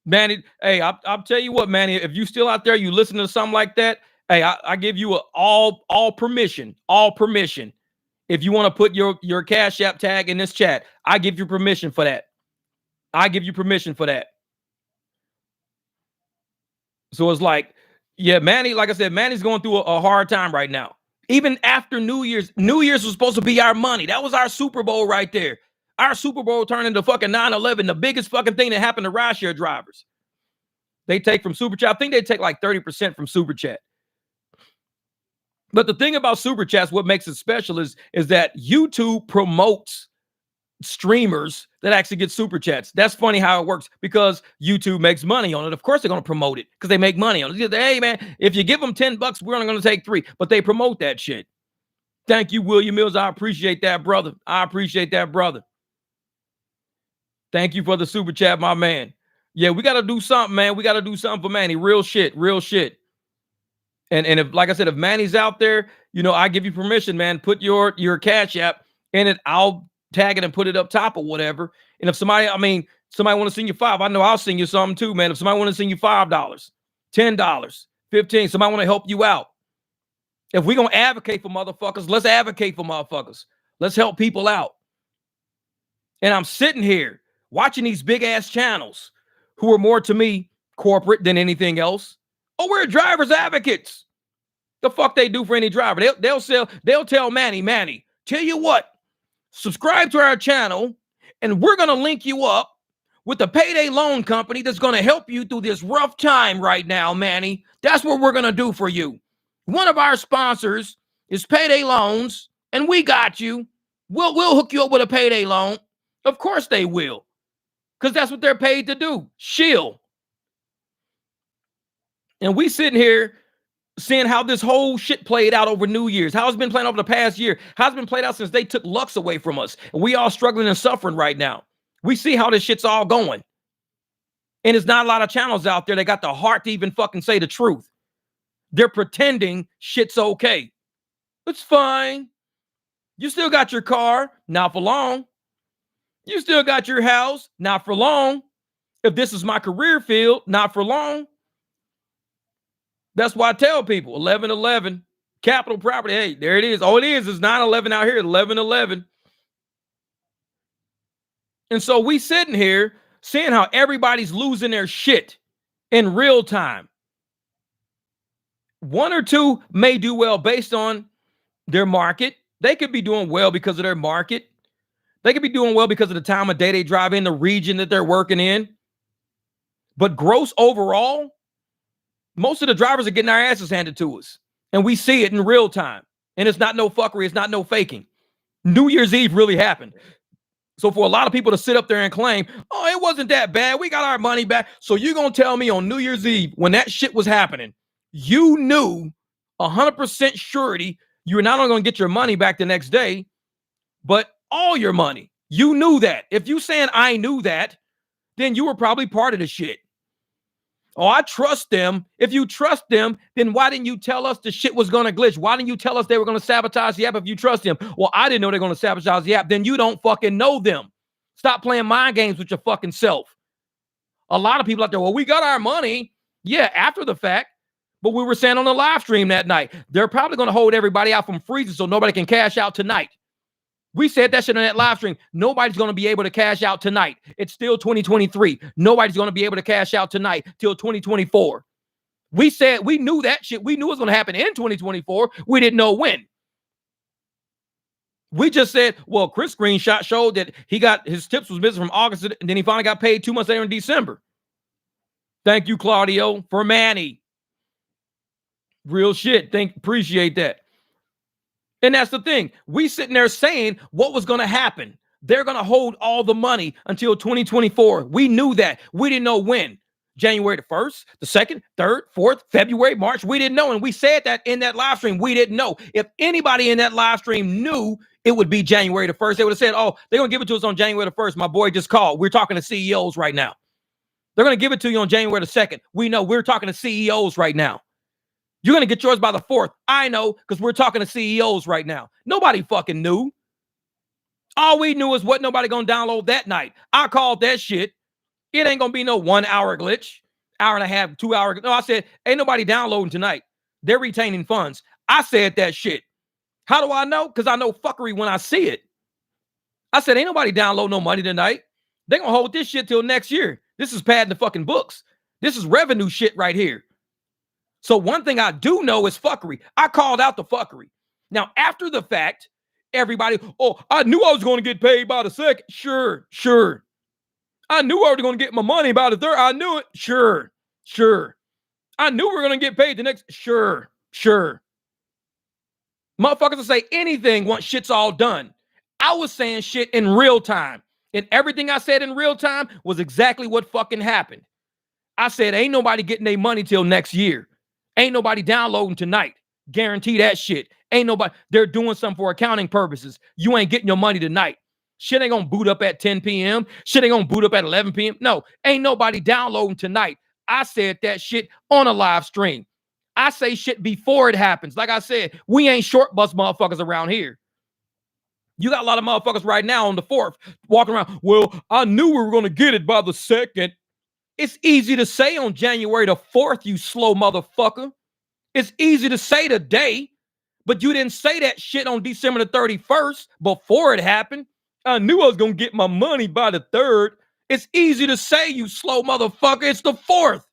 Manny, hey, I'll tell you what, Manny, if you still out there, you listen to something like that, hey, I give you all permission. If you want to put your Cash App tag in this chat, I give you permission for that. So it's like, yeah, Manny, like I said, Manny's going through a hard time right now. Even after New Year's was supposed to be our money. That was our Super Bowl right there. Our Super Bowl turned into fucking 9/11, the biggest fucking thing that happened to rideshare drivers. They take from Super Chat. I think they take like 30% from Super Chat. But the thing about Super Chats, what makes it special is that YouTube promotes streamers that actually get Super Chats. That's funny how it works because YouTube makes money on it. Of course they're going to promote it because they make money on it. Hey, man, if you give them $10, we're only going to take 3. But they promote that shit. Thank you, William Mills. I appreciate that, brother. I appreciate that, brother. Thank you for the Super Chat, my man. Yeah, we got to do something, man. We got to do something for Manny. Real shit. Real shit. And if, like I said, if Manny's out there, you know, I give you permission, man. Put your Cash App in it. I'll tag it and put it up top or whatever. And if somebody want to send you $5, I know I'll send you something too, man. If somebody want to send you $5, $10, $15, somebody want to help you out. If we're going to advocate for motherfuckers, let's advocate for motherfuckers. Let's help people out. And I'm sitting here watching these big ass channels who are more to me corporate than anything else. Oh, we're drivers advocates. The fuck they do for any driver. They'll tell Manny, tell you what, subscribe to our channel and we're going to link you up with a payday loan company that's going to help you through this rough time right now, Manny. That's what we're going to do for you. One of our sponsors is Payday Loans, and we got you. We'll hook you up with a payday loan. Of course they will, because that's what they're paid to do. Shield. And we sitting here seeing how this whole shit played out over New Year's, how it's been playing over the past year, how it's been played out since they took Lux away from us. And we all struggling and suffering right now. We see how this shit's all going. And there's not a lot of channels out there that got the heart to even fucking say the truth. They're pretending shit's okay. It's fine. You still got your car, not for long. You still got your house, not for long. If this is my career field, not for long. That's why I tell people 1111 Capital Property. Hey, there it is. Oh, it is. It's 9/11 out here. 11/11. And so we sitting here seeing how everybody's losing their shit in real time. One or two may do well based on their market. They could be doing well because of their market. They could be doing well because of the time of day they drive in, the region that they're working in. But gross overall, most of the drivers are getting our asses handed to us. And we see it in real time. And it's not no fuckery. It's not no faking. New Year's Eve really happened. So for a lot of people to sit up there and claim, oh, it wasn't that bad. We got our money back. So you're going to tell me on New Year's Eve when that shit was happening, you knew 100% surety you were not only going to get your money back the next day, but all your money. You knew that. If you saying I knew that, then you were probably part of the shit. Oh, I trust them. If you trust them, then why didn't you tell us the shit was going to glitch? Why didn't you tell us they were going to sabotage the app if you trust them? Well, I didn't know they're going to sabotage the app. Then you don't fucking know them. Stop playing mind games with your fucking self. A lot of people out there, well, we got our money. Yeah, after the fact. But we were saying on the live stream that night, they're probably going to hold everybody out from freezing so nobody can cash out tonight. We said that shit on that live stream. Nobody's going to be able to cash out tonight. It's still 2023. Nobody's going to be able to cash out tonight till 2024. We said we knew that shit. We knew it was going to happen in 2024. We didn't know when. We just said, well, Chris' screenshot showed that he got his tips was missing from August, and then he finally got paid 2 months later in December. Thank you, Claudio, for Manny. Real shit. Appreciate that. And that's the thing. We sitting there saying what was going to happen. They're going to hold all the money until 2024. We knew that. We didn't know when. January the 1st, the 2nd, 3rd, 4th, February, March. We didn't know. And we said that in that live stream. We didn't know. If anybody in that live stream knew it would be January the 1st, they would have said, oh, they're going to give it to us on January the 1st. My boy just called. We're talking to CEOs right now. They're going to give it to you on January the 2nd. We know we're talking to CEOs right now. You're going to get yours by the 4th. I know, because we're talking to CEOs right now. Nobody fucking knew. All we knew is what nobody going to download that night. I called that shit. It ain't going to be no 1 hour glitch, hour and a half, 2 hour. No, I said, ain't nobody downloading tonight. They're retaining funds. I said that shit. How do I know? Because I know fuckery when I see it. I said, ain't nobody download no money tonight. They're going to hold this shit till next year. This is padding the fucking books. This is revenue shit right here. So one thing I do know is fuckery. I called out the fuckery. Now, after the fact, everybody, oh, I knew I was going to get paid by the second. Sure. I knew I was going to get my money by the third. I knew it. Sure. I knew we were going to get paid the next. Sure. Motherfuckers will say anything once shit's all done. I was saying shit in real time. And everything I said in real time was exactly what fucking happened. I said, ain't nobody getting their money till next year. Ain't nobody downloading tonight. Guarantee that shit. Ain't nobody. They're doing something for accounting purposes. You ain't getting your money tonight. Shit ain't gonna boot up at 10 p.m. Shit ain't gonna boot up at 11 p.m. No, ain't nobody downloading tonight. I said that shit on a live stream. I say shit before it happens. Like I said, we ain't short bus motherfuckers around here. You got a lot of motherfuckers right now on the 4th walking around. Well, I knew we were going to get it by the 2nd. It's easy to say on January the 4th, you slow motherfucker. It's easy to say today, but you didn't say that shit on December the 31st before it happened. I knew I was going to get my money by the 3rd. It's easy to say, you slow motherfucker. It's the 4th.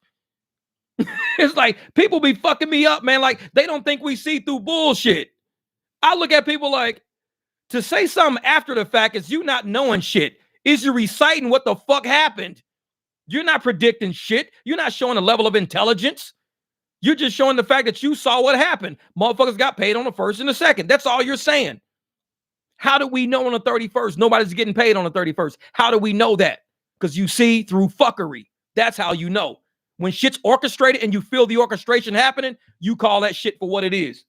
It's like people be fucking me up, man. Like they don't think we see through bullshit. I look at people like, to say something after the fact is you not knowing shit. Is you reciting what the fuck happened? You're not predicting shit. You're not showing a level of intelligence. You're just showing the fact that you saw what happened. Motherfuckers got paid on the 1st and the 2nd. That's all you're saying. How do we know on the 31st nobody's getting paid on the 31st? How do we know that? Because you see through fuckery. That's how you know. When shit's orchestrated and you feel the orchestration happening, you call that shit for what it is.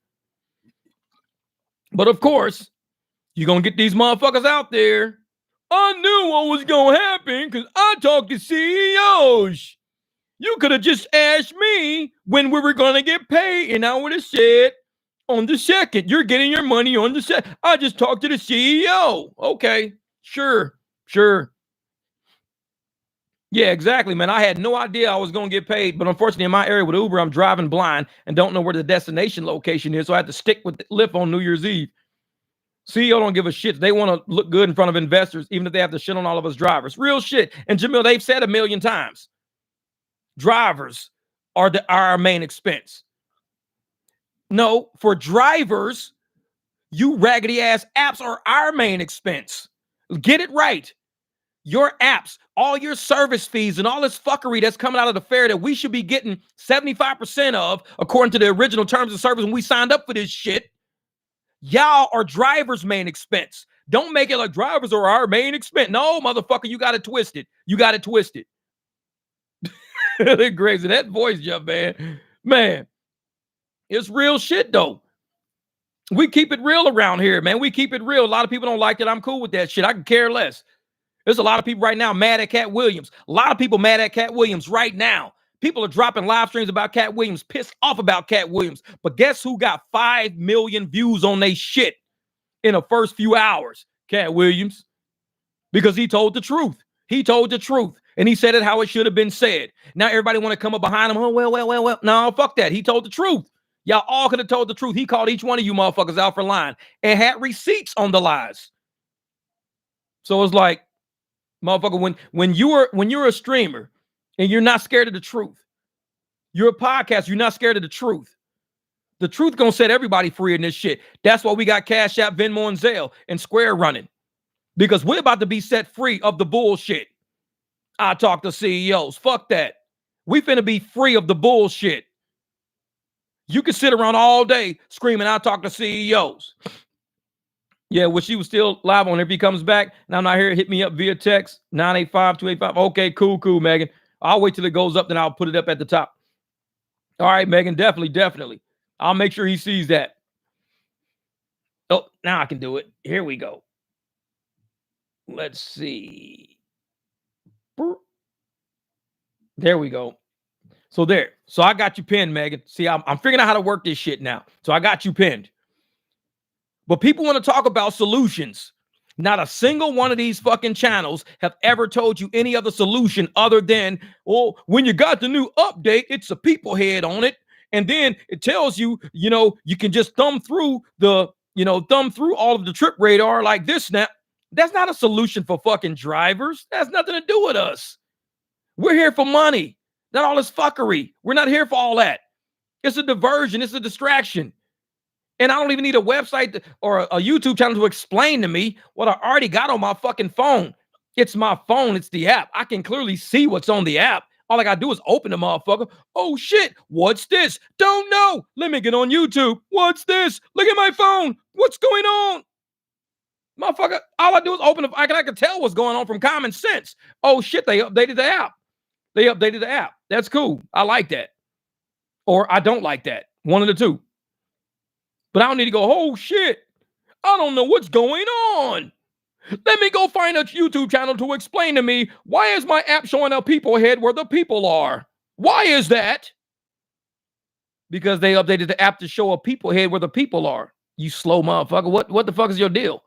But of course, you're going to get these motherfuckers out there. I knew what was going to happen because I talked to CEOs. You could have just asked me when we were going to get paid, and I would have said on the 2nd, you're getting your money on the 2nd. I just talked to the CEO. Okay, sure. Yeah, exactly, man. I had no idea I was going to get paid, but unfortunately in my area with Uber, I'm driving blind and don't know where the destination location is, so I had to stick with Lyft on New Year's Eve. CEO don't give a shit. They want to look good in front of investors, even if they have to shit on all of us drivers. Real shit. And Jamil, they've said 1,000,000 times, drivers are our main expense. No, for drivers, you raggedy ass apps are our main expense. Get it right. Your apps, all your service fees and all this fuckery that's coming out of the fair that we should be getting 75% of, according to the original terms of service when we signed up for this shit. Y'all are drivers' main expense. Don't make it like drivers are our main expense. No, motherfucker, you got it twisted. They're crazy. That voice jump, man. Man, it's real shit, though. We keep it real around here, man. We keep it real. A lot of people don't like it. I'm cool with that shit. I can care less. There's a lot of people right now mad at Cat Williams. A lot of people mad at Cat Williams right now. People are dropping live streams about Cat Williams, pissed off about Cat Williams. But guess who got 5 million views on they shit in the first few hours? Cat Williams. Because he told the truth. He told the truth. And he said it how it should have been said. Now everybody want to come up behind him. Oh, well. No, fuck that. He told the truth. Y'all all could have told the truth. He called each one of you motherfuckers out for lying and had receipts on the lies. So it's like, motherfucker, when you're a streamer and you're not scared of the truth, you're a podcaster, you're not scared of the truth. The truth gonna set everybody free in this shit. That's why we got Cash App, Venmo, and Zelle and Square running. Because we're about to be set free of the bullshit. I talk to CEOs. Fuck that. We finna be free of the bullshit. You can sit around all day screaming, I talk to CEOs. Yeah, well, she was still live on. If he comes back, and I'm not here, hit me up via text, 985-285. Okay, cool, Megan. I'll wait till it goes up, then I'll put it up at the top. All right, Megan, definitely. I'll make sure he sees that. Oh, now I can do it. Here we go. Let's see. There we go. So there. So I got you pinned, Megan. See, I'm figuring out how to work this shit now. So I got you pinned. But people want to talk about solutions. Not a single one of these fucking channels have ever told you any other solution other than, well, when you got the new update, it's a people head on it. And then it tells you, you can just thumb through all of the trip radar like this now. That's not a solution for fucking drivers. That has nothing to do with us. We're here for money, not all this fuckery. We're not here for all that. It's a diversion. It's a distraction. And I don't even need a website or a YouTube channel to explain to me what I already got on my fucking phone. It's my phone. It's the app. I can clearly see what's on the app. All I got to do is open the motherfucker. Oh, shit. What's this? Don't know. Let me get on YouTube. What's this? Look at my phone. What's going on? Motherfucker, all I do is open it. I can tell what's going on from common sense. Oh, shit. They updated the app. They updated the app. That's cool. I like that. Or I don't like that. One of the two. But I don't need to go, oh, shit. I don't know what's going on. Let me go find a YouTube channel to explain to me, why is my app showing a people head where the people are? Why is that? Because they updated the app to show a people head where the people are. You slow motherfucker. What the fuck is your deal?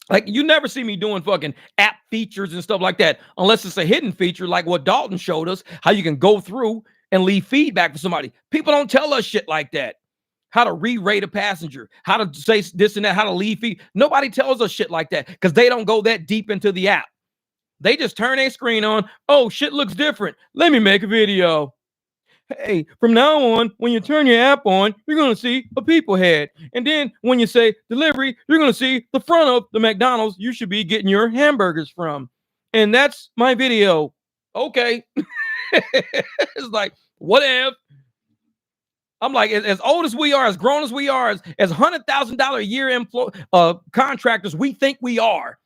Like, you never see me doing fucking app features and stuff like that, unless it's a hidden feature like what Dalton showed us, how you can go through and leave feedback for somebody. People don't tell us shit like that. How to re-rate a passenger, how to say this and that, how to leave feed. Nobody tells us shit like that because they don't go that deep into the app. They just turn their screen on. Oh, shit looks different. Let me make a video. Hey, from now on, when you turn your app on, you're going to see a people head. And then when you say delivery, you're going to see the front of the McDonald's you should be getting your hamburgers from. And that's my video. Okay. It's like, whatever. I'm like, as old as we are, as grown as we are, as $100,000 a year contractors we think we are.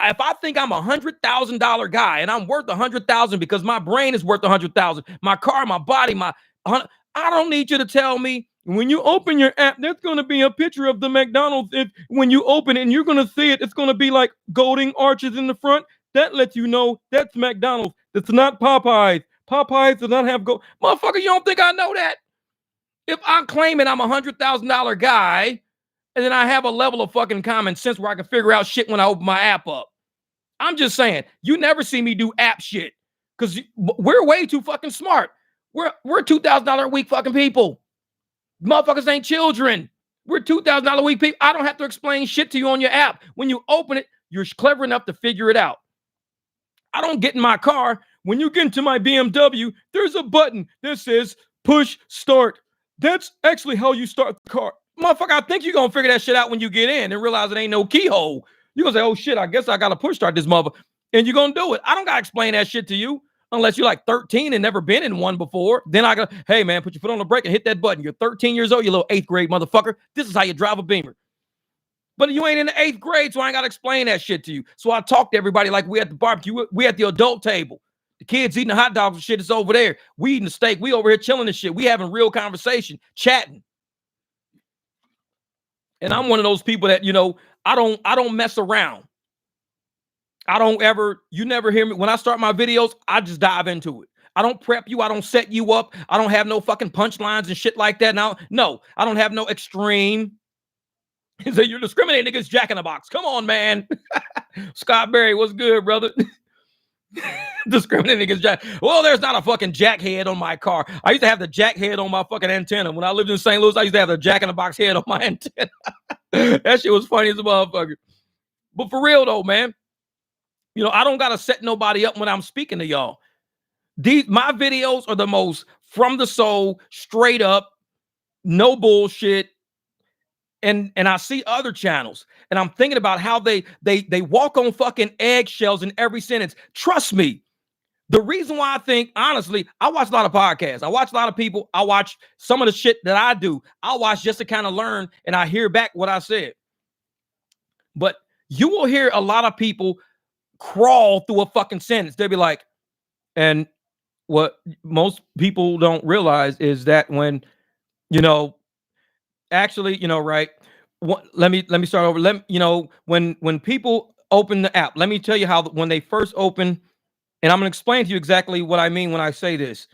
If I think I'm $100,000 guy and I'm worth $100,000 because my brain is worth $100,000, my car, my body, I don't need you to tell me when you open your app, there's going to be a picture of the McDonald's. When you open it and you're going to see it, it's going to be like golden arches in the front. That lets you know that's McDonald's. It's not Popeyes. Popeyes does not have gold. Motherfucker, you don't think I know that? If I'm claiming I'm $100,000 guy, and then I have a level of fucking common sense where I can figure out shit when I open my app up. I'm just saying, you never see me do app shit because we're way too fucking smart. We're $2,000 a week fucking people. Motherfuckers ain't children. We're $2,000 a week people. I don't have to explain shit to you on your app. When you open it, you're clever enough to figure it out. I don't get in my car. When you get into my BMW, there's a button that says push start. That's actually how you start the car. Motherfucker, I think you're going to figure that shit out when you get in and realize it ain't no keyhole. You're going to say, oh, shit, I guess I got to push start this mother. And you're going to do it. I don't got to explain that shit to you unless you're like 13 and never been in one before. Then I go, hey, man, put your foot on the brake and hit that button. You're 13 years old, you little 8th grade motherfucker. This is how you drive a Beamer. But you ain't in the 8th grade, so I ain't got to explain that shit to you. So I talk to everybody like we at the barbecue. We at the adult table. The kids eating the hot dogs and shit is over there. We eating the steak. We over here chilling and shit. We having real conversation, chatting. And I'm one of those people that, I don't mess around. You never hear me. When I start my videos, I just dive into it. I don't prep you. I don't set you up. I don't have no fucking punchlines and shit like that. Now, no, I don't have no extreme. So you're discriminating against Jack in the Box. Come on, man. Scott Berry, what's good, brother? Discriminating against Jack. Well, there's not a fucking jack head on my car. I used to have the jack head on my fucking antenna. When I lived in St. Louis, I used to have the Jack in the Box head on my antenna. That shit was funny as a motherfucker. But for real though, man, I don't gotta set nobody up when I'm speaking to y'all. My videos are the most from the soul, straight up, no bullshit. And I see other channels, and I'm thinking about how they walk on fucking eggshells in every sentence. Trust me. The reason why I think, honestly, I watch a lot of podcasts. I watch a lot of people. I watch some of the shit that I do. I watch just to kind of learn, and I hear back what I said. But you will hear a lot of people crawl through a fucking sentence. They'll be like, and what most people don't realize is that when, actually, right. Let me start over. When people open the app, let me tell you how when they first open, and I'm gonna explain to you exactly what I mean when I say this.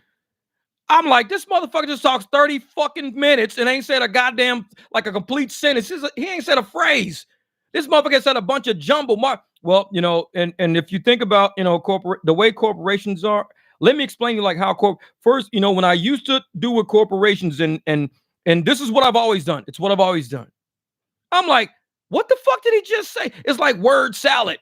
I'm like, this motherfucker just talks 30 fucking minutes and ain't said a goddamn like a complete sentence. He ain't said a phrase. This motherfucker said a bunch of jumble. Well, and if you think about the way corporations are, let me explain to you like how first, when I used to do with corporations and this is what I've always done. It's what I've always done. I'm like, what the fuck did he just say? It's like word salad.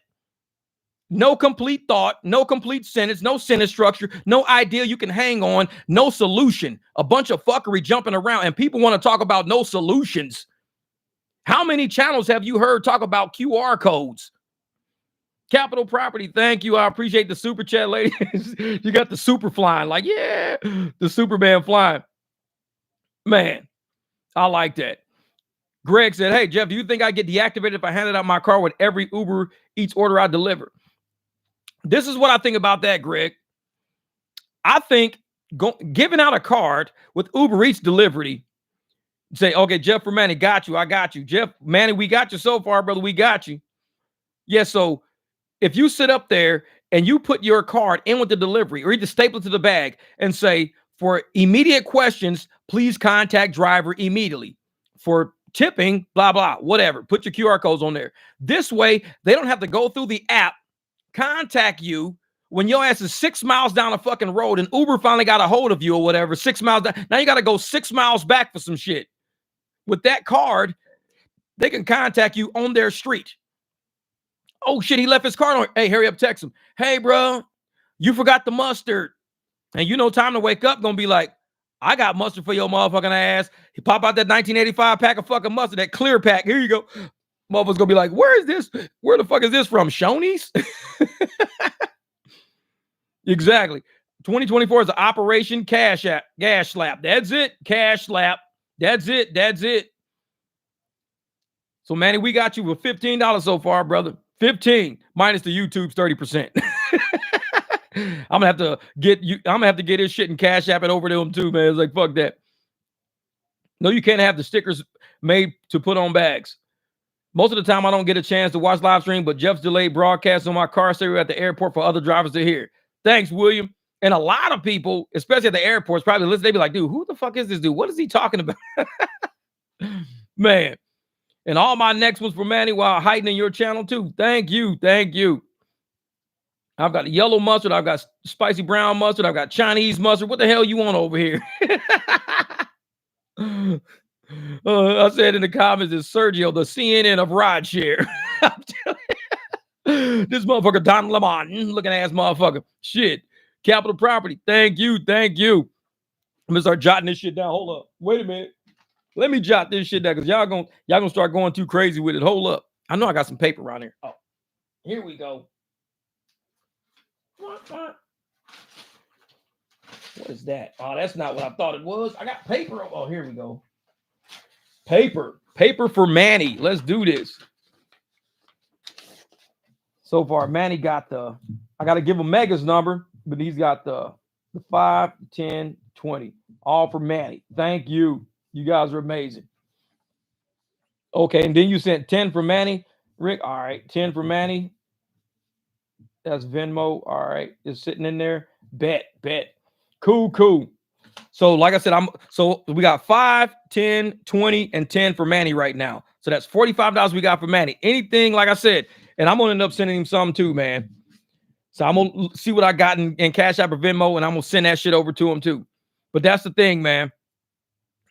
No complete thought, no complete sentence, no sentence structure, no idea you can hang on, no solution. A bunch of fuckery jumping around, and people want to talk about no solutions. How many channels have you heard talk about QR codes? Capital Property, thank you. I appreciate the super chat, ladies. You got the super flying, like, yeah, the Superman flying. Man, I like that. Greg said, hey, Jeff, do you think I get deactivated if I handed out my car with every Uber Eats order I deliver? This is what I think about that, Greg. I think giving out a card with Uber Eats delivery, say, okay, Jeff for Manny, got you. I got you. Jeff, Manny, we got you so far, brother. We got you. Yeah, so if you sit up there and you put your card in with the delivery or either staple it to the bag and say, for immediate questions, please contact driver immediately. For tipping, blah, blah, whatever. Put your QR codes on there. This way, they don't have to go through the app, contact you when your ass is 6 miles down a fucking road and Uber finally got a hold of you or whatever, 6 miles down. Now you got to go 6 miles back for some shit. With that card, they can contact you on their street. Oh, shit, he left his card on. Hey, hurry up, text him. Hey, bro, you forgot the mustard. And you know, time to wake up going to be like, I got mustard for your motherfucking ass. He pop out that 1985 pack of fucking mustard, that clear pack. Here you go. Motherfucker's going to be like, where is this? Where the fuck is this from? Shoney's? Exactly. 2024 is an Operation Cash Slap. That's it. Cash Slap. That's it. That's it. So, Manny, we got you with $15 so far, brother. 15 minus the YouTube's 30%. I'm gonna have to get his shit and Cash App it over to him too, man. It's like, fuck that. No, you can't have the stickers made to put on bags. Most of the time, I don't get a chance to watch live stream, but Jeff's delayed broadcast on my car stereo at the airport for other drivers to hear. Thanks, William. And a lot of people, especially at the airports, probably listen. They be like, dude, who the fuck is this dude? What is he talking about? Man. And all my next ones for Manny while heightening your channel too. Thank you. Thank you. I've got yellow mustard. I've got spicy brown mustard. I've got Chinese mustard. What the hell you want over here? I said in the comments, it's Sergio, the CNN of rideshare. This motherfucker, Don Lemon, looking ass motherfucker. Shit. Capital Property. Thank you. Thank you. I'm gonna start jotting this shit down. Hold up. Wait a minute. Let me jot this shit down because y'all gonna start going too crazy with it. Hold up. I know I got some paper around here. Oh, here we go. What is that? Oh, that's not what I thought it was. I got paper. Oh, here we go. Paper for Manny. Let's do this. So far, Manny got I got to give him Mega's number, but he's got the 5, 10, 20. All for Manny. Thank you. You guys are amazing. Okay, and then you sent 10 for Manny. Rick, all right. 10 for Manny. That's Venmo. All right. It's sitting in there. Bet. Cool. So like I said, so we got 5, 10, 20, and 10 for Manny right now. So that's $45 we got for Manny. Anything, like I said, and I'm gonna end up sending him some too, man. So I'm gonna see what I got in Cash App or Venmo, and I'm gonna send that shit over to him too. But that's the thing, man.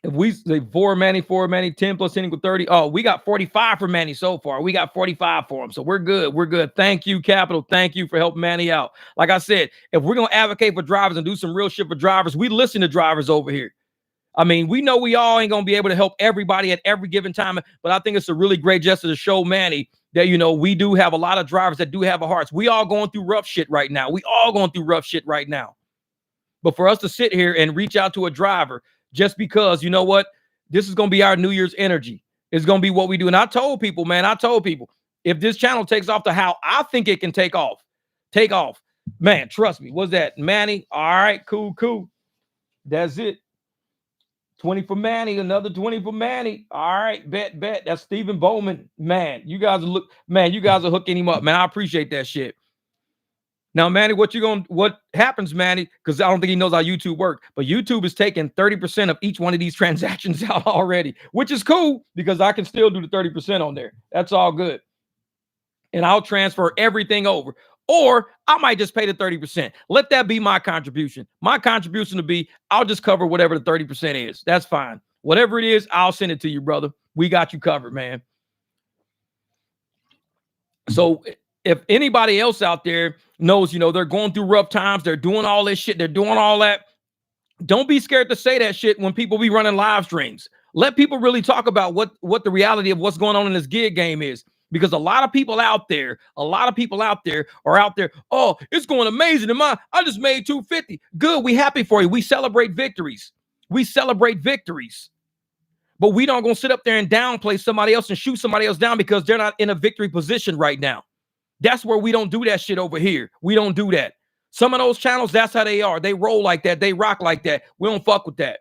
If we say 4 Manny, 10 plus 10 equals 30. Oh, we got 45 for Manny so far. We got 45 for him. So we're good. Thank you, Capital. Thank you for helping Manny out. Like I said, if we're going to advocate for drivers and do some real shit for drivers, we listen to drivers over here. I mean, we know we all ain't going to be able to help everybody at every given time, but I think it's a really great gesture to show Manny that, you know, we do have a lot of drivers that do have a hearts. We all going through rough shit right now. But for us to sit here and reach out to a driver just because, you know what, this is going to be our New Year's energy. It's going to be what we do. And I told people, if this channel takes off to how I think it can take off, man, trust me. What's that, Manny? All right, cool. That's it. 20 for Manny, another 20 for Manny. All right, bet. That's Stephen Bowman. Man, you guys are hooking him up, man. I appreciate that shit. Now, Manny, what happens, Manny? Because I don't think he knows how YouTube works, but YouTube is taking 30% of each one of these transactions out already, which is cool because I can still do the 30% on there. That's all good. And I'll transfer everything over. Or I might just pay the 30%. Let that be my contribution. My contribution to be, I'll just cover whatever the 30% is. That's fine. Whatever it is, I'll send it to you, brother. We got you covered, man. So if anybody else out there knows, they're going through rough times, they're doing all this shit, they're doing all that, don't be scared to say that shit when people be running live streams. Let people really talk about what the reality of what's going on in this gig game is. Because a lot of people out there are out there, oh, it's going amazing. I just made 250. Good, we happy for you. We celebrate victories. But we don't gonna sit up there and downplay somebody else and shoot somebody else down because they're not in a victory position right now. That's where we don't do that shit over here. We don't do that. Some of those channels, that's how they are. They roll like that. They rock like that. We don't fuck with that.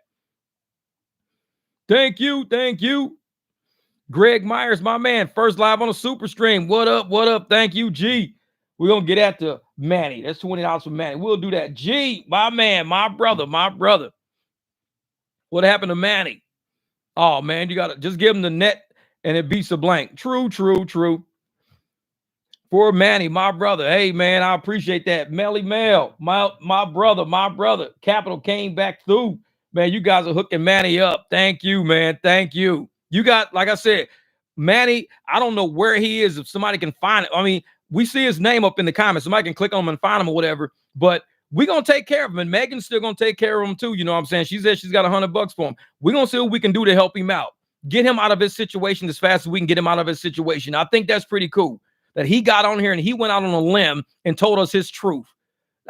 Thank you. Greg Myers, my man, first live on a super stream. What up? Thank you, G. We're going to get at the Manny. That's $20 for Manny. We'll do that. G, my man, my brother. What happened to Manny? Oh, man, you got to just give him the net and it beats the blank. True. For Manny, my brother. Hey, man, I appreciate that. Melly Mel, my brother. Capital came back through. Man, you guys are hooking Manny up. Thank you, man. Thank you. You got, like I said, Manny, I don't know where he is. If somebody can find it. I mean, we see his name up in the comments. Somebody can click on him and find him or whatever. But we're going to take care of him. And Megan's still going to take care of him too. You know what I'm saying? She said she's got $100 for him. We're going to see what we can do to help him out. Get him out of his situation as fast as we can get him out of his situation. I think that's pretty cool that he got on here and he went out on a limb and told us his truth.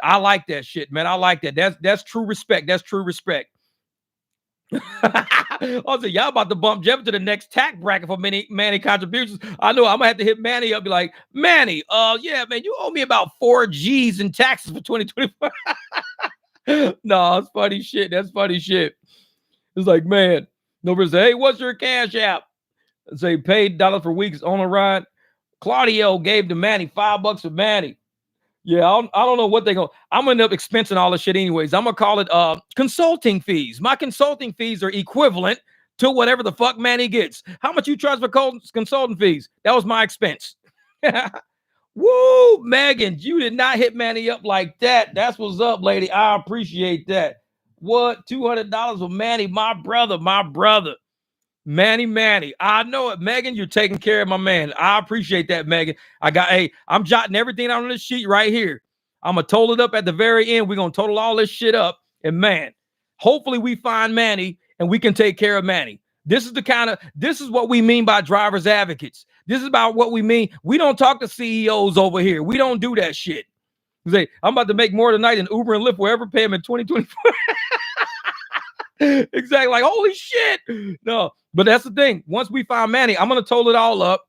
I like that shit, man. I like that. That's true respect. That's true respect. Also, y'all about to bump Jeff to the next tax bracket for Manny contributions. I know I'm gonna have to hit Manny up, be like, Manny, yeah, man, you owe me about 4 G's in taxes for 2024. No, it's funny shit. That's funny shit. It's like, man, nobody say, hey, what's your cash app? Say paid dollars for weeks on a ride. Claudio gave to Manny $5 for Manny. Yeah, I don't know what they're going to. I'm going to end up expensing all this shit anyways. I'm going to call it consulting fees. My consulting fees are equivalent to whatever the fuck Manny gets. How much you charge for consulting fees? That was my expense. Woo, Megan, you did not hit Manny up like that. That's what's up, lady. I appreciate that. What? $200 for Manny, my brother. Manny. I know it, Megan. You're taking care of my man. I appreciate that, Megan. I'm jotting everything out on this sheet right here. I'm gonna total it up at the very end. We're gonna total all this shit up. And man, hopefully we find Manny and we can take care of Manny. This is what we mean by drivers advocates. This is about what we mean. We don't talk to CEOs over here. We don't do that shit. Say, I'm about to make more tonight than Uber and Lyft will ever pay him in 2024. Exactly. Like, holy shit. No, but that's the thing. Once we find Manny, I'm going to total it all up.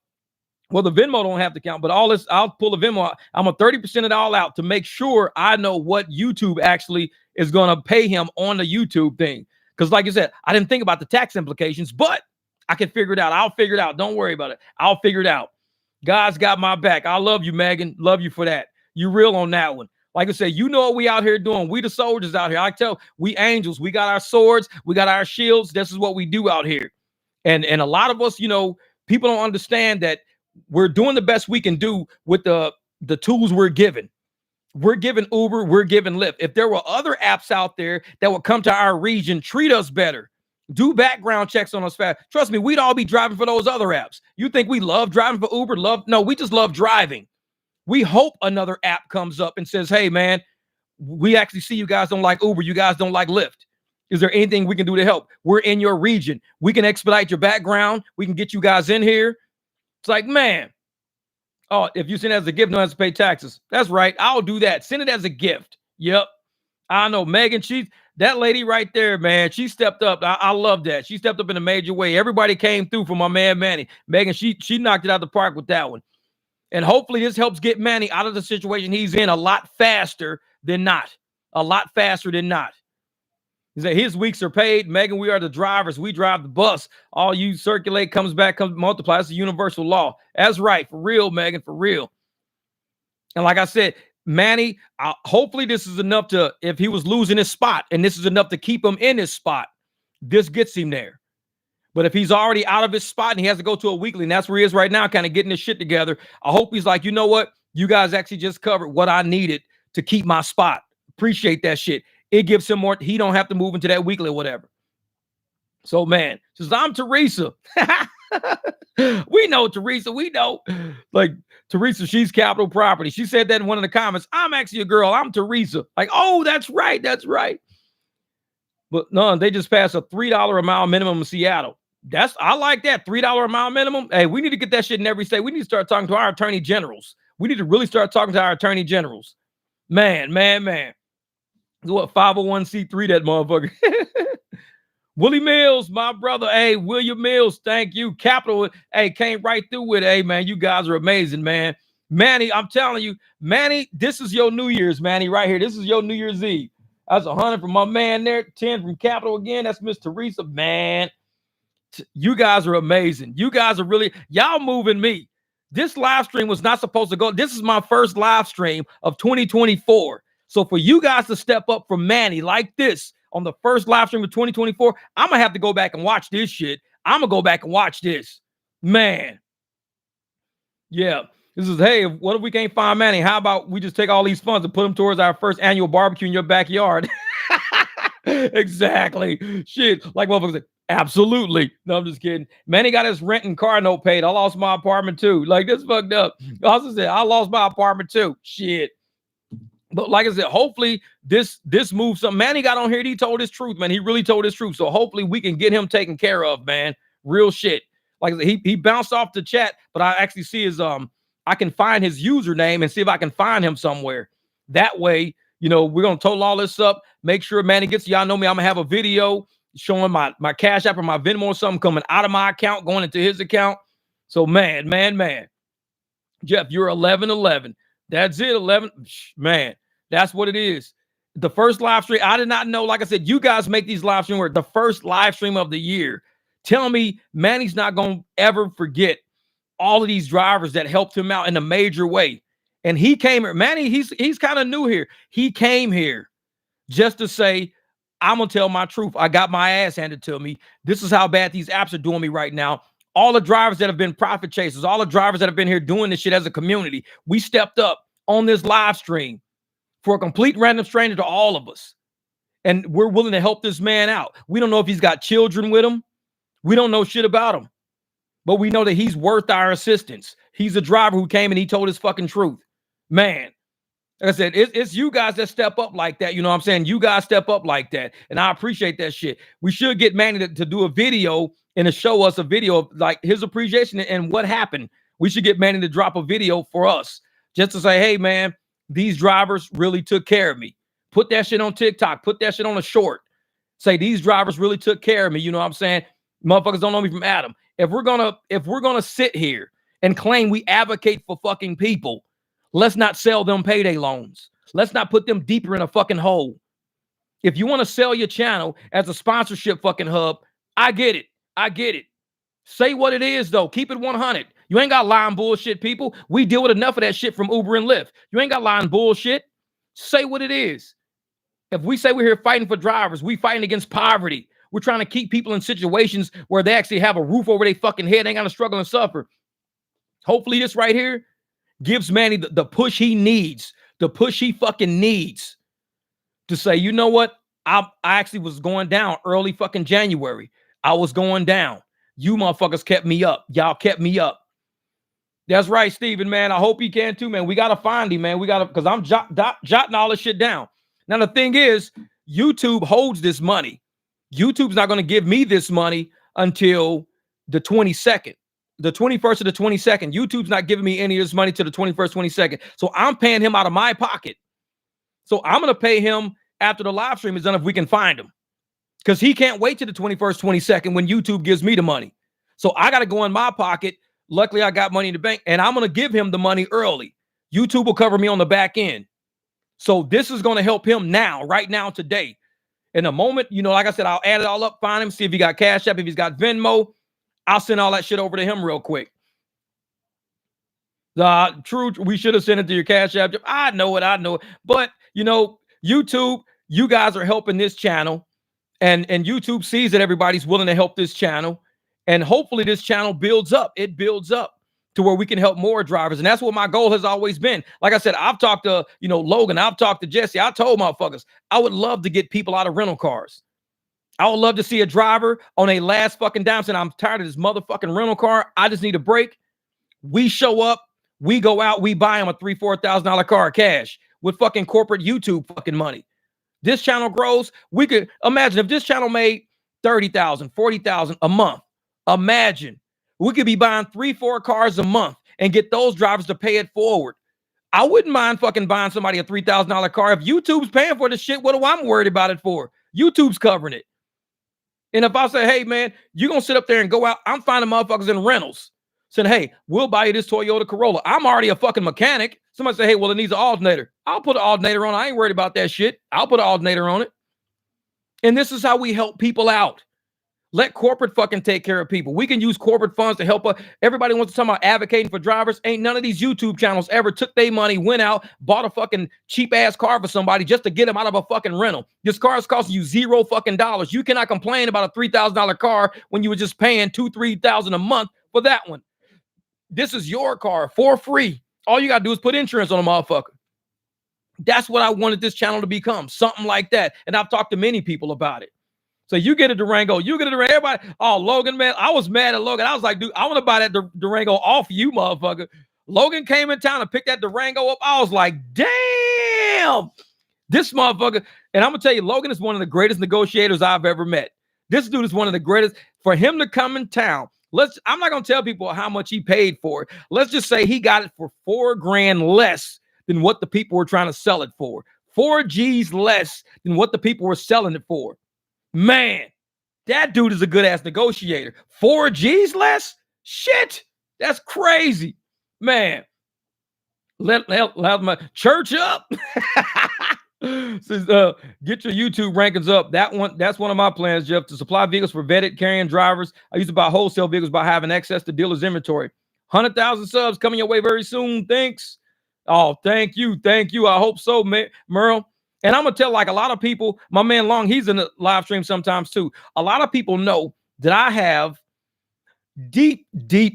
Well, the Venmo don't have to count, but all this, I'll pull the Venmo out. I'm going to 30% it all out to make sure I know what YouTube actually is going to pay him on the YouTube thing. Because like I said, I didn't think about the tax implications, but I can figure it out. I'll figure it out. Don't worry about it. I'll figure it out. God's got my back. I love you, Megan. Love you for that. You real on that one. Like I said, you know what we out here doing. We the soldiers out here. I tell we angels. We got our swords. We got our shields. This is what we do out here. And a lot of us, people don't understand that we're doing the best we can do with the tools we're given. We're giving Uber. We're giving Lyft. If there were other apps out there that would come to our region, treat us better, do background checks on us fast. Trust me, we'd all be driving for those other apps. You think we love driving for Uber? No, we just love driving. We hope another app comes up and says, hey, man, we actually see you guys don't like Uber. You guys don't like Lyft. Is there anything we can do to help? We're in your region. We can expedite your background. We can get you guys in here. It's like, man, oh, if you send it as a gift, no one has to pay taxes. That's right. I'll do that. Send it as a gift. Yep. I know. Megan, that lady right there, man, she stepped up. I love that. She stepped up in a major way. Everybody came through for my man, Manny. Megan, she knocked it out of the park with that one. And hopefully this helps get Manny out of the situation he's in a lot faster than not. A lot faster than not. He said his weeks are paid. Megan, we are the drivers. We drive the bus. All you circulate, comes back, comes multiply. That's a universal law. That's right. For real, Megan, for real. And like I said, Manny, hopefully this is enough to, if he was losing his spot, and this is enough to keep him in his spot, this gets him there. But if he's already out of his spot and he has to go to a weekly, and that's where he is right now, kind of getting his shit together, I hope he's like, you know what? You guys actually just covered what I needed to keep my spot. Appreciate that shit. It gives him more. He don't have to move into that weekly or whatever. So, man, says I'm Teresa. We know Teresa. We know. Like Teresa, she's Capital Property. She said that in one of the comments. I'm actually a girl. I'm Teresa. Like, oh, that's right. That's right. But no, they just passed a $3 a mile minimum in Seattle. I like that. $3 a mile minimum. Hey, we need to get that shit in every state. We need to start talking to our attorney generals. We need to really start talking to our attorney generals. Man. What 501c3 that motherfucker. Willie Mills, my brother. Hey, William Mills, thank you. Capital, hey, came right through with it. Hey, man, you guys are amazing, man. Manny, I'm telling you, Manny, this is your New Year's, Manny, right here. This is your New Year's Eve. That's 100 from my man there, 10 from Capital again. That's Miss Teresa, man. You guys are amazing. You guys are really, y'all moving me. This live stream was not supposed to go. This is my first live stream of 2024. So for you guys to step up from Manny like this on the first live stream of 2024, I'm going to have to go back and watch this shit. I'm going to go back and watch this. Man. Yeah. This is, hey, what if we can't find Manny? How about we just take all these funds and put them towards our first annual barbecue in your backyard? Exactly. Shit. Like motherfuckers say, absolutely. No, I'm just kidding. Manny got his rent and car note paid. I lost my apartment too. Like, this fucked up. I also said, I lost my apartment too. Shit. But like I said, hopefully this moves something. Manny got on here. He told his truth, man. He really told his truth. So hopefully we can get him taken care of, man. Real shit. Like I said, he bounced off the chat, but I actually see his I can find his username and see if I can find him somewhere. That way, you know, we're gonna total all this up. Make sure Manny gets, y'all know me. I'm gonna have a video showing my Cash App or my Venmo or something coming out of my account, going into his account. So man. Jeff, you're 11-11. That's it, 11. Man, that's what it is. The first live stream, I did not know. Like I said, you guys make these live streams work. The first live stream of the year. Tell me Manny's not going to ever forget all of these drivers that helped him out in a major way. And he came here. Manny, he's kind of new here. He came here just to say, I'm going to tell my truth. I got my ass handed to me. This is how bad these apps are doing me right now. All the drivers that have been profit chasers, all the drivers that have been here doing this shit as a community, we stepped up on this live stream for a complete random stranger to all of us. And we're willing to help this man out. We don't know if he's got children with him. We don't know shit about him. But we know that he's worth our assistance. He's a driver who came and he told his fucking truth. Man, like I said, it's you guys that step up like that. You know what I'm saying? You guys step up like that. And I appreciate that shit. We should get Manny to do a video and to show us a video of like his appreciation and what happened. We should get Manny to drop a video for us just to say, hey, man, these drivers really took care of me. Put that shit on TikTok. Put that shit on a short. Say these drivers really took care of me. You know what I'm saying? Motherfuckers don't know me from Adam. If we're gonna sit here and claim we advocate for fucking people, let's not sell them payday loans. Let's not put them deeper in a fucking hole. If you want to sell your channel as a sponsorship fucking hub, I get it. I get it. Say what it is, though. Keep it 100. You ain't got lying bullshit, people. We deal with enough of that shit from Uber and Lyft. You ain't got lying bullshit. Say what it is. If we say we're here fighting for drivers, we fighting against poverty. We're trying to keep people in situations where they actually have a roof over their fucking head. They ain't got to struggle and suffer. Hopefully this right here gives Manny the push he needs, the push he fucking needs to say, you know what? I actually was going down early fucking January. I was going down. You motherfuckers kept me up. Y'all kept me up. That's right, Steven, man. I hope he can too, man. We got to find him, man. We got to, because I'm jotting all this shit down. Now, the thing is, YouTube holds this money. YouTube's not going to give me this money until the 22nd. The 21st to the 22nd. YouTube's not giving me any of this money till the 21st, 22nd. So I'm paying him out of my pocket. So I'm going to pay him after the live stream is done if we can find him. Because he can't wait till the 21st, 22nd when YouTube gives me the money. So I got to go in my pocket. Luckily, I got money in the bank, and I'm going to give him the money early. YouTube will cover me on the back end. So this is going to help him now, right now, today. In a moment, you know, like I said, I'll add it all up, find him, see if he got Cash App, if he's got Venmo. I'll send all that shit over to him real quick. True, we should have sent it to your Cash App. I know it. But, you know, YouTube, you guys are helping this channel. And YouTube sees that everybody's willing to help this channel. And hopefully this channel builds up. It builds up to where we can help more drivers. And that's what my goal has always been. Like I said, I've talked to, you know, Logan. I've talked to Jesse. I told motherfuckers, I would love to get people out of rental cars. I would love to see a driver on a last fucking dime saying, I'm tired of this motherfucking rental car. I just need a break. We show up, we go out, we buy him a $3,000-$4,000 car cash with fucking corporate YouTube fucking money. This channel grows. We could imagine if this channel made 30,000, 40,000 a month. Imagine we could be buying 3-4 cars a month and get those drivers to pay it forward. I wouldn't mind fucking buying somebody a $3,000 car. If YouTube's paying for this shit, what am I worried about it for? YouTube's covering it. And if I say, hey, man, you're going to sit up there and go out, I'm finding motherfuckers in rentals saying, hey, we'll buy you this Toyota Corolla. I'm already a fucking mechanic. Somebody say, hey, well, it needs an alternator. I'll put an alternator on. I ain't worried about that shit. I'll put an alternator on it. And this is how we help people out. Let corporate fucking take care of people. We can use corporate funds to help us. Everybody wants to talk about advocating for drivers. Ain't none of these YouTube channels ever took their money, went out, bought a fucking cheap ass car for somebody just to get them out of a fucking rental. This car is costing you $0 fucking dollars. You cannot complain about a $3,000 car when you were just paying $2,000-$3,000 a month for that one. This is your car for free. All you gotta do is put insurance on a motherfucker. That's what I wanted this channel to become, something like that. And I've talked to many people about it. So you get a Durango, you get a Durango. Everybody, oh, Logan, man, I was mad at Logan. I was like, dude, I want to buy that Durango off you, motherfucker. Logan came in town and picked that Durango up. I was like, damn, this motherfucker. And I'm going to tell you, Logan is one of the greatest negotiators I've ever met. This dude is one of the greatest. For him to come in town, I'm not going to tell people how much he paid for it. Let's just say he got it for $4,000 less than what the people were trying to sell it for. 4 G's less than what the people were selling it for. Man, that dude is a good ass negotiator. 4 G's less? Shit, that's crazy. Man, let my church up. Says, get your YouTube rankings up. That's one of my plans, Jeff, to supply vehicles for vetted carrying drivers. I used to buy wholesale vehicles by having access to dealers' inventory. 100,000 subs coming your way very soon. Thanks. Oh, thank you. I hope so, Merle. And I'm going to tell like a lot of people, my man Long, he's in the live stream sometimes too. A lot of people know that I have deep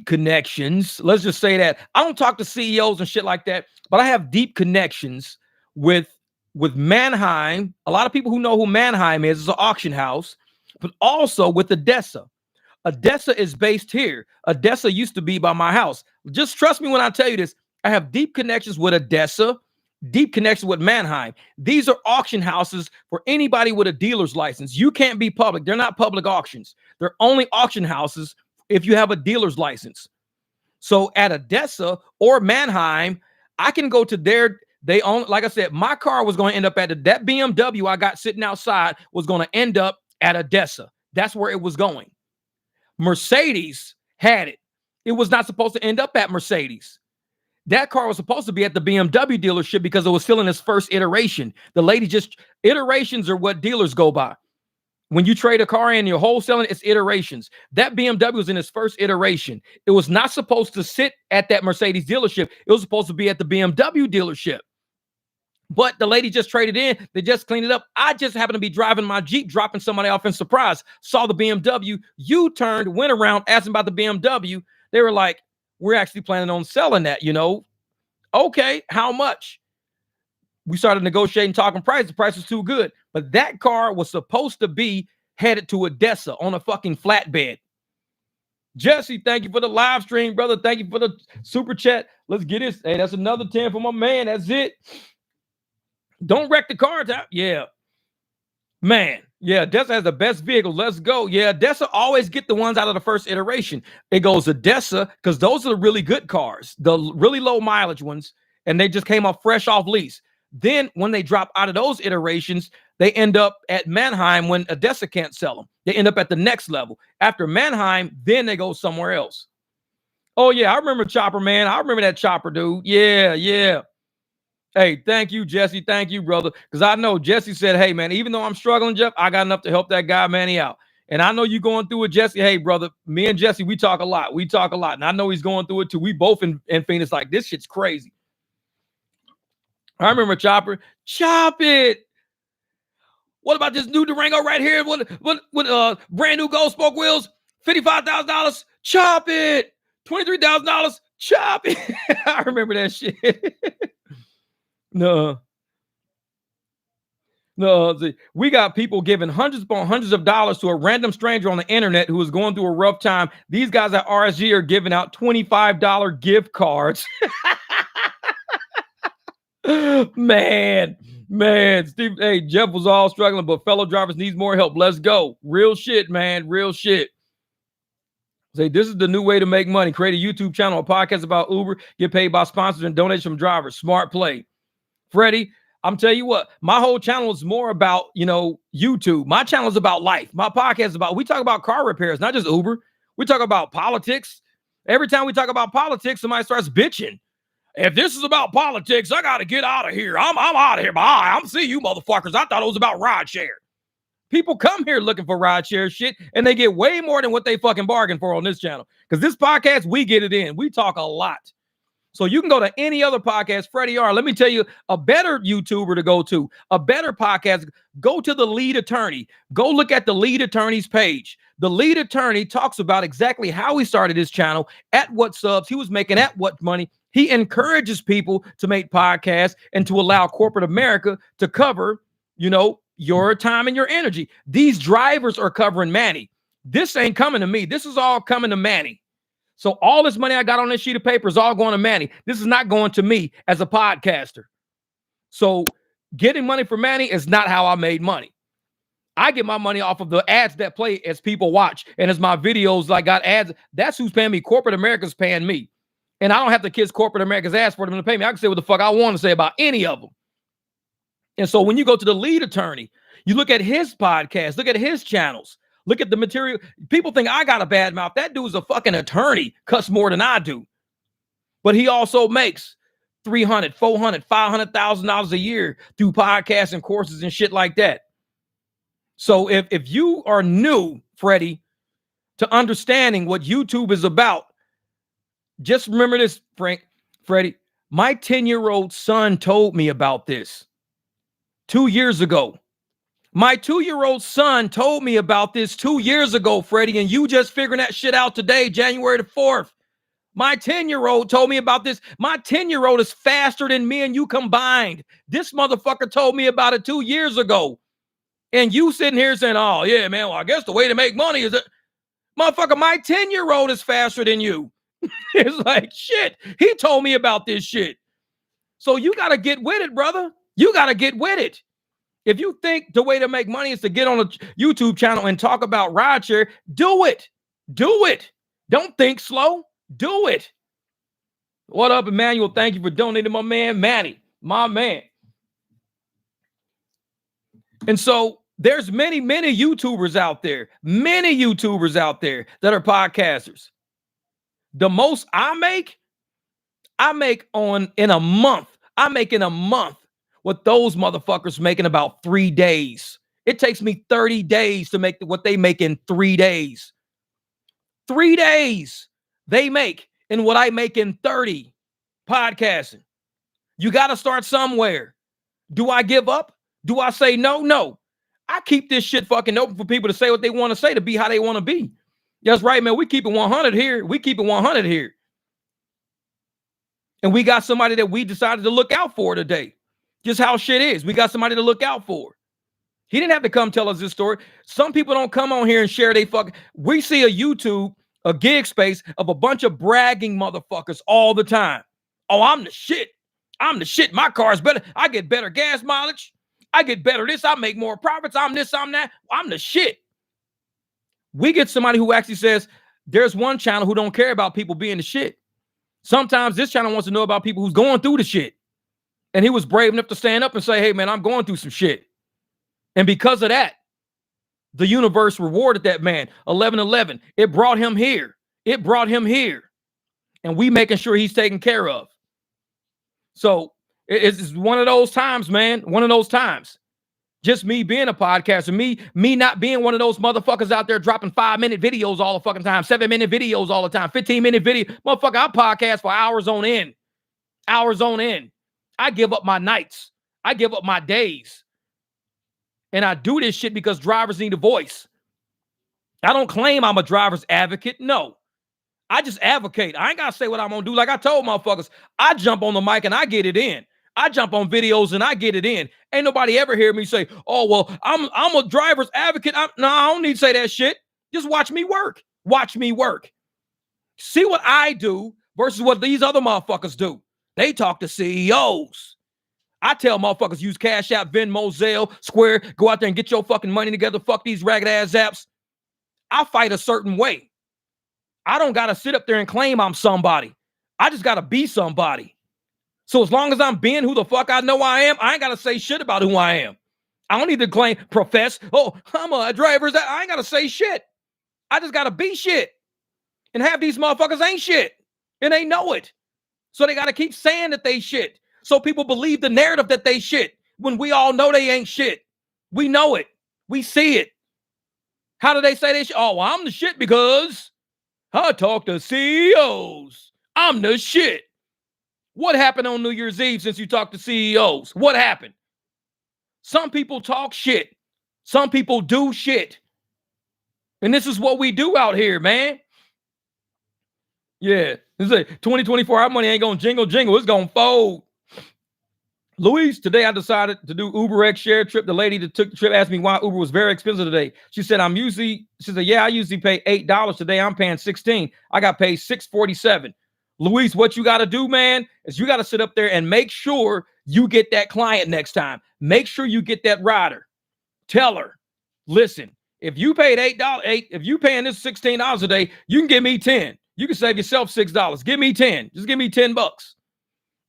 connections. Let's just say that. I don't talk to CEOs and shit like that, but I have deep connections with Manheim. A lot of people who know who Manheim is. It's an auction house, but also with Odessa. Odessa is based here. Odessa used to be by my house. Just trust me when I tell you this. I have deep connections with Odessa. Deep connection with Manheim. These are auction houses for anybody with a dealer's license. You can't be public. They're not public auctions. They're only auction houses if you have a dealer's license. So at Odessa or Manheim, I can go to they own, like I said, my car was going to end up at that BMW I got sitting outside was going to end up at Odessa. That's where it was going. Mercedes had it. It was not supposed to end up at Mercedes. That car was supposed to be at the BMW dealership because it was still in its first iteration. The lady iterations are what dealers go by. When you trade a car in, you're wholesaling, it's iterations. That BMW was in its first iteration. It was not supposed to sit at that Mercedes dealership. It was supposed to be at the BMW dealership. But the lady just traded in. They just cleaned it up. I just happened to be driving my Jeep, dropping somebody off in surprise. Saw the BMW, U-turned, went around, asked them about the BMW. They were like, we're actually planning on selling that, Okay, how much? We started negotiating, talking price. The price was too good. But that car was supposed to be headed to Odessa on a fucking flatbed. Jesse, thank you for the live stream, brother. Thank you for the super chat. Let's get this. Hey, that's another 10 for my man. That's it. Don't wreck the car. Yeah. Man. Yeah, Odessa has the best vehicle. Let's go. Yeah, Odessa always get the ones out of the first iteration. It goes Odessa because those are the really good cars, the really low mileage ones, and they just came off fresh off lease. Then when they drop out of those iterations, they end up at Manheim when Odessa can't sell them. They end up at the next level. After Manheim, then they go somewhere else. Oh, yeah, I remember Chopper, man. I remember that Chopper, dude. Yeah. Hey, thank you, Jesse. Thank you, brother. Because I know Jesse said, hey, man, even though I'm struggling, Jeff, I got enough to help that guy, Manny, out. And I know you going through it, Jesse. Hey, brother, me and Jesse, we talk a lot. And I know he's going through it, too. We both in Phoenix like, this shit's crazy. I remember Chopper. Chop it. What about this new Durango right here? What brand new gold spoke wheels? $55,000. Chop it. $23,000. Chop it. I remember that shit. No. No, see, we got people giving hundreds upon hundreds of dollars to a random stranger on the internet who is going through a rough time. These guys at RSG are giving out $25 gift cards. man, Steve, hey, Jeff was all struggling, but fellow drivers needs more help. Let's go. Real shit, man. Real shit. Say, this is the new way to make money. Create a YouTube channel, a podcast about Uber, get paid by sponsors and donations from drivers. Smart play. Freddie, I'm telling you what, my whole channel is more about, YouTube. My channel is about life. My podcast is about, we talk about car repairs, not just Uber. We talk about politics. Every time we talk about politics, somebody starts bitching. If this is about politics, I got to get out of here. I'm out of here. Bye. I'm seeing you motherfuckers. I thought it was about rideshare. People come here looking for rideshare shit, and they get way more than what they fucking bargained for on this channel. Because this podcast, we get it in. We talk a lot. So you can go to any other podcast, Freddie R. Let me tell you a better YouTuber to go to, a better podcast. Go to the lead attorney. Go look at the lead attorney's page. The lead attorney talks about exactly how he started his channel, at what subs he was making, at what money. He encourages people to make podcasts and to allow corporate America to cover, your time and your energy. These drivers are covering Manny. This ain't coming to me. This is all coming to Manny. So all this money I got on this sheet of paper is all going to Manny. This is not going to me as a podcaster. So getting money for Manny is not how I made money. I get my money off of the ads that play as people watch. And as my videos, like, got ads, that's who's paying me. Corporate America's paying me. And I don't have to kiss corporate America's ass for them to pay me. I can say what the fuck I want to say about any of them. And so when you go to the lead attorney, you look at his podcast, look at his channels, look at the material. People think I got a bad mouth. That dude's a fucking attorney, cuss more than I do. But he also makes $300,000, $400,000, $500,000 a year through podcasts and courses and shit like that. So if you are new, Freddie, to understanding what YouTube is about, just remember this, Freddie. My 10-year-old son told me about this 2 years ago. My 2-year-old son told me about this 2 years ago, Freddie, and you just figuring that shit out today, January the 4th. My 10-year-old told me about this. My 10-year-old is faster than me and you combined. This motherfucker told me about it 2 years ago. And you sitting here saying, oh, yeah, man, well, I guess the way to make money is that, motherfucker, my 10-year-old is faster than you. It's like, shit, he told me about this shit. So you got to get with it, brother. You got to get with it. If you think the way to make money is to get on a YouTube channel and talk about rideshare, do it. Do it. Don't think slow. Do it. What up, Emmanuel? Thank you for donating, my man, Manny, my man. And so there's many YouTubers out there, that are podcasters. The most I make in a month. I make in a month what those motherfuckers make in about 3 days. It takes me 30 days to make what they make in 3 days. 3 days they make in what I make in 30 podcasting. You got to start somewhere. Do I give up? Do I say no? No. I keep this shit fucking open for people to say what they want to say, to be how they want to be. That's right, man. We keep it 100 here. We keep it 100 here. And we got somebody that we decided to look out for today. Just how shit is. We got somebody to look out for. He didn't have to come tell us this story. Some people don't come on here and share they fucking. We see a YouTube, a gig space of a bunch of bragging motherfuckers all the time. Oh, I'm the shit. I'm the shit. My car is better. I get better gas mileage. I get better this. I make more profits. I'm this, I'm that. I'm the shit. We get somebody who actually says, there's one channel who don't care about people being the shit. Sometimes this channel wants to know about people who's going through the shit. And he was brave enough to stand up and say, hey, man, I'm going through some shit. And because of that, the universe rewarded that man. 1111. It brought him here. It brought him here. And we making sure he's taken care of. So it's one of those times, man. One of those times. Just me being a podcaster, me not being one of those motherfuckers out there dropping 5-minute videos all the fucking time, 7-minute videos all the time, 15-minute video. Motherfucker, I podcast for hours on end. Hours on end. I give up my nights. I give up my days. And I do this shit because drivers need a voice. I don't claim I'm a driver's advocate. No. I just advocate. I ain't got to say what I'm going to do. Like I told motherfuckers, I jump on the mic and I get it in. I jump on videos and I get it in. Ain't nobody ever hear me say, oh, well, I'm a driver's advocate. No, I don't need to say that shit. Just watch me work. Watch me work. See what I do versus what these other motherfuckers do. They talk to CEOs. I tell motherfuckers use Cash App, Venmo, Zelle, Square, go out there and get your fucking money together. Fuck these ragged ass apps. I fight a certain way. I don't got to sit up there and claim I'm somebody. I just got to be somebody. So as long as I'm being who the fuck I know I am, I ain't got to say shit about who I am. I don't need to claim, profess, oh, I'm a driver. I ain't got to say shit. I just got to be shit. And half these motherfuckers ain't shit. And they know it. So they got to keep saying that they shit. So people believe the narrative that they shit when we all know they ain't shit. We know it. We see it. How do they say they shit? Oh, well, I'm the shit because I talk to CEOs. I'm the shit. What happened on New Year's Eve since you talked to CEOs? What happened? Some people talk shit. Some people do shit. And this is what we do out here, man. Yeah. This is 2024. Our money ain't going to jingle. It's going to fold. Luis, today I decided to do Uber X share trip. The lady that took the trip asked me why Uber was very expensive today. She said, I usually pay $8. Today I'm paying $16. I got paid $6.47. Luis, what you got to do, man, is you got to sit up there and make sure you get that client next time. Make sure you get that rider. Tell her, listen, if you paid $8, if you paying this $16 a day, you can give me 10. You can save yourself $6. Give me 10. Just give me $10.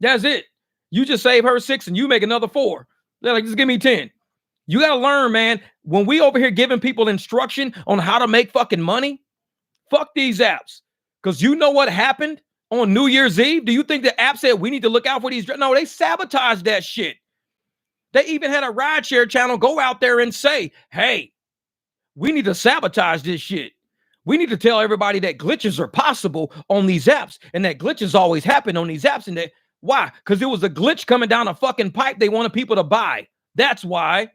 That's it. You just save her 6 and you make another 4. They're like, just give me 10. You got to learn, man. When we over here giving people instruction on how to make fucking money, fuck these apps. Because you know what happened on New Year's Eve? Do you think the app said we need to look out for these? No, they sabotaged that shit. They even had a rideshare channel go out there and say, hey, we need to sabotage this shit. We need to tell everybody that glitches are possible on these apps and that glitches always happen on these apps. And that why? Because it was a glitch coming down a fucking pipe they wanted people to buy. That's why.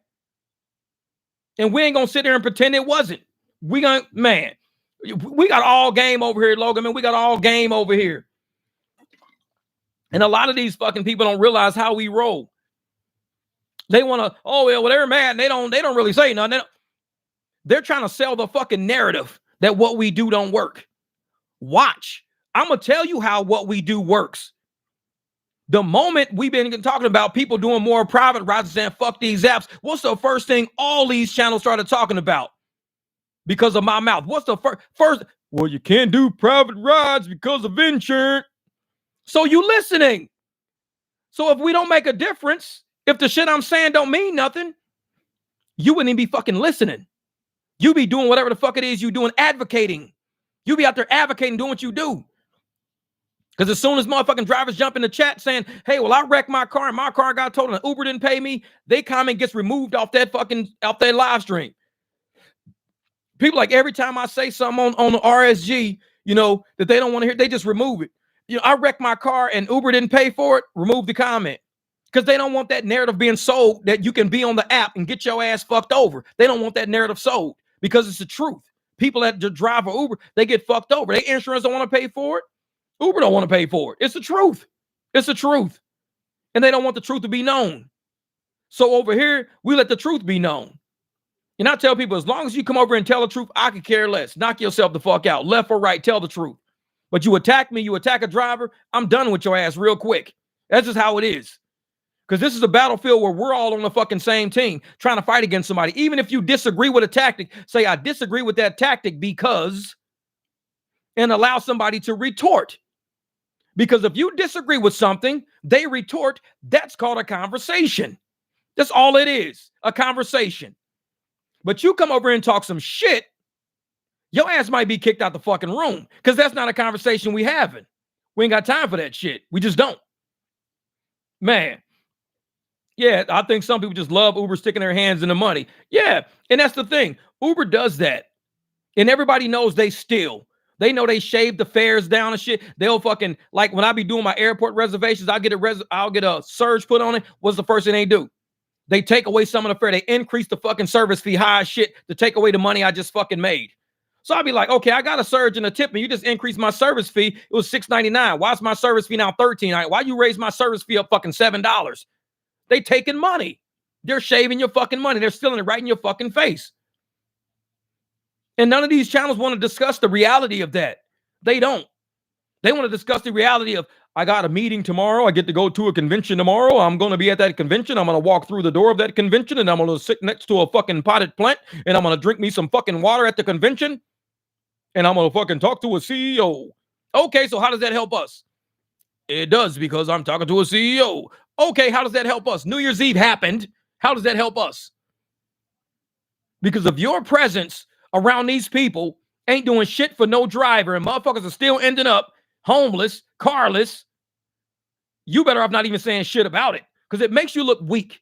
And we ain't going to sit there and pretend it wasn't. We got all game over here, Logan. Man, we got all game over here. And a lot of these fucking people don't realize how we roll. They want to, oh, well, they're mad. They don't really say nothing. They're trying to sell the fucking narrative that what we do don't work. Watch. I'm going to tell you how what we do works. The moment we've been talking about people doing more private rides and saying, fuck these apps, what's the first thing all these channels started talking about? Because of my mouth. What's the first? Well, you can't do private rides because of insurance. So you listening. So if we don't make a difference, if the shit I'm saying don't mean nothing, you wouldn't even be fucking listening. You be doing whatever the fuck it is you doing, advocating. You be out there advocating, doing what you do. Because as soon as motherfucking drivers jump in the chat saying, hey, well, I wrecked my car and my car got totaled and Uber didn't pay me, they comment gets removed off that live stream. People like every time I say something on the RSG, that they don't want to hear, they just remove it. I wrecked my car and Uber didn't pay for it, remove the comment. Because they don't want that narrative being sold that you can be on the app and get your ass fucked over. They don't want that narrative sold because it's the truth. People that drive for Uber, they get fucked over. Their insurance don't want to pay for it. Uber don't want to pay for it. It's the truth. It's the truth. And they don't want the truth to be known. So over here, we let the truth be known. And I tell people, as long as you come over and tell the truth, I could care less. Knock yourself the fuck out. Left or right, tell the truth. But you attack me, you attack a driver, I'm done with your ass real quick. That's just how it is. Because this is a battlefield where we're all on the fucking same team trying to fight against somebody. Even if you disagree with a tactic, say, I disagree with that tactic because, and allow somebody to retort. Because if you disagree with something, they retort, that's called a conversation. That's all it is, a conversation. But you come over and talk some shit, your ass might be kicked out the fucking room because that's not a conversation we having. We ain't got time for that shit. We just don't. Man. Yeah, I think some people just love Uber sticking their hands in the money. Yeah, and that's the thing. Uber does that. And everybody knows they steal. They know they shave the fares down and shit. They'll fucking, like when I be doing my airport reservations, I'll get a surge put on it. What's the first thing they do? They take away some of the fare. They increase the fucking service fee high as shit to take away the money I just fucking made. So I'd be like, okay, I got a surge in a tip, and you just increased my service fee. It was $6.99. Why is my service fee now $13? Why you raise my service fee up fucking $7? They taking money. They're shaving your fucking money. They're stealing it right in your fucking face. And none of these channels want to discuss the reality of that. They don't. They want to discuss the reality of, I got a meeting tomorrow. I get to go to a convention tomorrow. I'm going to be at that convention. I'm going to walk through the door of that convention, and I'm going to sit next to a fucking potted plant, and I'm going to drink me some fucking water at the convention, and I'm going to fucking talk to a CEO. Okay, so how does that help us? It does, because I'm talking to a CEO. Okay, how does that help us? New Year's Eve happened. How does that help us? Because of your presence around these people ain't doing shit for no driver, and motherfuckers are still ending up homeless, carless. You better off not even saying shit about it, because it makes you look weak.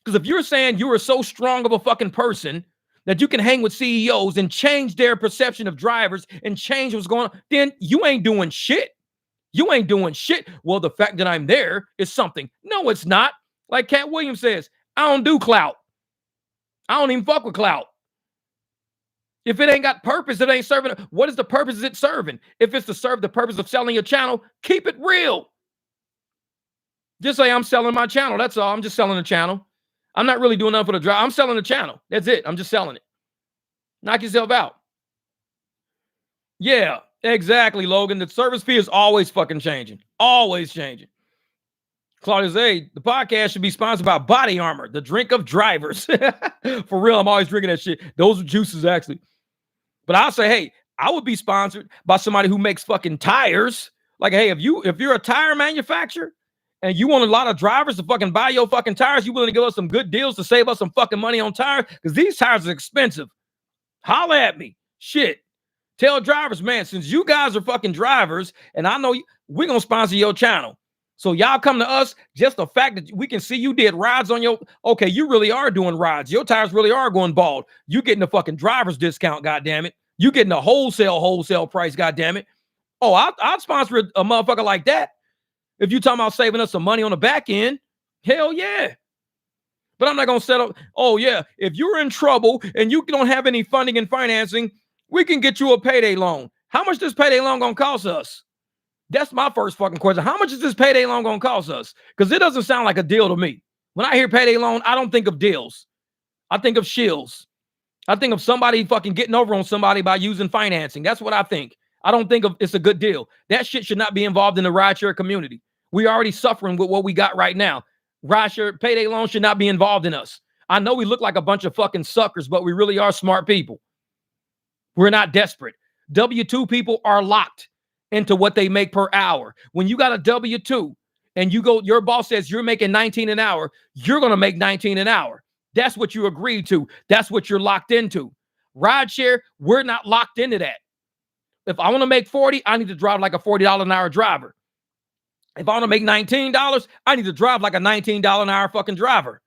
Because if you're saying you are so strong of a fucking person that you can hang with CEOs and change their perception of drivers and change what's going on, then you ain't doing shit. You ain't doing shit. Well, the fact that I'm there is something. No, it's not. Like Cat Williams says, I don't do clout. I don't even fuck with clout. If it ain't got purpose, it ain't serving. What is the purpose is it serving? If it's to serve the purpose of selling your channel, keep it real. Just say, I'm selling my channel. That's all. I'm just selling the channel. I'm not really doing nothing for the drive. I'm selling the channel. That's it. I'm just selling it. Knock yourself out. Yeah, exactly, Logan. The service fee is always fucking changing. Always changing. Claudia Zay, the podcast should be sponsored by Body Armor, the drink of drivers. For real, I'm always drinking that shit. Those are juices, actually. But I'll say, hey, I would be sponsored by somebody who makes fucking tires. Like, hey, if you're a tire manufacturer and you want a lot of drivers to fucking buy your fucking tires, you willing to give us some good deals to save us some fucking money on tires? Because these tires are expensive. Holla at me. Shit. Tell drivers, man, since you guys are fucking drivers, and I know we're going to sponsor your channel. So y'all come to us, just the fact that we can see you did rides on your, okay, you really are doing rides. Your tires really are going bald. You getting a fucking driver's discount, goddammit. You getting a wholesale price, goddammit. Oh, I'd sponsor a motherfucker like that. If you talking about saving us some money on the back end, hell yeah. But I'm not going to settle. Oh yeah, if you're in trouble and you don't have any funding and financing, we can get you a payday loan. How much this payday loan going to cost us? That's my first fucking question. How much is this payday loan going to cost us? Because it doesn't sound like a deal to me. When I hear payday loan, I don't think of deals. I think of shills. I think of somebody fucking getting over on somebody by using financing. That's what I think. I don't think of it's a good deal. That shit should not be involved in the rideshare community. We're already suffering with what we got right now. Rideshare payday loan should not be involved in us. I know we look like a bunch of fucking suckers, but we really are smart people. We're not desperate. W-2 people are locked into what they make per hour. When you got a W-2 and you go, your boss says you're making 19 an hour, you're going to make 19 an hour. That's what you agreed to. That's what you're locked into. Rideshare, we're not locked into that. If I want to make 40, I need to drive like a $40 an hour driver. If I want to make $19, I need to drive like a $19 an hour fucking driver.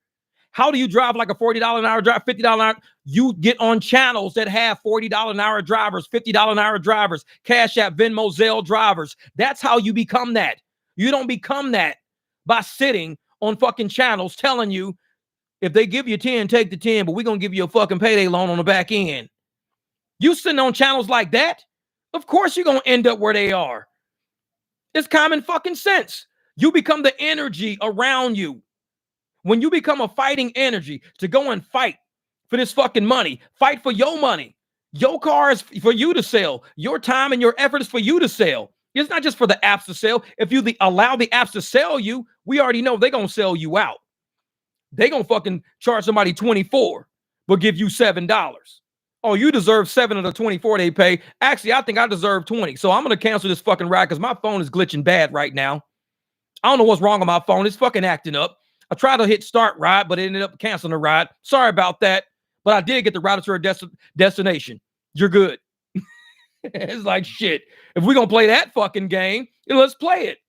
How do you drive like a $40 an hour driver, $50 an hour? You get on channels that have $40 an hour drivers, $50 an hour drivers, Cash App, Venmo, Zelle drivers. That's how you become that. You don't become that by sitting on fucking channels telling you if they give you 10, take the 10, but we're going to give you a fucking payday loan on the back end. You sitting on channels like that, of course you're going to end up where they are. It's common fucking sense. You become the energy around you. When you become a fighting energy to go and fight for this fucking money, fight for your money. Your car is for you to sell. Your time and your effort is for you to sell. It's not just for the apps to sell. If you allow the apps to sell you, we already know they're going to sell you out. They're going to fucking charge somebody $24, but give you $7. Oh, you deserve 7 of the 24 they pay. Actually, I think I deserve 20. So I'm going to cancel this fucking ride because my phone is glitching bad right now. I don't know what's wrong with my phone. It's fucking acting up. I tried to hit start ride, but it ended up canceling the ride. Sorry about that. But I did get the ride to a destination. You're good. It's like shit. If we're going to play that fucking game, let's play it.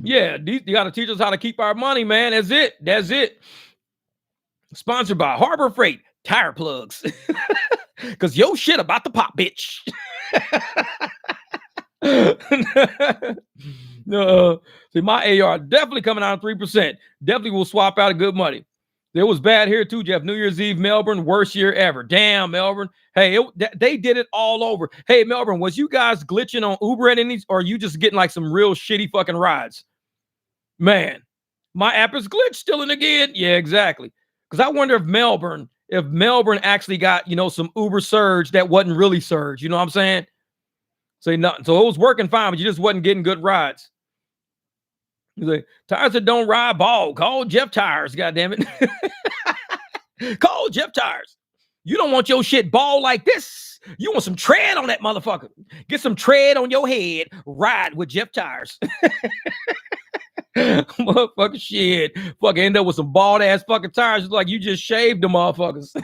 Yeah, you got to teach us how to keep our money, man. That's it. That's it. Sponsored by Harbor Freight Tire Plugs. Because your shit about to pop, bitch. No, see, my AR definitely coming out of 3%. Definitely will swap out of good money. It was bad here too, Jeff. New Year's Eve, Melbourne, worst year ever. Damn, Melbourne. Hey, they did it all over. Hey, Melbourne, was you guys glitching on Uber at any, or are you just getting like some real shitty fucking rides? Man, my app is glitched still and again. Yeah, exactly. Because I wonder if Melbourne actually got, you know, some Uber surge that wasn't really surge. You know what I'm saying? Say nothing. So it was working fine, but you just wasn't getting good rides. He's like, tires that don't ride ball. Call Jeff Tires, goddamn it. Call Jeff Tires. You don't want your shit ball like this. You want some tread on that motherfucker. Get some tread on your head. Ride with Jeff Tires. Motherfucker shit. Fucking end up with some bald ass fucking tires. It's like you just shaved the motherfuckers.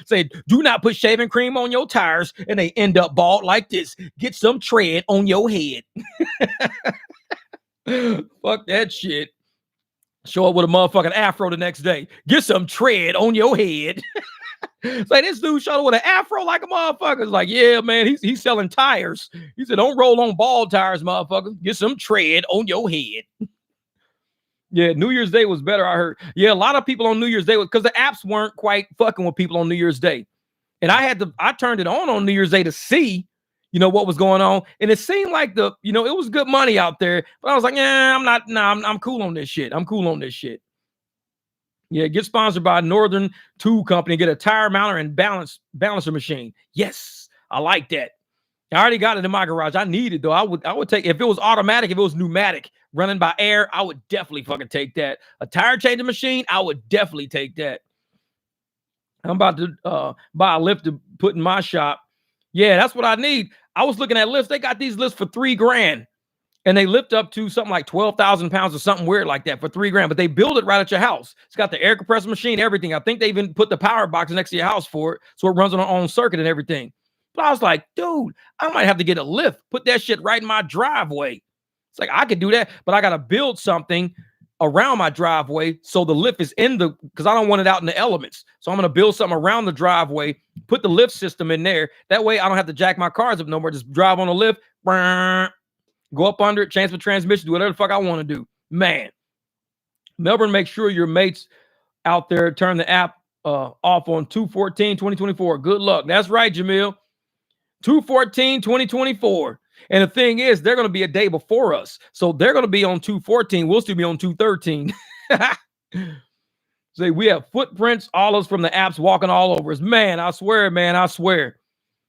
Say, do not put shaving cream on your tires and they end up bald like this. Get some tread on your head. Fuck that shit. Show up with a motherfucking afro the next day. Get some tread on your head. It's like this dude showed up with an afro like a motherfucker. It's like, yeah, man, he's selling tires. He said, don't roll on bald tires, motherfucker. Get some tread on your head. Yeah, New Year's Day was better, I heard. Yeah, a lot of people on New Year's Day, because the apps weren't quite fucking with people on New Year's Day. And I turned it on New Year's Day to see, you know, what was going on. And it seemed like it was good money out there. But I was like, yeah, I'm cool on this shit. I'm cool on this shit. Yeah, get sponsored by Northern Tool Company. Get a tire mounter and balancer machine. Yes, I like that. I already got it in my garage. I need it though. I would take, if it was automatic, if it was pneumatic, running by air, I would definitely fucking take that. A tire changing machine, I would definitely take that. I'm about to buy a lift to put in my shop. Yeah, that's what I need. I was looking at lifts. They got these lifts for $3,000. And they lift up to something like 12,000 pounds or something weird like that for $3,000. But they build it right at your house. It's got the air compressor machine, everything. I think they even put the power box next to your house for it, so it runs on its own circuit and everything. But I was like, dude, I might have to get a lift. Put that shit right in my driveway. It's like, I could do that, but I got to build something around my driveway so the lift is because I don't want it out in the elements. So I'm going to build something around the driveway, put the lift system in there. That way I don't have to jack my cars up no more. Just drive on the lift. Go up under it, change the transmission, do whatever the fuck I want to do. Man, Melbourne, make sure your mates out there turn the app off on 2/14/2024. Good luck. That's right, Jamil. 2/14/2024. And the thing is, they're going to be a day before us. So they're going to be on 2/14. We'll still be on 2/13. Say, we have footprints, all us from the apps walking all over us. Man, I swear, man, I swear.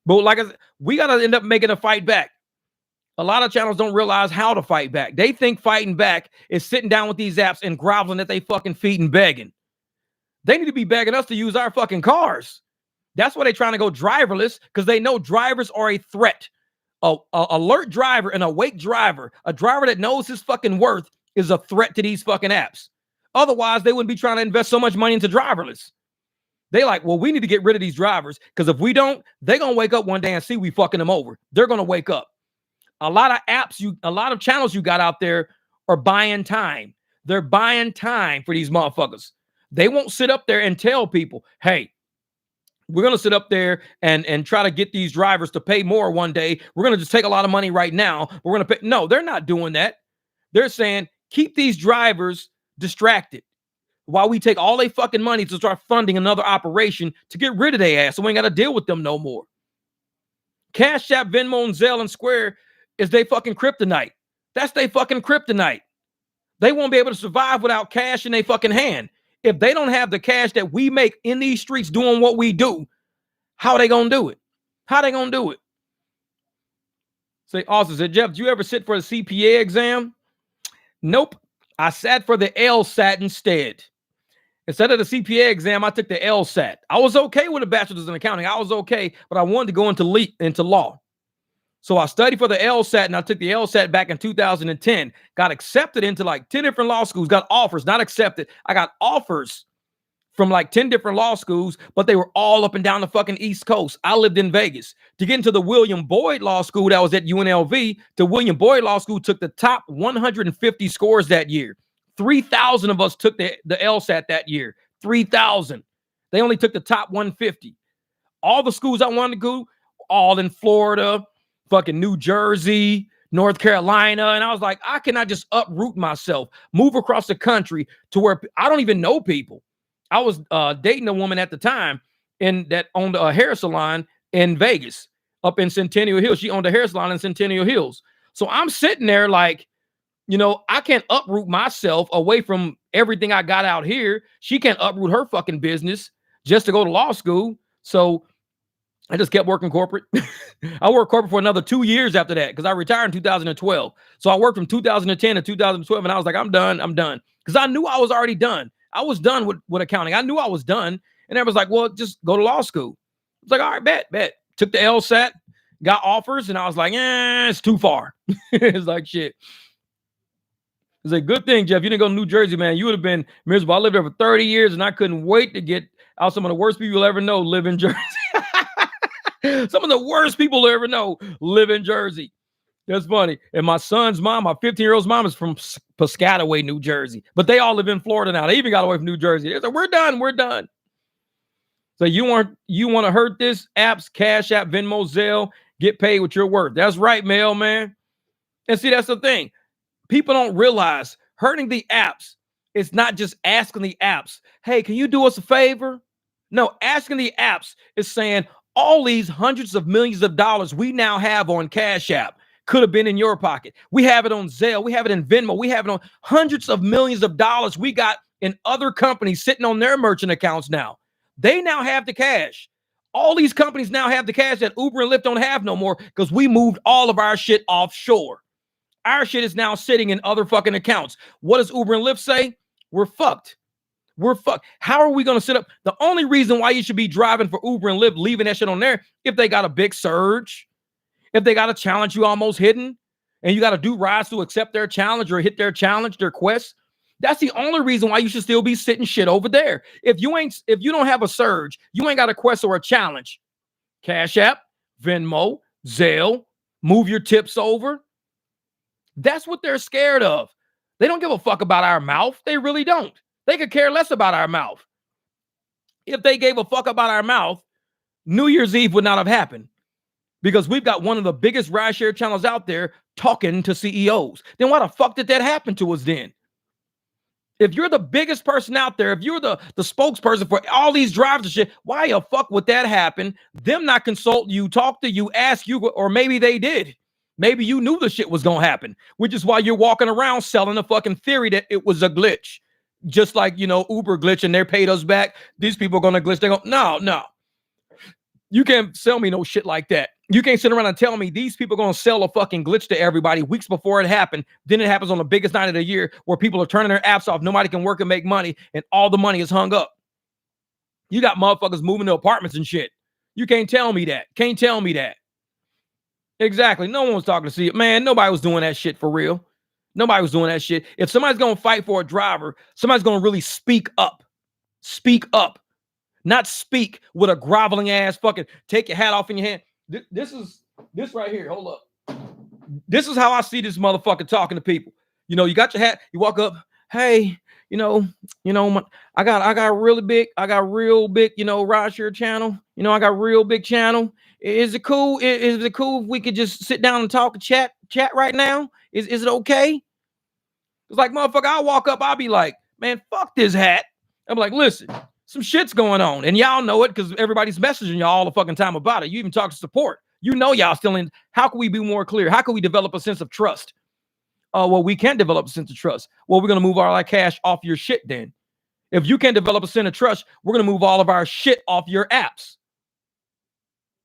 But like I said, we got to end up making a fight back. A lot of channels don't realize how to fight back. They think fighting back is sitting down with these apps and groveling at they fucking feet and begging. They need to be begging us to use our fucking cars. That's why they're trying to go driverless, because they know drivers are a threat. A alert driver, an awake driver, a driver that knows his fucking worth is a threat to these fucking apps. Otherwise, they wouldn't be trying to invest so much money into driverless. They like, well, we need to get rid of these drivers, because if we don't, they're going to wake up one day and see we fucking them over. They're going to wake up. A lot of apps, a lot of channels you got out there are buying time. They're buying time for these motherfuckers. They won't sit up there and tell people, hey, we're going to sit up there and try to get these drivers to pay more one day. We're going to just take a lot of money right now. We're going to pay. No, they're not doing that. They're saying, keep these drivers distracted while we take all their fucking money to start funding another operation to get rid of their ass, so we ain't got to deal with them no more. Cash App, Venmo, and Zelle and Square is they fucking kryptonite. That's they fucking kryptonite. They won't be able to survive without cash in their fucking hand. If they don't have the cash that we make in these streets doing what we do, how are they going to do it? How are they going to do it? Say, Austin said, Jeff, did you ever sit for the CPA exam? Nope. I sat for the LSAT instead. Instead of the CPA exam, I took the LSAT. I was okay with a bachelor's in accounting. I was okay, but I wanted to go into law. So I studied for the LSAT, and I took the LSAT back in 2010. Got accepted into like 10 different law schools, got offers, not accepted. I got offers from like 10 different law schools, but they were all up and down the fucking East Coast. I lived in Vegas. To get into the William Boyd Law School that was at UNLV, the William Boyd Law School took the top 150 scores that year. 3,000 of us took the LSAT that year. 3,000. They only took the top 150. All the schools I wanted to go, all in Florida, fucking New Jersey, North Carolina. And I was like, I cannot just uproot myself, move across the country to where I don't even know people. I was dating a woman at the time that owned a hair salon in Vegas, up in Centennial Hills. She owned a hair salon in Centennial Hills. So I'm sitting there like, I can't uproot myself away from everything I got out here. She can't uproot her fucking business just to go to law school. So I just kept working corporate. I worked corporate for another 2 years after that because I retired in 2012. So I worked from 2010 to 2012, and I was like, I'm done. Because I knew I was already done. I was done with accounting. I knew I was done. And everyone's like, well, just go to law school. I was like, all right, bet. Took the LSAT, got offers, and I was like, it's too far. It's like, shit. It's a good thing, Jeff. You didn't go to New Jersey, man. You would have been miserable. I lived there for 30 years, and I couldn't wait to get out. Some of the worst people you'll ever know live in Jersey. Some of the worst people you'll ever know live in Jersey. That's funny. And my son's mom, my 15-year-old's mom, is from Piscataway, New Jersey. But they all live in Florida now. They even got away from New Jersey. They said, we're done. So you want to hurt this? Apps, Cash App, Venmo, Zelle, get paid with your worth. That's right, mailman. And see, that's the thing. People don't realize hurting the apps is not just asking the apps, hey, can you do us a favor? No, asking the apps is saying all these hundreds of millions of dollars we now have on Cash App could have been in your pocket. We have it on Zelle. We have it in Venmo. We have it on hundreds of millions of dollars we got in other companies sitting on their merchant accounts now. They now have the cash. All these companies now have the cash that Uber and Lyft don't have no more because we moved all of our shit offshore. Our shit is now sitting in other fucking accounts. What does Uber and Lyft say? We're fucked. How are we going to sit up? The only reason why you should be driving for Uber and Lyft, leaving that shit on there, if they got a big surge, if they got a challenge you almost hidden, and you got to do rides to accept their challenge or hit their challenge, their quest. That's the only reason why you should still be sitting shit over there. If you don't have a surge, you ain't got a quest or a challenge. Cash App, Venmo, Zelle, move your tips over. That's what they're scared of. They don't give a fuck about our mouth. They really don't. They could care less about our mouth. If they gave a fuck about our mouth, New Year's Eve would not have happened because we've got one of the biggest rideshare channels out there talking to CEOs. Then why the fuck did that happen to us then? If you're the biggest person out there, if you're the spokesperson for all these drivers and shit, why the fuck would that happen? Them not consult you, talk to you, ask you, or maybe they did. Maybe you knew the shit was going to happen, which is why you're walking around selling a fucking theory that it was a glitch. Just like, Uber glitch and they paid us back. These people are going to glitch. They go, no. You can't sell me no shit like that. You can't sit around and tell me these people are going to sell a fucking glitch to everybody weeks before it happened. Then it happens on the biggest night of the year where people are turning their apps off. Nobody can work and make money and all the money is hung up. You got motherfuckers moving to apartments and shit. You can't tell me that. Exactly. No one was talking to see it. Man, nobody was doing that shit for real. Nobody was doing that shit. If somebody's going to fight for a driver, somebody's going to really speak up. Speak up. Not speak with a groveling ass fucking take your hat off in your hand. This right here. Hold up. This is how I see this motherfucker talking to people. You got your hat. You walk up. Hey, I got real big, rideshare channel. I got real big channel. Is it cool? Is it cool if we could just sit down and talk and chat right now? Is it okay? It's like, motherfucker, I'll walk up. I'll be like, man, fuck this hat. I'm like, listen, some shit's going on. And y'all know it because everybody's messaging y'all all the fucking time about it. You even talk to support. Y'all still in. How can we be more clear? How can we develop a sense of trust? Well, we can't develop a sense of trust. Well, we're going to move all our cash off your shit then. If you can't develop a sense of trust, we're going to move all of our shit off your apps.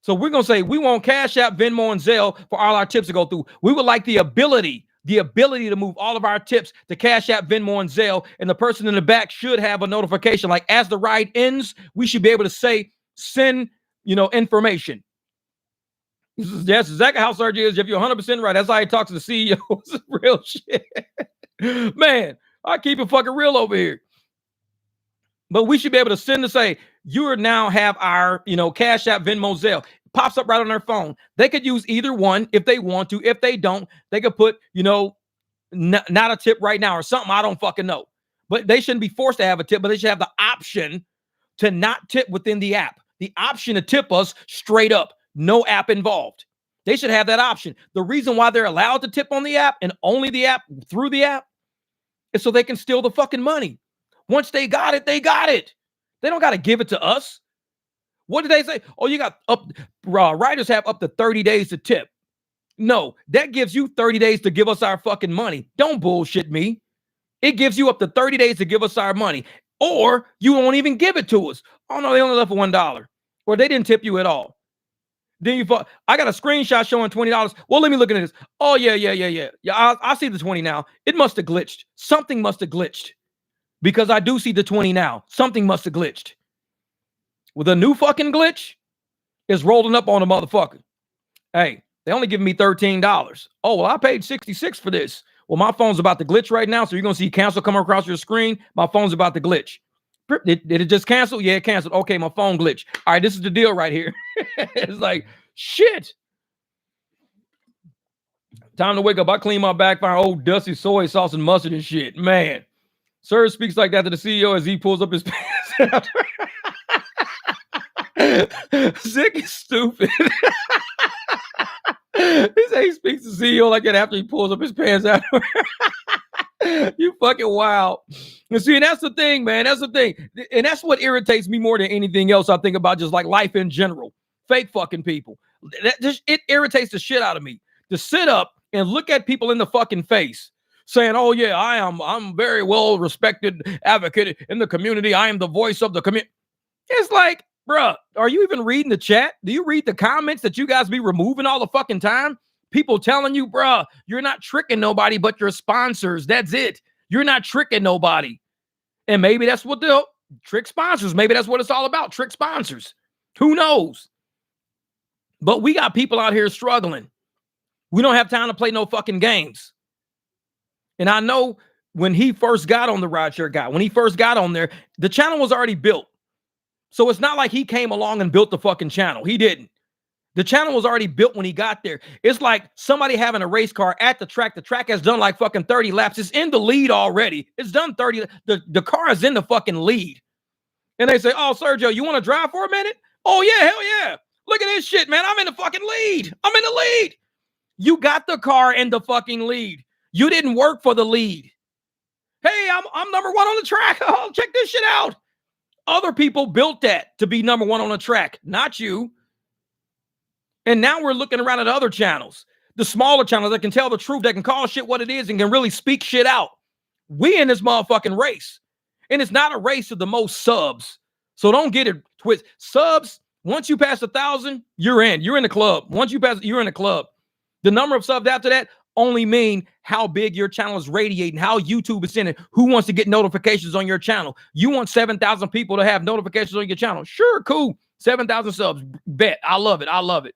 So we're going to say we want Cash App, Venmo, and Zelle for all our tips to go through. We would like the ability to move all of our tips to Cash App, Venmo, and Zelle. And the person in the back should have a notification. Like as the ride ends, we should be able to say, send, information. That's exactly how surgery is. If you're 100% right, that's how he talks to the CEO. It's real shit. Man, I keep it fucking real over here. But we should be able to send to say, you now have our, Cash App, Venmo, Zelle. Pops up right on their phone. They could use either one if they want to. If they don't, they could put, not a tip right now or something. I don't fucking know. But they shouldn't be forced to have a tip, but they should have the option to not tip within the app. The option to tip us straight up. No app involved. They should have that option. The reason why they're allowed to tip on the app and only the app through the app is so they can steal the fucking money. Once they got it, they got it. They don't got to give it to us. What did they say? Oh, you got riders have up to 30 days to tip. No, that gives you 30 days to give us our fucking money. Don't bullshit me. It gives you up to 30 days to give us our money. Or you won't even give it to us. Oh, no, they only left for $1. Or they didn't tip you at all. Then I got a screenshot showing $20. Well, let me look at this. Oh, yeah. Yeah, I see the 20 now. It must have glitched. Something must have glitched. Because I do see the 20 now. Something must have glitched. With a new fucking glitch, it's rolling up on a motherfucker. Hey, they only giving me $13. Oh, well, I paid $66 for this. Well, my phone's about to glitch right now, so you're going to see cancel come across your screen. My phone's about to glitch. Did it just cancel? Yeah, it canceled. Okay, my phone glitched. All right, this is the deal right here. It's like, shit. Time to wake up. I clean my backfire, old dusty soy sauce and mustard and shit. Man, sir speaks like that to the CEO as he pulls up his pants. Sick is stupid. He said he speaks to CEO like that after he pulls up his pants out. You fucking wild. And see, and that's the thing, man. That's the thing. And that's what irritates me more than anything else. I think about just like life in general. Fake fucking people. It irritates the shit out of me to sit up and look at people in the fucking face saying, oh yeah, I'm very well respected advocate in the community. I am the voice of the community. It's like, bruh, are you even reading the chat? Do you read the comments that you guys be removing all the fucking time? People telling you, bruh, you're not tricking nobody but your sponsors. That's it. You're not tricking nobody. And maybe that's what they'll trick sponsors. Maybe that's what it's all about. Trick sponsors. Who knows? But we got people out here struggling. We don't have time to play no fucking games. And I know when he first got on the rideshare guy, when he first got on there, the channel was already built. So it's not like he came along and built the fucking channel. He didn't. The channel was already built when he got there. It's like somebody having a race car at the track. The track has done like fucking 30 laps. It's in the lead already. It's done 30. The car is in the fucking lead. And they say, oh, Sergio, you want to drive for a minute? Oh, yeah, hell yeah. Look at this shit, man. I'm in the fucking lead. I'm in the lead. You got the car in the fucking lead. You didn't work for the lead. Hey, I'm number one on the track. Oh, check this shit out. Other people built that to be number one on the track, not you. And now we're looking around at other channels, the smaller channels that can tell the truth, that can call shit what it is and can really speak shit out. We in this motherfucking race. And it's not a race of the most subs. So don't get it twisted. Subs, once you pass 1,000, you're in. You're in the club. Once you pass, you're in the club. The number of subs after that only mean how big your channel is radiating, how YouTube is sending, who wants to get notifications on your channel. You want 7,000 people to have notifications on your channel. Sure, cool. 7,000 subs. Bet. I love it. I love it.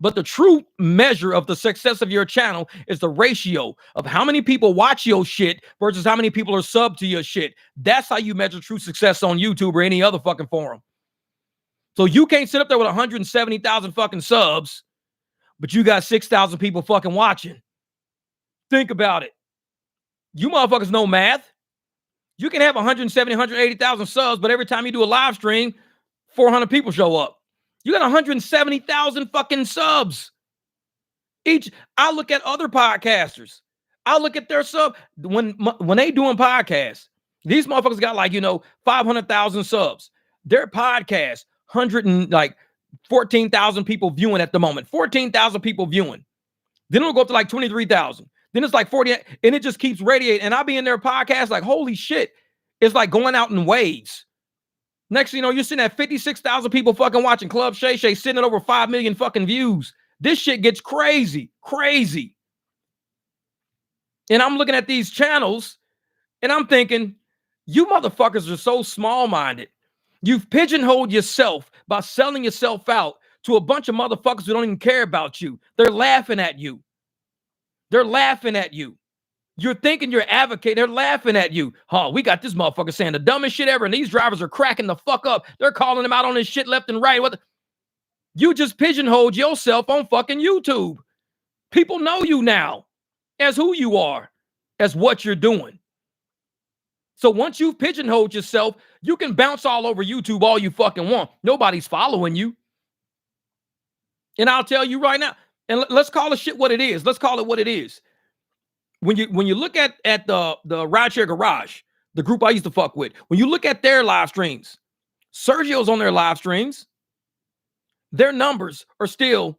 But the true measure of the success of your channel is the ratio of how many people watch your shit versus how many people are subbed to your shit. That's how you measure true success on YouTube or any other fucking forum. So you can't sit up there with 170,000 fucking subs, but you got 6,000 people fucking watching. Think about it. You motherfuckers know math. You can have 170, 180,000 subs, but every time you do a live stream, 400 people show up. You got 170,000 fucking subs. I look at other podcasters. I look at their sub. When they doing podcasts, these motherfuckers got 500,000 subs. Their podcast, 14,000 people viewing at the moment. 14,000 people viewing. Then it'll go up to 23,000. Then it's 40, and it just keeps radiating. And I'll be in their podcast holy shit. It's going out in waves. Next thing you know, you're sitting at 56,000 people fucking watching Club Shay Shay sitting at over 5 million fucking views. This shit gets crazy, crazy. And I'm looking at these channels and I'm thinking, you motherfuckers are so small-minded. You've pigeonholed yourself by selling yourself out to a bunch of motherfuckers who don't even care about you. They're laughing at you. They're laughing at you. You're thinking you're advocating. They're laughing at you. Oh, we got this motherfucker saying the dumbest shit ever, and these drivers are cracking the fuck up. They're calling him out on this shit left and right. You just pigeonholed yourself on fucking YouTube. People know you now as who you are, as what you're doing. So once you've pigeonholed yourself, you can bounce all over YouTube all you fucking want. Nobody's following you. And I'll tell you right now, and let's call the shit what it is. Let's call it what it is. When you look at the rideshare garage, the group I used to fuck with. When you look at their live streams, Sergio's on their live streams. Their numbers are still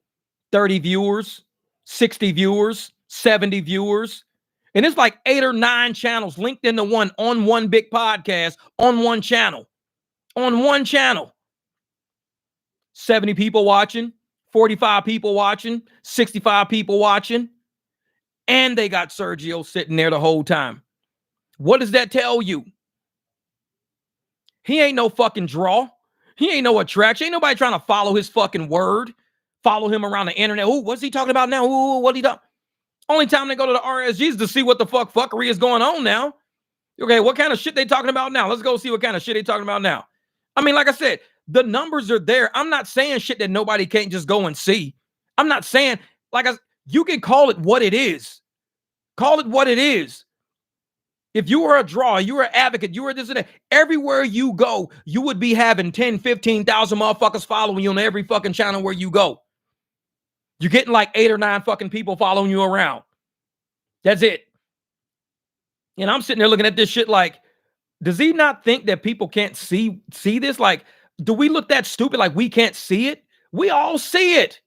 30 viewers, 60 viewers, 70 viewers. And it's like 8 or 9 channels linked into one on one big podcast on one channel. On one channel. 70 people watching, 45 people watching, 65 people watching. And they got Sergio sitting there the whole time. What does that tell you? He ain't no fucking draw. He ain't no attraction. Ain't nobody trying to follow his fucking word. Follow him around the internet. Ooh, what's he talking about now? Ooh, what he done? Only time they go to the RSGs to see what the fuckery is going on now. Okay, what kind of shit they talking about now? Let's go see what kind of shit they talking about now. I mean, like I said, the numbers are there. I'm not saying shit that nobody can't just go and see. I'm not saying, you can call it what it is. Call it what it is. If you were a draw, you were an advocate, you were this and that, everywhere you go, you would be having 10, 15,000 motherfuckers following you on every fucking channel where you go. You're getting like 8 or 9 fucking people following you around. That's it. And I'm sitting there looking at this shit like, does he not think that people can't see this? Like, do we look that stupid like we can't see it? We all see it.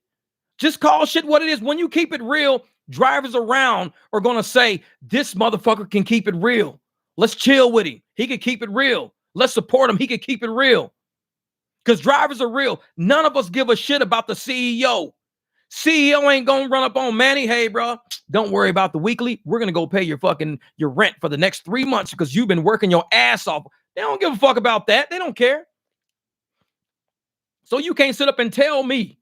Just call shit what it is. When you keep it real, drivers around are going to say, this motherfucker can keep it real. Let's chill with him. He can keep it real. Let's support him. He can keep it real. Because drivers are real. None of us give a shit about the CEO. CEO ain't going to run up on Manny. Hey, bro, don't worry about the weekly. We're going to go pay your rent for the next 3 months because you've been working your ass off. They don't give a fuck about that. They don't care. So you can't sit up and tell me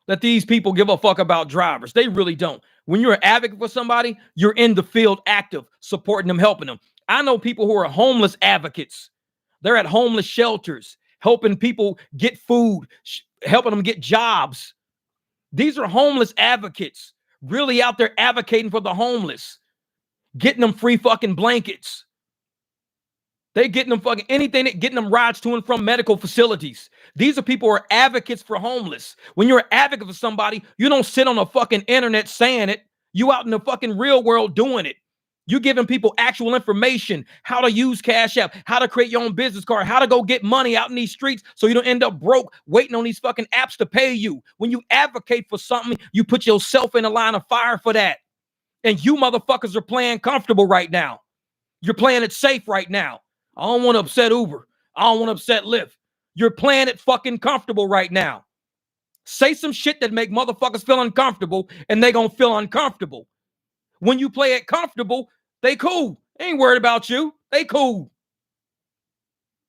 that these people give a fuck about drivers. They really don't. When you're an advocate for somebody, you're in the field active, supporting them, helping them. I know people who are homeless advocates. They're at homeless shelters, helping people get food, helping them get jobs. These are homeless advocates, really out there advocating for the homeless, getting them free fucking blankets. They getting them fucking anything, getting them rides to and from medical facilities. These are people who are advocates for homeless. When you're an advocate for somebody, you don't sit on the fucking internet saying it. You out in the fucking real world doing it. You giving people actual information, how to use Cash App, how to create your own business card, how to go get money out in these streets so you don't end up broke waiting on these fucking apps to pay you. When you advocate for something, you put yourself in a line of fire for that. And you motherfuckers are playing comfortable right now. You're playing it safe right now. I don't want to upset Uber. I don't want to upset Lyft. You're playing it fucking comfortable right now. Say some shit that make motherfuckers feel uncomfortable and they gonna feel uncomfortable. When you play it comfortable, they cool. They ain't worried about you. They cool.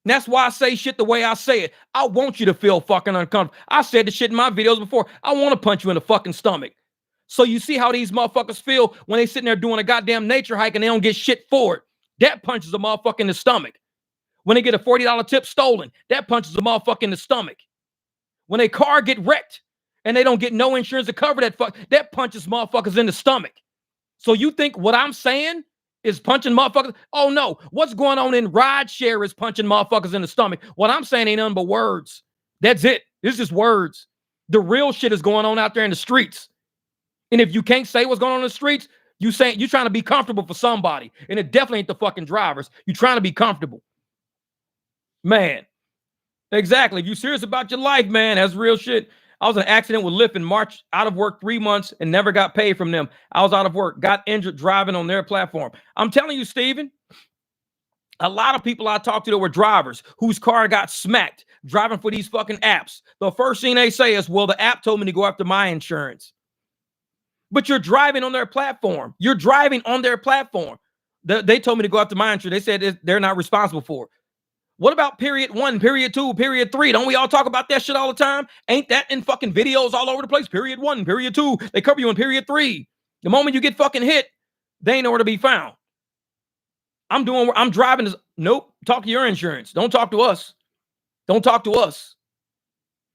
And that's why I say shit the way I say it. I want you to feel fucking uncomfortable. I said the shit in my videos before. I want to punch you in the fucking stomach. So you see how these motherfuckers feel when they sitting there doing a goddamn nature hike and they don't get shit for it. That punches a motherfucker in the stomach. When they get a $40 tip stolen, that punches a motherfucker in the stomach. When a car get wrecked and they don't get no insurance to cover that punches motherfuckers in the stomach. So you think what I'm saying is punching motherfuckers? Oh no, what's going on in rideshare is punching motherfuckers in the stomach. What I'm saying ain't nothing but words. That's it. It's just words. The real shit is going on out there in the streets. And if you can't say what's going on in the streets, you're trying to be comfortable for somebody. And it definitely ain't the fucking drivers. You're trying to be comfortable. Man, exactly. If you're serious about your life, man, that's real shit. I was in an accident with Lyft in March, out of work 3 months and never got paid from them. I was out of work, got injured driving on their platform. I'm telling you, Steven, a lot of people I talked to that were drivers whose car got smacked driving for these fucking apps. The first thing they say is, well, the app told me to go after my insurance. But you're driving on their platform. You're driving on their platform. They told me to go after my insurance. They said they're not responsible for it. What about period 1, period 2, period 3? Don't we all talk about that shit all the time? Ain't that in fucking videos all over the place? Period 1, period 2. They cover you in period 3. The moment you get fucking hit, they ain't nowhere to be found. I'm driving this. Nope. Talk to your insurance. Don't talk to us. Don't talk to us.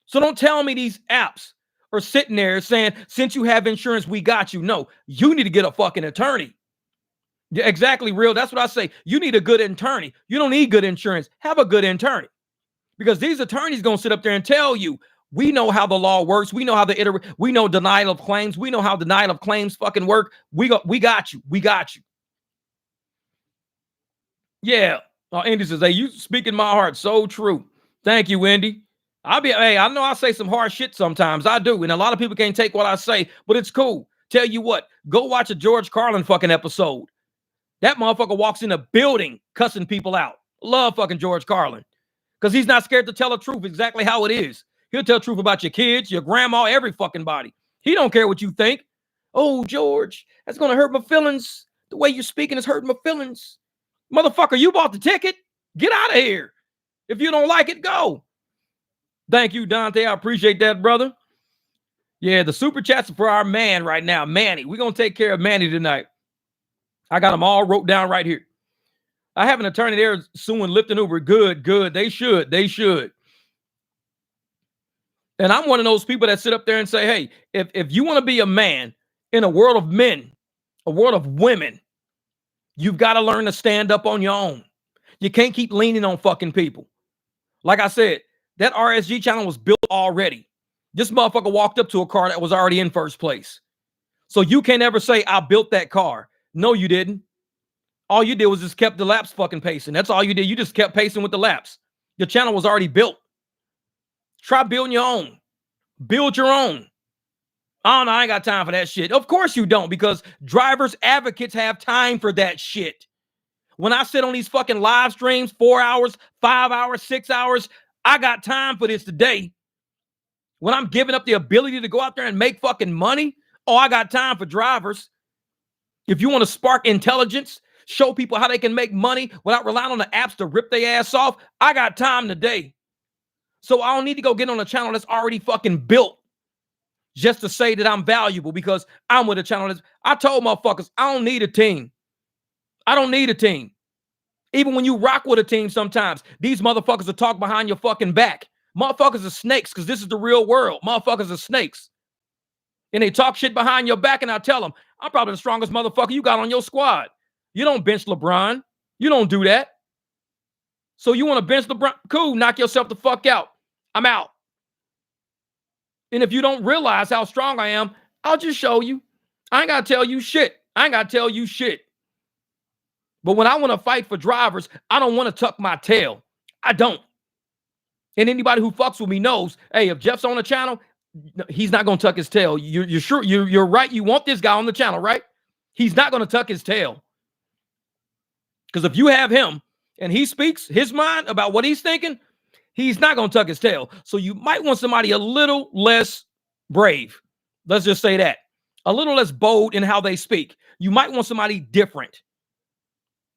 So don't tell me these apps are sitting there saying, since you have insurance, we got you. No, you need to get a fucking attorney. Yeah, exactly, real. That's what I say. You need a good attorney. You don't need good insurance. Have a good attorney. Because these attorneys going to sit up there and tell you, we know how the law works. We know how we know denial of claims. We know how denial of claims fucking work. We got you. We got you. Yeah. Indy says, hey, you speaking my heart. So true. Thank you, Indy. Hey, I know I say some hard shit sometimes. I do. And a lot of people can't take what I say, but it's cool. Tell you what, go watch a George Carlin fucking episode. That motherfucker walks in a building cussing people out. Love fucking George Carlin. Because he's not scared to tell the truth exactly how it is. He'll tell the truth about your kids, your grandma, every fucking body. He don't care what you think. Oh, George, that's going to hurt my feelings. The way you're speaking is hurting my feelings. Motherfucker, you bought the ticket. Get out of here. If you don't like it, go. Thank you, Dante. I appreciate that, brother. Yeah, the super chats are for our man right now, Manny. We're going to take care of Manny tonight. I got them all wrote down right here. I have an attorney there suing Lyft and Uber. Good, good. They should. They should. And I'm one of those people that sit up there and say, hey, if you want to be a man in a world of men, a world of women, you've got to learn to stand up on your own. You can't keep leaning on fucking people. Like I said, that RSG channel was built already. This motherfucker walked up to a car that was already in first place. So you can't ever say, I built that car. No, you didn't. All you did was just kept the laps fucking pacing. That's all you did. You just kept pacing with the laps. Your channel was already built. Try building your own. Build your own. Oh, no, I ain't got time for that shit. Of course you don't, because drivers advocates have time for that shit. When I sit on these fucking live streams, 4 hours, 5 hours, 6 hours, I got time for this today. When I'm giving up the ability to go out there and make fucking money, oh, I got time for drivers. If you want to spark intelligence, show people how they can make money without relying on the apps to rip their ass off, I got time today. So I don't need to go get on a channel that's already fucking built just to say that I'm valuable because I'm with a channel that's... I told motherfuckers, I don't need a team. I don't need a team. Even when you rock with a team sometimes, these motherfuckers will talk behind your fucking back. Motherfuckers are snakes because this is the real world. Motherfuckers are snakes. And they talk shit behind your back, and I tell them, I'm probably the strongest motherfucker you got on your squad. You don't bench LeBron. You don't do that. So you want to bench LeBron? Cool, knock yourself the fuck out. I'm out. And if you don't realize how strong I am, I'll just show you. I ain't got to tell you shit. I ain't got to tell you shit. But when I want to fight for drivers, I don't want to tuck my tail. I don't. And anybody who fucks with me knows, hey, if Jeff's on the channel, he's not going to tuck his tail. You're sure? You're right. You want this guy on the channel, right? He's not going to tuck his tail. Because if you have him and he speaks his mind about what he's thinking, he's not going to tuck his tail. So you might want somebody a little less brave. Let's just say that. A little less bold in how they speak. You might want somebody different.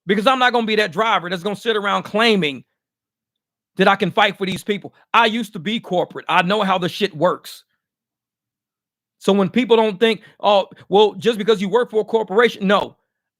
Because I'm not going to be that driver that's going to sit around claiming that I can fight for these people. I used to be corporate. I know how the shit works. So when people don't think, oh, well, just because you work for a corporation. No,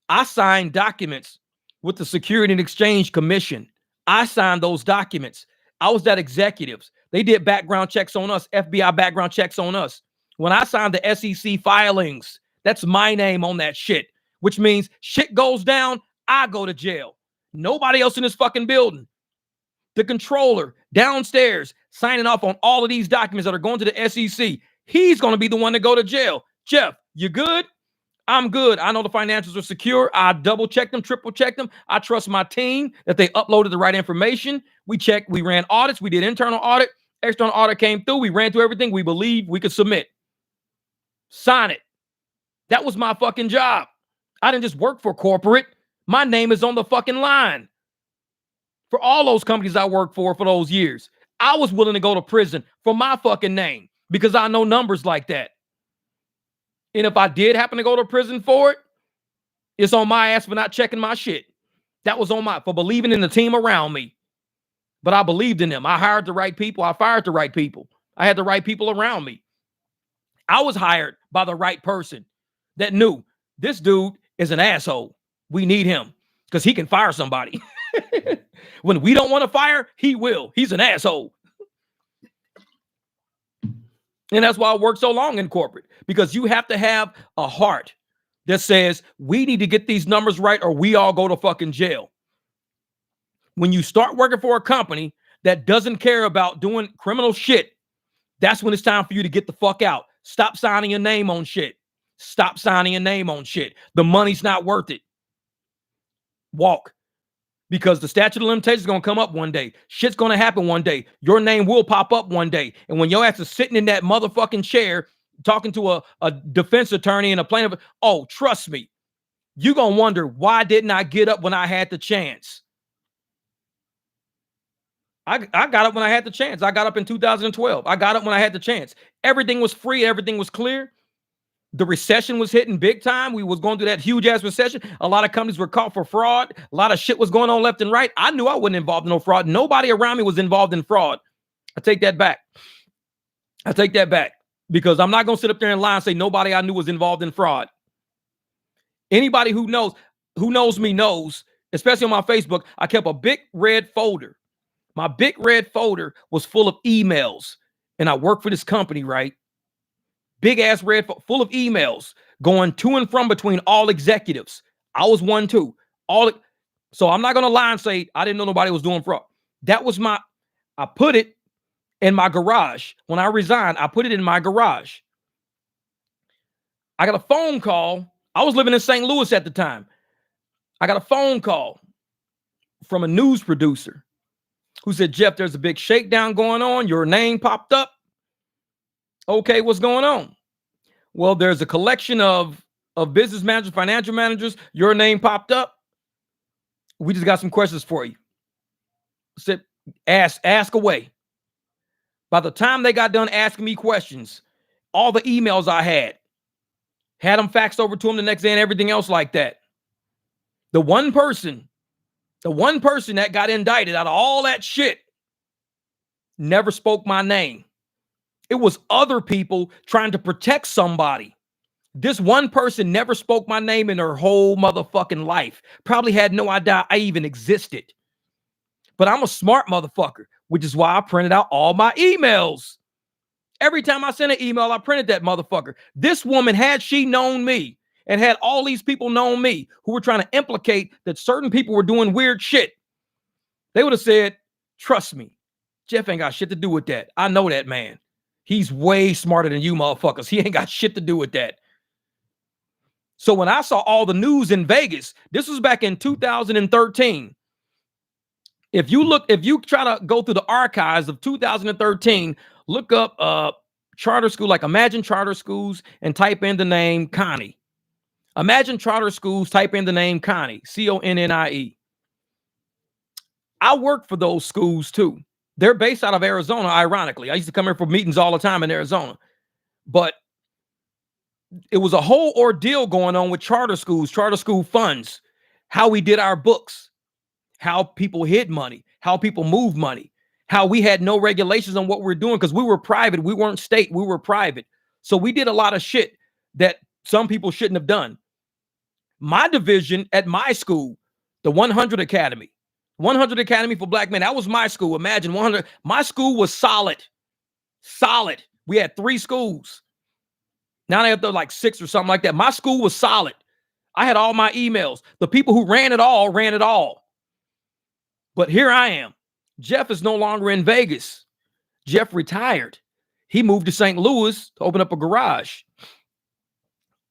I signed documents with the Security and Exchange Commission. I signed those documents. I was that executives. They did background checks on us, FBI background checks on us. When I signed the SEC filings, that's my name on that shit, which means shit goes down, I go to jail. Nobody else in this fucking building. The controller downstairs signing off on all of these documents that are going to the SEC. He's going to be the one to go to jail. Jeff, you good? I'm good. I know the financials are secure. I double check them, triple check them. I trust my team that they uploaded the right information. We checked, we ran audits. We did internal audit. External audit came through. We ran through everything we believe we could submit. Sign it. That was my fucking job. I didn't just work for corporate. My name is on the fucking line. For all those companies I worked for those years, I was willing to go to prison for my fucking name because I know numbers like that. And if I did happen to go to prison for it, it's on my ass for not checking my shit. That was on for believing in the team around me. But I believed in them. I hired the right people. I fired the right people. I had the right people around me. I was hired by the right person that knew this dude is an asshole. We need him because he can fire somebody. When we don't want to fire, he will. He's an asshole. And that's why I worked so long in corporate, because you have to have a heart that says we need to get these numbers right or we all go to fucking jail. When you start working for a company that doesn't care about doing criminal shit, that's when it's time for you to get the fuck out. Stop signing your name on shit. Stop signing your name on shit. The money's not worth it. Walk. because the statute of limitations is going to come up one day. Shit's going to happen one day. Your name will pop up one day. And when your ass is sitting in that motherfucking chair talking to a defense attorney and a plaintiff, oh, trust me, you're going to wonder, why didn't I get up when I had the chance? I got up when I had the chance. I got up in 2012. I got up when I had the chance. Everything was free. Everything was clear. The recession was hitting big time. We was going through that huge ass recession. A lot of companies were caught for fraud. A lot of shit was going on left and right. I knew I wasn't involved in no fraud. Nobody around me was involved in fraud. I take that back. I take that back, because I'm not going to sit up there and lie and say nobody I knew was involved in fraud. Anybody who knows me knows, especially on my Facebook, I kept a big red folder. My big red folder was full of emails, and I worked for this company, right? Big ass red full of emails going to and from between all executives. I was one too. So I'm not going to lie and say I didn't know nobody was doing fraud. That was I put it in my garage. When I resigned, I put it in my garage. I got a phone call. I was living in St. Louis at the time. I got a phone call from a news producer who said, Jeff, there's a big shakedown going on. Your name popped up. Okay, what's going on? Well, there's a collection of business managers, financial managers. Your name popped up. We just got some questions for you. Said, ask away. By the time they got done asking me questions, all the emails I had them faxed over to them the next day and everything else like that. The one person that got indicted out of all that shit never spoke my name. It was other people trying to protect somebody. This one person never spoke my name in her whole motherfucking life. Probably had no idea I even existed. But I'm a smart motherfucker, which is why I printed out all my emails. Every time I sent an email, I printed that motherfucker. This woman, had she known me and had all these people known me who were trying to implicate that certain people were doing weird shit, they would have said, trust me, Jeff ain't got shit to do with that. I know that man. He's way smarter than you motherfuckers. He ain't got shit to do with that. So when I saw all the news in Vegas, this was back in 2013. If you try to go through the archives of 2013, look up charter school, like Imagine Charter Schools, and type in the name Connie. Imagine Charter Schools, type in the name Connie, Connie. I worked for those schools too. They're based out of Arizona, ironically. I used to come here for meetings all the time in Arizona. But it was a whole ordeal going on with charter schools, charter school funds, how we did our books, how people hid money, how people moved money, how we had no regulations on what we were doing because we were private. We weren't state. We were private. So we did a lot of shit that some people shouldn't have done. My division at my school, the 100 Academy, 100 Academy for Black Men. That was my school. Imagine 100. My school was solid. Solid. We had 3 schools. Now they have to like 6 or something like that. My school was solid. I had all my emails. The people who ran it all ran it all. But here I am. Jeff is no longer in Vegas. Jeff retired. He moved to St. Louis to open up a garage.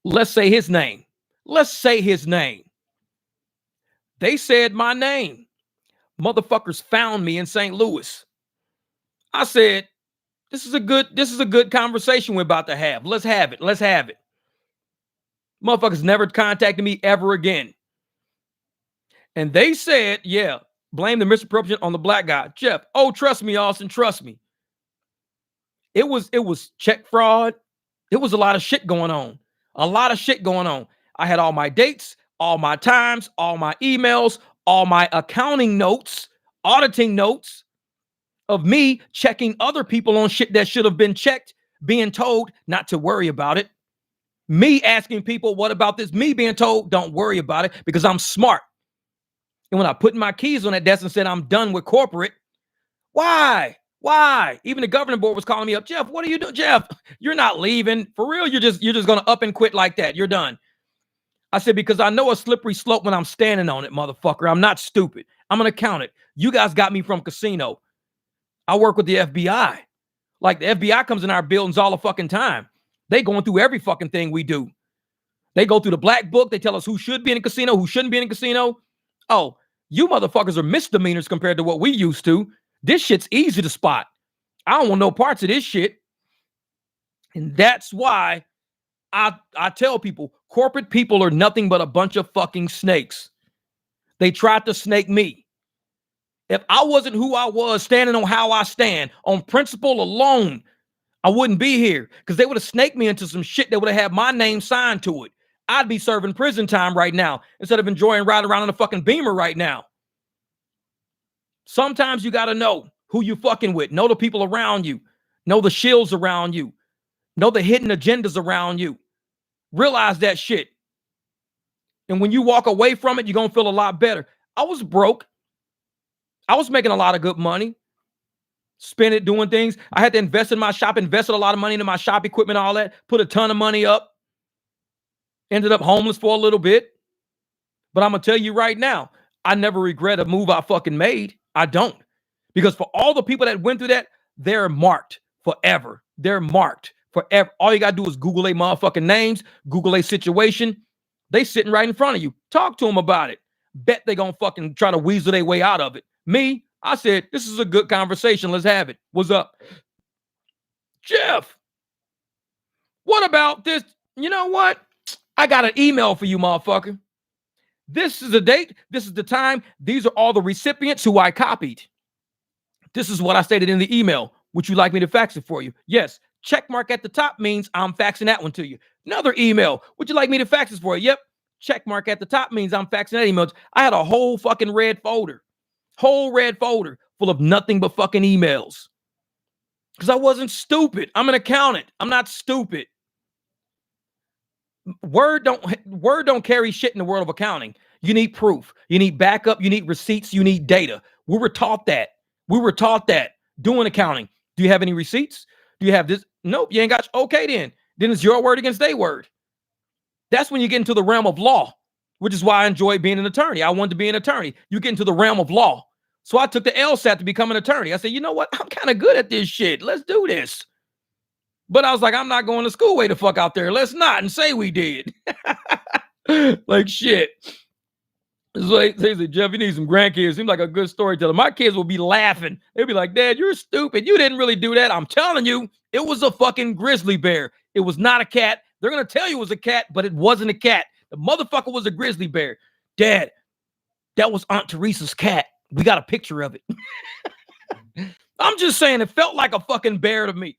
Let's say his name. Let's say his name. They said my name. Motherfuckers found me in St. Louis. I said, this is a good conversation we're about to have. Let's have it. Let's have it. Motherfuckers never contacted me ever again. And they said, yeah, blame the misappropriation on the black guy. Jeff, oh, trust me, Austin, trust me. It was check fraud. It was a lot of shit going on. A lot of shit going on. I had all my dates, all my times, all my emails, all my accounting notes, auditing notes of me checking other people on shit that should have been checked, being told not to worry about it. Me asking people, what about this? Me being told, don't worry about it because I'm smart. And when I put my keys on that desk and said, I'm done with corporate, why? Even the governing board was calling me up. Jeff, what are you doing? Jeff, you're not leaving. For real, you're just going to up and quit like that. You're done. I said, because I know a slippery slope when I'm standing on it, motherfucker. I'm not stupid. I'm going to count it. You guys got me from casino. I work with the FBI. Like the FBI comes in our buildings all the fucking time. They going through every fucking thing we do. They go through the black book. They tell us who should be in a casino, who shouldn't be in a casino. Oh, You motherfuckers are misdemeanors compared to what we used to. This shit's easy to spot. I don't want no parts of this shit. And that's why I tell people, corporate people are nothing but a bunch of fucking snakes. They tried to snake me. If I wasn't who I was, standing on how I stand, on principle alone, I wouldn't be here, because they would have snaked me into some shit that would have had my name signed to it. I'd be serving prison time right now instead of enjoying riding around in a fucking Beamer right now. Sometimes you got to know who you fucking with. Know the people around you. Know the shills around you. Know the hidden agendas around you. Realize that shit. And when you walk away from it, you're going to feel a lot better. I was broke. I was making a lot of good money. Spend it doing things. I had to invest in my shop, invested a lot of money into my shop equipment, all that, put a ton of money up. Ended up homeless for a little bit. But I'm going to tell you right now, I never regret a move I fucking made. I don't. Because for all the people that went through that, they're marked forever. They're marked forever. All you got to do is Google their motherfucking names, Google their situation. They sitting right in front of you. Talk to them about it. Bet they going to fucking try to weasel their way out of it. Me, I said, this is a good conversation. Let's have it. What's up? Jeff, what about this? You know what? I got an email for you, motherfucker. This is the date. This is the time. These are all the recipients who I copied. This is what I stated in the email. Would you like me to fax it for you? Yes. Check mark at the top means I'm faxing that one to you. Another email. Would you like me to fax this for you? Yep. Check mark at the top means I'm faxing that email. I had a whole fucking red folder. Whole red folder full of nothing but fucking emails. Because I wasn't stupid. I'm an accountant. I'm not stupid. Word don't carry shit in the world of accounting. You need proof. You need backup. You need receipts. You need data. We were taught that. Doing accounting. Do you have any receipts? Do you have this? Nope, you ain't got. Okay, then it's your word against their word. That's when you get into the realm of law, which is why I enjoy being an attorney. I wanted to be an attorney. You get into the realm of law. So I took the LSAT to become an attorney. I said, you know what? I'm kind of good at this shit. Let's do this. But I was like, I'm not going to school way the fuck out there. Let's not and say we did. Like shit. It's like, they say, Jeff, you need some grandkids. Seems like a good storyteller. My kids will be laughing. They'll be like, Dad, you're stupid. You didn't really do that. I'm telling you, it was a fucking grizzly bear. It was not a cat. They're going to tell you it was a cat, but it wasn't a cat. The motherfucker was a grizzly bear. Dad, that was Aunt Teresa's cat. We got a picture of it. I'm just saying it felt like a fucking bear to me.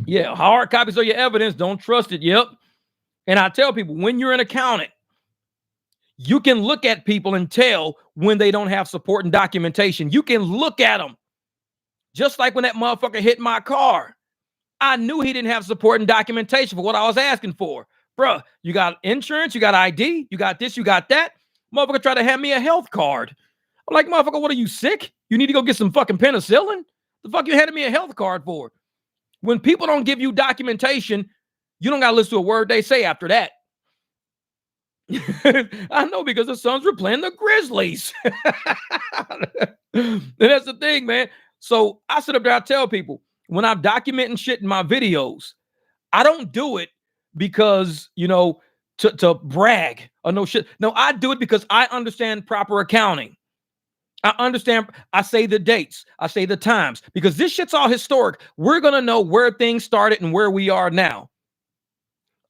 Yeah, hard copies of your evidence. Don't trust it. Yep. And I tell people, when you're an accountant, you can look at people and tell when they don't have support and documentation. You can look at them. Just like when that motherfucker hit my car. I knew he didn't have support and documentation for what I was asking for. Bruh, you got insurance, you got ID, you got this, you got that. Motherfucker tried to hand me a health card. I'm like, motherfucker, what are you, sick? You need to go get some fucking penicillin? The fuck you handed me a health card for? When people don't give you documentation, you don't got to listen to a word they say after that. I know, because the Suns were playing the Grizzlies. And that's the thing, man. So I sit up there, I tell people, when I'm documenting shit in my videos, I don't do it because, to brag or no shit. No, I do it because I understand proper accounting. I understand. I say the dates. I say the times, because this shit's all historic. We're going to know where things started and where we are now.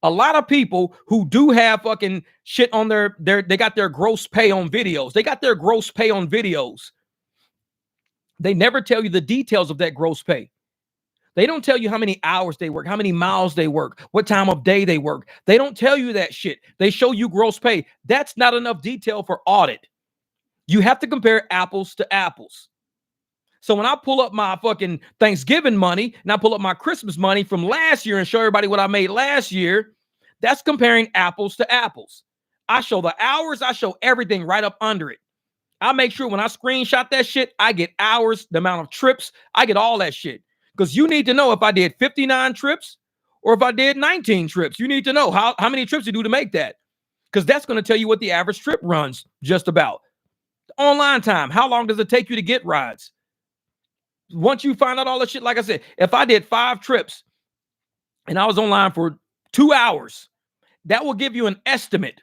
A lot of people who do have fucking shit on they got their gross pay on videos. They never tell you the details of that gross pay. They don't tell you how many hours they work, how many miles they work, what time of day they work. They don't tell you that shit. They show you gross pay. That's not enough detail for audit. You have to compare apples to apples. So when I pull up my fucking Thanksgiving money and I pull up my Christmas money from last year and show everybody what I made last year, that's comparing apples to apples. I show the hours, I show everything right up under it. I make sure when I screenshot that shit, I get hours, the amount of trips, I get all that shit. Because you need to know if I did 59 trips or if I did 19 trips. You need to know how many trips you do to make that. Because that's going to tell you what the average trip runs just about. Online time, how long does it take you to get rides? Once you find out all that shit, like I said, if I did 5 trips and I was online for 2 hours, that will give you an estimate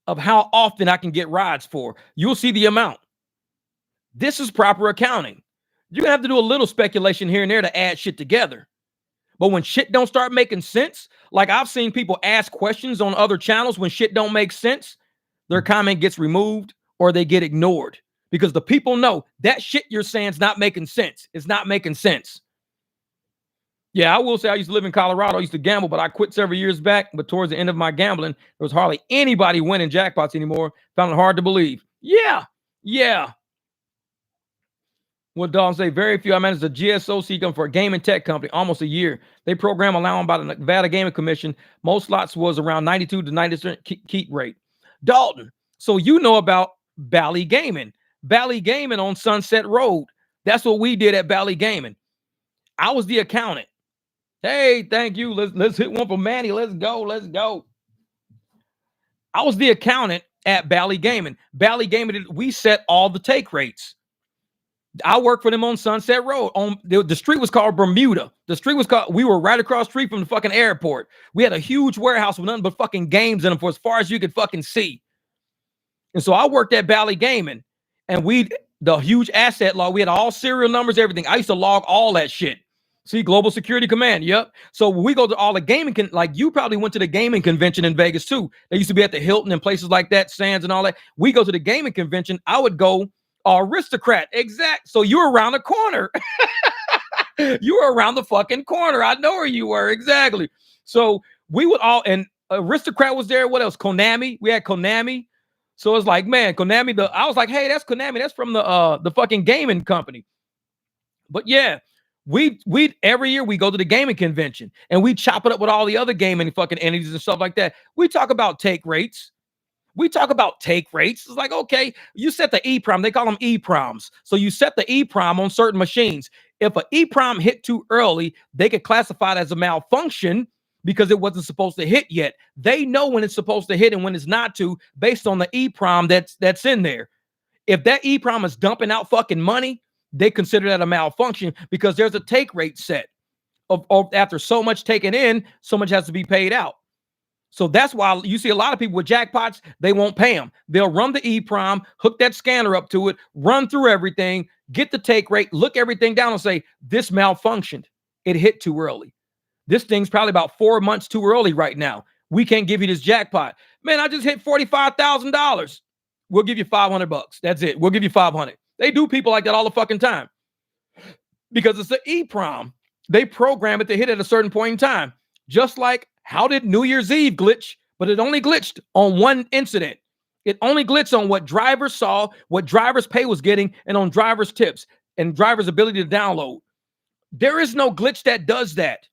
of how often I can get rides for. You'll see the amount. This is proper accounting. You're going to have to do a little speculation here and there to add shit together. But when shit don't start making sense, like I've seen people ask questions on other channels when shit don't make sense, their comment gets removed or they get ignored because the people know that shit you're saying is not making sense. It's not making sense. Yeah, I will say I used to live in Colorado. I used to gamble, but I quit several years back. But towards the end of my gambling, there was hardly anybody winning jackpots anymore. Found it hard to believe. Yeah. What Dawn say? Very few. I managed a GSOC come for a gaming tech company, almost a year. They program allowing by the Nevada Gaming Commission. Most lots was around 92 to 90% keep rate. Dalton, so you know about Bally Gaming. Bally Gaming on Sunset Road. That's what we did at Bally Gaming. I was the accountant. Hey, thank you. Let's hit one for Manny. Let's go. I was the accountant at Bally Gaming. Bally Gaming, we set all the take rates. I worked for them on Sunset Road. On the street was called Bermuda. We were right across the street from the fucking airport. We had a huge warehouse with nothing but fucking games in them for as far as you could fucking see. And so I worked at Bally Gaming, and the huge asset log, we had all serial numbers, everything. I used to log all that shit. See, Global Security Command. Yep. So when we go to all the gaming, like you probably went to the gaming convention in Vegas too. They used to be at the Hilton and places like that, Sands and all that. We go to the gaming convention. I would go Aristocrat. Exact. So you were around the corner. You were around the fucking corner. I know where you were. Exactly. So we would all, and Aristocrat was there. What else? Konami. We had Konami. So it's like, man, Konami. I was like, hey, that's Konami. That's from the fucking gaming company. But yeah, we every year we go to the gaming convention and we chop it up with all the other gaming fucking entities and stuff like that. We talk about take rates. It's like, okay, you set the EEPROM. They call them EEPROMs. So you set the EEPROM on certain machines. If an EEPROM hit too early, they could classify it as a malfunction because it wasn't supposed to hit yet. They know when it's supposed to hit and when it's not to, based on the EEPROM that's in there. If that EEPROM is dumping out fucking money, they consider that a malfunction because there's a take rate set of after so much taken in, so much has to be paid out. So that's why you see a lot of people with jackpots, they won't pay them. They'll run the EEPROM, hook that scanner up to it, run through everything, get the take rate, look everything down and say, this malfunctioned. It hit too early. This thing's probably about 4 months too early right now. We can't give you this jackpot. Man, I just hit $45,000. We'll give you $500. That's it. We'll give you $500. They do people like that all the fucking time because it's an EEPROM. They program it to hit at a certain point in time. Just like, how did New Year's Eve glitch? But it only glitched on one incident. It only glitched on what drivers saw, what drivers' pay was getting, and on drivers' tips and drivers' ability to download. There is no glitch that does that.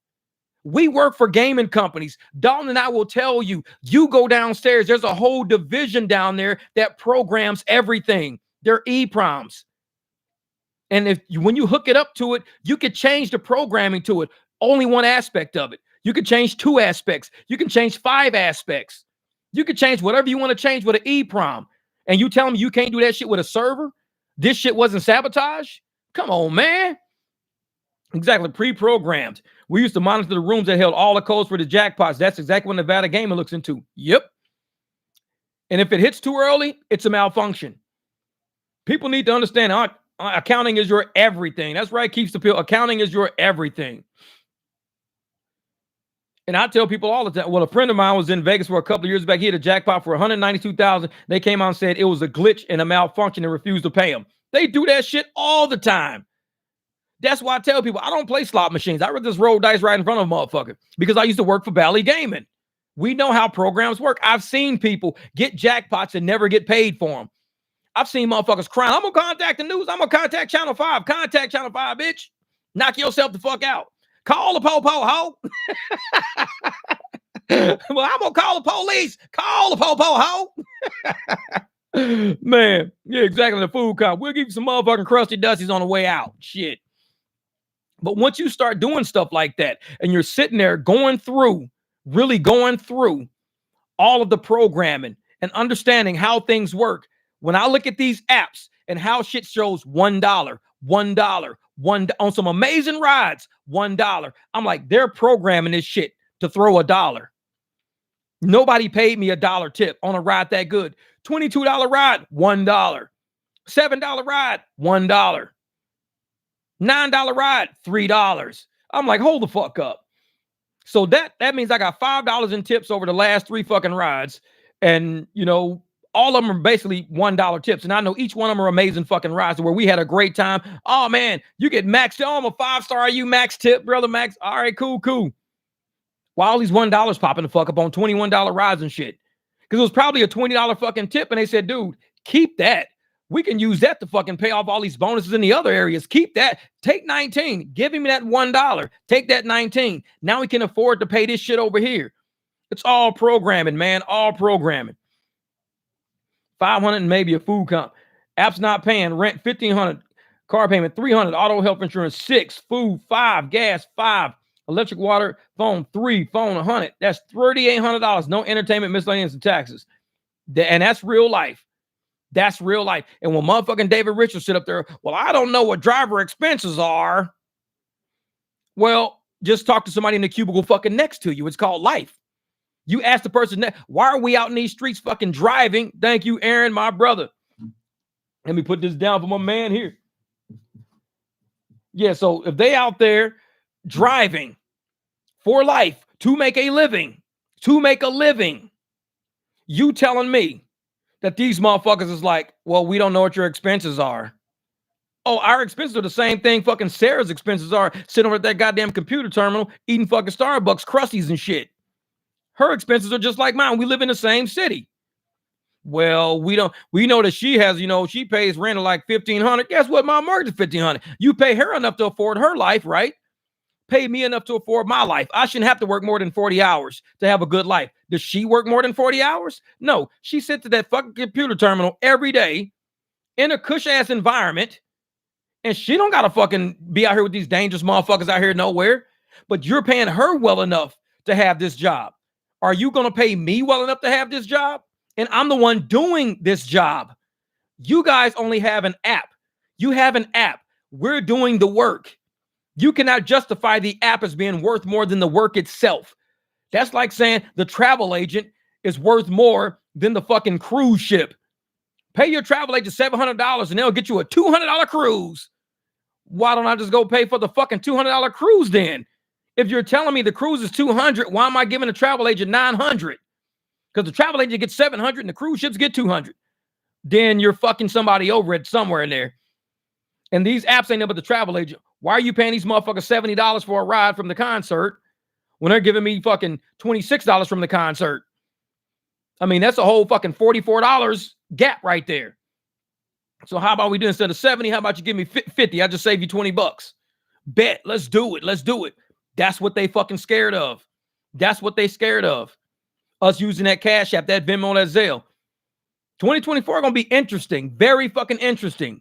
We work for gaming companies. Dalton and I will tell you, you go downstairs, there's a whole division down there that programs everything. They're EEPROMs. And when you hook it up to it, you could change the programming to it. Only one aspect of it. You could change 2 aspects. You can change 5 aspects. You could change whatever you want to change with an EEPROM. And you tell me you can't do that shit with a server? This shit wasn't sabotage? Come on, man. Exactly. Pre-programmed. We used to monitor the rooms that held all the codes for the jackpots. That's exactly what Nevada Gaming looks into. Yep. And if it hits too early, it's a malfunction. People need to understand accounting is your everything. That's right. Keeps the pill. Accounting is your everything. And I tell people all the time, well, a friend of mine was in Vegas for a couple of years back. He had a jackpot for $192,000. They came out and said it was a glitch and a malfunction and refused to pay him. They do that shit all the time. That's why I tell people I don't play slot machines. I would just roll dice right in front of a motherfucker because I used to work for Bally Gaming. We know how programs work. I've seen people get jackpots and never get paid for them. I've seen motherfuckers crying. I'm going to contact the news. I'm going to contact Channel 5. Contact Channel 5, bitch. Knock yourself the fuck out. Call the po-po, ho. Well, I'm going to call the police. Call the po-po, ho. Man, yeah, exactly. The food cop. We'll give you some motherfucking crusty dusties on the way out. Shit. But once you start doing stuff like that and you're sitting there really going through all of the programming and understanding how things work, when I look at these apps and how shit shows $1, on some amazing rides, $1, I'm like, they're programming this shit to throw $1. Nobody paid me $1 tip on a ride that good. $22 ride, $1. $7 ride, $1. $9 ride, $3. I'm like, hold the fuck up. So that means I got $5 in tips over the last 3 fucking rides. And, you know, all of them are basically $1 tips. And I know each one of them are amazing fucking rides where we had a great time. Oh, man, you get max. Oh, I'm a 5-star. You max tip, brother Max. All right, cool. Why all these $1 popping the fuck up on $21 rides and shit? Because it was probably a $20 fucking tip. And they said, dude, keep that. We can use that to fucking pay off all these bonuses in the other areas. Keep that. Take 19. Give him that $1. Take that 19. Now we can afford to pay this shit over here. It's all programming, man. All programming. 500 and maybe a food comp. Apps not paying. Rent 1,500. Car payment 300. Auto health insurance 6. Food 5. Gas 5. Electric, water, phone 3. Phone 100. That's $3,800. No entertainment, miscellaneous, and taxes. And that's real life. That's real life. And when motherfucking David Richards sit up there, well, I don't know what driver expenses are. Well, just talk to somebody in the cubicle fucking next to you. It's called life. You ask the person, why are we out in these streets fucking driving? Thank you, Aaron, my brother. Let me put this down for my man here. Yeah, so if they out there driving for life to make a living, you telling me that these motherfuckers is like, well, we don't know what your expenses are. Oh, our expenses are the same thing fucking Sarah's expenses are, sitting over at that goddamn computer terminal, eating fucking Starbucks Crusties and shit. Her expenses are just like mine. We live in the same city. Well, we know that she has, you know, she pays rent of like $1,500. Guess what? My mortgage is $1,500. You pay her enough to afford her life, right? Pay me enough to afford my life. I shouldn't have to work more than 40 hours to have a good life. Does she work more than 40 hours? No. She sits at that fucking computer terminal every day in a cush-ass environment, and she don't gotta fucking be out here with these dangerous motherfuckers out here nowhere. But you're paying her well enough to have this job. Are you gonna pay me well enough to have this job? And I'm the one doing this job. You guys only have an app. You have an app. We're doing the work. You cannot justify the app as being worth more than the work itself. That's like saying the travel agent is worth more than the fucking cruise ship. Pay your travel agent $700 and they'll get you a $200 cruise. Why don't I just go pay for the fucking $200 cruise then? If you're telling me the cruise is $200, why am I giving the travel agent $900? Because the travel agent gets $700 and the cruise ships get $200. Then you're fucking somebody over it somewhere in there. And these apps ain't nothing but the travel agent. Why are you paying these motherfuckers $70 for a ride from the concert when they're giving me fucking $26 from the concert? I mean, that's a whole fucking $44 gap right there. So how about we do instead of 70, how about you give me 50? I just save you $20. Bet. Let's do it. That's what they fucking scared of. That's what they scared of. Us using that Cash App, that Venmo, that Zelle. 2024 going to be interesting. Very fucking interesting.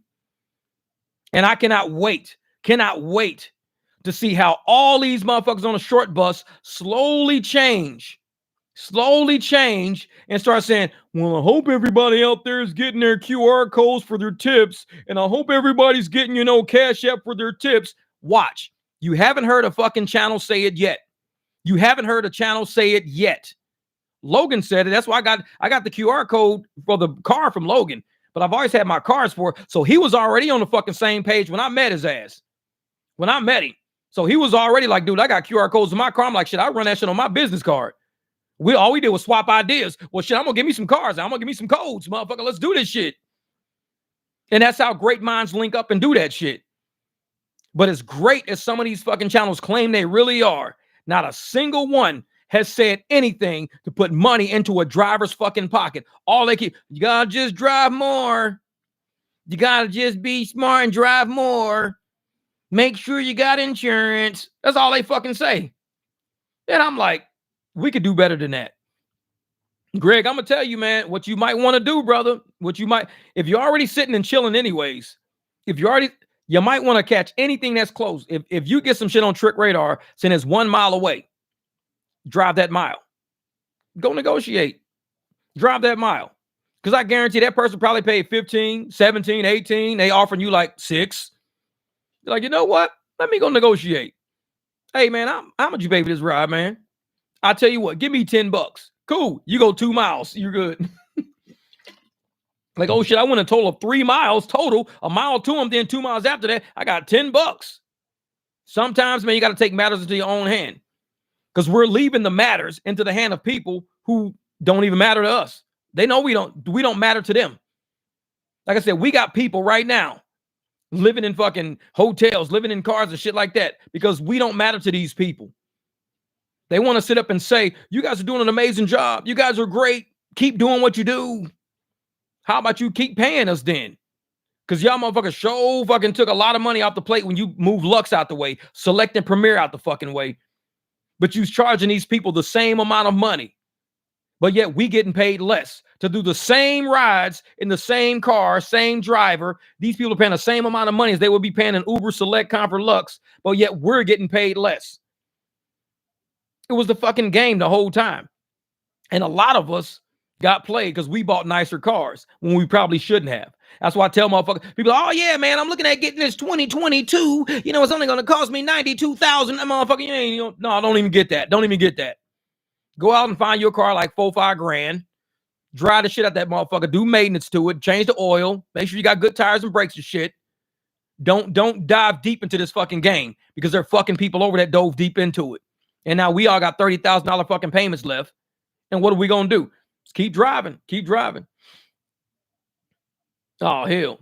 And I cannot wait to see how all these motherfuckers on a short bus slowly change and start saying, well, I hope everybody out there is getting their QR codes for their tips. And I hope everybody's getting, you know, Cash App for their tips. Watch. You haven't heard a fucking channel say it yet. Logan said it. That's why I got the QR code for the car from Logan. But I've always had my cars for it. So he was already on the fucking same page when I met his ass. When I met him. So he was already like, dude, I got QR codes in my car. I'm like, shit, I run that shit on my business card. All we did was swap ideas. Well, shit, I'm going to give me some cars. I'm going to give me some codes, motherfucker. Let's do this shit. And that's how great minds link up and do that shit. But as great as some of these fucking channels claim they really are, not a single one has said anything to put money into a driver's fucking pocket. All they keep, you gotta just drive more. You gotta just be smart and drive more. Make sure you got insurance. That's all they fucking say. And I'm like, we could do better than that. Greg, I'm gonna tell you, man, what you might want to do, brother. If you're already sitting and chilling anyways, you might want to catch anything that's close. If you get some shit on Trick Radar saying it's 1 mile away, drive that mile. Go negotiate. Drive that mile. Because I guarantee that person probably paid 15, 17, 18. They offering you like 6. You're like, you know what? Let me go negotiate. Hey, man, how much you pay for this ride, man? I tell you what, give me $10. Cool. You go 2 miles. You're good. Like, oh shit, I went a total of 3 miles total, a mile to them, then 2 miles after that, I got $10. Sometimes, man, you got to take matters into your own hand because we're leaving the matters into the hand of people who don't even matter to us. They know we don't matter to them. Like I said, we got people right now living in fucking hotels, living in cars and shit like that because we don't matter to these people. They want to sit up and say, you guys are doing an amazing job. You guys are great. Keep doing what you do. How about you keep paying us then? Because y'all motherfuckers sure fucking took a lot of money off the plate when you moved Lux out the way, Select and Premier out the fucking way. But you charging these people the same amount of money. But yet we getting paid less to do the same rides in the same car, same driver. These people are paying the same amount of money as they would be paying in Uber, Select, Comfort, Lux. But yet we're getting paid less. It was the fucking game the whole time. And a lot of us got played because we bought nicer cars when we probably shouldn't have. That's why I tell motherfuckers, people, oh yeah, man, I'm looking at getting this 2022. You know, it's only going to cost me $92,000. That motherfucker, no, don't even get that. Don't even get that. Go out and find your car like $4-5 grand. Dry the shit out that motherfucker. Do maintenance to it. Change the oil. Make sure you got good tires and brakes and shit. Don't dive deep into this fucking game because there are fucking people over that dove deep into it. And now we all got $30,000 fucking payments left. And what are we going to do? Just keep driving. Keep driving. Oh, hell.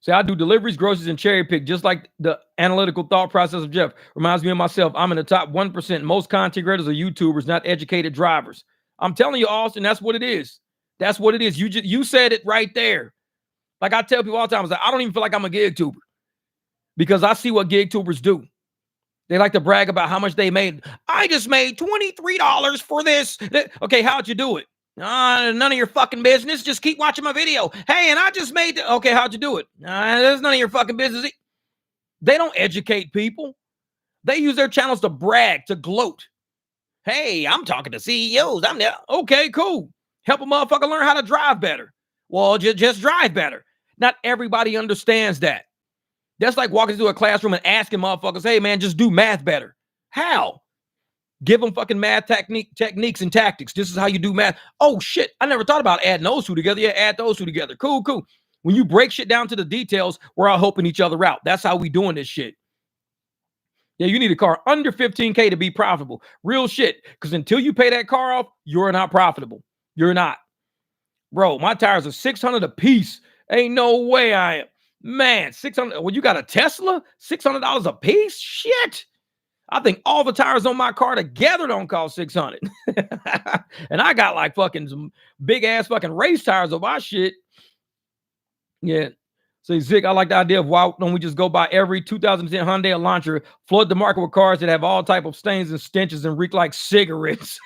See, I do deliveries, groceries, and cherry pick, just like the analytical thought process of Jeff. Reminds me of myself. I'm in the top 1%. Most content creators are YouTubers, not educated drivers. I'm telling you, Austin, that's what it is. That's what it is. You said it right there. Like I tell people all the time, I was like, I don't even feel like I'm a gig tuber because I see what gig tubers do. They like to brag about how much they made. I just made $23 for this. Okay, how'd you do it? None of your fucking business. Just keep watching my video. Hey, and I just made it. Okay, how'd you do it? There's none of your fucking business. They don't educate people. They use their channels to brag, to gloat. Hey, I'm talking to CEOs. I'm there. Okay, cool. Help a motherfucker learn how to drive better. Well, just drive better. Not everybody understands that. That's like walking into a classroom and asking motherfuckers, hey, man, just do math better. How? Give them fucking math techniques and tactics. This is how you do math. Oh, shit. I never thought about adding those two together. Yeah, add those two together. Cool, cool. When you break shit down to the details, we're all helping each other out. That's how we doing this shit. Yeah, you need a car under $15K to be profitable. Real shit. Because until you pay that car off, you're not profitable. You're not. Bro, my tires are $600 a piece. Ain't no way I am. Man, $600. Well, you got a Tesla? $600 a piece? Shit. I think all the tires on my car together don't cost $600. And I got like fucking some big ass fucking race tires on my shit. Yeah. So Zick, I like the idea of why don't we just go buy every 2010 Hyundai Elantra, flood the market with cars that have all type of stains and stenches and reek like cigarettes.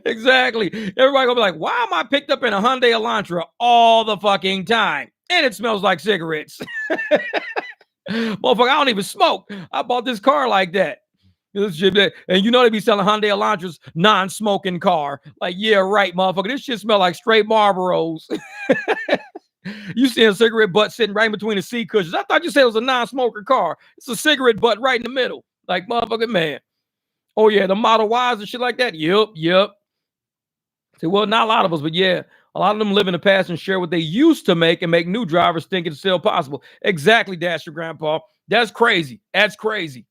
Exactly. Everybody gonna be like, why am I picked up in a Hyundai Elantra all the fucking time? And it smells like cigarettes. Motherfucker, I don't even smoke. I bought this car like that. And you know they be selling Hyundai Elantras, non-smoking car. Like, yeah, right, motherfucker. This shit smell like straight Marlboros. You see a cigarette butt sitting right in between the seat cushions. I thought you said it was a non-smoker car. It's a cigarette butt right in the middle. Like, motherfucker, man. Oh, yeah, the Model Ys and shit like that. Yep. See, well, not a lot of us, but yeah, a lot of them live in the past and share what they used to make and make new drivers think it's still possible. Exactly, Dasher Grandpa. That's crazy. That's crazy.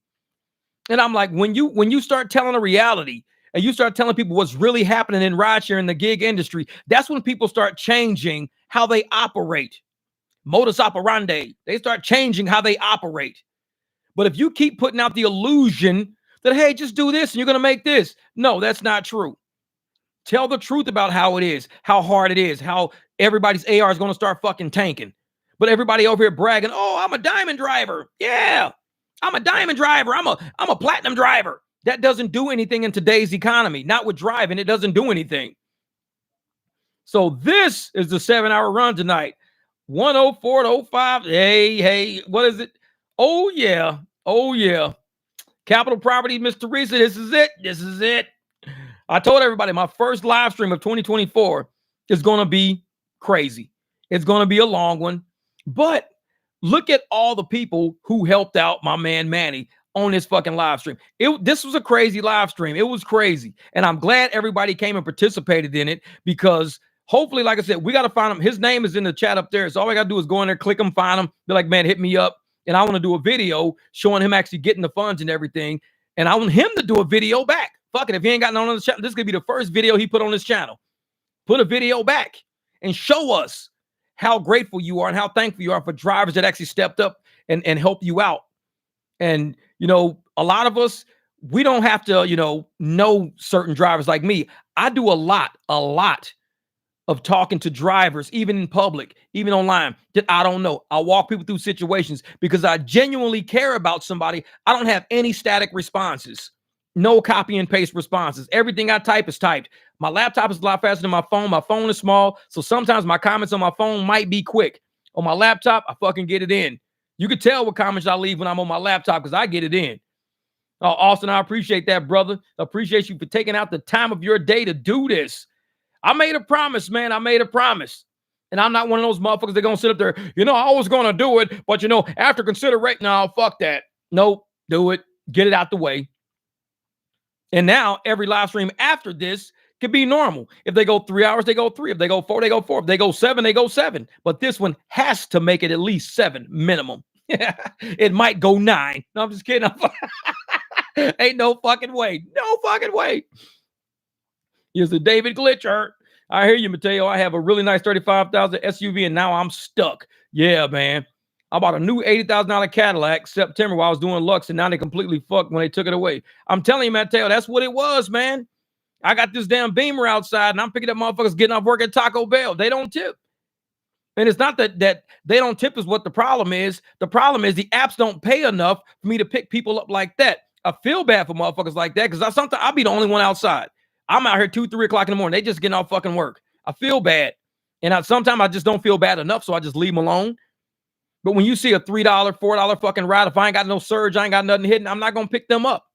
And I'm like, when you start telling a reality and you start telling people what's really happening in rideshare in the gig industry, that's when people start changing how they operate. Modus operandi. They start changing how they operate. But if you keep putting out the illusion that, hey, just do this and you're going to make this. No, that's not true. Tell the truth about how it is, how hard it is, how everybody's AR is going to start fucking tanking. But everybody over here bragging, oh, I'm a diamond driver. Yeah, I'm a diamond driver. I'm a platinum driver. That doesn't do anything in today's economy. Not with driving. It doesn't do anything. So this is the 7-hour run tonight. 104 to 05. Hey, what is it? Oh, yeah. Capital Property, Miss Teresa, this is it. I told everybody my first live stream of 2024 is going to be crazy. It's going to be a long one. But look at all the people who helped out my man Manny. on this fucking live stream. This was a crazy live stream. It was crazy. And I'm glad everybody came and participated in it, because hopefully, like I said, we got to find him. His name is in the chat up there. So all I got to do is go in there, click him, find him, be like, man, hit me up. And I want to do a video showing him actually getting the funds and everything. And I want him to do a video back. Fuck it. If he ain't got none on the channel, this could be the first video he put on his channel. Put a video back and show us how grateful you are and how thankful you are for drivers that actually stepped up and helped you out. And, you know, a lot of us, we don't have to, you know certain drivers like me. I do a lot of talking to drivers, even in public, even online, that I don't know. I walk people through situations because I genuinely care about somebody. I don't have any static responses, no copy and paste responses. Everything I type is typed. My laptop is a lot faster than my phone. My phone is small, so sometimes my comments on my phone might be quick. On my laptop, I fucking get it in. You can tell what comments I leave when I'm on my laptop because I get it in. Oh, Austin, I appreciate that, brother. I appreciate you for taking out the time of your day to do this. I made a promise, man. I made a promise. And I'm not one of those motherfuckers that going to sit up there, you know, I was going to do it, but, you know, after consideration, no, fuck that. Nope, do it. Get it out the way. And now every live stream after this could be normal. If they go 3 hours, they go 3. If they go 4, they go 4. If they go 7, they go 7. But this one has to make it at least 7 minimum. It might go 9. No, I'm just kidding. Ain't no fucking way. No fucking way. Here's the David Glitcher. I hear you, Mateo. I have a really nice 35,000 SUV and now I'm stuck. Yeah, man. I bought a new $80,000 Cadillac September while I was doing Lux, and now they completely fucked when they took it away. I'm telling you, Mateo, that's what it was, man. I got this damn Beamer outside and I'm picking up motherfuckers getting off work at Taco Bell. They don't tip. And it's not that they don't tip is what the problem is. The problem is the apps don't pay enough for me to pick people up like that. I feel bad for motherfuckers like that because sometimes I'll be the only one outside. I'm out here 2, 3 o'clock in the morning. They just getting off fucking work. I feel bad. And sometimes I just don't feel bad enough, so I just leave them alone. But when you see a $3, $4 fucking ride, if I ain't got no surge, I ain't got nothing hidden, I'm not going to pick them up.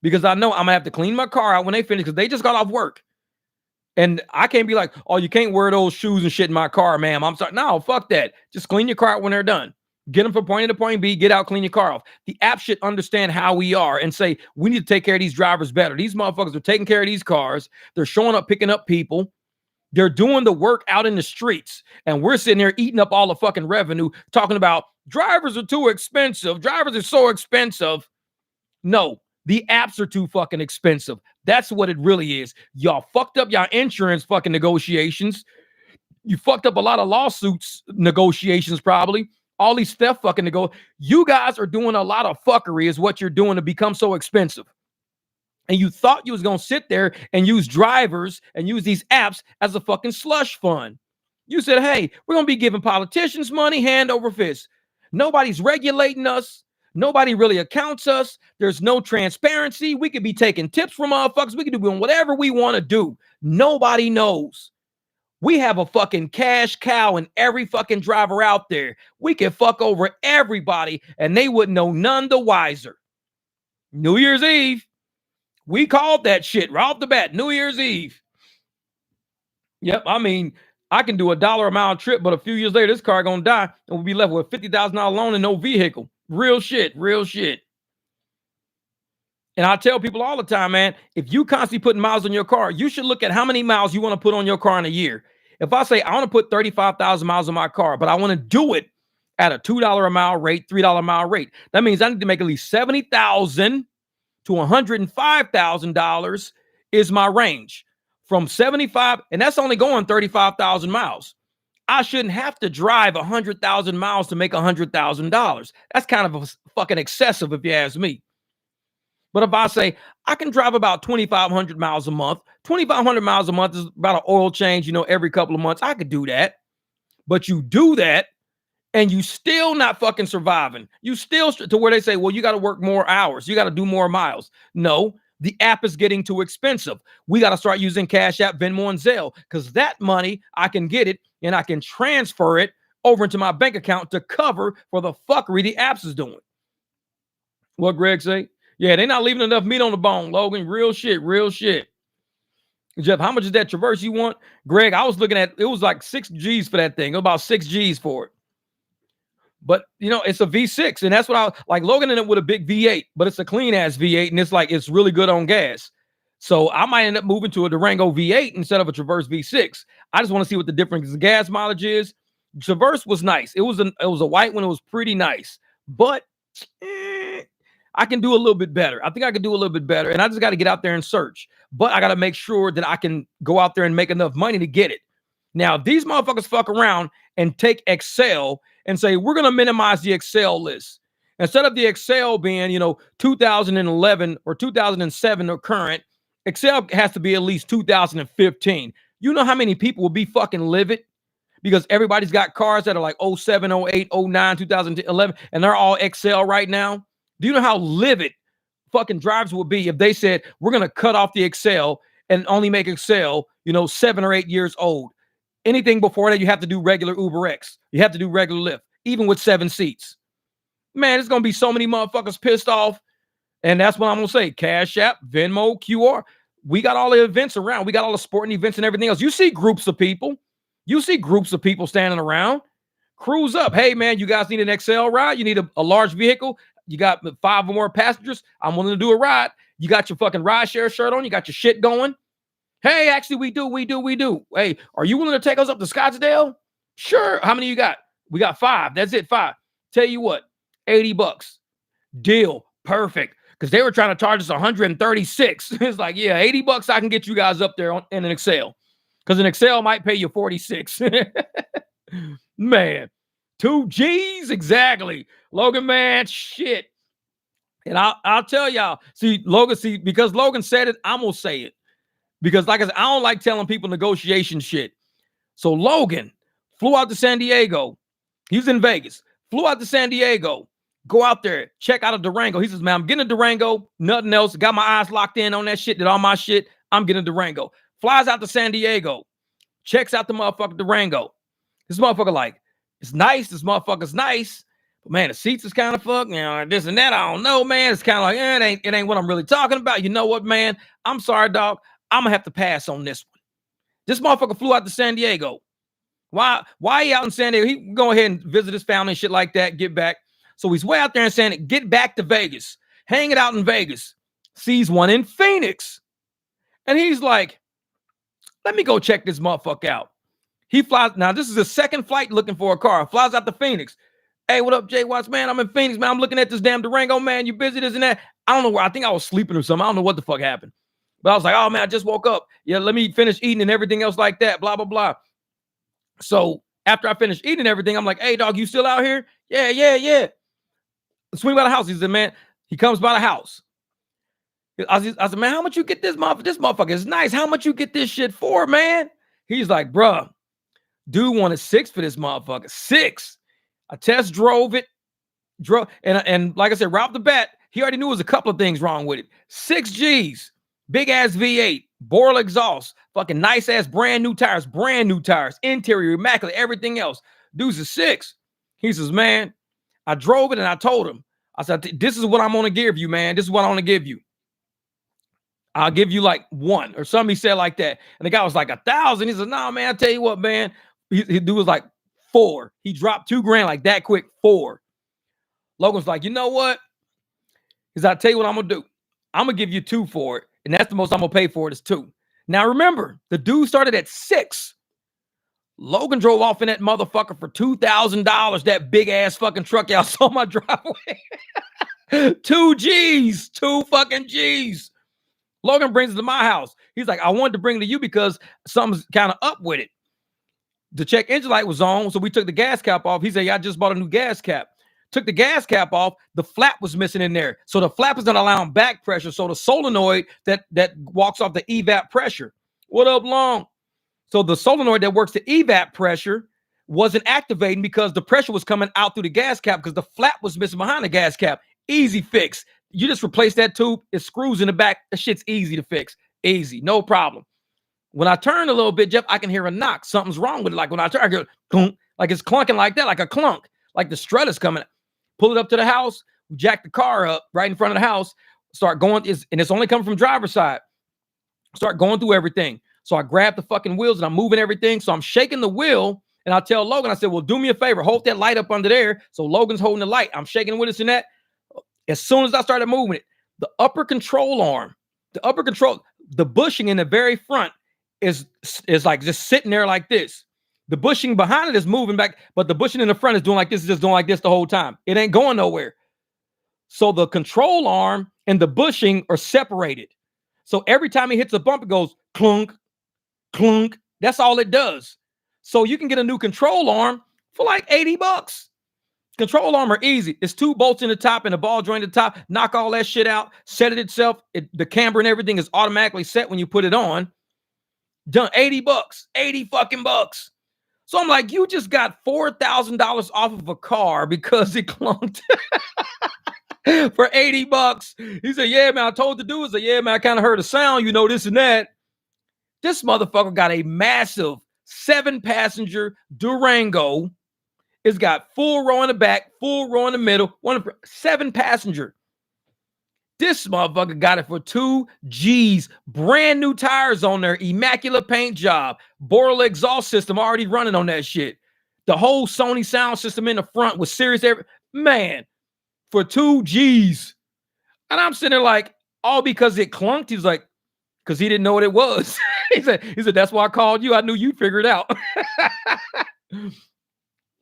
Because I know I'm going to have to clean my car out when they finish because they just got off work. And I can't be like, oh, you can't wear those shoes and shit in my car, ma'am. I'm sorry. No, fuck that. Just clean your car out when they're done. Get them from point A to point B, get out, clean your car off. The app should understand how we are and say, we need to take care of these drivers better. These motherfuckers are taking care of these cars. They're showing up, picking up people. They're doing the work out in the streets. And we're sitting here eating up all the fucking revenue, talking about drivers are too expensive. Drivers are so expensive. No, the apps are too fucking expensive. That's what it really is. Y'all fucked up y'all insurance fucking negotiations. You fucked up a lot of lawsuits negotiations probably. All these theft fucking you guys are doing a lot of fuckery is what you're doing to become so expensive. And you thought you was going to sit there and use drivers and use these apps as a fucking slush fund. You said, hey, we're going to be giving politicians money hand over fist. Nobody's regulating us. Nobody really accounts us. There's no transparency. We could be taking tips from motherfuckers. We could be doing whatever we want to do. Nobody knows. We have a fucking cash cow in every fucking driver out there. We can fuck over everybody and they wouldn't know none the wiser. New Year's Eve. We called that shit right off the bat. New Year's Eve. Yep. I mean, I can do $1 a mile trip, but a few years later, this car gonna die and we'll be left with a $50,000 loan and no vehicle. Real shit. Real shit. And I tell people all the time, man, if you constantly putting miles on your car, you should look at how many miles you want to put on your car in a year. If I say I want to put 35,000 miles on my car, but I want to do it at a $2 a mile rate, $3 a mile rate, that means I need to make at least $70,000 to $105,000 is my range. From 75, and that's only going 35,000 miles. I shouldn't have to drive 100,000 miles to make $100,000. That's kind of fucking excessive if you ask me. But if I say I can drive about 2,500 miles a month, 2,500 miles a month is about an oil change, every couple of months. I could do that. But you do that and you still not fucking surviving. You still to where they say, well, you got to work more hours. You got to do more miles. No, the app is getting too expensive. We got to start using Cash App, Venmo, and Zelle because that money, I can get it and I can transfer it over into my bank account to cover for the fuckery the apps is doing. What Greg say? Yeah, they're not leaving enough meat on the bone, Logan. Real shit, real shit. Jeff, how much is that Traverse you want? Greg, I was looking at, it was like 6 G's for that thing. It was about 6 G's for it. But you know, it's a V6, and that's what I like. Logan in it with a big V8, but it's a clean ass V8, and it's really good on gas. So I might end up moving to a Durango V8 instead of a Traverse V6. I just want to see what the difference in gas mileage is. Traverse was nice. It was a white one. It was pretty nice, but I can do a little bit better. I think I can do a little bit better, and I just got to get out there and search. But I got to make sure that I can go out there and make enough money to get it. Now, if these motherfuckers fuck around and take Excel and say, we're going to minimize the Excel list. Instead of the Excel being, 2011 or 2007 or current, Excel has to be at least 2015. You know how many people will be fucking livid? Because everybody's got cars that are like 07, 08, 09, 2011, and they're all Excel right now. Do you know how livid fucking drivers would be if they said, we're going to cut off the Excel and only make Excel, 7 or 8 years old? Anything before that, you have to do regular Uber X. You have to do regular Lyft, even with 7 seats. Man, there's going to be so many motherfuckers pissed off. And that's what I'm going to say. Cash App, Venmo, QR. We got all the events around. We got all the sporting events and everything else. You see groups of people. You see groups of people standing around. Cruise up. Hey, man, you guys need an XL ride? You need a large vehicle? You got 5 or more passengers? I'm willing to do a ride. You got your fucking rideshare shirt on? You got your shit going? Hey, actually, we do. Hey, are you willing to take us up to Scottsdale? Sure. How many you got? We got 5. That's it, 5. Tell you what, $80. Deal. Perfect. Because they were trying to charge us $136. It's like, yeah, $80 I can get you guys up there in an Excel. Because an Excel might pay you $46. Man, 2 G's exactly. Logan, man, shit. And I'll tell y'all, because Logan said it, I'm gonna say it. Because like I said, I don't like telling people negotiation shit. So Logan flew out to San Diego. He was in Vegas. Flew out to San Diego. Go out there, check out a Durango. He says, man, I'm getting a Durango, nothing else. Got my eyes locked in on that shit, did all my shit. I'm getting a Durango. Flies out to San Diego. Checks out the motherfucking Durango. This motherfucker like, it's nice. This motherfucker's nice. But man, the seats is kind of fucked. This and that, I don't know, man. It's kind of like, it ain't what I'm really talking about. You know what, man? I'm sorry, dog. I'm going to have to pass on this one. This motherfucker flew out to San Diego. Why he out in San Diego? He can go ahead and visit his family and shit like that, get back. So he's way out there in San Diego, get back to Vegas, hang it out in Vegas, sees one in Phoenix. And he's like, let me go check this motherfucker out. He flies. Now, this is his second flight looking for a car. Flies out to Phoenix. Hey, what up, Jay Watts, man? I'm in Phoenix, man. I'm looking at this damn Durango, man. You busy, this and that? I don't know where. I think I was sleeping or something. I don't know what the fuck happened. But I was like, oh, man, I just woke up. Yeah, let me finish eating and everything else like that, blah, blah, blah. So after I finished eating everything, I'm like, hey, dog, you still out here? Yeah. Swing by the house. He said, man, he comes by the house. I said, man, how much you get this motherfucker? This motherfucker is nice. How much you get this shit for, man? He's like, bruh, dude wanted 6 for this motherfucker. 6. I test drove it. And like I said, right off the bat, he already knew there was a couple of things wrong with it. 6 G's, big ass V8, Boral exhaust, fucking nice ass brand new tires, interior, immaculate, everything else. Dude's a 6. He says, man, I drove it and I told him, I said, this is what I'm going to give you, man. This is what I want to give you. I'll give you like 1 or something. He said like that. And the guy was like 1,000. He said, nah, man, I tell you what, man. He dude was like 4. He dropped $2,000 like that quick. 4. Logan's like, you know what? He said, I'll tell you what I'm going to do. I'm going to give you 2 for it. And that's the most I'm going to pay for it is 2. Now, remember, the dude started at 6. Logan drove off in that motherfucker for $2,000. That big ass fucking truck y'all saw my driveway. 2 G's. 2 fucking G's. Logan brings it to my house. He's like, I wanted to bring it to you because something's kind of up with it. The check engine light was on, so we took the gas cap off. He said, yeah, I just bought a new gas cap. Took the gas cap off. The flap was missing in there. So the flap is not allowing back pressure. So the solenoid that walks off the evap pressure. What up, Long? So the solenoid that works the evap pressure wasn't activating because the pressure was coming out through the gas cap because the flap was missing behind the gas cap. Easy fix. You just replace that tube. It screws in the back. That shit's easy to fix. Easy. No problem. When I turn a little bit, Jeff, I can hear a knock. Something's wrong with it. Like when I turn, I go, clunk, like it's clunking like that, like a clunk, like the strut is coming. Pull it up to the house. We jack the car up right in front of the house. Start going. And it's only coming from driver's side. Start going through everything. So I grab the fucking wheels and I'm moving everything. So I'm shaking the wheel And I tell Logan, I said, well, do me a favor, hold that light up under there. So Logan's holding the light. I'm shaking with us and that. As soon as I started moving it, the upper control arm, the bushing in the very front is like just sitting there like this. The bushing behind it is moving back, but the bushing in the front is doing like this, just doing like this the whole time. It ain't going nowhere. So the control arm and the bushing are separated. So every time he hits a bump, it goes clunk, clunk. That's all it does. So you can get a new control arm for like $80. Control arm are easy. It's 2 bolts in the top and a ball joint at the top. Knock all that shit out. Set it itself. The camber and everything is automatically set when you put it on. Done. $80. 80 fucking bucks. So I'm like, you just got $4,000 off of a car because it clunked for $80. He said, yeah, man, I told the dude. I said, yeah, man, I kind of heard a sound, this and that. This motherfucker got a massive 7-passenger Durango. It's got full row in the back, full row in the middle, 7-passenger. This motherfucker got it for 2 G's. Brand new tires on there, immaculate paint job, Borla exhaust system already running on that shit. The whole Sony sound system in the front with Sirius, man, for 2 G's. And I'm sitting there like, all because it clunked. He's like, because he didn't know what it was. he said, that's why I called you. I knew you'd figure it out.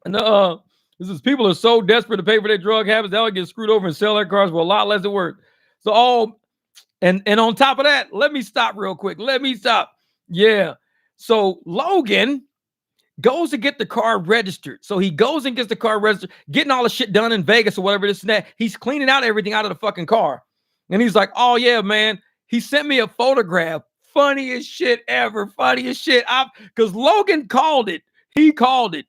And this is people are so desperate to pay for their drug habits, they'll get screwed over and sell their cars for a lot less than worth. So and on top of that, let me stop real quick. Yeah. So Logan goes to get the car registered. So he goes and gets the car registered, getting all the shit done in Vegas or whatever this and that. He's cleaning out everything out of the fucking car. And he's like, oh yeah, man. He sent me a photograph. Funniest shit ever. Funniest shit. Because Logan called it. He called it.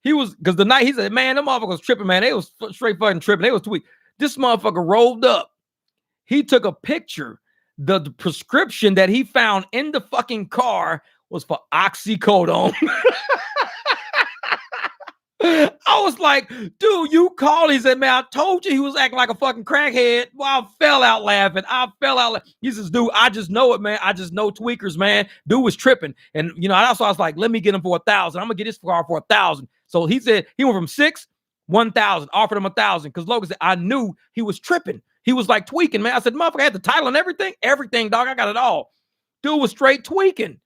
He was, because the night he said, man, them motherfuckers was tripping, man. They was straight fucking tripping. They was tweaking. This motherfucker rolled up. He took a picture. The prescription that he found in the fucking car was for oxycodone. I was like, dude, you called. He said, man, I told you he was acting like a fucking crackhead. Well, I fell out laughing. He says, dude, I just know it, man. I just know tweakers, man. Dude was tripping. And, that's why I was like, let me get him for $1,000. I'm going to get this car for $1,000. So he said he went from 6, 1,000, offered him 1,000. Because Logan said, I knew he was tripping. He was like tweaking, man. I said, motherfucker, I had the title and everything. Everything, dog. I got it all. Dude was straight tweaking.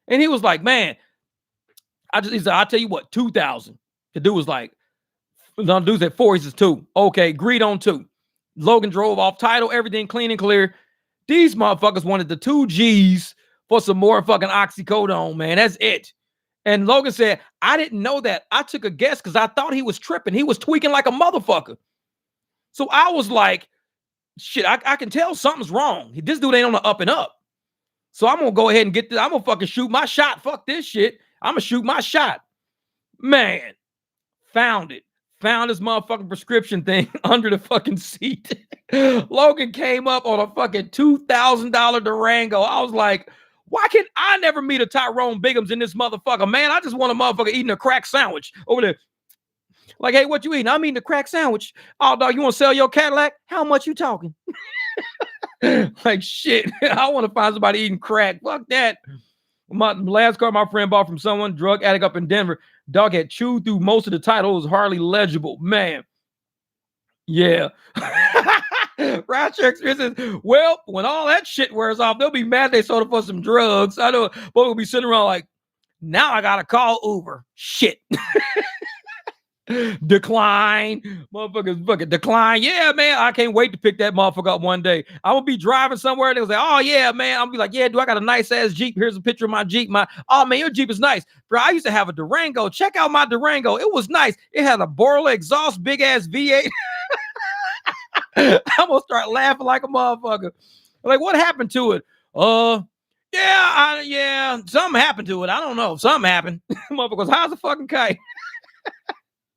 And he was like, man, he said, I'll tell you what, 2,000. The dude was like, the dude said 4, he says 2. Okay, agreed on 2. Logan drove off, title, everything clean and clear. These motherfuckers wanted the 2 G's for some more fucking oxycodone, man. That's it. And Logan said, I didn't know that. I took a guess because I thought he was tripping. He was tweaking like a motherfucker. So I was like, shit, I can tell something's wrong. This dude ain't on the up and up. So I'm going to go ahead and get this. I'm going to fucking shoot my shot. Fuck this shit. I'm going to shoot my shot. Man. Found it. Found his motherfucking prescription thing under the fucking seat. Logan came up on a fucking $2,000 Durango. I was like, why can't I never meet a Tyrone Biggums in this motherfucker? Man, I just want a motherfucker eating a crack sandwich over there. Like, hey, what you eating? I'm eating a crack sandwich. Oh, dog, you want to sell your Cadillac? How much you talking? Like, shit. I want to find somebody eating crack. Fuck that. My last car my friend bought from someone, drug addict up in Denver. Dog had chewed through most of the title. It was hardly legible. Man. Yeah. Rideshare experiences. Well, when all that shit wears off, they'll be mad they sold it for some drugs. I know folks will be sitting around like, now I gotta call Uber. Shit. Decline. Motherfuckers fucking decline. Yeah, man. I can't wait to pick that motherfucker up one day. I'm gonna be driving somewhere and they'll say, oh yeah, man. I'm gonna be like, yeah, do I got a nice ass Jeep? Here's a picture of my Jeep. Oh man, your Jeep is nice. Bro, I used to have a Durango. Check out my Durango. It was nice. It had a Borla exhaust, big ass V8. I'm gonna start laughing like a motherfucker. Like, what happened to it? Yeah, something happened to it. I don't know. Something happened. Motherfuckers, how's the fucking kite?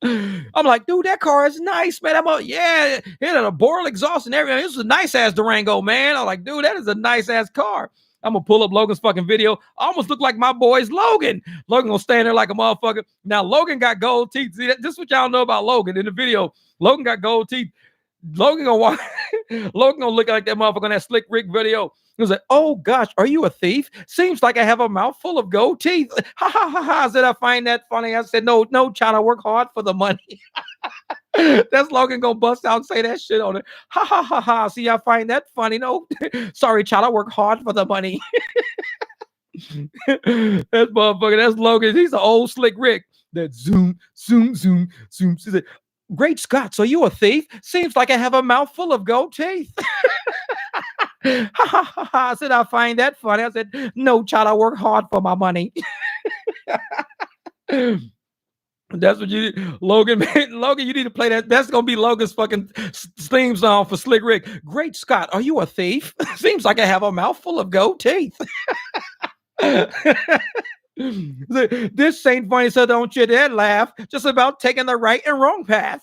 I'm like, dude, that car is nice, man. Yeah, it had a Borla exhaust and everything. This is a nice ass Durango, man. I'm like, dude, that is a nice ass car. I'm gonna pull up Logan's fucking video. I almost look like my boy's Logan. Logan gonna stand there like a motherfucker. Now Logan got gold teeth. See, this is what y'all know about Logan in the video. Logan got gold teeth. Logan gonna walk. Logan gonna look like that motherfucker on that Slick Rick video. He was like, "Oh gosh, are you a thief? Seems like I have a mouth full of gold teeth." Ha ha ha ha. I said, I find that funny. I said, no, child, I work hard for the money. That's Logan gonna bust out and say that shit on it. Ha ha ha ha. See, I find that funny. No, sorry, child, I work hard for the money. That motherfucker, that's Logan. He's an old Slick Rick. That zoom, zoom, zoom, zoom. She said, "Great Scott, so you a thief? Seems like I have a mouth full of gold teeth." Ha ha ha ha. I said, I find that funny. I said, no, child, I work hard for my money. That's what you Logan, man. Logan, you need to play that. That's gonna be Logan's fucking theme song for Slick Rick. Great Scott, are you a thief? Seems like I have a mouth full of gold teeth. This ain't funny, so don't you dare laugh. Just about taking the right and wrong path.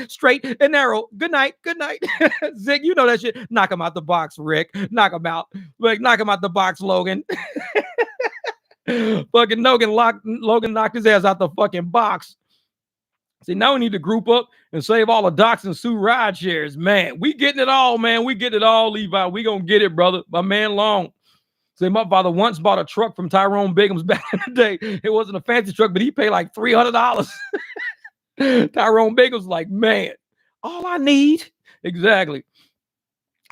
Straight and narrow. Good night. Good night. Zig, you know that shit. Knock him out the box, Rick. Knock him out. Like, knock him out the box, Logan. Fucking Logan knocked his ass out the fucking box. See, now we need to group up and save all the docs and sue ride shares. Man, we getting it all, man. We getting it all, Levi. We gonna get it, brother. My man Long. See, my father once bought a truck from Tyrone Bigum's back in the day. It wasn't a fancy truck, but he paid like $300. Tyrone Bigum's like, man, all I need. Exactly.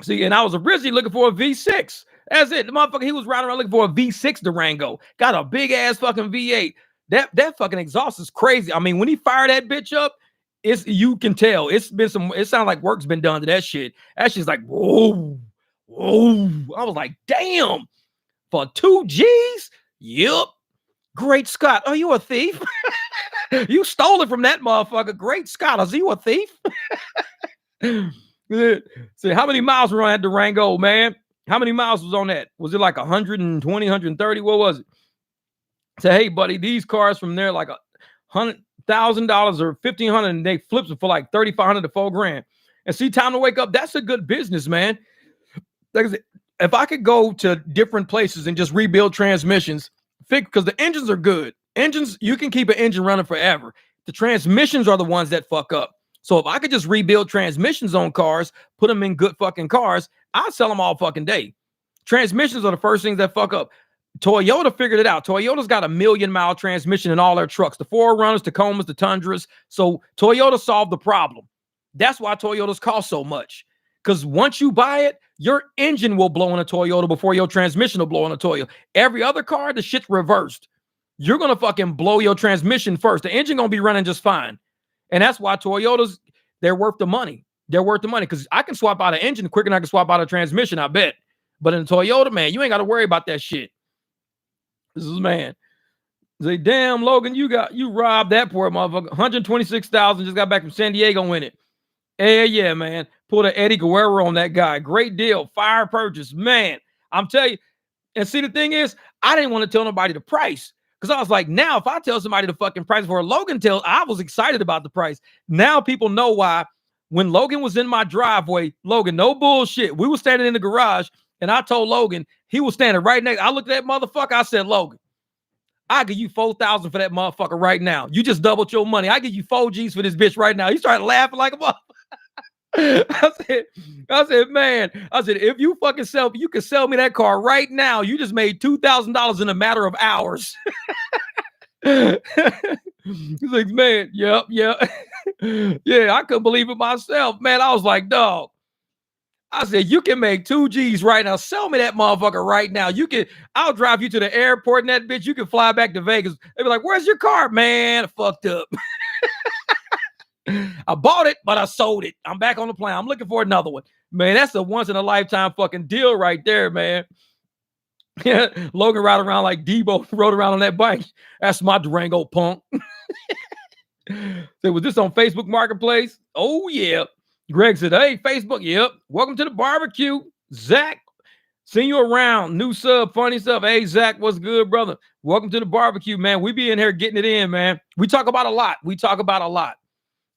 See, and I was originally looking for a V6. That's it. The motherfucker, he was riding around looking for a V6 Durango. Got a big ass fucking V8. That fucking exhaust is crazy. I mean, when he fired that bitch up, you can tell it sounds like work's been done to that shit. That shit's like, whoa, whoa. I was like, damn, for 2 G's? Yep. Great Scott, are you a thief? You stole it from that motherfucker. Great Scott, is you a thief? See, how many miles were on that Durango, man? How many miles was on that? Was it like 120, 130? What was it? Say, hey, buddy, these cars from there like $100,000 or $1,500, and they flips it for like $3,500 to $4,000. And see, time to wake up. That's a good business, man. Like, if I could go to different places and just rebuild transmissions, because the engines are good. Engines, you can keep an engine running forever. The transmissions are the ones that fuck up. So if I could just rebuild transmissions on cars, put them in good fucking cars, I'll sell them all fucking day. Transmissions are the first things that fuck up. Toyota figured it out. Toyota's got a 1,000,000-mile transmission in all their trucks. The 4Runners, Tacomas, the Tundras. So Toyota solved the problem. That's why Toyotas cost so much. Because once you buy it, your engine will blow in a Toyota before your transmission will blow in a Toyota. Every other car, the shit's reversed. You're going to fucking blow your transmission first. The engine going to be running just fine. And that's why Toyotas, they're worth the money. They're worth the money because I can swap out an engine quicker than I can swap out a transmission, I bet. But in a Toyota, man, you ain't got to worry about that shit. This is, man. Say, damn, Logan, you robbed that poor motherfucker. 126,000 just got back from San Diego in it. Yeah, man. Pulled an Eddie Guerrero on that guy. Great deal. Fire purchase. Man, I'm telling you. And see, the thing is, I didn't want to tell nobody the price. Because I was like, now, if I tell somebody the fucking price for Logan I was excited about the price. Now people know why. When Logan was in my driveway, Logan, no bullshit. We were standing in the garage, and I told Logan, he was standing right next. I looked at that motherfucker. I said, Logan, I give you 4,000 for that motherfucker right now. You just doubled your money. I give you 4 G's for this bitch right now. He started laughing like a motherfucker. I said, man, if you fucking you can sell me that car right now. You just made $2,000 in a matter of hours. He's like, man, yep. Yeah, I couldn't believe it myself, man. I was like, dog. I said, you can make 2 G's right now. Sell me that motherfucker right now. I'll drive you to the airport and that bitch. You can fly back to Vegas. They be like, where's your car? Man, I fucked up. I bought it, but I sold it. I'm back on the plane. I'm looking for another one. Man, that's a once in a lifetime fucking deal right there, man. Yeah, Logan rode around like Debo rode around on that bike. That's my Durango, punk. So was this on Facebook Marketplace? Oh, yeah. Greg said, hey, Facebook, yep. Welcome to the barbecue. Zach, seeing you around. New sub, funny stuff. Hey, Zach, what's good, brother? Welcome to the barbecue, man. We be in here getting it in, man. We talk about a lot.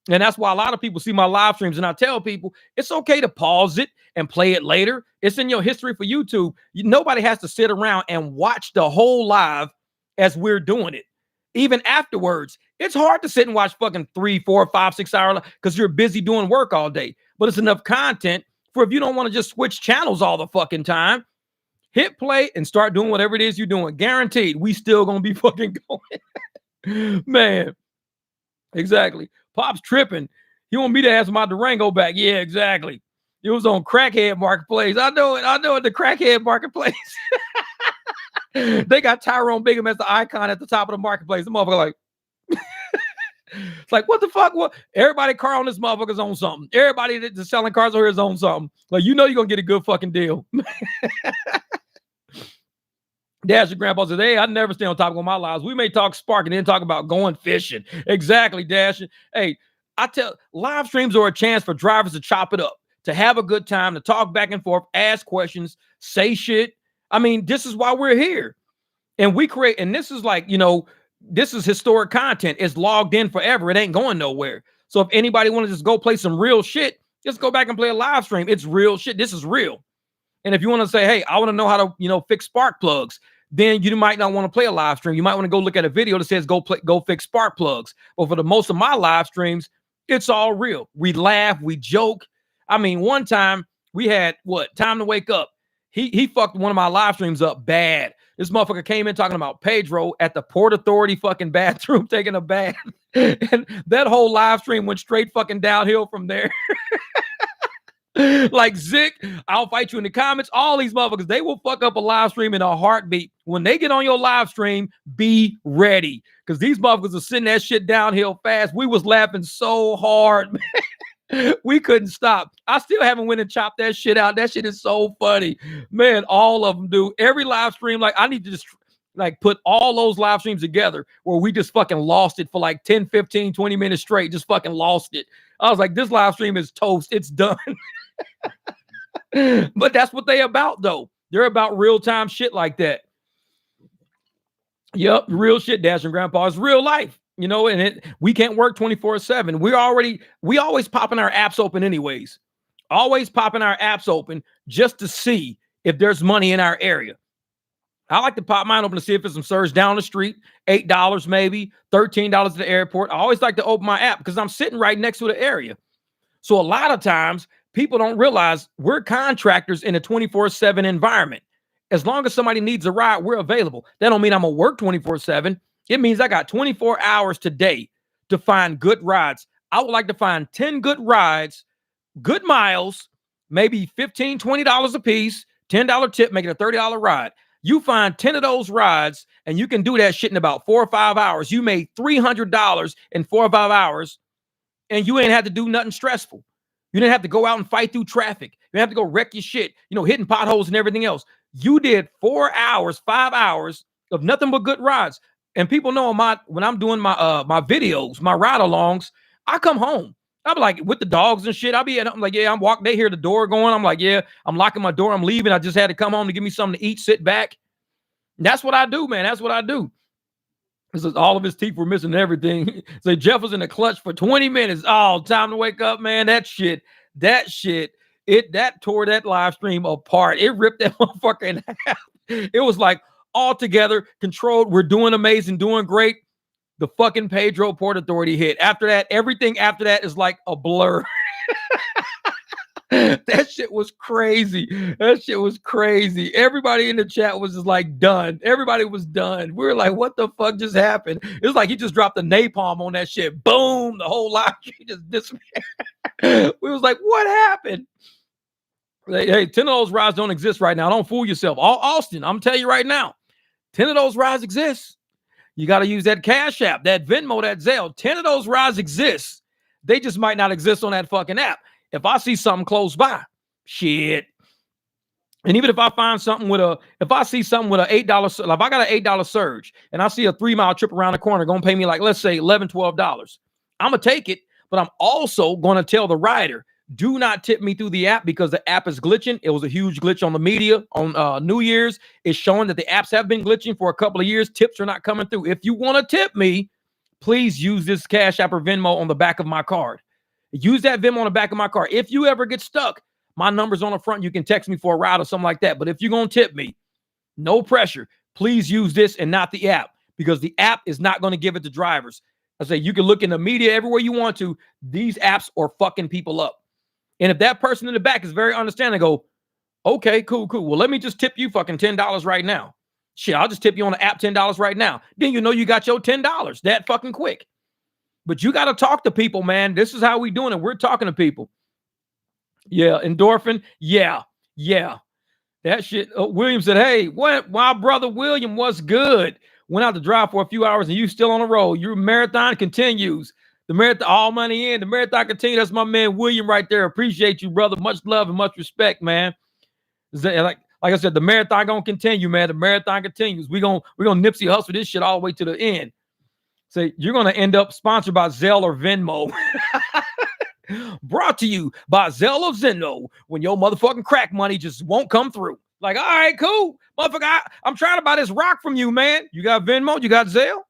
And that's why a lot of people see my live streams, and I tell people it's okay to pause it and play it later. It's in your history for YouTube. Nobody has to sit around and watch the whole live as we're doing it. Even afterwards, it's hard to sit and watch fucking 3, 4, 5, 6 hours because you're busy doing work all day. but it's enough content for if you don't want to just switch channels all the fucking time, hit play and start doing whatever it is you're doing. Guaranteed, we still gonna be fucking going. Man, exactly. Pop's tripping. He want me to ask my Durango back. Yeah, exactly. It was on Crackhead Marketplace. I know it. The Crackhead Marketplace. They got Tyrone Bigham as the icon at the top of the marketplace. The motherfucker like, it's like, what the fuck? What? Everybody car on this motherfucker's on something. Everybody that's selling cars over here is on something. Like, you know you're going to get a good fucking deal. Dash, your grandpa says, hey, I never stay on topic of my lives. We may talk spark and then talk about going fishing. Exactly, Dash. Hey, I tell, live streams are a chance for drivers to chop it up, to have a good time, to talk back and forth, ask questions, say shit. I mean, this is why we're here. And we create, and this is like, you know, this is historic content. It's logged in forever. It ain't going nowhere. So if anybody want to just go play some real shit, just go back and play a live stream. It's real shit. This is real. And if you want to say, hey, I want to know how to, you know, fix spark plugs, then you might not want to play a live stream. You might want to go look at a video that says go fix spark plugs. But for the most of my live streams, it's all real. We laugh, we joke. I mean, one time we had Time to Wake Up. He fucked one of my live streams up bad. This motherfucker came in talking about Pedro at the Port Authority fucking bathroom taking a bath. And that whole live stream went straight fucking downhill from there. Like Zick, I'll fight you in the comments. All these motherfuckers, they will fuck up a live stream in a heartbeat. When they get on your live stream, be ready. Because these motherfuckers are sending that shit downhill fast. We was laughing so hard, man. We couldn't stop. I still haven't went and chopped that shit out. That shit is so funny. Man, all of them do. Every live stream, like I need to just like put all those live streams together where we just fucking lost it for like 10, 15, 20 minutes straight. Just fucking lost it. I was like, this live stream is toast. It's done. But that's what they about though. They're about real-time shit like that. Yep, real shit, Dash and Grandpa. It's real life. You know, and we can't work 24/7. We always popping our apps open anyways. Always popping our apps open just to see if there's money in our area. I like to pop mine open to see if there's some surge down the street, $8 maybe, $13 at the airport. I always like to open my app because I'm sitting right next to the area. So a lot of times people don't realize we're contractors in a 24/7 environment. As long as somebody needs a ride, we're available. That don't mean I'm gonna work 24/7. It means I got 24 hours today to find good rides. I would like to find 10 good rides, good miles, maybe $15, $20 a piece, $10 tip, making a $30 ride. You find 10 of those rides and you can do that shit in about 4 or 5 hours. You made $300 in 4 or 5 hours and you ain't had to do nothing stressful. You didn't have to go out and fight through traffic. You didn't have to go wreck your shit, you know, hitting potholes and everything else. You did 4 hours, 5 hours of nothing but good rides. And people know when I'm doing my my videos, my ride-alongs, I come home. I'm like with the dogs and shit. I'm like, yeah, I'm walking. They hear the door going. I'm like, yeah, I'm locking my door. I'm leaving. I just had to come home to give me something to eat, sit back. And that's what I do, man. That's what I do. This is all of his teeth were missing and everything. So Jeff was in the clutch for 20 minutes. Oh, time to wake up, man. That shit, that tore that live stream apart. It ripped that motherfucker in half. It was like, all together, controlled. We're doing amazing, doing great. The fucking Pedro Port Authority hit. After that, everything after that is like a blur. That shit was crazy. That shit was crazy. Everybody in the chat was just like done. Everybody was done. We were like, what the fuck just happened? It was like he just dropped the napalm on that shit. Boom. The whole live stream just disappeared. We was like, what happened? Hey, 10 of those rides don't exist right now. Don't fool yourself. Austin, I'm telling you right now. 10 of those rides exist. You got to use that Cash App, that Venmo, that Zelle. 10 of those rides exist. They just might not exist on that fucking app. If I see something close by, shit. And even if I find something if I see something with an $8, like if I got an $8 surge and I see a 3-mile trip around the corner, going to pay me like, let's say $11, $12. I'm going to take it, but I'm also going to tell the rider, do not tip me through the app because the app is glitching. It was a huge glitch on the media on New Year's. It's showing that the apps have been glitching for a couple of years. Tips are not coming through. If you want to tip me, please use this Cash App or Venmo on the back of my card. Use that Venmo on the back of my card. If you ever get stuck, my number's on the front. You can text me for a ride or something like that. But if you're going to tip me, no pressure. Please use this and not the app because the app is not going to give it to drivers. I say you can look in the media everywhere you want to. These apps are fucking people up. And if that person in the back is very understanding, go, okay, cool. Well, let me just tip you fucking $10 right now. Shit, I'll just tip you on the app $10 right now. Then you know you got your $10 that fucking quick. But you got to talk to people, man. This is how we doing it. We're talking to people. Yeah, endorphin. Yeah. That shit. William said, hey, what? My brother William was good. Went out to drive for a few hours and you still on the road. Your marathon continues. The marathon, all money in. The marathon continues. That's my man William right there. Appreciate you, brother. Much love and much respect, man. Like I said, the marathon gonna continue, man. The marathon continues. We're gonna Nipsey hustle this shit all the way to the end. So you're gonna end up sponsored by Zelle or Venmo. Brought to you by Zelle or Venmo when your motherfucking crack money just won't come through. Like, all right, cool. Motherfucker, I'm trying to buy this rock from you, man. You got Venmo? You got Zelle?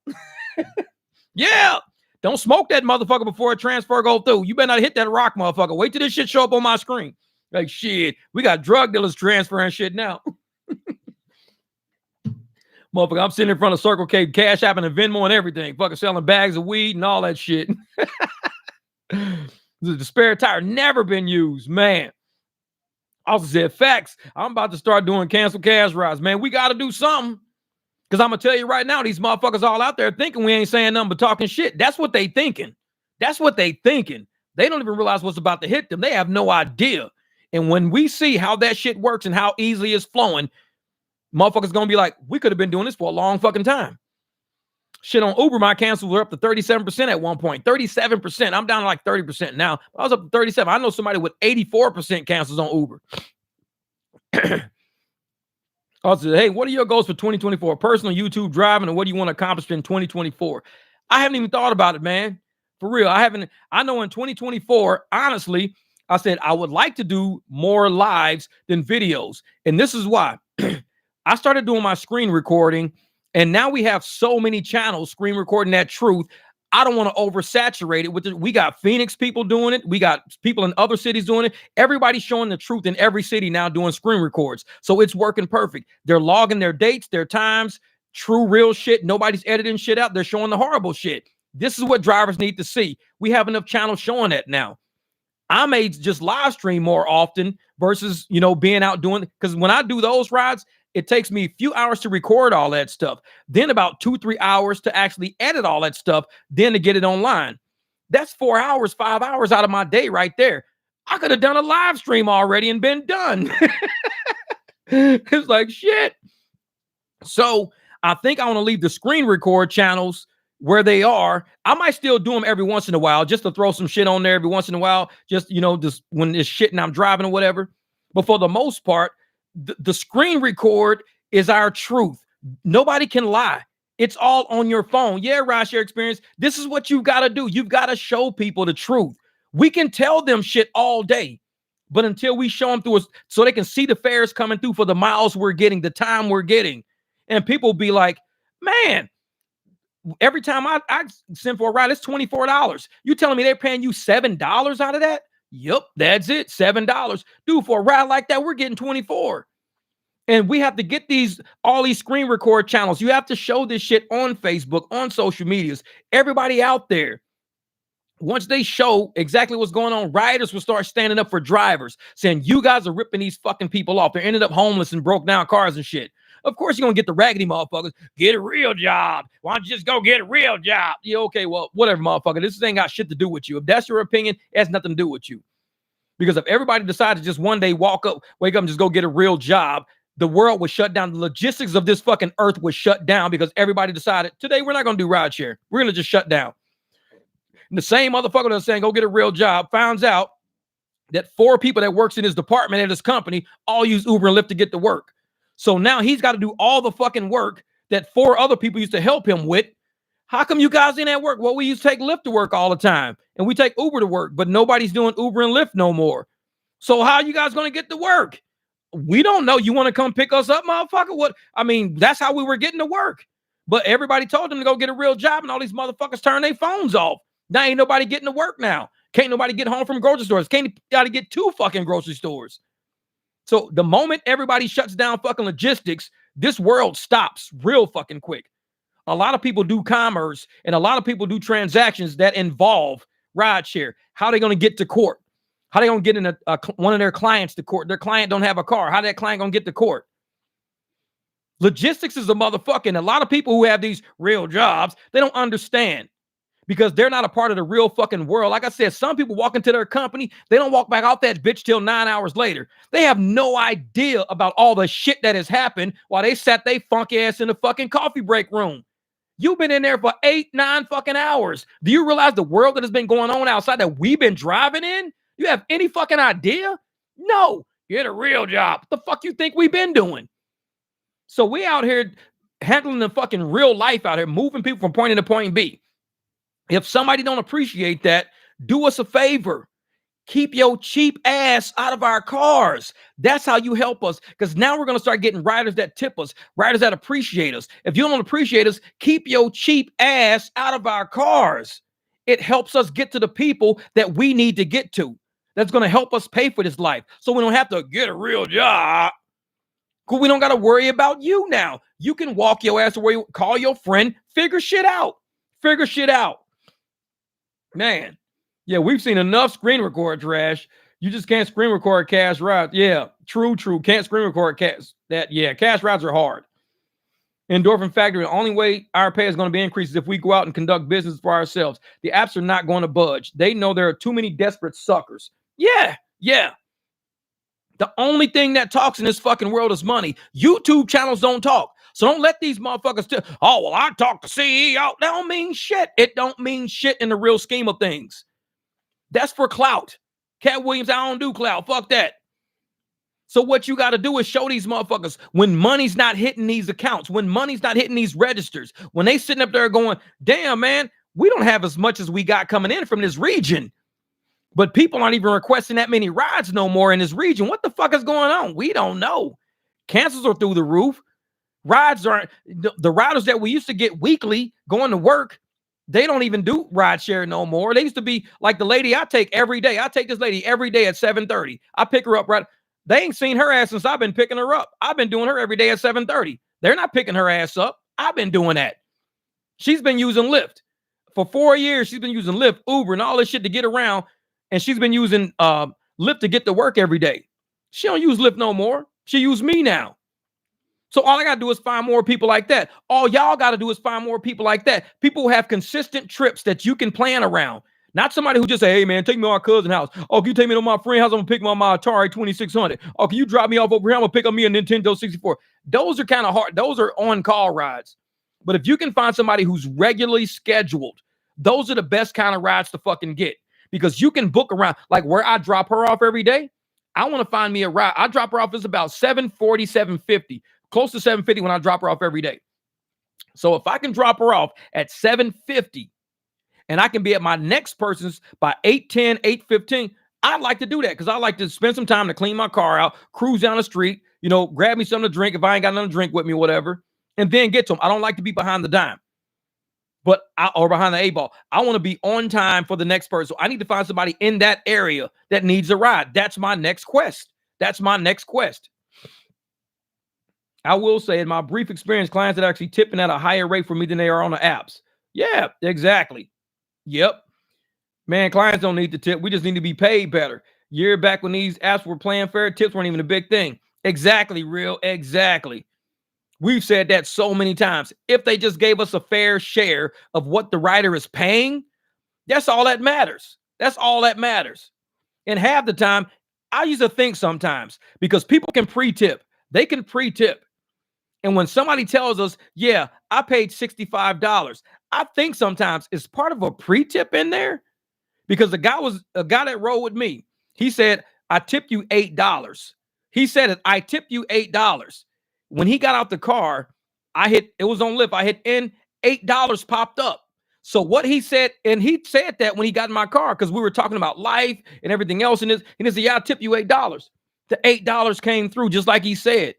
Yeah. Don't smoke that motherfucker before a transfer go through. You better not hit that rock, motherfucker. Wait till this shit show up on my screen. Like, shit, we got drug dealers transferring shit now. Motherfucker, I'm sitting in front of Circle K, Cash App and Venmo and everything. Fucking selling bags of weed and all that shit. The spare tire never been used, man. Also said, facts. I'm about to start doing cancel cash rides, man. We got to do something. Because I'm going to tell you right now, these motherfuckers all out there thinking we ain't saying nothing but talking shit. That's what they thinking. They don't even realize what's about to hit them. They have no idea. And when we see how that shit works and how easily it's flowing, motherfuckers going to be like, we could have been doing this for a long fucking time. Shit on Uber, my cancels were up to 37% at one point. 37%. I'm down to like 30% now. I was up to 37. I know somebody with 84% cancels on Uber. Also, hey, what are your goals for 2024? Personal YouTube driving, and what do you want to accomplish in 2024? I haven't even thought about it, man. For real. I know in 2024, honestly, I said I would like to do more lives than videos. And this is why. I started doing my screen recording, and now we have so many channels screen recording that truth. I don't want to oversaturate it with it. We got Phoenix people doing it. We got people in other cities doing it. Everybody's showing the truth in every city now doing screen records. So it's working perfect. They're logging their dates, their times, true, real shit. Nobody's editing shit out. They're showing the horrible shit. This is what drivers need to see. We have enough channels showing that now. I may just live stream more often versus, being out doing, because when I do those rides, it takes me a few hours to record all that stuff. Then about 2-3 hours to actually edit all that stuff, then to get it online. That's 4 hours, 5 hours out of my day right there. I could have done a live stream already and been done. It's like shit. So I think I want to leave the screen record channels where they are. I might still do them every once in a while just to throw some shit on there every once in a while. Just, just when it's shit and I'm driving or whatever. But for the most part, the screen record is our truth. Nobody can lie. It's all on your phone. Yeah, rideshare experience. This is what you've got to do. You've got to show people the truth. We can tell them shit all day, but until we show them through us so they can see the fares coming through for the miles we're getting, the time we're getting. And people be like, man, every time I send for a ride, it's $24. You telling me they're paying you $7 out of that? Yep, that's it. $7. Dude, for a ride like that, we're getting 24. And we have to get all these screen record channels. You have to show this shit on Facebook, on social medias. Everybody out there. Once they show exactly what's going on, riders will start standing up for drivers, saying, you guys are ripping these fucking people off. They ended up homeless and broke down cars and shit. Of course, you're going to get the raggedy motherfuckers. Get a real job. Why don't you just go get a real job? Yeah, okay, well, whatever, motherfucker. This ain't got shit to do with you. If that's your opinion, it has nothing to do with you. Because if everybody decided to just one day wake up and just go get a real job, the world would shut down. The logistics of this fucking earth was shut down because everybody decided, today we're not going to do rideshare. We're going to just shut down. And the same motherfucker that's saying, go get a real job, finds out that 4 people that works in his department at his company all use Uber and Lyft to get to work. So now he's got to do all the fucking work that 4 other people used to help him with. How come you guys ain't at work? Well, we used to take Lyft to work all the time. And we take Uber to work, but nobody's doing Uber and Lyft no more. So how are you guys going to get to work? We don't know. You want to come pick us up, motherfucker? What? I mean, that's how we were getting to work. But everybody told them to go get a real job, and all these motherfuckers turned their phones off. Now ain't nobody getting to work now. Can't nobody get home from grocery stores. Can't nobody get to fucking grocery stores. So the moment everybody shuts down fucking logistics, this world stops real fucking quick. A lot of people do commerce and a lot of people do transactions that involve rideshare. How are they going to get to court? How they gonna get in one of their clients to court? Their client don't have a car. How that client gonna get to court? Logistics is a motherfucker. And a lot of people who have these real jobs, they don't understand because they're not a part of the real fucking world. Like I said, some people walk into their company, they don't walk back out that bitch till 9 hours later. They have no idea about all the shit that has happened while they sat they funky ass in the fucking coffee break room. You've been in there for 8, 9 fucking hours. Do you realize the world that has been going on outside that we've been driving in? You have any fucking idea? No, you're in a real job. What the fuck you think we've been doing? So we out here handling the fucking real life out here, moving people from point A to point B. If somebody don't appreciate that, do us a favor. Keep your cheap ass out of our cars. That's how you help us. Because now we're going to start getting riders that tip us, riders that appreciate us. If you don't appreciate us, keep your cheap ass out of our cars. It helps us get to the people that we need to get to. That's going to help us pay for this life. So we don't have to get a real job. We don't got to worry about you now. You can walk your ass away, call your friend, figure shit out. Figure shit out. Man. Yeah, we've seen enough screen record trash. You just can't screen record cash rides. Yeah, true. Can't screen record cash. Cash rides are hard. Endorphin Factory, the only way our pay is going to be increased is if we go out and conduct business for ourselves. The apps are not going to budge. They know there are too many desperate suckers. Yeah. The only thing that talks in this fucking world is money. YouTube channels don't talk. So don't let these motherfuckers tell, oh, well, I talk to CEO. That don't mean shit. It don't mean shit in the real scheme of things. That's for clout. Cat Williams, I don't do clout. Fuck that. So what you got to do is show these motherfuckers when money's not hitting these accounts, when money's not hitting these registers, when they sitting up there going, damn, man, we don't have as much as we got coming in from this region. But people aren't even requesting that many rides no more in this region. What the fuck is going on? We don't know. Cancels are through the roof. Rides aren't, the riders that we used to get weekly going to work, they don't even do rideshare no more. They used to be like the lady I take every day. I take this lady every day at 7:30. I pick her up right. They ain't seen her ass since I've been picking her up. I've been doing her every day at 7:30. They're not picking her ass up. I've been doing that. She's been using Lyft. For 4 years, she's been using Lyft, Uber, and all this shit to get around. And she's been using Lyft to get to work every day. She don't use Lyft no more. She use me now. So all I got to do is find more people like that. All y'all got to do is find more people like that. People who have consistent trips that you can plan around. Not somebody who just say, hey, man, take me to my cousin's house. Oh, can you take me to my friend's house? I'm going to pick me up my Atari 2600. Oh, can you drop me off over here? I'm going to pick up me a Nintendo 64. Those are kind of hard. Those are on-call rides. But if you can find somebody who's regularly scheduled, those are the best kind of rides to fucking get. Because you can book around. Like where I drop her off every day, I want to find me a ride. I drop her off. It's about 740, 750. Close to 750 when I drop her off every day. So if I can drop her off at 750 and I can be at my next person's by 8:10, 8:15, I'd like to do that because I like to spend some time to clean my car out, cruise down the street, grab me something to drink if I ain't got nothing to drink with me, whatever, and then get to them. I don't like to be behind the dime, or behind the 8-ball. I want to be on time for the next person. So I need to find somebody in that area that needs a ride. That's my next quest. I will say, in my brief experience, clients that are actually tipping at a higher rate for me than they are on the apps. Yeah, exactly. Yep. Man, clients don't need to tip. We just need to be paid better. Year back when these apps were playing fair, tips weren't even a big thing. Exactly, real. Exactly. We've said that so many times. If they just gave us a fair share of what the rider is paying, that's all that matters. That's all that matters. And half the time, I used to think sometimes, because people can pre-tip. They can pre-tip. And when somebody tells us, yeah, I paid $65, I think sometimes it's part of a pre-tip in there, because the guy that rode with me. He said, I tipped you $8. He said, I tipped you $8. When he got out the car, it was on Lyft. I hit in, $8 popped up. So what he said, and he said that when he got in my car, because we were talking about life and everything else. And he said, yeah, I tipped you $8. The $8 came through just like he said.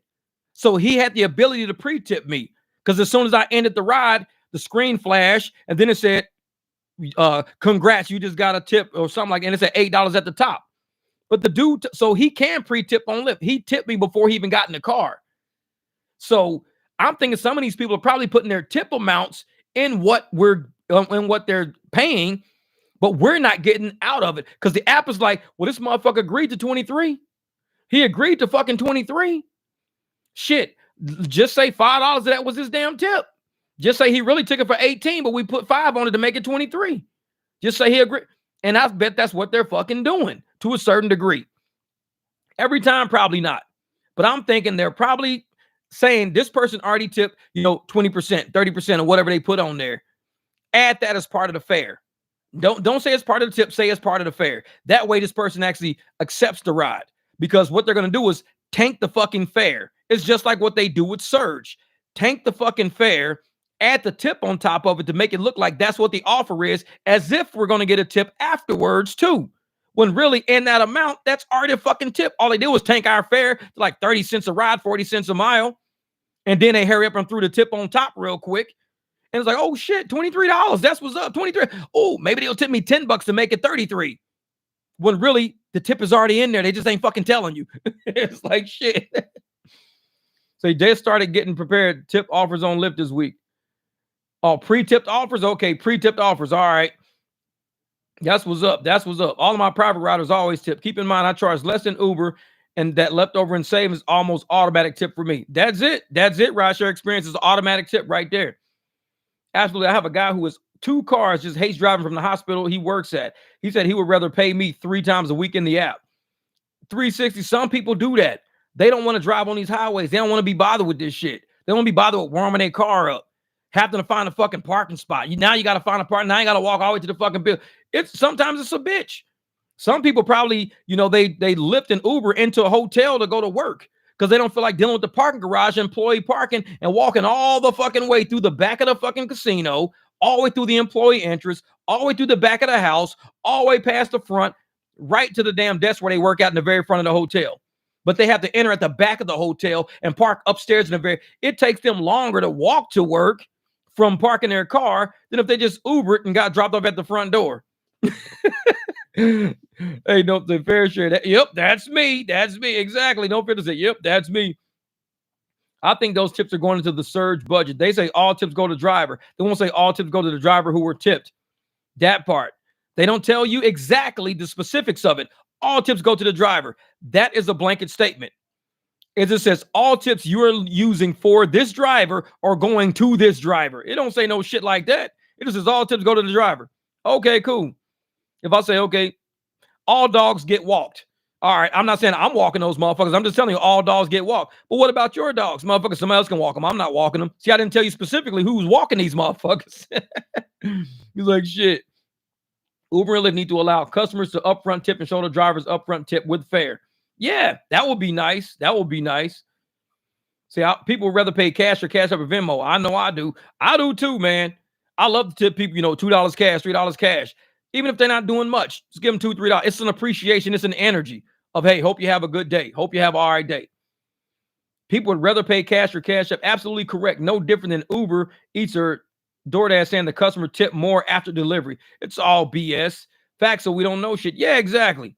So he had the ability to pre-tip me, because as soon as I ended the ride, the screen flashed, and then it said, congrats, you just got a tip or something like that. And it said $8 at the top. But the dude, so he can pre-tip on Lyft. He tipped me before he even got in the car. So I'm thinking some of these people are probably putting their tip amounts in what they're paying, but we're not getting out of it because the app is like, well, this motherfucker agreed to 23. He agreed to fucking 23. Shit, just say $5 of that was his damn tip. Just say he really took it for 18, but we put 5 on it to make it 23. Just say he agreed. And I bet that's what they're fucking doing to a certain degree. Every time, probably not. But I'm thinking they're probably saying this person already tipped, 20%, 30%, or whatever they put on there. Add that as part of the fare. Don't say it's part of the tip, say it's part of the fare. That way this person actually accepts the ride. Because what they're going to do is tank the fucking fare. It's just like what they do with Surge. Tank the fucking fare, add the tip on top of it to make it look like that's what the offer is, as if we're going to get a tip afterwards too. When really in that amount, that's already a fucking tip. All they did was tank our fare to like 30 cents a ride, 40 cents a mile. And then they hurry up and threw the tip on top real quick. And it's like, oh shit, $23. That's what's up. 23. Oh, maybe they'll tip me $10 to make it 33. When really the tip is already in there. They just ain't fucking telling you. It's like shit. So they started getting prepared. Tip offers on Lyft this week. Oh, pre-tipped offers? Okay, pre-tipped offers. All right. That's what's up. That's what's up. All of my private riders always tip. Keep in mind, I charge less than Uber, and that leftover in savings almost automatic tip for me. That's it. That's it. Rideshare experience is an automatic tip right there. Absolutely. I have a guy who has 2 cars, just hates driving from the hospital he works at. He said he would rather pay me 3 times a week in the app. 360. Some people do that. They don't want to drive on these highways. They don't want to be bothered with this shit. They don't want to be bothered with warming their car up. Having to find a fucking parking spot. Now you got to find a park. Now you got to walk all the way to the fucking bill. Sometimes it's a bitch. Some people probably, they Lyft and Uber into a hotel to go to work because they don't feel like dealing with the parking garage, employee parking, and walking all the fucking way through the back of the fucking casino, all the way through the employee entrance, all the way through the back of the house, all the way past the front, right to the damn desk where they work out in the very front of the hotel. But they have to enter at the back of the hotel and park upstairs in the very. It takes them longer to walk to work from parking their car than if they just Ubered and got dropped off at the front door. Hey, don't say fair share. Yep, that's me. That's me. Exactly. Don't forget to say, yep, that's me. I think those tips are going into the surge budget. They say all tips go to driver. They won't say all tips go to the driver who were tipped. That part. They don't tell you exactly the specifics of it. All tips go to the driver. That is a blanket statement. It just says all tips you are using for this driver are going to this driver. It don't say no shit like that. It just says all tips go to the driver. Okay, cool. If I say, okay, all dogs get walked. All right, I'm not saying I'm walking those motherfuckers. I'm just telling you all dogs get walked. But what about your dogs? Motherfuckers, somebody else can walk them. I'm not walking them. See, I didn't tell you specifically who's walking these motherfuckers. He's like, shit. Uber and Lyft need to allow customers to upfront tip and show the drivers upfront tip with fare. Yeah, that would be nice. That would be nice. See, people would rather pay cash or cash up or Venmo. I know I do. I do too, man. I love to tip people, $2 cash, $3 cash. Even if they're not doing much, just give them $2, $3. It's an appreciation. It's an energy of, hey, hope you have a good day. Hope you have an all right day. People would rather pay cash or cash up. Absolutely correct. No different than Uber Eats or DoorDash saying the customer tip more after delivery. It's all BS. Facts, so we don't know shit. Yeah, exactly.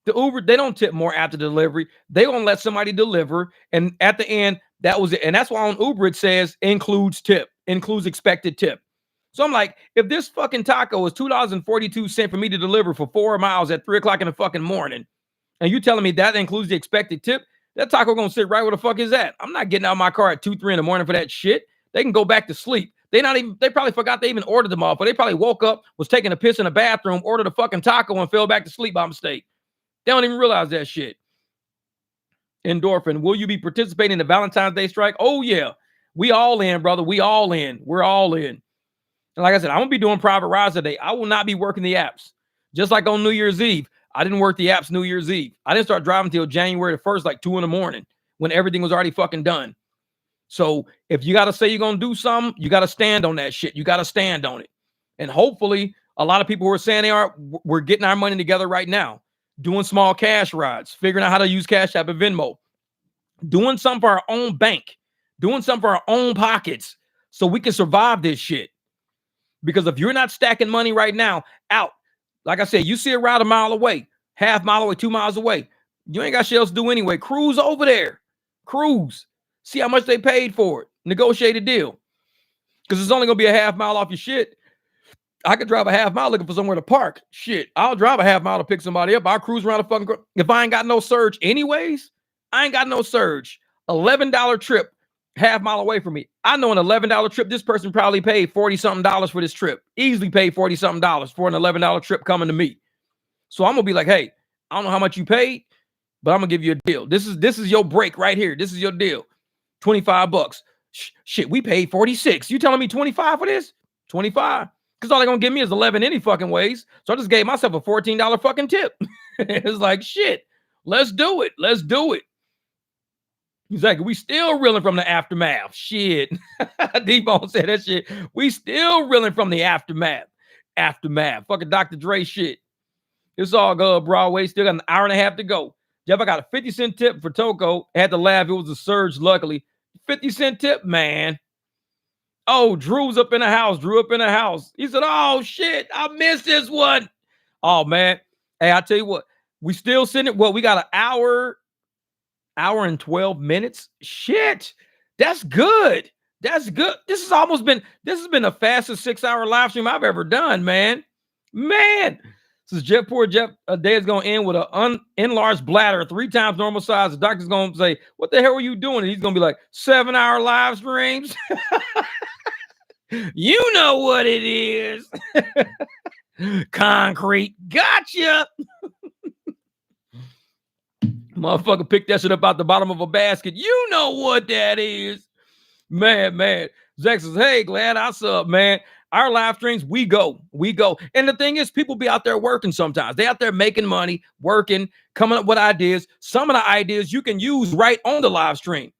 The Uber, they don't tip more after delivery. They don't let somebody deliver. And at the end, that was it. And that's why on Uber, it says includes tip, includes expected tip. So I'm like, if this fucking taco is $2.42 for me to deliver for 4 miles at 3 o'clock in the fucking morning, and you telling me that includes the expected tip, that taco gonna sit right where the fuck is at. I'm not getting out of my car at 2, 3 in the morning for that shit. They can go back to sleep. They probably forgot they even ordered them off, but they probably woke up, was taking a piss in the bathroom, ordered a fucking taco, and fell back to sleep by mistake. They don't even realize that shit. Endorphin, will you be participating in the Valentine's Day strike? Oh, yeah. We all in, brother. We all in. We're all in. And like I said, I'm going to be doing private rides today. I will not be working the apps. Just like on New Year's Eve, I didn't work the apps New Year's Eve. I didn't start driving until January the 1st, like 2 in the morning, when everything was already fucking done. So if you got to say you're going to do something, you got to stand on that shit. You got to stand on it. And hopefully, a lot of people who are saying they are, we're getting our money together right now. Doing small cash rides, figuring out how to use Cash App and Venmo, doing something for our own bank, doing something for our own pockets so we can survive this shit. Because if you're not stacking money right now out, like I said, you see a ride a mile away, half mile away, 2 miles away, you ain't got shit else to do anyway. Cruise over there. Cruise. See how much they paid for it. Negotiate a deal. Because it's only going to be a half mile off your shit. I could drive a half mile looking for somewhere to park. Shit, I'll drive a half mile to pick somebody up. I'll cruise around the fucking. If I ain't got no surge, anyways, I ain't got no surge. $11 trip, half mile away from me. I know an $11 trip. This person probably paid $40-something for this trip. Easily paid $40-something for an $11 trip coming to me. So I'm gonna be like, hey, I don't know how much you paid, but I'm gonna give you a deal. This is your break right here. This is your deal. $25. Shit, we paid 46. You telling me 25 for this? 25. Because all they're gonna give me is 11 any fucking ways. So I just gave myself a $14 fucking tip. It's like, shit, let's do it. Let's do it. He's like, we still reeling from the aftermath. Shit. D-Bone said that shit. We still reeling from the aftermath. Aftermath. Fucking Dr. Dre shit. It's all good, Broadway. Still got an hour and a half to go. Jeff, I got a 50-cent tip for Toko. Had to laugh. It was a surge, luckily. 50-cent tip, man. Oh, Drew's up in the house. Drew up in the house. He said, oh, shit, I missed this one. Oh, man. Hey, I tell you what. We still sitting it. Well, we got an hour and 12 minutes. Shit. That's good. That's good. This has been the fastest 6-hour live stream I've ever done, man. Man. Says Jeff, poor Jeff, a day is going to end with an enlarged bladder 3 times normal size. The doctor's going to say, what the hell are you doing? And he's going to be like, 7-hour live streams. You know what it is. Concrete. Gotcha. Motherfucker picked that shit up out the bottom of a basket. You know what that is. Man. Zach says, hey, glad I sub, man. Our live streams, we go. And the thing is, people be out there working sometimes. They out there making money, working, coming up with ideas. Some of the ideas you can use right on the live stream.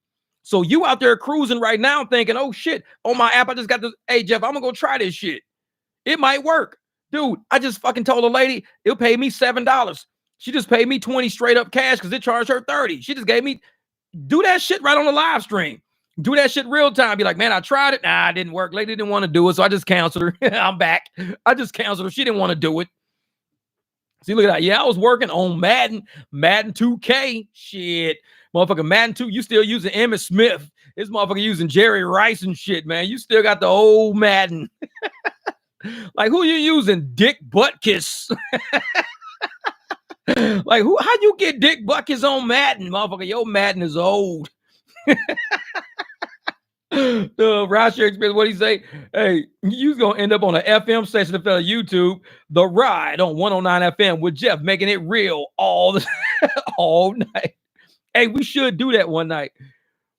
So you out there cruising right now thinking, oh, shit, on my app, I just got this. Hey, Jeff, I'm going to go try this shit. It might work. Dude, I just fucking told a lady it'll pay me $7. She just paid me 20 straight up cash because it charged her 30. She just gave me, do that shit right on the live stream. Do that shit real time. Be like, man, I tried it. Nah, it didn't work. Lady didn't want to do it, so I just canceled her. I'm back. I just canceled her. She didn't want to do it. See, look at that. Yeah, I was working on Madden 2K. Shit. Motherfucker, Madden 2, you still using Emmitt Smith. This motherfucker using Jerry Rice and shit, man. You still got the old Madden. Like, who you using? Dick Butkus. Like, how you get Dick Butkus on Madden? Motherfucker, your Madden is old. The rideshare experience, what he say? Hey, you gonna end up on an FM station instead of YouTube. The Ride on 109 FM with Jeff, making it real all night. Hey, we should do that one night.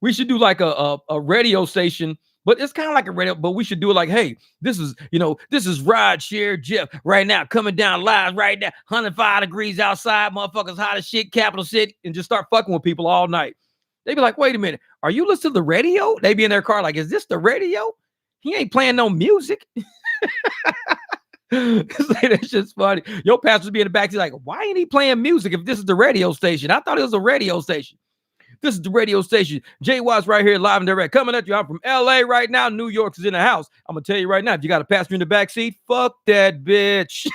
We should do like a radio station, but it's kind of like a radio, but we should do it like, hey, this is Rideshare Jeff right now, coming down live right now, 105 degrees outside, motherfuckers hot as shit, capital city, and just start fucking with people all night. They be like, wait a minute, are you listening to the radio? They be in their car like, is this the radio? He ain't playing no music. That's just funny. Your pastor be in the back, he's like, why ain't he playing music if this is the radio station? I thought it was a radio station. This is the radio station. Jay Watts right here, live and direct, coming at you. I'm from LA right now. New York is in the house. I'm gonna tell you right now, if you got a pastor in the back seat, fuck that bitch.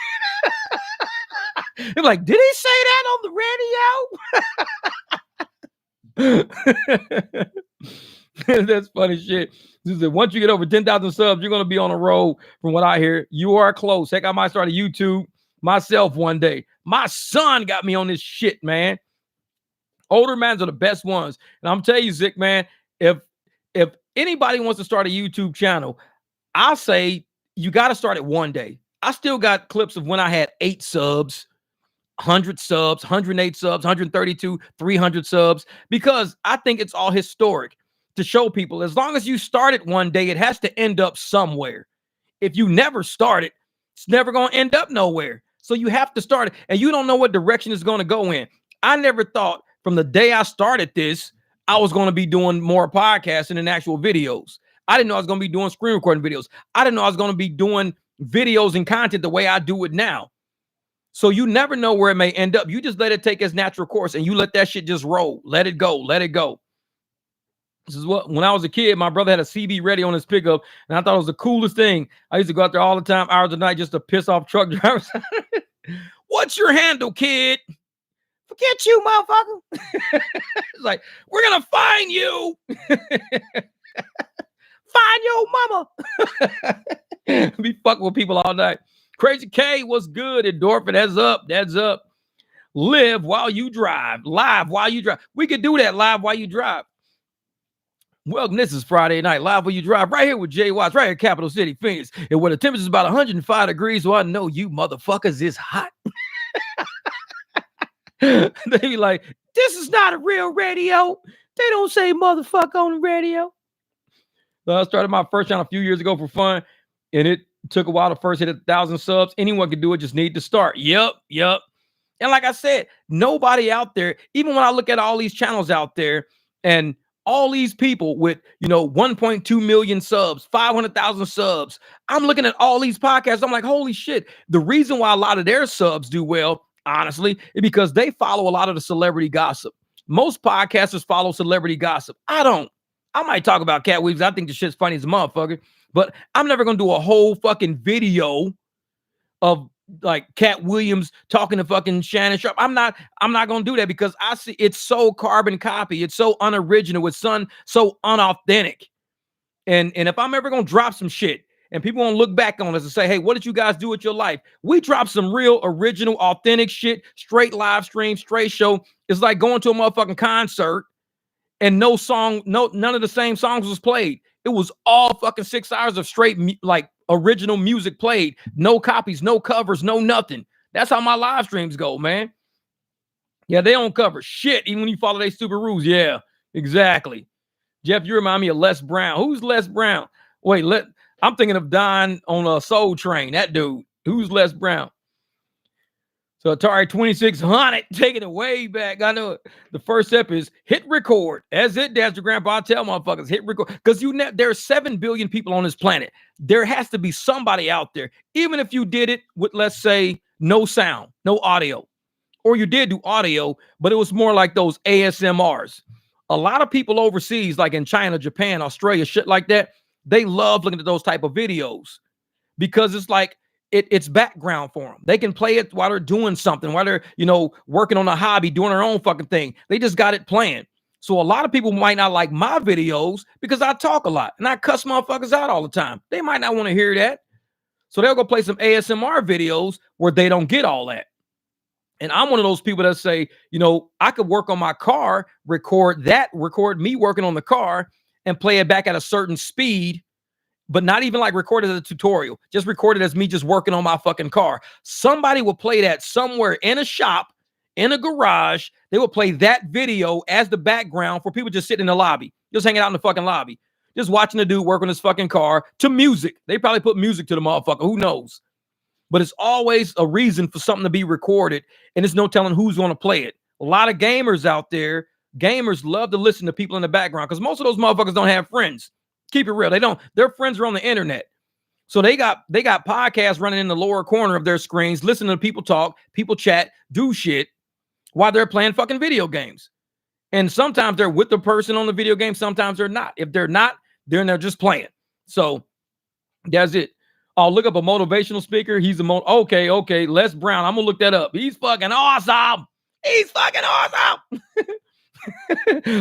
They're like, did he say that on the radio? That's funny shit. Once you get over 10,000 subs, you're going to be on a roll. From what I hear, you are close. Heck, I might start a YouTube myself one day. My son got me on this shit, man. Older mans are the best ones. And I'm telling you, Zick, man, if anybody wants to start a YouTube channel, I'll say you got to start it one day. I still got clips of when I had 8 subs, 100 subs, 108 subs, 132, 300 subs, because I think it's all historic to show people. As long as you start it one day, it has to end up somewhere. If you never start it, it's never going to end up nowhere. So you have to start it, and you don't know what direction it's going to go in. I never thought from the day I started this, I was going to be doing more podcasting and actual videos. I didn't know I was going to be doing screen recording videos. I didn't know I was going to be doing videos and content the way I do it now. So you never know where it may end up. You just let it take its natural course and you let that shit just roll. Let it go. Let it go. This is what, when I was a kid, my brother had a CB radio on his pickup, and I thought it was the coolest thing. I used to go out there all the time, hours a night, just to piss off truck drivers. What's your handle, kid? Forget you, motherfucker. It's like, we're going to find you. Find your mama. Be fucking with people all night. Crazy K, what's good? Endorphin, that's up. That's up. Live while you drive. Live while you drive. We could do that live while you drive. Welcome. This is Friday night, live while you drive, right here with Jay Watts, right here in Capital City, Phoenix. And where the temperature is about 105 degrees, so I know you motherfuckers is hot. They be like, this is not a real radio. They don't say motherfucker on the radio. So I started my first channel a few years ago for fun, and it took a while to first hit 1,000 subs. Anyone can do it, just need to start. Yep. And like I said, nobody out there, even when I look at all these channels out there and all these people with, 1.2 million subs, 500,000 subs, I'm looking at all these podcasts. I'm like, holy shit. The reason why a lot of their subs do well, honestly, is because they follow a lot of the celebrity gossip. Most podcasters follow celebrity gossip. I don't. I might talk about Cat Williams. I think the shit's funny as a motherfucker, but I'm never going to do a whole fucking video of like Cat Williams talking to fucking Shannon Sharp. I'm not going to do that because I see it's so carbon copy. It's so unoriginal. It's so unauthentic. And if I'm ever going to drop some shit and people won't look back on us and say, hey, what did you guys do with your life? We drop some real, original, authentic shit, straight live stream, straight show. It's like going to a motherfucking concert and none of the same songs was played. It was all fucking 6 hours of straight, like original music played. No copies, no covers, no nothing. That's how my live streams go, man. Yeah, they don't cover shit, even when you follow their stupid rules. Yeah, exactly. Jeff, you remind me of Les Brown. Who's Les Brown? Wait, I'm thinking of Don on a Soul Train. That dude. Who's Les Brown? So Atari 2600, taking it way back. I know it. The first step is hit record. As it, Dad's your grandpa. I tell motherfuckers, hit record. Because there are 7 billion people on this planet. There has to be somebody out there. Even if you did it with, let's say, no sound, no audio. Or you did do audio, but it was more like those ASMRs. A lot of people overseas, like in China, Japan, Australia, shit like that, they love looking at those type of videos. Because it's like, it's background for them. They can play it while they're doing something, while they're, working on a hobby, doing their own fucking thing. They just got it playing. So a lot of people might not like my videos because I talk a lot and I cuss motherfuckers out all the time. They might not want to hear that. So they'll go play some ASMR videos where they don't get all that. And I'm one of those people that say, I could work on my car, record me working on the car and play it back at a certain speed, but not even like recorded as a tutorial, just recorded as me just working on my fucking car. Somebody will play that somewhere in a shop, in a garage. They will play that video as the background for people just sitting in the lobby, just hanging out in the fucking lobby, just watching the dude work on his fucking car to music. They probably put music to the motherfucker. Who knows? But it's always a reason for something to be recorded, and there's no telling who's going to play it. A lot of gamers out there, gamers love to listen to people in the background because most of those motherfuckers don't have friends. Keep it real. They don't. Their friends are on the internet. So they got podcasts running in the lower corner of their screens, listening to people talk, people chat, do shit while they're playing fucking video games. And sometimes they're with the person on the video game. Sometimes they're not. If they're not, then they're just playing. So that's it. I'll look up a motivational speaker. He's okay. Les Brown. I'm going to look that up. He's fucking awesome. He's fucking awesome.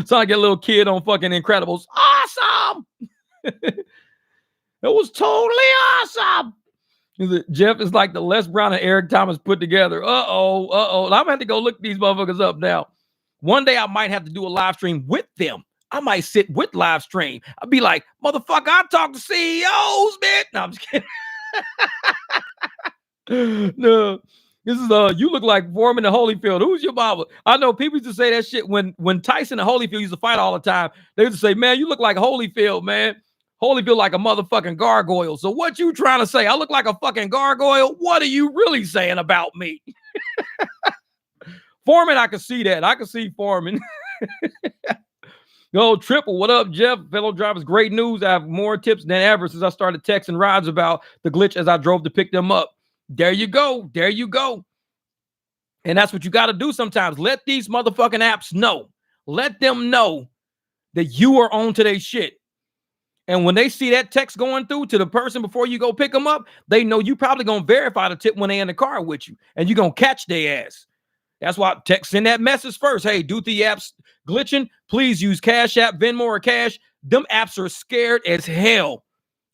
So I get a little kid on fucking Incredibles. Awesome. It was totally awesome. Jeff is like the Les Brown and Eric Thomas put together. I'm gonna have to go look these motherfuckers up now. One day I might have to do a live stream with them. I might sit with live stream. I'll be like, motherfucker, I talk to CEOs, man. No, I'm just kidding. No. This is you look like Foreman and Holyfield. Who's your mama? I know people used to say that shit when Tyson and Holyfield used to fight all the time. They used to say, man, you look like Holyfield, man. Holyfield like a motherfucking gargoyle. So what you trying to say? I look like a fucking gargoyle? What are you really saying about me? Foreman, I can see that. I can see Foreman. Yo, Triple, what up, Jeff? Fellow drivers, great news. I have more tips than ever since I started texting rides about the glitch as I drove to pick them up. There you go. There you go. And that's what you got to do sometimes. Let these motherfucking apps know. Let them know that you are on to their shit. And when they see that text going through to the person before you go pick them up, they know you probably going to verify the tip when they in the car with you. And you're going to catch their ass. That's why send that message first. Hey, do the apps glitching? Please use Cash App, Venmo, or Cash. Them apps are scared as hell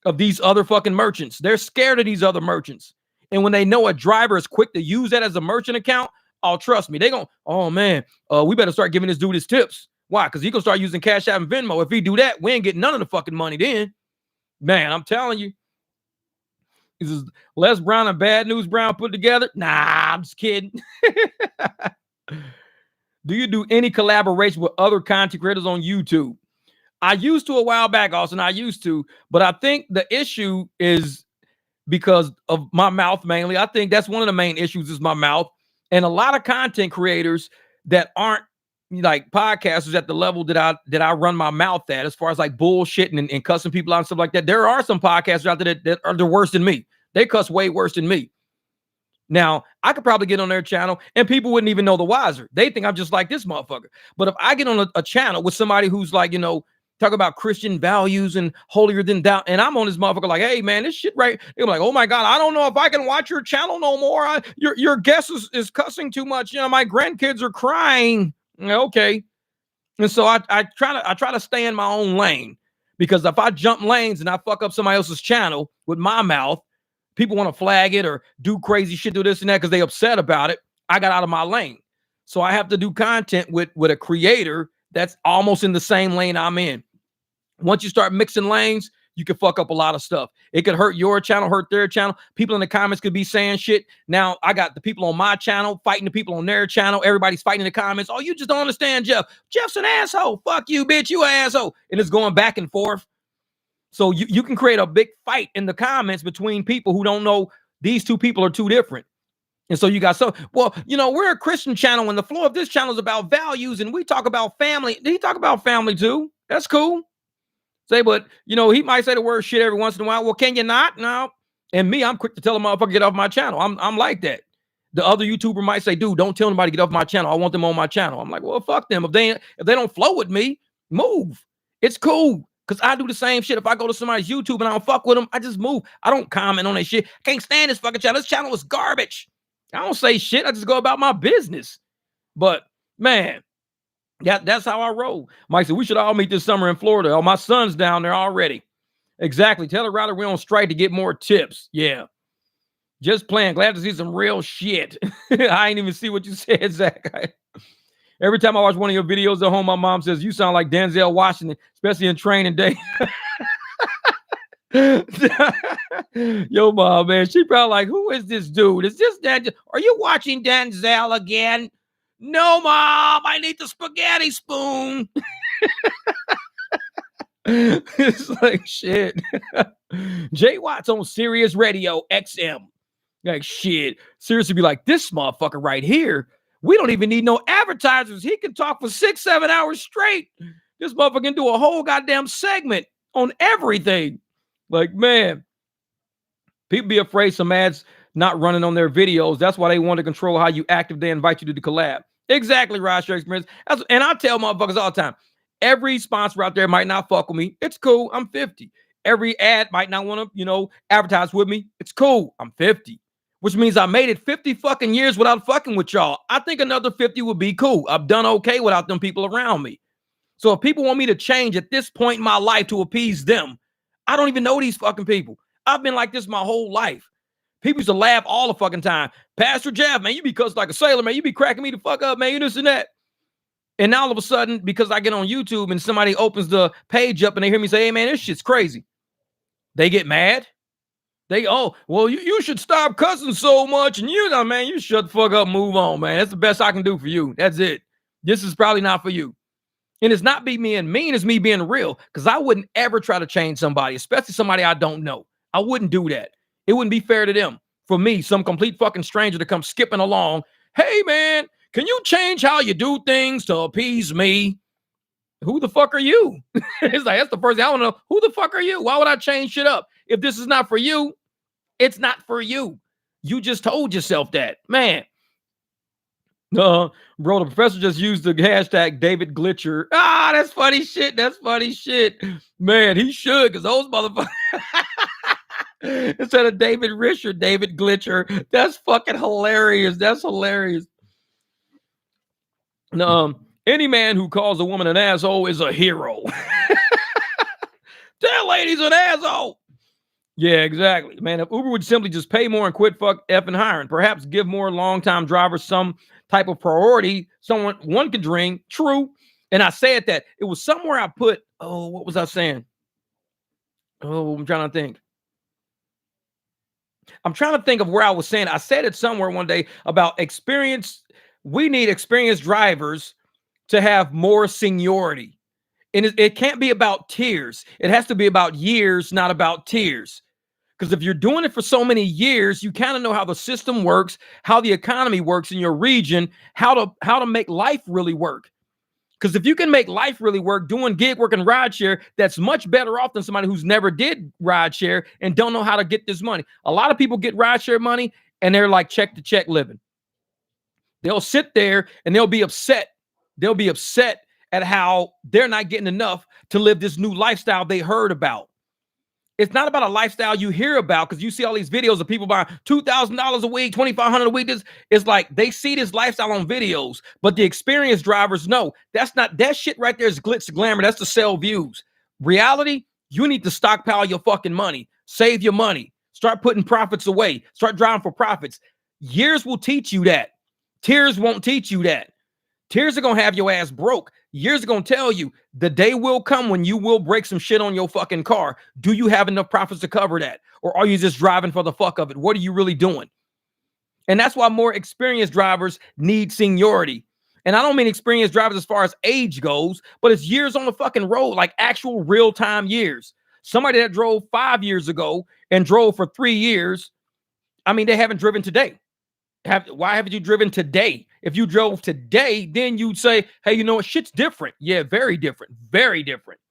of these other fucking merchants. They're scared of these other merchants. And when they know a driver is quick to use that as a merchant account, oh, trust me, they going, oh man, we better start giving this dude his tips. Why? Because he gonna start using Cash App and Venmo. If he do that, we ain't getting none of the fucking money then. Man, I'm telling you. This is Les Brown and Bad News Brown put together? Nah, I'm just kidding. Do you do any collaboration with other content creators on YouTube? I used to a while back, Austin. I used to, but I think the issue is because of my mouth mainly. I think that's one of the main issues is my mouth. And a lot of content creators that aren't like podcasters at the level that I run my mouth at, as far as like bullshitting and cussing people out and stuff like that. There are some podcasters out there that are the worse than me. They cuss way worse than me. Now, I could probably get on their channel and people wouldn't even know the wiser. They think I'm just like this motherfucker. But if I get on a channel with somebody who's like, you know, talk about Christian values and holier than thou, and I'm on this motherfucker like, hey man, this shit right. They're like, oh my God, I don't know if I can watch your channel no more. Your guest is cussing too much. You know, my grandkids are crying. Okay. And so I try to stay in my own lane, because if I jump lanes and I fuck up somebody else's channel with my mouth, people want to flag it or do crazy shit, do this and that because they upset about it. I got out of my lane. So I have to do content with a creator that's almost in the same lane I'm in. Once you start mixing lanes, you can fuck up a lot of stuff. It could hurt your channel, hurt their channel. People in the comments could be saying shit. Now I got the people on my channel fighting the people on their channel. Everybody's fighting in the comments. Oh, you just don't understand Jeff. Jeff's an asshole. Fuck you, bitch. You an asshole. And it's going back and forth. So you can create a big fight in the comments between people who don't know these two people are too different. And so you got well, you know, we're a Christian channel and the floor of this channel is about values and we talk about family. He talk about family too. That's cool. Say, but you know, he might say the word shit every once in a while. Well, can you not? No. And me, I'm quick to tell a motherfucker get off my channel. I'm like that. The other YouTuber might say, dude, don't tell anybody to get off my channel. I want them on my channel. I'm like, well, fuck them. If they don't flow with me, move. It's cool. Because I do the same shit. If I go to somebody's YouTube and I don't fuck with them, I just move. I don't comment on that shit. Can't stand this fucking channel. This channel is garbage. I don't say shit. I just go about my business. But, man, that's how I roll. Mike said, we should all meet this summer in Florida. Oh, my son's down there already. Exactly. Tell the router we're on strike to get more tips. Yeah. Just playing. Glad to see some real shit. I ain't even see what you said, Zach. Every time I watch one of your videos at home, my mom says, you sound like Denzel Washington, especially in Training Day. Yo, mom, man, she probably like, who is this dude? Is this Denzel? Are you watching Denzel again? No, mom, I need the spaghetti spoon. It's like shit. Jay Watts on Sirius Radio XM. Like shit. Seriously, be like, this motherfucker right here. We don't even need no advertisers. He can talk for 6-7 hours straight. This motherfucker can do a whole goddamn segment on everything. Like, man, people be afraid some ads not running on their videos. That's why they want to control how you act if they invite you to the collab. Exactly, rideshare experience. And I tell motherfuckers all the time, every sponsor out there might not fuck with me. It's cool. I'm 50. Every ad might not want to, advertise with me. It's cool. I'm 50. Which means I made it 50 fucking years without fucking with y'all. I think another 50 would be cool. I've done okay without them people around me. So if people want me to change at this point in my life to appease them, I don't even know these fucking people. I've been like this my whole life. People used to laugh all the fucking time. Pastor Jeff, man, you be cussed like a sailor, man. You be cracking me the fuck up, man. You this and that. And now all of a sudden, because I get on YouTube and somebody opens the page up and they hear me say, hey, man, this shit's crazy. They get mad. Well, you should stop cussing so much. And man, you shut the fuck up and move on, man. That's the best I can do for you. That's it. This is probably not for you. And it's not me being mean, it's me being real. Because I wouldn't ever try to change somebody, especially somebody I don't know. I wouldn't do that. It wouldn't be fair to them. For me, some complete fucking stranger to come skipping along. Hey, man, can you change how you do things to appease me? Who the fuck are you? It's like, that's the first thing I want to know. Who the fuck are you? Why would I change shit up? If this is not for you, it's not for you. You just told yourself that. Man. Bro, the professor just used the hashtag David Glitcher. Ah, that's funny shit. That's funny shit. Man, he should, because those motherfuckers. Instead of David Risher, David Glitcher. That's fucking hilarious. That's hilarious. Any man who calls a woman an asshole is a hero. That lady's an asshole. Yeah, exactly. Man, if Uber would simply just pay more and quit fuck effing hiring, perhaps give more long-time drivers some type of priority, someone one could dream. True. And I said that. It was somewhere I put, oh, what was I saying? Oh, I'm trying to think. I'm trying to think of where I was saying. I said it somewhere one day about experience. We need experienced drivers to have more seniority. And it can't be about tiers. It has to be about years, not about tiers. Because if you're doing it for so many years, you kind of know how the system works, how the economy works in your region, how to make life really work. Because if you can make life really work doing gig work and rideshare, that's much better off than somebody who's never did rideshare and don't know how to get this money. A lot of people get rideshare money and they're like check to check living. They'll sit there and they'll be upset. They'll be upset at how they're not getting enough to live this new lifestyle they heard about. It's not about a lifestyle you hear about because you see all these videos of people buying $2,000 a week, $2,500 a week. It's like they see this lifestyle on videos, but the experienced drivers know that's not that shit right there is glitz and glamour. That's to sell views. Reality, you need to stockpile your fucking money, save your money, start putting profits away, start driving for profits. Years will teach you that. Tears won't teach you that. Tears are going to have your ass broke. Years are going to tell you the day will come when you will break some shit on your fucking car. Do you have enough profits to cover that? Or are you just driving for the fuck of it? What are you really doing? And that's why more experienced drivers need seniority. And I don't mean experienced drivers as far as age goes, but it's years on the fucking road, like actual real-time years. Somebody that drove 5 years ago and drove for 3 years, I mean, they haven't driven today. Why haven't you driven today? If you drove today, then you'd say, hey, you know what? Shit's different. Yeah, very different. Very different.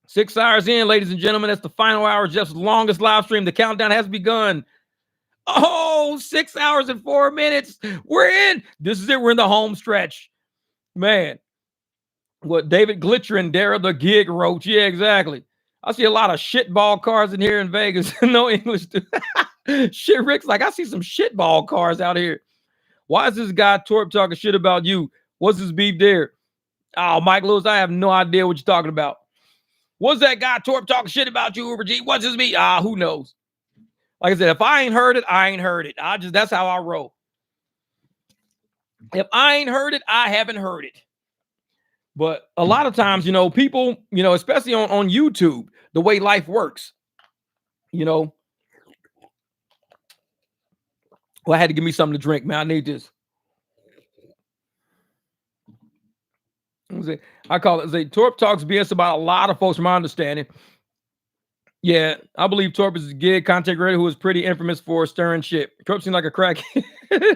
6 hours in, ladies and gentlemen. That's the final hour, Jeff's longest live stream. The countdown has begun. Oh, 6 hours and 4 minutes. We're in. This is it. We're in the home stretch. Man. What David Glitcher and Dara the Gig wrote. Yeah, exactly. I see a lot of shitball cars in here in Vegas. No English. Shit, Rick's like, I see some shitball cars out here. Why is this guy Torp talking shit about you? What's his beef there? Oh, Mike Lewis, I have no idea what you're talking about. What's that guy Torp talking shit about you, Uber G? What's his beef? Who knows? Like I said, if I ain't heard it, I ain't heard it. That's how I roll. If I ain't heard it, I haven't heard it. But a lot of times, people, especially on YouTube, the way life works, well, I had to give me something to drink, man. I need this. I call it Torp talks BS about a lot of folks, from my understanding. Yeah, I believe Torp is a gig content creator who is pretty infamous for stirring shit. Torp seems like a crack.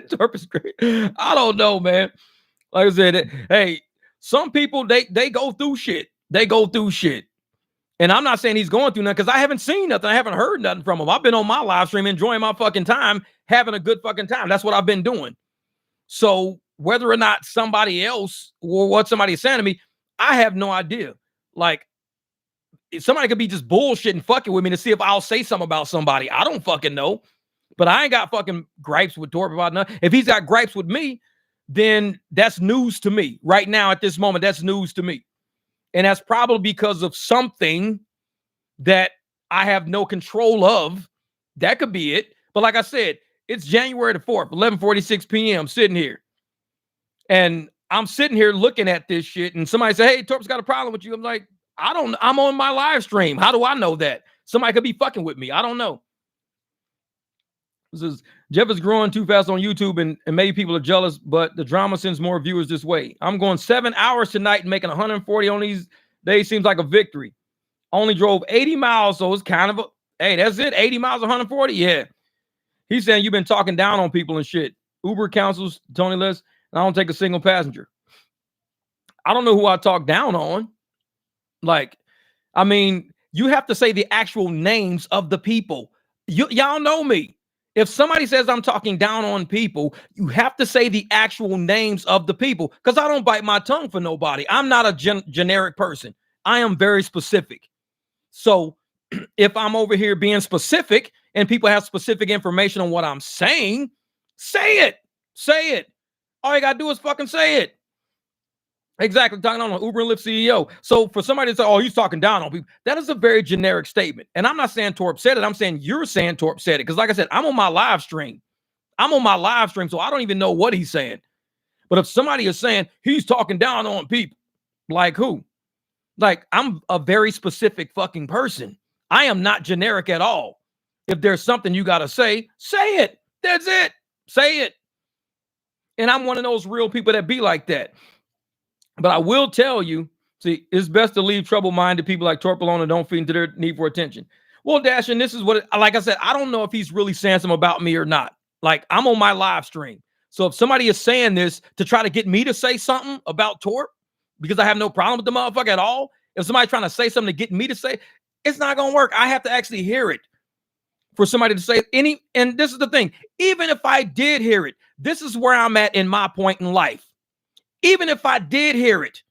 Torp is great. I don't know, man. Like I said, hey, some people, they go through shit. They go through shit. And I'm not saying he's going through nothing because I haven't seen nothing. I haven't heard nothing from him. I've been on my live stream enjoying my fucking time, having a good fucking time. That's what I've been doing. So whether or not somebody else or what somebody's saying to me, I have no idea. Like, somebody could be just bullshitting fucking with me to see if I'll say something about somebody. I don't fucking know. But I ain't got fucking gripes with Torp about nothing. If he's got gripes with me, then that's news to me. Right now, at this moment, that's news to me. And that's probably because of something that I have no control of. That could be it. But like I said, it's January the 4th, 11:46 p.m. sitting here. And I'm sitting here looking at this shit. And somebody say, hey, Torp's got a problem with you. I'm like, I'm on my live stream. How do I know that? Somebody could be fucking with me. I don't know. This is Jeff is growing too fast on YouTube and maybe people are jealous, but the drama sends more viewers this way. I'm going 7 hours tonight and making 140 on these days seems like a victory. Only drove 80 miles, so it's kind of hey, that's it. 80 miles, 140. Yeah. He's saying you've been talking down on people and shit. Uber counsels Tony List, and I don't take a single passenger. I don't know who I talk down on. Like, I mean, you have to say the actual names of the people. Y'all know me. If somebody says I'm talking down on people, you have to say the actual names of the people because I don't bite my tongue for nobody. I'm not a generic person. I am very specific. So if I'm over here being specific and people have specific information on what I'm saying, say it. Say it. All you got to do is fucking say it. Exactly. Talking on an Uber and Lyft CEO. So for somebody to say, oh, he's talking down on people, that is a very generic statement. And I'm not saying Torp said it. I'm saying you're saying Torp said it. Because like I said, I'm on my live stream. So I don't even know what he's saying. But if somebody is saying he's talking down on people, like who? Like, I'm a very specific fucking person. I am not generic at all. If there's something you got to say it. That's it. Say it. And I'm one of those real people that be like that. But I will tell you, see, it's best to leave trouble-minded people like Torp alone and don't feed into their need for attention. Well, Dash, and this is what, like I said, I don't know if he's really saying something about me or not. Like, I'm on my live stream. So if somebody is saying this to try to get me to say something about Torp, because I have no problem with the motherfucker at all, if somebody's trying to say something to get me to say, it's not going to work. I have to actually hear it for somebody to say any. And this is the thing. Even if I did hear it, this is where I'm at in my point in life. Even if I did hear it,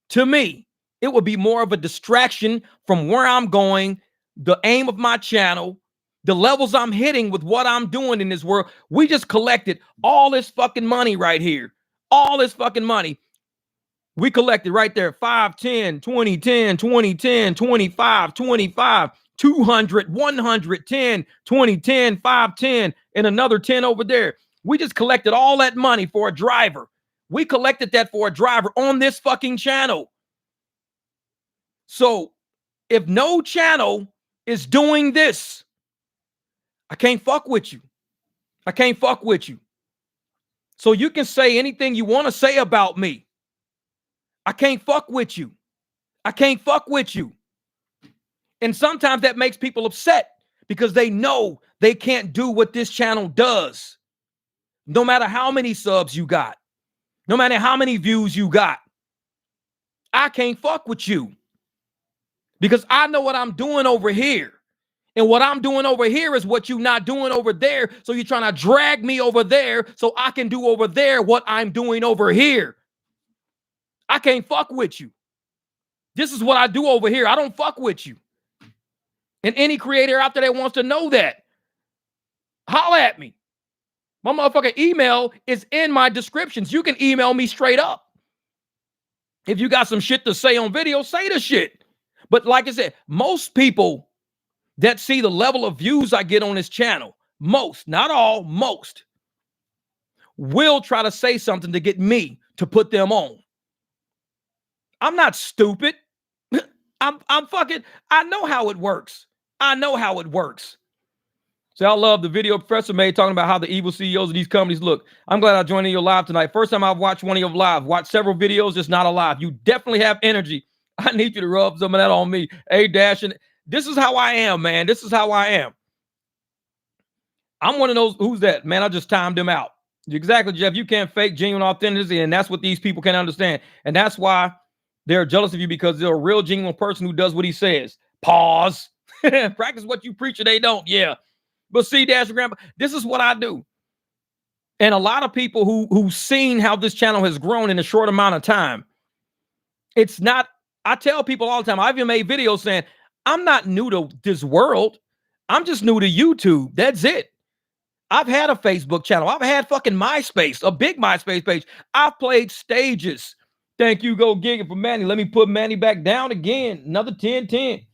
to me, it would be more of a distraction from where I'm going, the aim of my channel, the levels I'm hitting with what I'm doing in this world. We just collected all this fucking money right here. All this fucking money. We collected right there 5, 10, 20, 10, 20, 10, 25, 25, 200, 100, 10, 20, 10, 5, 10, and another 10 over there. We just collected all that money for a driver. We collected that for a driver on this fucking channel. So if no channel is doing this, I can't fuck with you. I can't fuck with you. So you can say anything you want to say about me. I can't fuck with you. I can't fuck with you. And sometimes that makes people upset because they know they can't do what this channel does. No matter how many subs you got, no matter how many views you got, I can't fuck with you because I know what I'm doing over here. And what I'm doing over here is what you're not doing over there. So you're trying to drag me over there so I can do over there what I'm doing over here. I can't fuck with you. This is what I do over here. I don't fuck with you. And any creator out there that wants to know that, holla at me. My motherfucking email is in my descriptions. You can email me straight up. If you got some shit to say on video, say the shit. But like I said, most people that see the level of views I get on this channel, most, not all, most, will try to say something to get me to put them on. I'm not stupid. I'm fucking, I know how it works. I know how it works. So I love the video Professor made talking about how the evil CEOs of these companies look. I'm glad I joined in your live tonight. First time I've watched one of your live. Watched several videos, just not a live. You definitely have energy. I need you to rub some of that on me. Hey, Dash, and this is how I am, man. This is how I am. I'm one of those, who's that? Man, I just timed him out. Exactly, Jeff. You can't fake genuine authenticity, and that's what these people can't understand. And that's why they're jealous of you, because they're a real, genuine person who does what he says. Pause. Practice what you preach or they don't. Yeah. But see, Dash and Grandpa, this is what I do. And a lot of people who've seen how this channel has grown in a short amount of time, it's not, I tell people all the time, I've even made videos saying, I'm not new to this world. I'm just new to YouTube. That's it. I've had a Facebook channel. I've had fucking MySpace, a big MySpace page. I've played stages. Thank you, Go Giga, for Manny. Let me put Manny back down again. Another 10-10.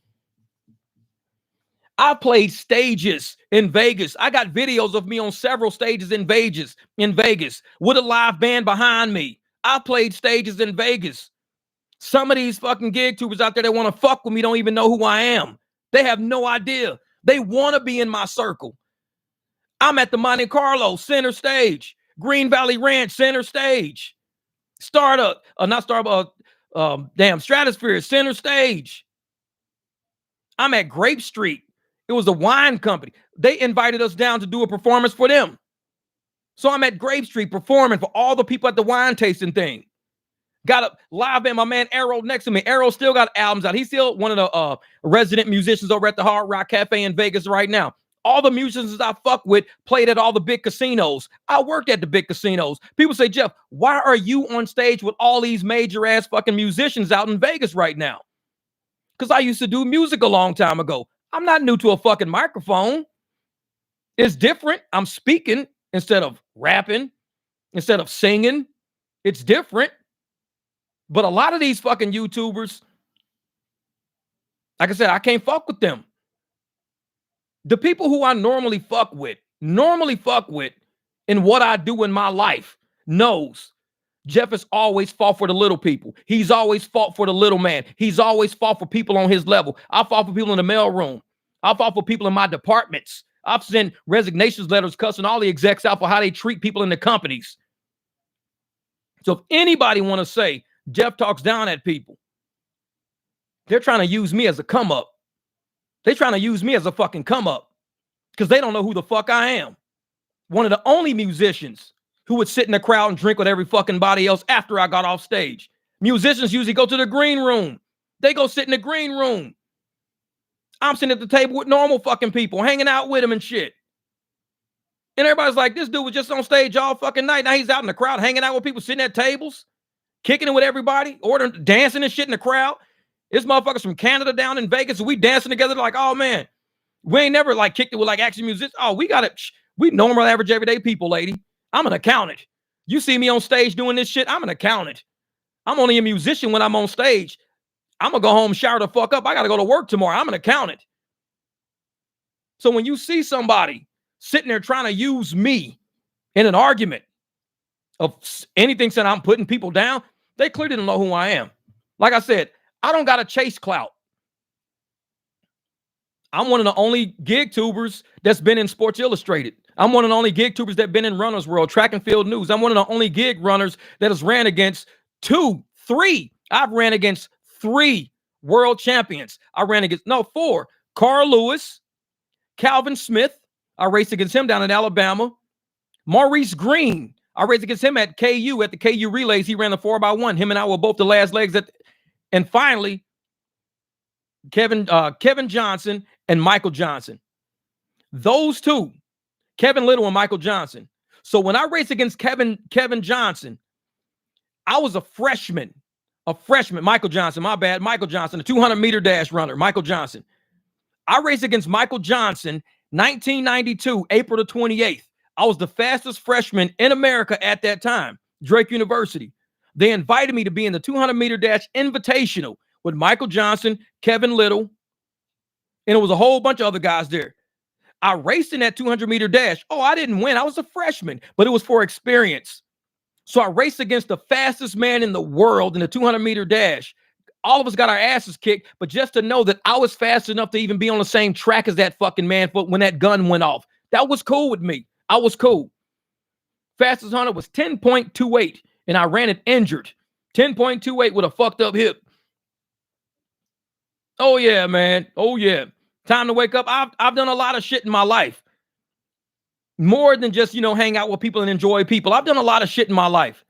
I played stages in Vegas. I got videos of me on several stages in Vegas with a live band behind me. I played stages in Vegas. Some of these fucking gig tubers out there that want to fuck with me don't even know who I am. They have no idea. They want to be in my circle. I'm at the Monte Carlo center stage, Green Valley Ranch center stage, Stratosphere center stage. I'm at Grape Street. It was a wine company. They invited us down to do a performance for them. So I'm at Grape Street performing for all the people at the wine tasting thing. Got a live band, my man Arrow next to me. Arrow still got albums out. He's still one of the resident musicians over at the Hard Rock Cafe in Vegas right now. All the musicians I fuck with played at all the big casinos. I worked at the big casinos. People say, Jeff, why are you on stage with all these major ass fucking musicians out in Vegas right now? Because I used to do music a long time ago. I'm not new to a fucking microphone. It's different. I'm speaking instead of rapping, instead of singing. It's different. But a lot of these fucking YouTubers, like I said, I can't fuck with them. The people who I normally fuck with in what I do in my life knows Jeff has always fought for the little people. He's always fought for the little man. He's always fought for people on his level. I fought for people in the mailroom. I fought for people in my departments. I've sent resignations letters cussing all the execs out for how they treat people in the companies. So if anybody want to say Jeff talks down at people, they're trying to use me as a come up. They're trying to use me as a fucking come up because they don't know who the fuck I am. One of the only musicians who would sit in the crowd and drink with every fucking body else after I got off stage. Musicians usually go to the green room. They go sit in the green room. I'm sitting at the table with normal fucking people, hanging out with them and shit. And everybody's like, this dude was just on stage all fucking night. Now he's out in the crowd, hanging out with people, sitting at tables, kicking it with everybody, ordering, dancing and shit in the crowd. This motherfucker's from Canada down in Vegas, and we dancing together like, oh man, we ain't never like kicked it with like action musicians. Oh, we got it. We normal, average, everyday people, lady. I'm an accountant. You see me on stage doing this shit, I'm an accountant. I'm only a musician when I'm on stage. I'm going to go home, shower the fuck up. I got to go to work tomorrow. I'm an accountant. So when you see somebody sitting there trying to use me in an argument of anything said I'm putting people down, they clearly don't know who I am. Like I said, I don't got to chase clout. I'm one of the only gig tubers that's been in Sports Illustrated. I'm one of the only gig tubers that's been in Runner's World, Track and Field News. I'm one of the only gig runners that has ran against 2, 3. I've ran against 3 world champions. I ran against, 4. Carl Lewis, Calvin Smith. I raced against him down in Alabama. Maurice Green. I raced against him at KU, at the KU relays. He ran the 4x1. Him and I were both the last legs. And finally, Kevin Johnson and Michael Johnson. Those two, Kevin Little and Michael Johnson. So when I raced against Kevin Johnson, I was a freshman. Michael Johnson, my bad. Michael Johnson, a 200-meter dash runner. Michael Johnson. I raced against Michael Johnson, 1992, April the 28th. I was the fastest freshman in America at that time, Drake University. They invited me to be in the 200-meter dash invitational with Michael Johnson, Kevin Little, and it was a whole bunch of other guys there. I raced in that 200-meter dash. Oh, I didn't win. I was a freshman, but it was for experience. So I raced against the fastest man in the world in the 200-meter dash. All of us got our asses kicked, but just to know that I was fast enough to even be on the same track as that fucking man when that gun went off, that was cool with me. I was cool. Fastest 100 was 10.28, and I ran it injured. 10.28 with a fucked up hip. Oh, yeah, man. Oh, yeah. Time to wake up. I've done a lot of shit in my life. More than just, hang out with people and enjoy people. I've done a lot of shit in my life.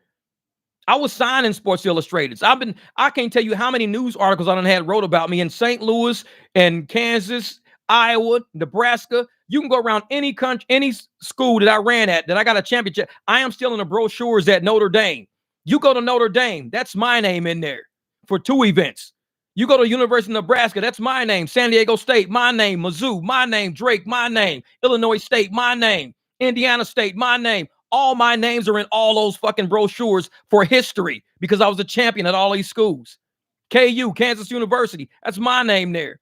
I was signed in Sports Illustrated. I can't tell you how many news articles I done had wrote about me in St. Louis and Kansas, Iowa, Nebraska. You can go around any country, any school that I ran at, that I got a championship. I am still in the brochures at Notre Dame. You go to Notre Dame, that's my name in there for 2 events. You go to University of Nebraska, that's my name. San Diego State, my name. Mizzou, my name. Drake, my name. Illinois State, my name. Indiana State, my name. All my names are in all those fucking brochures for history because I was a champion at all these schools. KU, Kansas University, that's my name there.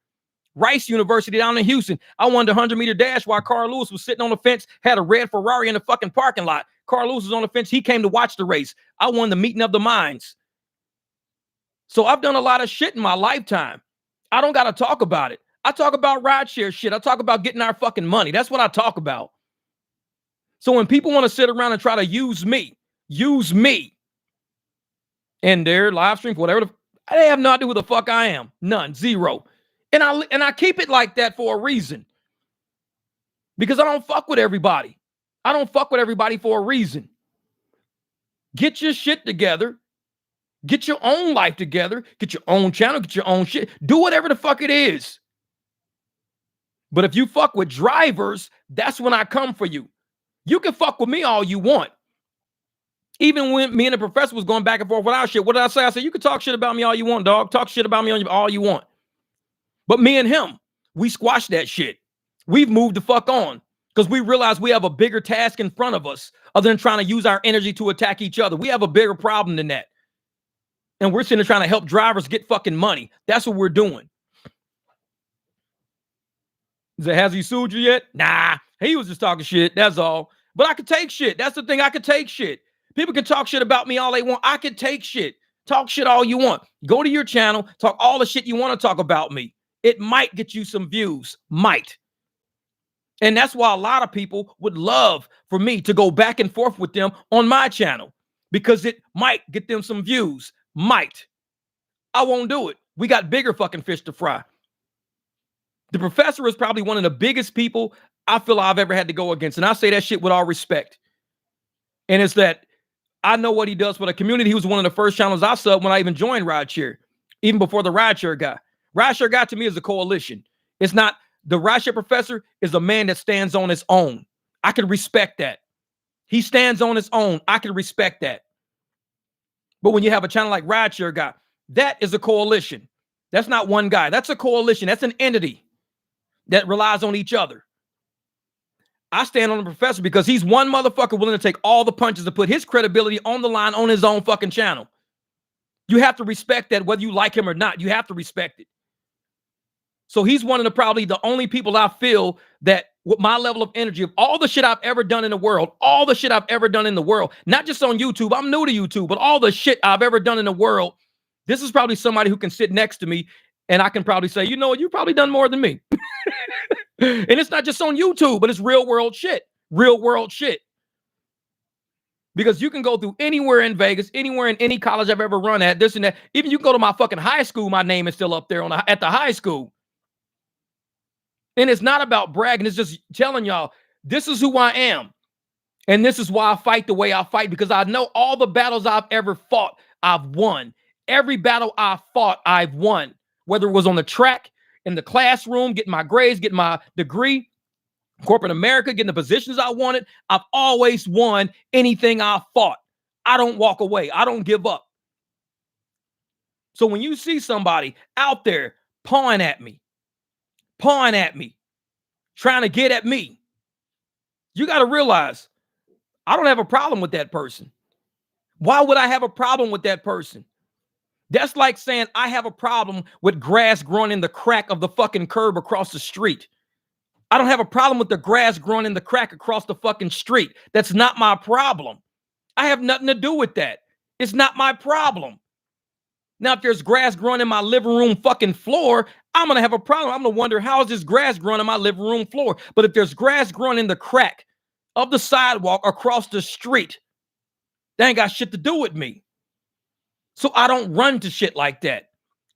Rice University down in Houston. I won the 100-meter dash while Carl Lewis was sitting on the fence, had a red Ferrari in the fucking parking lot. Carl Lewis was on the fence. He came to watch the race. I won the meeting of the minds. So I've done a lot of shit in my lifetime. I don't got to talk about it. I talk about rideshare shit. I talk about getting our fucking money. That's what I talk about. So when people want to sit around and try to use me in their live stream, whatever, they have no idea who the fuck I am. None, zero. And I keep it like that for a reason. Because I don't fuck with everybody. I don't fuck with everybody for a reason. Get your shit together. Get your own life together. Get your own channel. Get your own shit. Do whatever the fuck it is. But if you fuck with drivers, that's when I come for you. You can fuck with me all you want. Even when me and the professor was going back and forth with our shit, what did I say? I said, you can talk shit about me all you want, dog. Talk shit about me all you want. But me and him, we squashed that shit. We've moved the fuck on because we realize we have a bigger task in front of us other than trying to use our energy to attack each other. We have a bigger problem than that. And we're sitting there trying to help drivers get fucking money. That's what we're doing. Has he sued you yet? Nah, he was just talking shit. That's all. But I could take shit. That's the thing. I could take shit. People can talk shit about me all they want. I could take shit. Talk shit all you want. Go to your channel. Talk all the shit you want to talk about me. It might get you some views. Might. And that's why a lot of people would love for me to go back and forth with them on my channel, because it might get them some views. Might. I won't do it. We got bigger fucking fish to fry. The professor is probably one of the biggest people I feel I've ever had to go against. And I say that shit with all respect. And it's that I know what he does for the community. He was one of the first channels I subbed when I even joined rideshare, even before the rideshare guy. Rideshare guy to me is a coalition. It's not, the rideshare professor is a man that stands on his own. I can respect that. He stands on his own. I can respect that. But when you have a channel like rideshare guy, that is a coalition. That's not one guy. That's a coalition. That's an entity that relies on each other. I stand on the professor because he's one motherfucker willing to take all the punches to put his credibility on the line on his own fucking channel. You have to respect that, whether you like him or not. You have to respect it. So he's one of the probably the only people I feel that with my level of energy of all the shit I've ever done in the world, all the shit I've ever done in the world, not just on YouTube, I'm new to YouTube, but all the shit I've ever done in the world, this is probably somebody who can sit next to me and I can probably say, you know what, you've probably done more than me. And it's not just on YouTube, but it's real world shit. Real world shit. Because you can go through anywhere in Vegas, anywhere in any college I've ever run at, this and that. Even you can go to my fucking high school, my name is still up there at the high school. And it's not about bragging. It's just telling y'all, this is who I am. And this is why I fight the way I fight, because I know all the battles I've ever fought, I've won. Every battle I fought, I've won. Whether it was on the track, in the classroom, getting my grades, getting my degree, corporate America, getting the positions I wanted, I've always won anything I fought. I don't walk away. I don't give up. So when you see somebody out there pawing at me, trying to get at me, you got to realize I don't have a problem with that person. Why would I have a problem with that person? That's like saying I have a problem with grass growing in the crack of the fucking curb across the street. I don't have a problem with the grass growing in the crack across the fucking street. That's not my problem. I have nothing to do with that. It's not my problem. Now, if there's grass growing in my living room fucking floor, I'm going to have a problem. I'm going to wonder, how is this grass growing in my living room floor? But if there's grass growing in the crack of the sidewalk across the street, that ain't got shit to do with me. So I don't run to shit like that.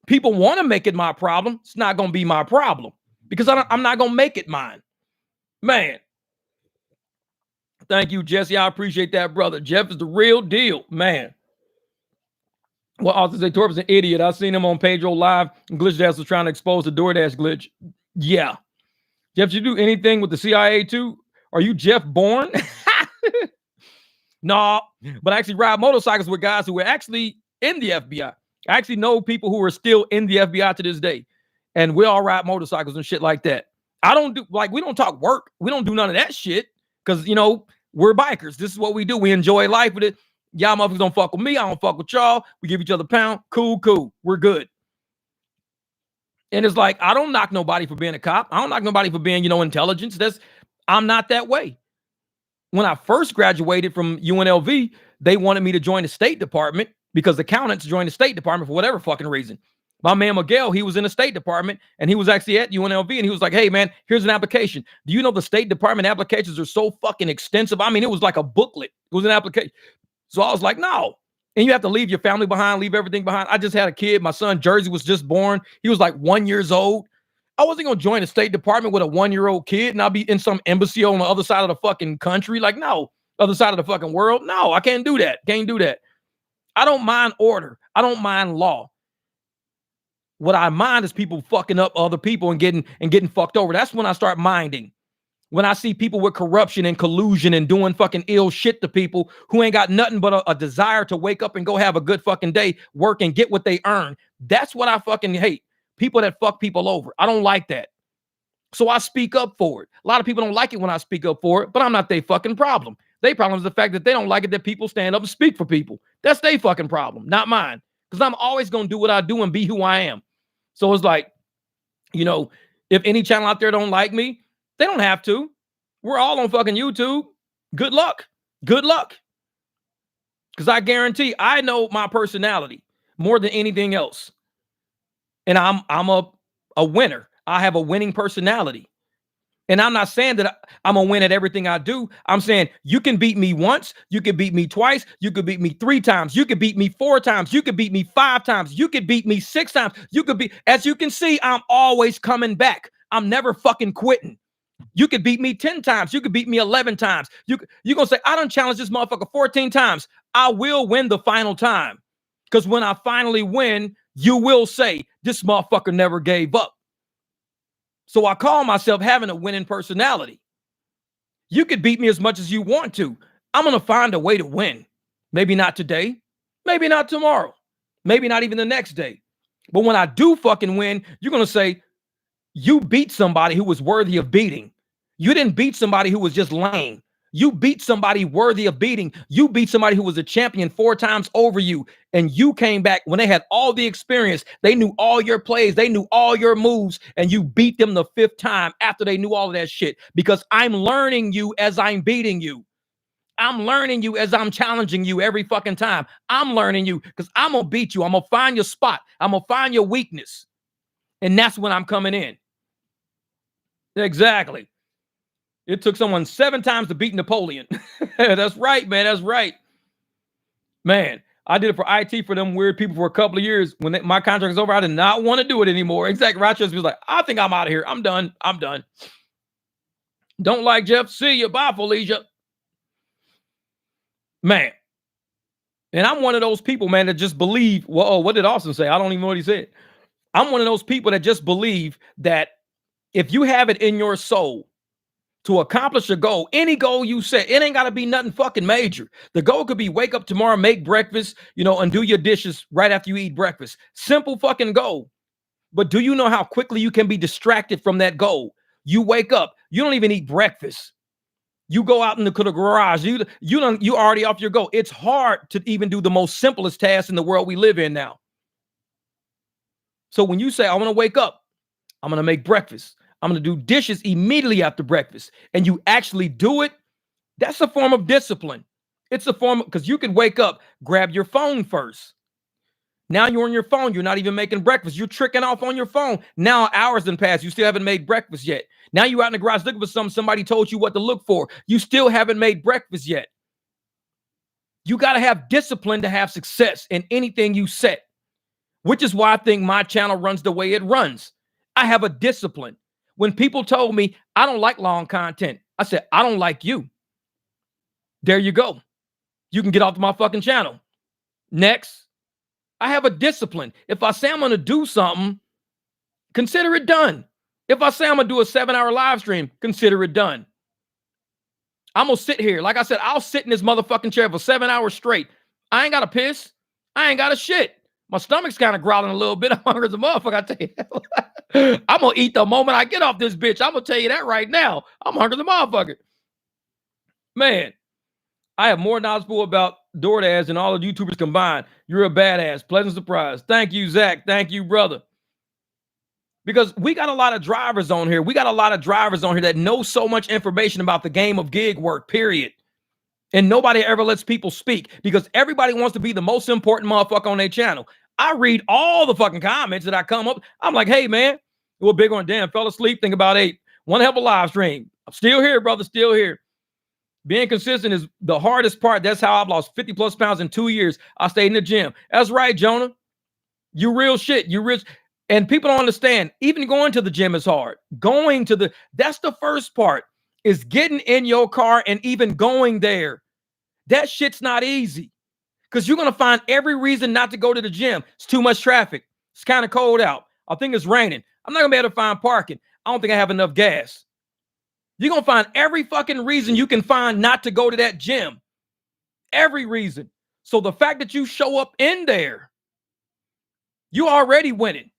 People want to make it my problem. It's not going to be my problem because I'm not going to make it mine. Man. Thank you, Jesse. I appreciate that, brother. Jeff is the real deal, man. Well, Arthur say Torp's an idiot. I seen him on Pedro Live. Glitch Dash was trying to expose the DoorDash glitch. Yeah. Jeff, did you do anything with the CIA too? Are you Jeff Bourne? No, but I actually ride motorcycles with guys who were actually in the FBI. I actually know people who are still in the FBI to this day. And we all ride motorcycles and shit like that. I don't do, like, we don't talk work. We don't do none of that shit. Because, you know, we're bikers. This is what we do. We enjoy life with it. Y'all motherfuckers don't fuck with me. I don't fuck with y'all. We give each other a pound. Cool, cool. We're good. And it's like, I don't knock nobody for being a cop. I don't knock nobody for being, you know, intelligence. I'm not that way. When I first graduated from UNLV, they wanted me to join the State Department because accountants joined the State Department for whatever fucking reason. My man Miguel, he was in the State Department and he was actually at UNLV and he was like, hey man, here's an application. Do you know the State Department applications are so fucking extensive? I mean, it was like a booklet. It was an application. So I was like, no. And you have to leave your family behind, leave everything behind. I just had a kid. My son Jersey was just born. He was like 1 year old. I wasn't going to join the State Department with a 1-year-old kid and I'll be in some embassy on the other side of the fucking country. Like, no, other side of the fucking world. No, I can't do that. Can't do that. I don't mind order. I don't mind law. What I mind is people fucking up other people and getting fucked over. That's when I start minding. When I see people with corruption and collusion and doing fucking ill shit to people who ain't got nothing but a desire to wake up and go have a good fucking day, work and get what they earn. That's what I fucking hate. People that fuck people over. I don't like that. So I speak up for it. A lot of people don't like it when I speak up for it, but I'm not their fucking problem. Their problem is the fact that they don't like it that people stand up and speak for people. That's their fucking problem, not mine. because I'm always going to do what I do and be who I am. So it's like, you know, if any channel out there don't like me, they don't have to. We're all on fucking YouTube. Good luck. Good luck. Because I guarantee I know my personality more than anything else. And I'm a winner. I have a winning personality. And I'm not saying that I'm going to win at everything I do. I'm saying you can beat me once. You can beat me twice. You could beat me 3 times. You could beat me 4 times. You could beat me 5 times. You could beat me 6 times. You could be, as you can see, I'm always coming back. I'm never fucking quitting. You could beat me 10 times. You could beat me 11 times. You're going to say, I done challenged this motherfucker 14 times. I will win the final time. Because when I finally win, you will say, this motherfucker never gave up. So I call myself having a winning personality. You could beat me as much as you want to. I'm going to find a way to win. Maybe not today. Maybe not tomorrow. Maybe not even the next day. But when I do fucking win, you're going to say, you beat somebody who was worthy of beating. You didn't beat somebody who was just lame. You beat somebody worthy of beating. You beat somebody who was a champion 4 times over you. And you came back when they had all the experience. They knew all your plays. They knew all your moves. And you beat them the 5th time after they knew all of that shit. Because I'm learning you as I'm beating you. I'm learning you as I'm challenging you every fucking time. I'm learning you because I'm going to beat you. I'm going to find your spot. I'm going to find your weakness. And that's when I'm coming in. Exactly. It took someone 7 times to beat Napoleon. That's right, man. That's right. Man, I did it for IT for them weird people for a couple of years. When my contract was over, I did not want to do it anymore. Exactly. Rochester was like, I think I'm out of here. I'm done. I'm done. Don't like Jeff. See you. Bye, Felicia. Man. And I'm one of those people, man, that just believe. Well, what did Austin say? I don't even know what he said. I'm one of those people that just believe that if you have it in your soul to accomplish a goal, any goal you set, it ain't got to be nothing fucking major. The goal could be wake up tomorrow, make breakfast, and do your dishes right after you eat breakfast. Simple fucking goal. But do you know how quickly you can be distracted from that goal? You wake up, you don't even eat breakfast. You go out in the garage, you already off your goal. It's hard to even do the most simplest task in the world we live in now. So when you say, I want to wake up, I'm going to make breakfast, I'm going to do dishes immediately after breakfast, and you actually do it, that's a form of discipline. It's a form of, because you can wake up, grab your phone first. Now you're on your phone. You're not even making breakfast. You're tricking off on your phone. Now hours done passed. You still haven't made breakfast yet. Now you're out in the garage looking for something. Somebody told you what to look for. You still haven't made breakfast yet. You got to have discipline to have success in anything you set, which is why I think my channel runs the way it runs. I have a discipline. When people told me I don't like long content, I said, I don't like you. There you go. You can get off my fucking channel. Next. I have a discipline. If I say I'm going to do something, consider it done. If I say I'm going to do a 7-hour live stream, consider it done. I'm going to sit here. Like I said, I'll sit in this motherfucking chair for 7 hours straight. I ain't got to piss. I ain't got to shit. My stomach's kind of growling a little bit. I'm hungry as a motherfucker, I tell you. I'm going to eat the moment I get off this bitch. I'm going to tell you that right now. I'm hungry as a motherfucker. Man, I have more knowledgeable about DoorDash than all the YouTubers combined. You're a badass. Pleasant surprise. Thank you, Zach. Thank you, brother. Because we got a lot of drivers on here. We got a lot of drivers on here that know so much information about the game of gig work, period. And nobody ever lets people speak because everybody wants to be the most important motherfucker on their channel. I read all the fucking comments that I come up. I'm like, hey, man, we're big on damn, fell asleep, think about 8. One hell of a live stream. I'm still here, brother, still here. Being consistent is the hardest part. That's how I've lost 50 plus pounds in 2 years. I stayed in the gym. That's right, Jonah. You real shit. You rich. And people don't understand. Even going to the gym is hard. That's the first part, is getting in your car and even going there. That shit's not easy because you're going to find every reason not to go to the gym. It's too much traffic. It's kind of cold out. I think it's raining. I'm not going to be able to find parking. I don't think I have enough gas. You're going to find every fucking reason you can find not to go to that gym. Every reason. So the fact that you show up in there, you already winning.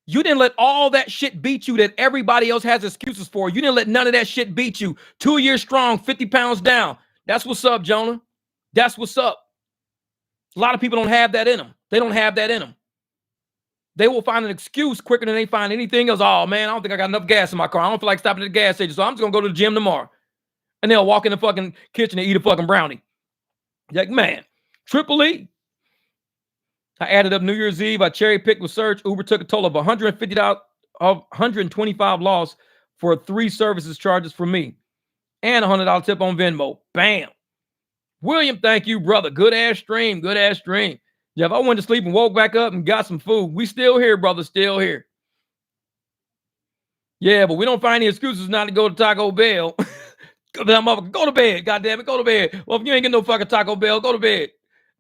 You didn't let all that shit beat you that everybody else has excuses for. You didn't let none of that shit beat you. 2 years strong, 50 pounds down. That's what's up, Jonah. That's what's up. A lot of people don't have that in them. They don't have that in them. They will find an excuse quicker than they find anything else. Oh, man, I don't think I got enough gas in my car. I don't feel like stopping at the gas station, so I'm just going to go to the gym tomorrow. And they'll walk in the fucking kitchen and eat a fucking brownie. You're like, man, Triple E. I added up New Year's Eve. I cherry-picked with search. Uber took a total of $150, of $125 loss for 3 services charges for me. And a $100 tip on Venmo. Bam. William, thank you, brother. Good-ass stream. Good-ass stream. Jeff, I went to sleep and woke back up and got some food. We still here, brother. Still here. Yeah, but we don't find any excuses not to go to Taco Bell. Go to bed. God damn it. Go to bed. Well, if you ain't getting no fucking Taco Bell, go to bed.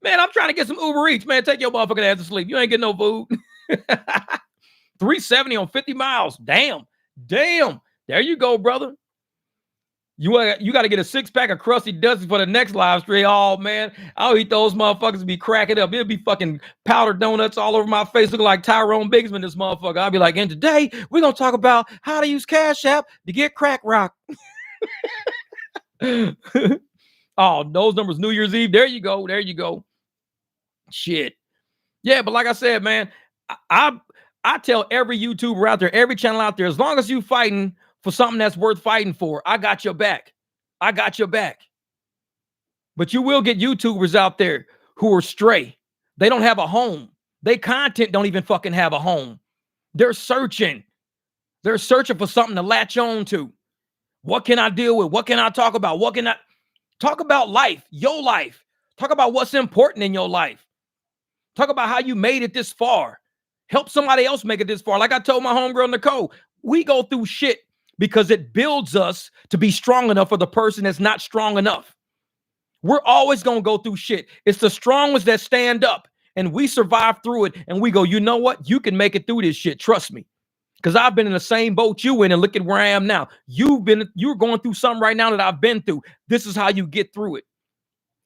Man, I'm trying to get some Uber Eats. Man, take your motherfucking ass to sleep. You ain't getting no food. 370 on 50 miles. Damn. There you go, brother. You got to get a 6-pack of Crusty Dusty for the next live stream. Oh, man. I'll eat those motherfuckers and be cracking up. It'll be fucking powdered donuts all over my face looking like Tyrone Bigsman, this motherfucker. I'll be like, and today we're going to talk about how to use Cash App to get crack rock. Oh, those numbers, New Year's Eve. There you go. Shit. Yeah, but like I said, man, I tell every YouTuber out there, every channel out there, as long as you fighting for something that's worth fighting for, I got your back. But you will get YouTubers out there who are stray. They don't have a home. They content don't even fucking have a home. They're searching for something to latch on to. What can I deal with? What can I talk about? What can I talk about? Life, your life. Talk about what's important in your life. Talk about how you made it this far. Help somebody else make it this far. Like I told my homegirl, Nicole, we go through shit because it builds us to be strong enough for the person that's not strong enough. We're always going to go through shit. It's the strong ones that stand up and we survive through it. And we go, you know what? You can make it through this shit. Trust me. Because I've been in the same boat you in and look at where I am now. You're going through something right now that I've been through. This is how you get through it.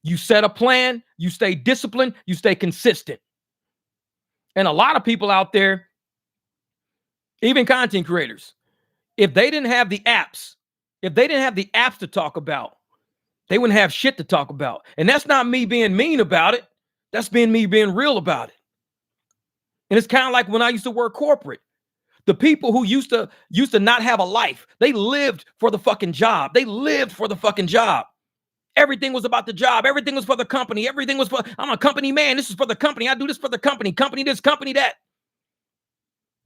You set a plan, you stay disciplined, you stay consistent. And a lot of people out there, even content creators, if they didn't have the apps to talk about, they wouldn't have shit to talk about. And that's not me being mean about it. That's me being real about it. And it's kind of like when I used to work corporate. The people who used to not have a life, they lived for the fucking job. Everything was about the job. Everything was for the company. Everything was I'm a company man. This is for the company. I do this for the company. Company this, company that.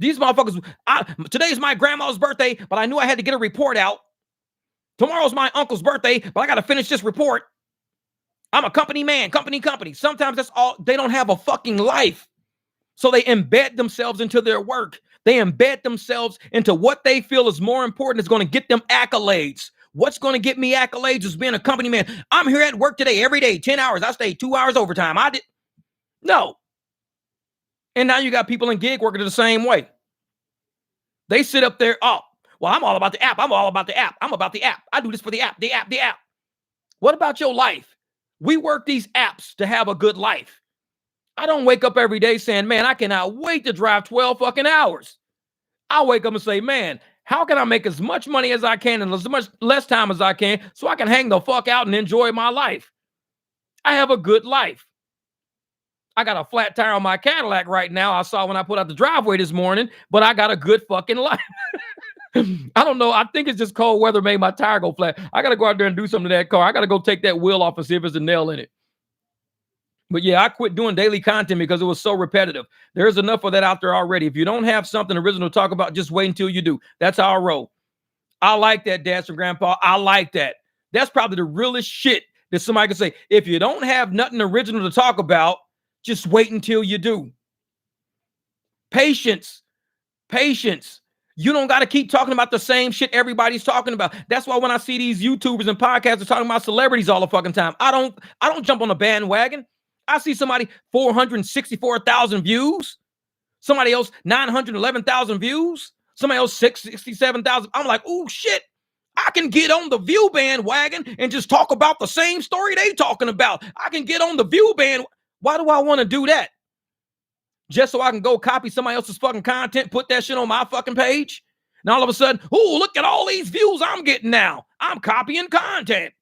These motherfuckers, today's my grandma's birthday, but I knew I had to get a report out. Tomorrow's my uncle's birthday, but I got to finish this report. I'm a company man, company. Sometimes that's all. They don't have a fucking life. So they embed themselves into their work. They embed themselves into what they feel is more important, is going to get them accolades. What's going to get me accolades is being a company man. I'm here at work today, every day, 10 hours. I stayed 2 hours overtime. No. And now you got people in gig working the same way. They sit up there, oh, well, I'm all about the app. I'm about the app. I do this for the app. What about your life? We work these apps to have a good life. I don't wake up every day saying, man, I cannot wait to drive 12 fucking hours. I wake up and say, man, how can I make as much money as I can in as much less time as I can so I can hang the fuck out and enjoy my life? I have a good life. I got a flat tire on my Cadillac right now. I saw when I put out the driveway this morning, but I got a good fucking life. I don't know. I think it's just cold weather made my tire go flat. I got to go out there and do something to that car. I got to go take that wheel off and see if there's a nail in it. But yeah, I quit doing daily content because it was so repetitive. There's enough of that out there already. If you don't have something original to talk about, just wait until you do. That's how I roll. I like that, Dads and Grandpa. I like that. That's probably the realest shit that somebody can say. If you don't have nothing original to talk about, just wait until you do. Patience. You don't got to keep talking about the same shit everybody's talking about. That's why when I see these YouTubers and podcasters talking about celebrities all the fucking time, I don't jump on the bandwagon. I see somebody 464,000 views, somebody else 911,000 views, somebody else 667,000. I'm like, oh shit, I can get on the view bandwagon and just talk about the same story they talking about. I can get on the view band. Why do I want to do that? Just so I can go copy somebody else's fucking content, put that shit on my fucking page. And all of a sudden, oh, look at all these views I'm getting now. I'm copying content.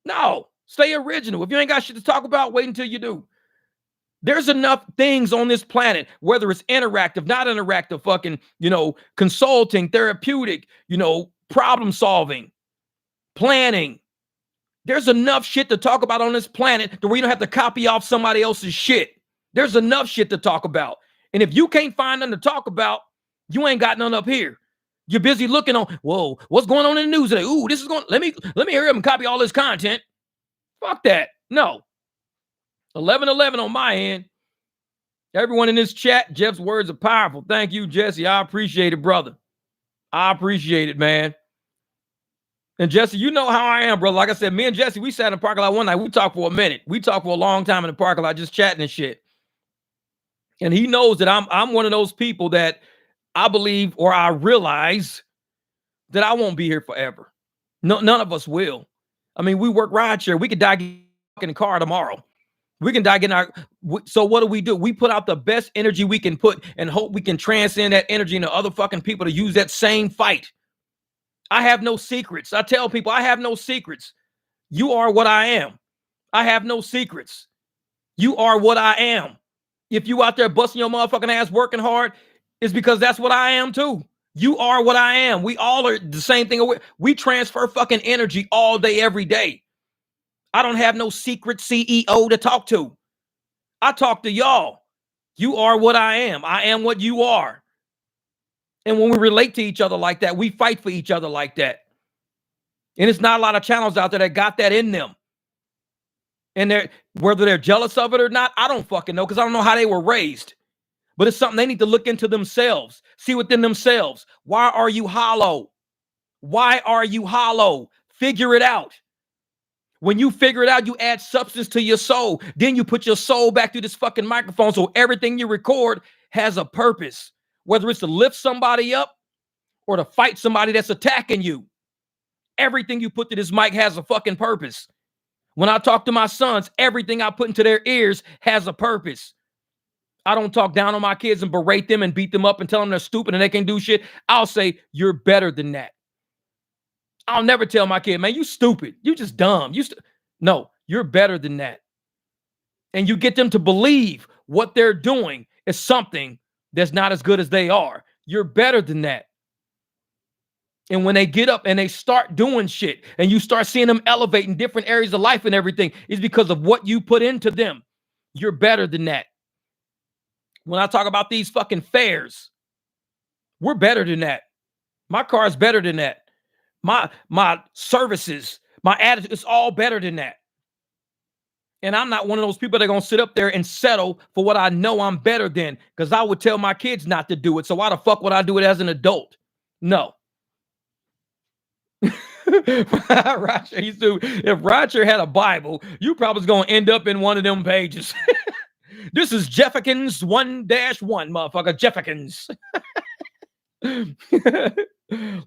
No. Stay original. If you ain't got shit to talk about, wait until you do. There's enough things on this planet, whether it's interactive, not interactive, fucking, consulting, therapeutic, problem solving, planning. There's enough shit to talk about on this planet to where you don't have to copy off somebody else's shit. There's enough shit to talk about. And if you can't find nothing to talk about, you ain't got none up here. You're busy looking on, whoa, what's going on in the news today? Ooh, this is going, let me hurry up and copy all this content. Fuck that. No. 11:11 on my end. Everyone in this chat, Jeff's words are powerful. Thank you, Jesse. I appreciate it, brother. I appreciate it, man. And Jesse, you know how I am, brother. Like I said, me and Jesse, we sat in the parking lot one night. We talked for a minute. We talked for a long time in the parking lot, just chatting and shit. And he knows that I'm one of those people that I believe, or I realize that I won't be here forever. No, none of us will. I mean, we work rideshare. We could die in the car tomorrow. We can die in our. So what do? We put out the best energy we can put and hope we can transcend that energy into other fucking people to use that same fight. I have no secrets. I tell people I have no secrets. You are what I am. I have no secrets. You are what I am. If you out there busting your motherfucking ass working hard, it's because that's what I am too. You are what I am. We all are the same thing. We transfer fucking energy all day, every day. I don't have no secret CEO to talk to. I talk to y'all. You are what I am. I am what you are. And when we relate to each other like that, we fight for each other like that. And it's not a lot of channels out there that got that in them. And whether they're jealous of it or not, I don't fucking know, because I don't know how they were raised. But it's something they need to look into themselves, see within themselves. Why are you hollow? Why are you hollow? Figure it out. When you figure it out, you add substance to your soul. Then you put your soul back through this fucking microphone, so everything you record has a purpose, whether it's to lift somebody up or to fight somebody that's attacking you. Everything you put to this mic has a fucking purpose. When I talk to my sons, everything I put into their ears has a purpose. I don't talk down on my kids and berate them and beat them up and tell them they're stupid and they can't do shit. I'll say, you're better than that. I'll never tell my kid, man, you stupid. You just dumb. No, you're better than that. And you get them to believe what they're doing is something that's not as good as they are. You're better than that. And when they get up and they start doing shit and you start seeing them elevate in different areas of life and everything, it's because of what you put into them. You're better than that. When I talk about these fucking fares, we're better than that. My car is better than that. My services, my attitude, it's all better than that. And I'm not one of those people that are going to sit up there and settle for what I know I'm better than, because I would tell my kids not to do it. So why the fuck would I do it as an adult? No. If Roger had a Bible, you probably was going to end up in one of them pages. This is Jeffakins 1-1, motherfucker. Jeffakins.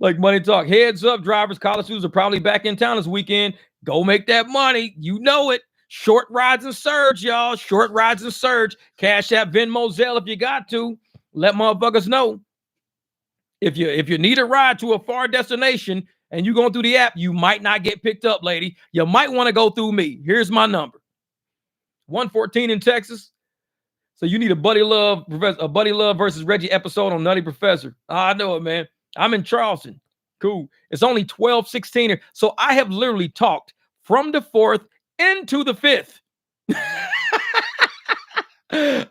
Like Money Talk. Heads up, drivers. College students are probably back in town this weekend. Go make that money. You know it. Short rides and surge, y'all. Short rides and surge. Cash App, Venmo, Zelle if you got to. Let motherfuckers know. If you need a ride to a far destination and you going through the app, you might not get picked up, lady. You might want to go through me. Here's my number. 114 in Texas. So you need a Buddy Love versus Reggie episode on Nutty Professor. I know it, man. I'm in Charleston. Cool. It's only 12:16 here. So I have literally talked from the 4th into the 5th.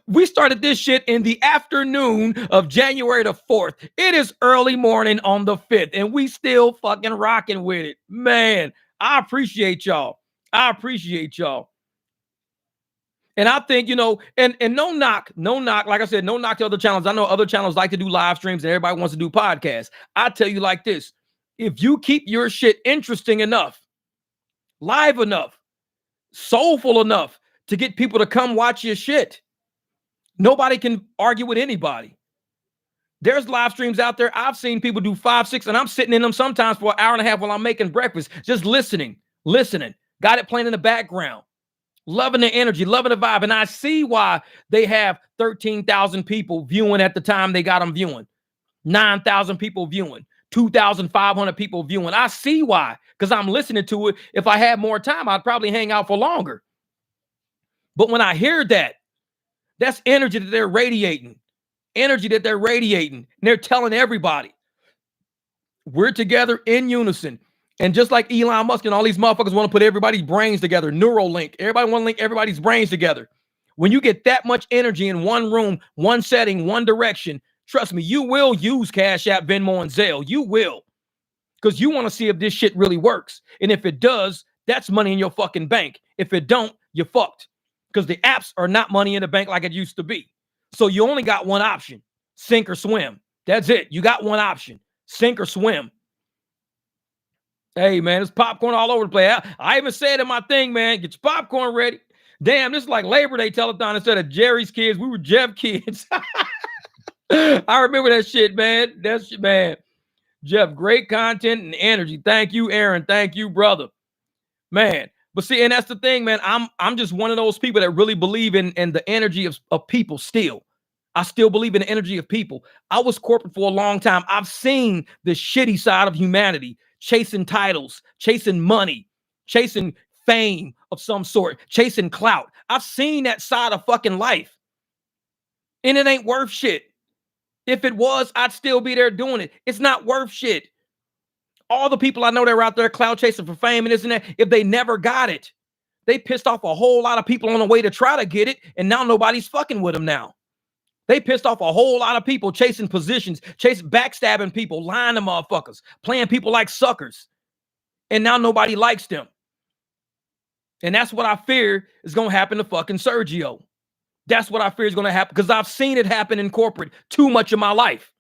We started this shit in the afternoon of January the 4th. It is early morning on the 5th, and we still fucking rocking with it. Man, I appreciate y'all. And I think, and no knock, like I said, no knock to other channels. I know other channels like to do live streams and everybody wants to do podcasts. I tell you like this, if you keep your shit interesting enough, live enough, soulful enough to get people to come watch your shit, nobody can argue with anybody. There's live streams out there. I've seen people do 5, 6, and I'm sitting in them sometimes for an hour and a half while I'm making breakfast, just listening, got it playing in the background. Loving the energy, loving the vibe. And I see why they have 13,000 people viewing at the time they got them viewing. 9,000 people viewing. 2,500 people viewing. I see why, because I'm listening to it. If I had more time, I'd probably hang out for longer. But when I hear that, That's energy that they're radiating. Energy that they're radiating. And they're telling everybody, we're together in unison. And just like Elon Musk and all these motherfuckers want to put everybody's brains together, Neuralink, everybody want to link everybody's brains together. When you get that much energy in one room, one setting, one direction, trust me, you will use Cash App, Venmo, and Zelle. You will. Because you want to see if this shit really works. And if it does, that's money in your fucking bank. If it don't, you're fucked. Because the apps are not money in the bank like it used to be. So you only got one option, sink or swim. That's it. You got one option, sink or swim. Hey, man, it's popcorn all over the place. I even said in my thing, man, get your popcorn ready. Damn, this is like Labor Day telethon instead of Jerry's kids. We were Jeff kids. I remember that shit, man. That shit, man. Jeff, great content and energy. Thank you, Aaron. Thank you, brother. Man. But see, and that's the thing, man. I'm just one of those people that really believe in the energy of people still. I still believe in the energy of people. I was corporate for a long time. I've seen the shitty side of humanity, chasing titles, chasing money, chasing fame of some sort, chasing clout. I've seen that side of fucking life. And it ain't worth shit. If it was, I'd still be there doing it. It's not worth shit. All the people I know that are out there cloud chasing for fame and this and that, if they never got it, they pissed off a whole lot of people on the way to try to get it, and now nobody's fucking with them now. They pissed off a whole lot of people chasing positions, backstabbing people, lying to motherfuckers, playing people like suckers, and now nobody likes them. And that's what I fear is going to happen to fucking Sergio. That's what I fear is going to happen because I've seen it happen in corporate too much of my life.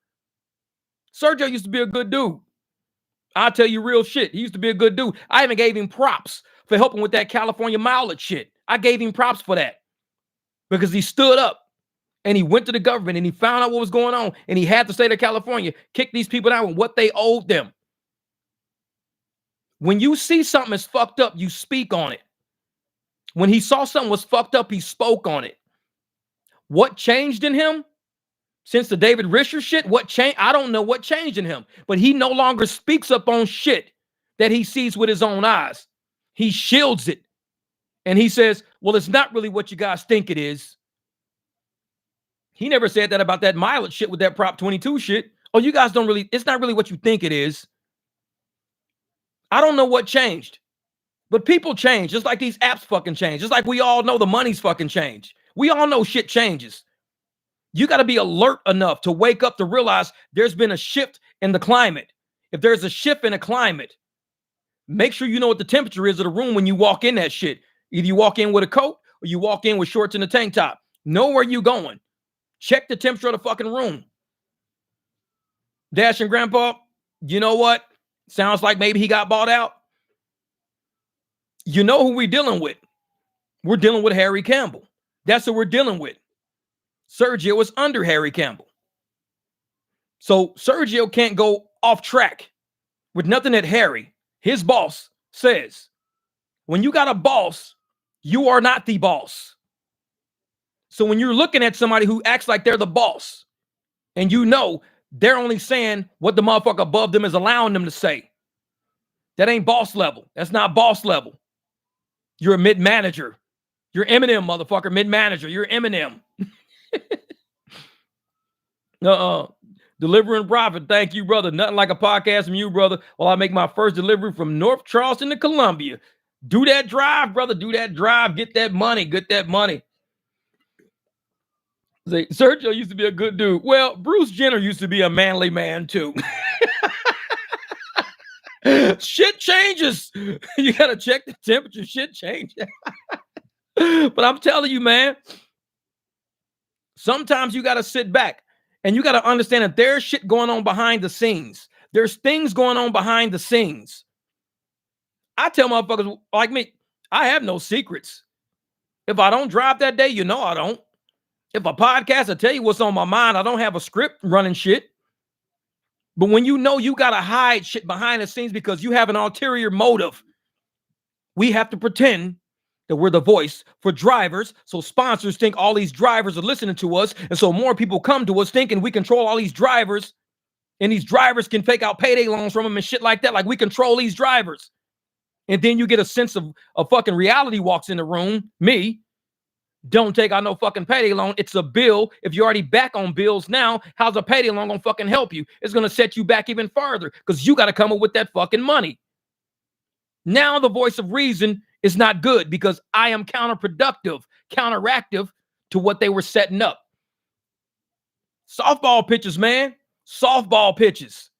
Sergio used to be a good dude. I'll tell you real shit. He used to be a good dude. I even gave him props for helping with that California mileage shit. I gave him props for that because he stood up and he went to the government and he found out what was going on and he had the state of California kick these people out with what they owed them. When you see something is fucked up, you speak on it. When he saw something was fucked up, he spoke on it. What changed in him? Since the David Risher shit, what changed? I don't know what changed in him, but he no longer speaks up on shit that he sees with his own eyes. He shields it. And he says, well, it's not really what you guys think it is. He never said that about that mileage shit with that Prop 22 shit. Oh, you guys don't really, it's not really what you think it is. I don't know what changed, but people change just like these apps fucking change. Just like we all know the money's fucking change. We all know shit changes. You got to be alert enough to wake up to realize there's been a shift in the climate. If there's a shift in the climate, make sure you know what the temperature is of the room when you walk in that shit. Either you walk in with a coat or you walk in with shorts and a tank top. Know where you going. Check the temperature of the fucking room. Dash and Grandpa, you know what? Sounds like maybe he got bought out. You know who we're dealing with. We're dealing with Harry Campbell. That's who we're dealing with. Sergio was under Harry Campbell. So Sergio can't go off track with nothing that Harry, his boss, says. When you got a boss, you are not the boss. So when you're looking at somebody who acts like they're the boss, and you know they're only saying what the motherfucker above them is allowing them to say, that ain't boss level. That's not boss level. You're a mid-manager. You're Eminem, motherfucker, mid-manager. You're Eminem. Delivering profit. Thank you, brother. Nothing like a podcast from you, brother. While I make my first delivery from North Charleston to Columbia. Do that drive, brother. Do that drive. Get that money. Get that money. Sergio used to be a good dude. Well, Bruce Jenner used to be a manly man, too. Shit changes. You got to check the temperature. Shit changes. But I'm telling you, man, sometimes you got to sit back and you got to understand that there's shit going on behind the scenes. There's things going on behind the scenes. I tell motherfuckers like me, I have no secrets. If I don't drive that day, you know I don't. If a podcast, I tell you what's on my mind. I don't have a script running shit. But when you know you got to hide shit behind the scenes because you have an ulterior motive, we have to pretend that we're the voice for drivers. So sponsors think all these drivers are listening to us. And so more people come to us thinking we control all these drivers. And these drivers can fake out payday loans from them and shit like that. Like we control these drivers. And then you get a sense of a fucking reality walks in the room. Me. Don't take out no fucking payday loan. It's a bill. If you're already back on bills now, how's a payday loan gonna fucking help you? It's gonna set you back even further because you got to come up with that fucking money. Now the voice of reason is not good because I am counterproductive, counteractive to what they were setting up. Softball pitches, man. Softball pitches.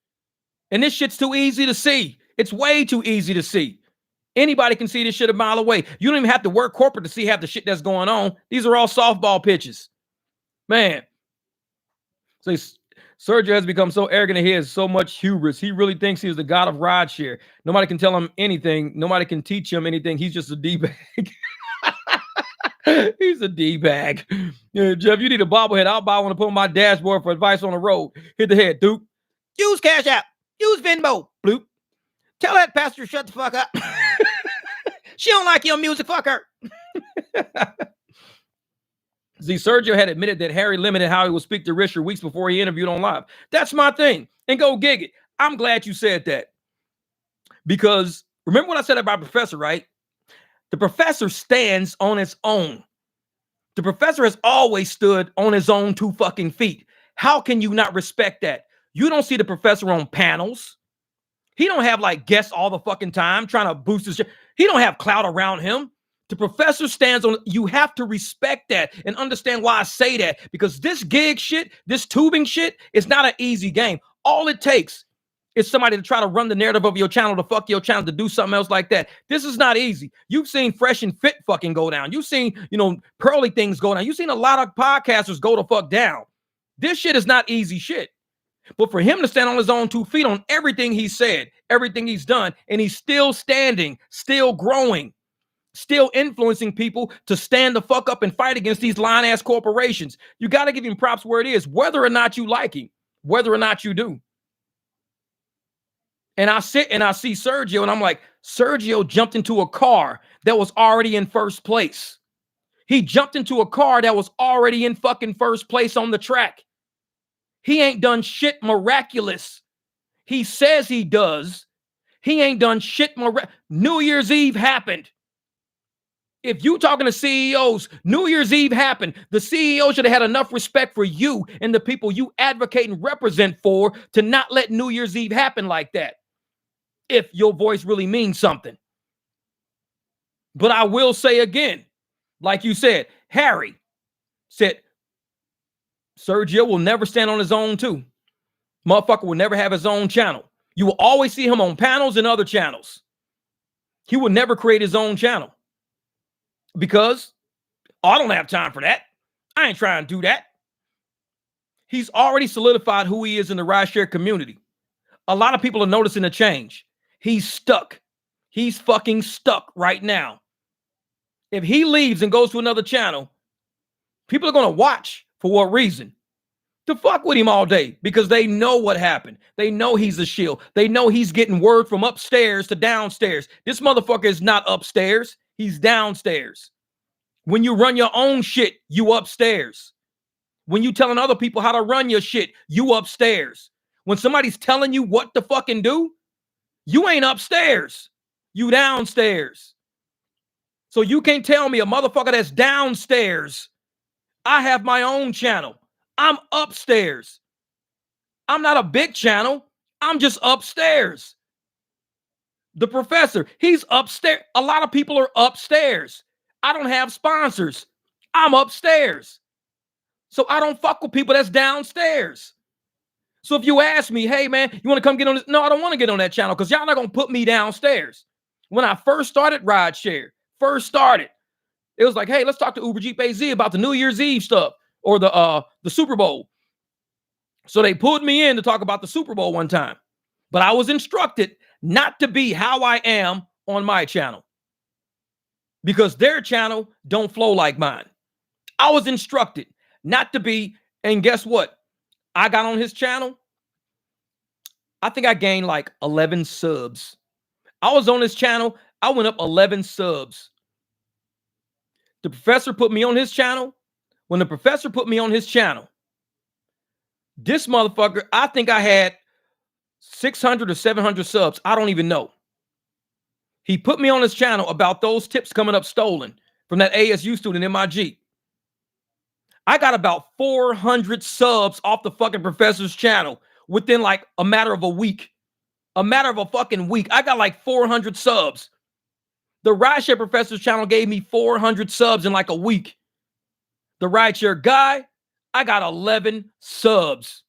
And this shit's too easy to see. It's way too easy to see. Anybody can see this shit a mile away. You don't even have to work corporate to see half the shit that's going on. These are all softball pitches. Man. So Sergio has become so arrogant and he has so much hubris. He really thinks he's the god of rideshare. Nobody can tell him anything. Nobody can teach him anything. He's just a D-bag. He's a D-bag. Yeah, Jeff, you need a bobblehead. I'll buy one to put on my dashboard for advice on the road. Hit the head, dude. Use Cash App. Use Venmo. Bloop. Tell that pastor shut the fuck up. She don't like your music, fuck her. See, Sergio had admitted that Harry limited how he would speak to Richard weeks before he interviewed on live. That's my thing. And go gig it. I'm glad you said that. Because remember what I said about Professor, right? The Professor stands on his own. The Professor has always stood on his own 2 fucking feet. How can you not respect that? You don't see the Professor on panels. He don't have like guests all the fucking time trying to boost his shit. He don't have clout around him. The Professor stands on, you have to respect that and understand why I say that. Because this gig shit, this tubing shit, is not an easy game. All it takes is somebody to try to run the narrative of your channel, to fuck your channel, to do something else like that. This is not easy. You've seen Fresh and Fit fucking go down. You've seen, Pearly things go down. You've seen a lot of podcasters go the fuck down. This shit is not easy shit. But for him to stand on his own 2 feet on everything he said, everything he's done, and he's still standing, still growing, still influencing people to stand the fuck up and fight against these lying-ass corporations. You got to give him props where it is, whether or not you like him, whether or not you do. And I sit and I see Sergio, and I'm like, Sergio jumped into a car that was already in first place. He jumped into a car that was already in fucking first place on the track. He ain't done shit miraculous. He says he does. He ain't done shit miraculous. New Year's Eve happened. If you talking to CEOs, New Year's Eve happened. The CEO should have had enough respect for you and the people you advocate and represent for to not let New Year's Eve happen like that. If your voice really means something. But I will say again, like you said, Harry said, Sergio will never stand on his own too. Motherfucker will never have his own channel. You will always see him on panels and other channels. He will never create his own channel. Because I don't have time for that. I ain't trying to do that. He's already solidified who he is in the rideshare community. A lot of people are noticing a change. He's stuck. He's fucking stuck right now. If he leaves and goes to another channel, people are going to watch. For what reason? To fuck with him all day because they know what happened. They know he's a shield. They know he's getting word from upstairs to downstairs. This motherfucker is not upstairs. He's downstairs. When you run your own shit, you upstairs. When you telling other people how to run your shit, you upstairs. When somebody's telling you what to fucking do, you ain't upstairs. You downstairs. So you can't tell me a motherfucker that's downstairs. I have my own channel. I'm upstairs. I'm not a big channel. I'm just upstairs. The Professor, he's upstairs. A lot of people are upstairs. I don't have sponsors. I'm upstairs. So I don't fuck with people that's downstairs. So if you ask me, hey man, you want to come get on this? No, I don't want to get on that channel because y'all not going to put me downstairs. When I first started rideshare, it was like, hey, let's talk to Uber Jeep AZ about the New Year's Eve stuff or the Super Bowl. So they pulled me in to talk about the Super Bowl one time. But I was instructed not to be how I am on my channel because their channel don't flow like mine. I was instructed not to be, and guess what? I got on his channel. I think I gained like 11 subs. I was on his channel. I went up 11 subs. The Professor put me on his channel. When the Professor put me on his channel, this motherfucker, I think I had 600 or 700 subs. I don't even know. He put me on his channel about those tips coming up stolen from that ASU student in my Jeep. I got about 400 subs off the fucking professor's channel within like a matter of a week. A matter of a fucking week. I got like 400 subs. The rideshare professor's channel gave me 400 subs in like a week. The rideshare guy, I got 11 subs.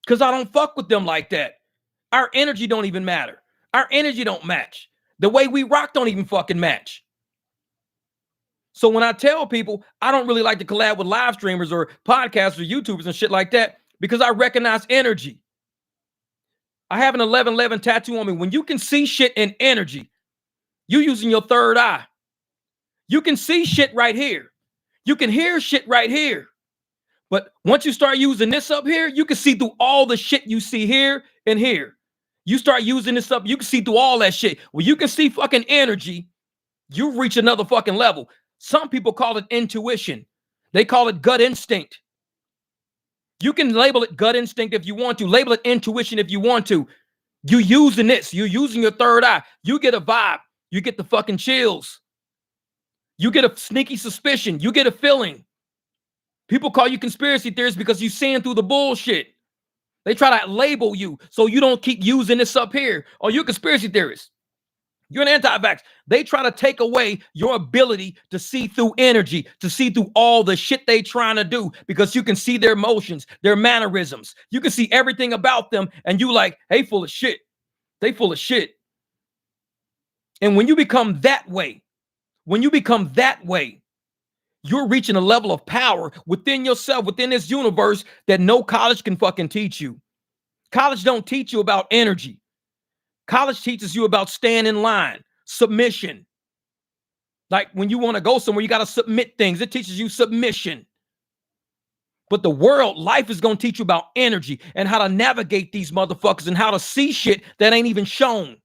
Because I don't fuck with them like that. Our energy don't even matter. Our energy don't match. The way we rock don't even fucking match. So when I tell people I don't really like to collab with live streamers or podcasters or YouTubers and shit like that, because I recognize energy. I have an 1111 tattoo on me. When you can see shit in energy, you using your third eye. You can see shit right here. You can hear shit right here. But once you start using this up here, you can see through all the shit you see here and here. You start using this up, you can see through all that shit. When you can see fucking energy, you reach another fucking level. Some people call it intuition. They call it gut instinct. You can label it gut instinct if you want to. Label it intuition if you want to. You using this. You're using your third eye. You get a vibe. You get the fucking chills. You get a sneaky suspicion. You get a feeling. People call you conspiracy theorists because you're seeing through the bullshit. They try to label you so you don't keep using this up here. Oh, you're a conspiracy theorist. You're an anti-vax. They try to take away your ability to see through energy, to see through all the shit they trying to do, because you can see their emotions, their mannerisms. You can see everything about them, and you like, hey, full of shit. They full of shit. And when you become that way, you're reaching a level of power within yourself, within this universe, that no college can fucking teach you. College don't teach you about energy. College teaches you about staying in line, submission. Like when you want to go somewhere, you got to submit things. It teaches you submission. But the world, life is going to teach you about energy and how to navigate these motherfuckers and how to see shit that ain't even shown.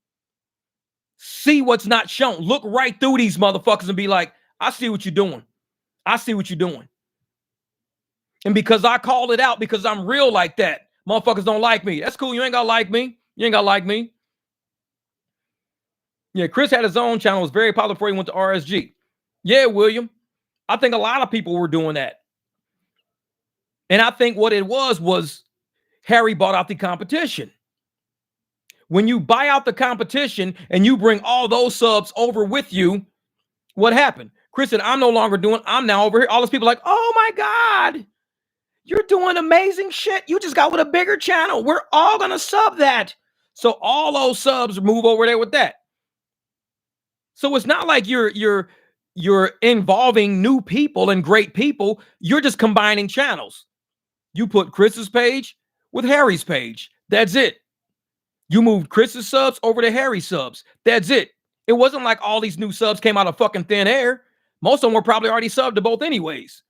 See what's not shown. Look right through these motherfuckers and be like, I see what you're doing. I see what you're doing. And because I called it out, because I'm real like that, motherfuckers don't like me. That's cool. You ain't got to like me. You ain't got to like me. Yeah, Chris had his own channel. It was very popular before he went to RSG. Yeah, William. I think a lot of people were doing that. And I think what it was Harry bought out the competition. When you buy out the competition and you bring all those subs over with you, what happened? Chris said, I'm now over here. All those people are like, oh my God, you're doing amazing shit. You just got with a bigger channel. We're all going to sub that. So all those subs move over there with that. So it's not like you're involving new people and great people. You're just combining channels. You put Chris's page with Harry's page. That's it. You moved Chris's subs over to Harry's subs. That's it. It wasn't like all these new subs came out of fucking thin air. Most of them were probably already subbed to both anyways.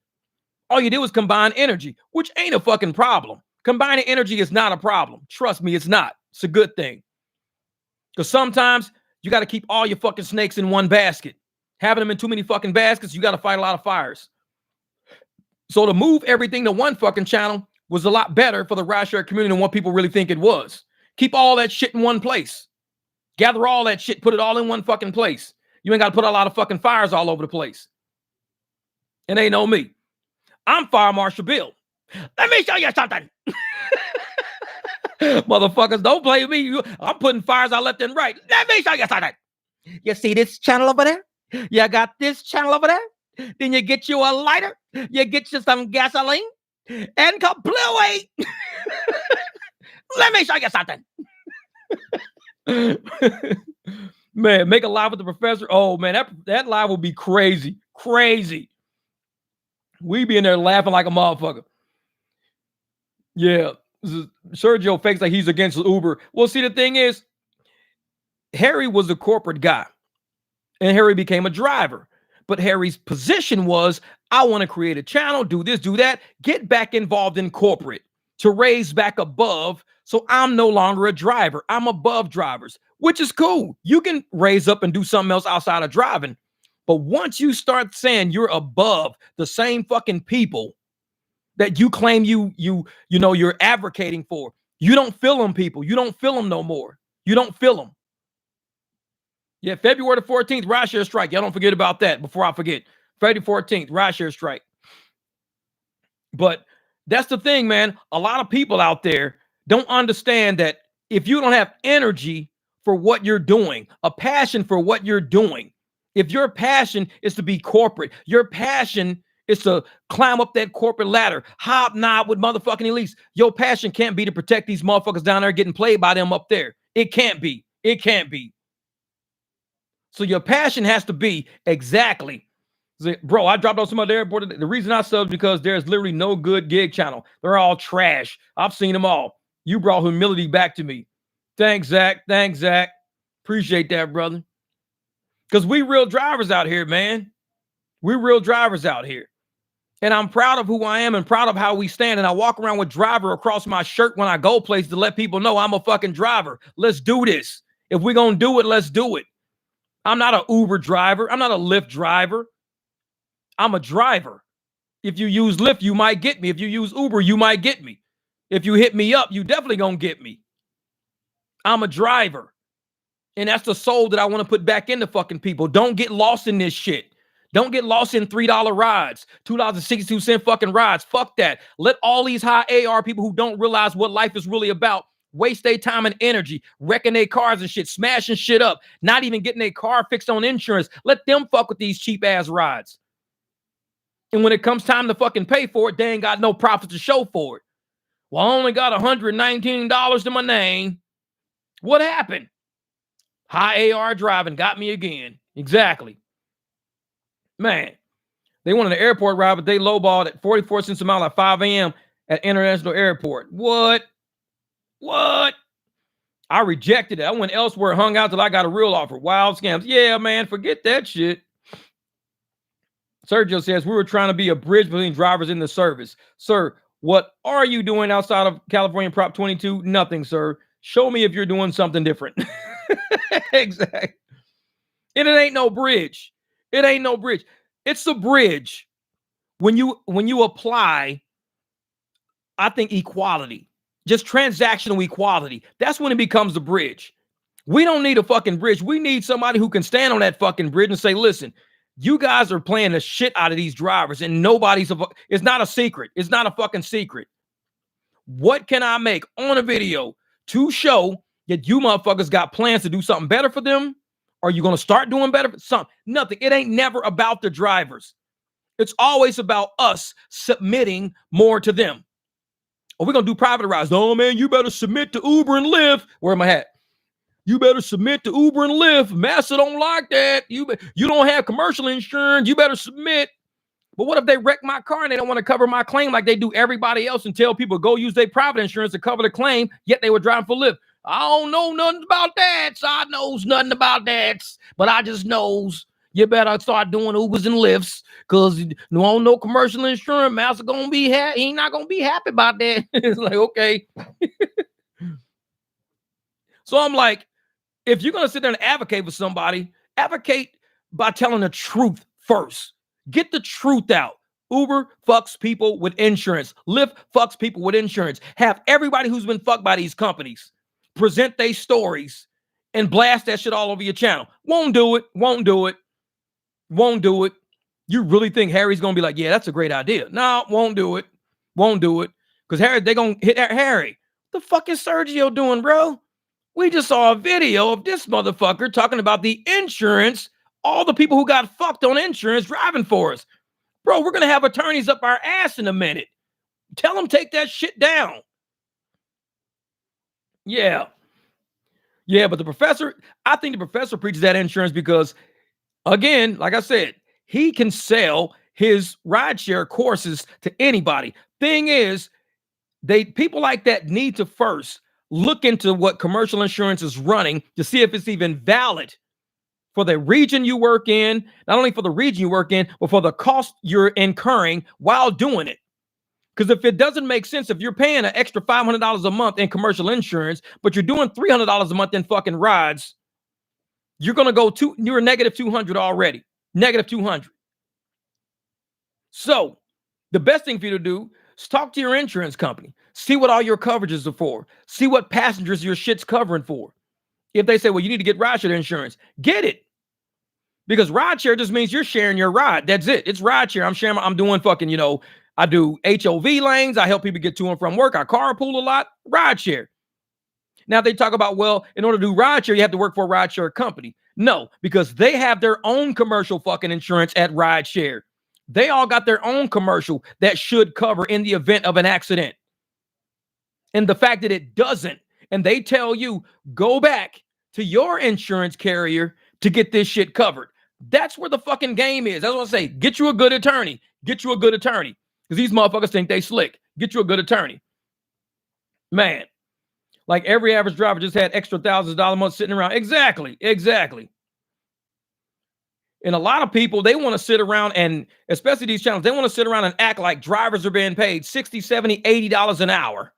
All you did was combine energy, which ain't a fucking problem. Combining energy is not a problem. Trust me, it's not. It's a good thing. Because sometimes you got to keep all your fucking snakes in one basket. Having them in too many fucking baskets, you got to fight a lot of fires. So to move everything to one fucking channel was a lot better for the rideshare community than what people really think it was. Keep all that shit in one place. Gather all that shit, put it all in one fucking place. You ain't got to put a lot of fucking fires all over the place. And they know me. I'm Fire Marshal Bill. Let me show you something. Motherfuckers, don't play with me. I'm putting fires out left and right. Let me show you something. You see this channel over there? You got this channel over there? Then you get you a lighter. You get you some gasoline. And kablooey. Let me show you something. Man, make a live with the professor. Oh, man, that live will be crazy. Crazy. We be in there laughing like a motherfucker. Yeah. Sergio fakes like he's against Uber. Well, see, the thing is, Harry was a corporate guy. And Harry became a driver. But Harry's position was, I want to create a channel, do this, do that, get back involved in corporate to raise back above. So I'm no longer a driver. I'm above drivers, which is cool. You can raise up and do something else outside of driving. But once you start saying you're above the same fucking people that you claim you're advocating for, you don't feel them, people. You don't feel them no more. You don't feel them. Yeah, February the 14th, rideshare strike. Y'all don't forget about that before I forget. February 14th, rideshare strike. But that's the thing, man. A lot of people out there don't understand that if you don't have energy for what you're doing, a passion for what you're doing, if your passion is to be corporate, your passion is to climb up that corporate ladder, hobnob with motherfucking elites, your passion can't be to protect these motherfuckers down there getting played by them up there. It can't be. It can't be. So your passion has to be exactly. Bro, I dropped off some of the airport. The reason I subbed is because there's literally no good gig channel. They're all trash. I've seen them all. You brought humility back to me. Thanks, Zach. Thanks, Zach. Appreciate that, brother. Because we real drivers out here, man. We real drivers out here. And I'm proud of who I am and proud of how we stand. And I walk around with driver across my shirt when I go places to let people know I'm a fucking driver. Let's do this. If we're going to do it, let's do it. I'm not an Uber driver. I'm not a Lyft driver. I'm a driver. If you use Lyft, you might get me. If you use Uber, you might get me. If you hit me up, you definitely gonna get me. I'm a driver. And that's the soul that I want to put back into fucking people. Don't get lost in this shit. Don't get lost in $3 rides, $2.62 fucking rides. Fuck that. Let all these high AR people who don't realize what life is really about waste their time and energy, wrecking their cars and shit, smashing shit up, not even getting their car fixed on insurance. Let them fuck with these cheap ass rides. And when it comes time to fucking pay for it, they ain't got no profit to show for it. Well, I only got $119 to my name. What happened? High AR driving got me again. Exactly. Man, they wanted an airport ride, but they lowballed at 44 cents a mile at 5 a.m. at International Airport. What? I rejected it. I went elsewhere, hung out till I got a real offer. Wild scams. Yeah, man, forget that shit. Sergio says, we were trying to be a bridge between drivers in the service. Sir, what are you doing outside of California Prop 22? Nothing, sir. Show me if you're doing something different. Exactly. And it ain't no bridge. It ain't no bridge. It's a bridge when you apply, I think, equality, just transactional equality. That's when it becomes a bridge. We don't need a fucking bridge. We need somebody who can stand on that fucking bridge and say, listen, you guys are playing the shit out of these drivers and it's not a secret. It's not a fucking secret. What can I make on a video to show that you motherfuckers got plans to do something better for them? Are you going to start doing better for something? Nothing. It ain't never about the drivers. It's always about us submitting more to them. Are we going to do private rides? Oh, man, you better submit to Uber and Lyft. Where am I at? You better submit to Uber and Lyft. Massa don't like that. You don't have commercial insurance. You better submit. But what if they wreck my car and they don't want to cover my claim like they do everybody else and tell people go use their private insurance to cover the claim, yet they were driving for Lyft? I don't know nothing about that. So I knows nothing about that. But I just knows you better start doing Ubers and Lyfts because no commercial insurance. Massa gonna be happy. He not gonna be happy about that. It's like, okay. So I'm like, if you're going to sit there and advocate for somebody, advocate by telling the truth first. Get the truth out. Uber fucks people with insurance. Lyft fucks people with insurance. Have everybody who's been fucked by these companies present their stories and blast that shit all over your channel. Won't do it. You really think Harry's going to be like, yeah, that's a great idea. No, won't do it. Because Harry, they're going to hit Harry. What the fuck is Sergio doing, bro? We just saw a video of this motherfucker talking about the insurance, all the people who got fucked on insurance driving for us. Bro, we're going to have attorneys up our ass in a minute. Tell them take that shit down. Yeah, but I think the professor preaches that insurance because, again, like I said, he can sell his rideshare courses to anybody. Thing is, people like that need to first look into what commercial insurance is running to see if it's even valid for the region you work in, not only for the region you work in, but for the cost you're incurring while doing it. Because if it doesn't make sense, if you're paying an extra $500 a month in commercial insurance, but you're doing $300 a month in fucking rides, you're going to you're negative 200 already. Negative 200. So the best thing for you to do is talk to your insurance company. See what all your coverages are for. See what passengers your shit's covering for. If they say, well, you need to get rideshare insurance, get it. Because rideshare just means you're sharing your ride. That's it. It's rideshare. I'm doing fucking, I do HOV lanes. I help people get to and from work. I carpool a lot. Rideshare. Now they talk about, well, in order to do rideshare, you have to work for a rideshare company. No, because they have their own commercial fucking insurance at rideshare. They all got their own commercial that should cover in the event of an accident. And the fact that it doesn't, and they tell you, go back to your insurance carrier to get this shit covered. That's where the fucking game is. That's what I say. Get you a good attorney. Get you a good attorney. Because these motherfuckers think they slick. Get you a good attorney. Man. Like every average driver just had extra thousands of dollars a month sitting around. Exactly. And a lot of people, they want to sit around and, especially these channels, they want to sit around and act like drivers are being paid $60, $70, $80 an hour.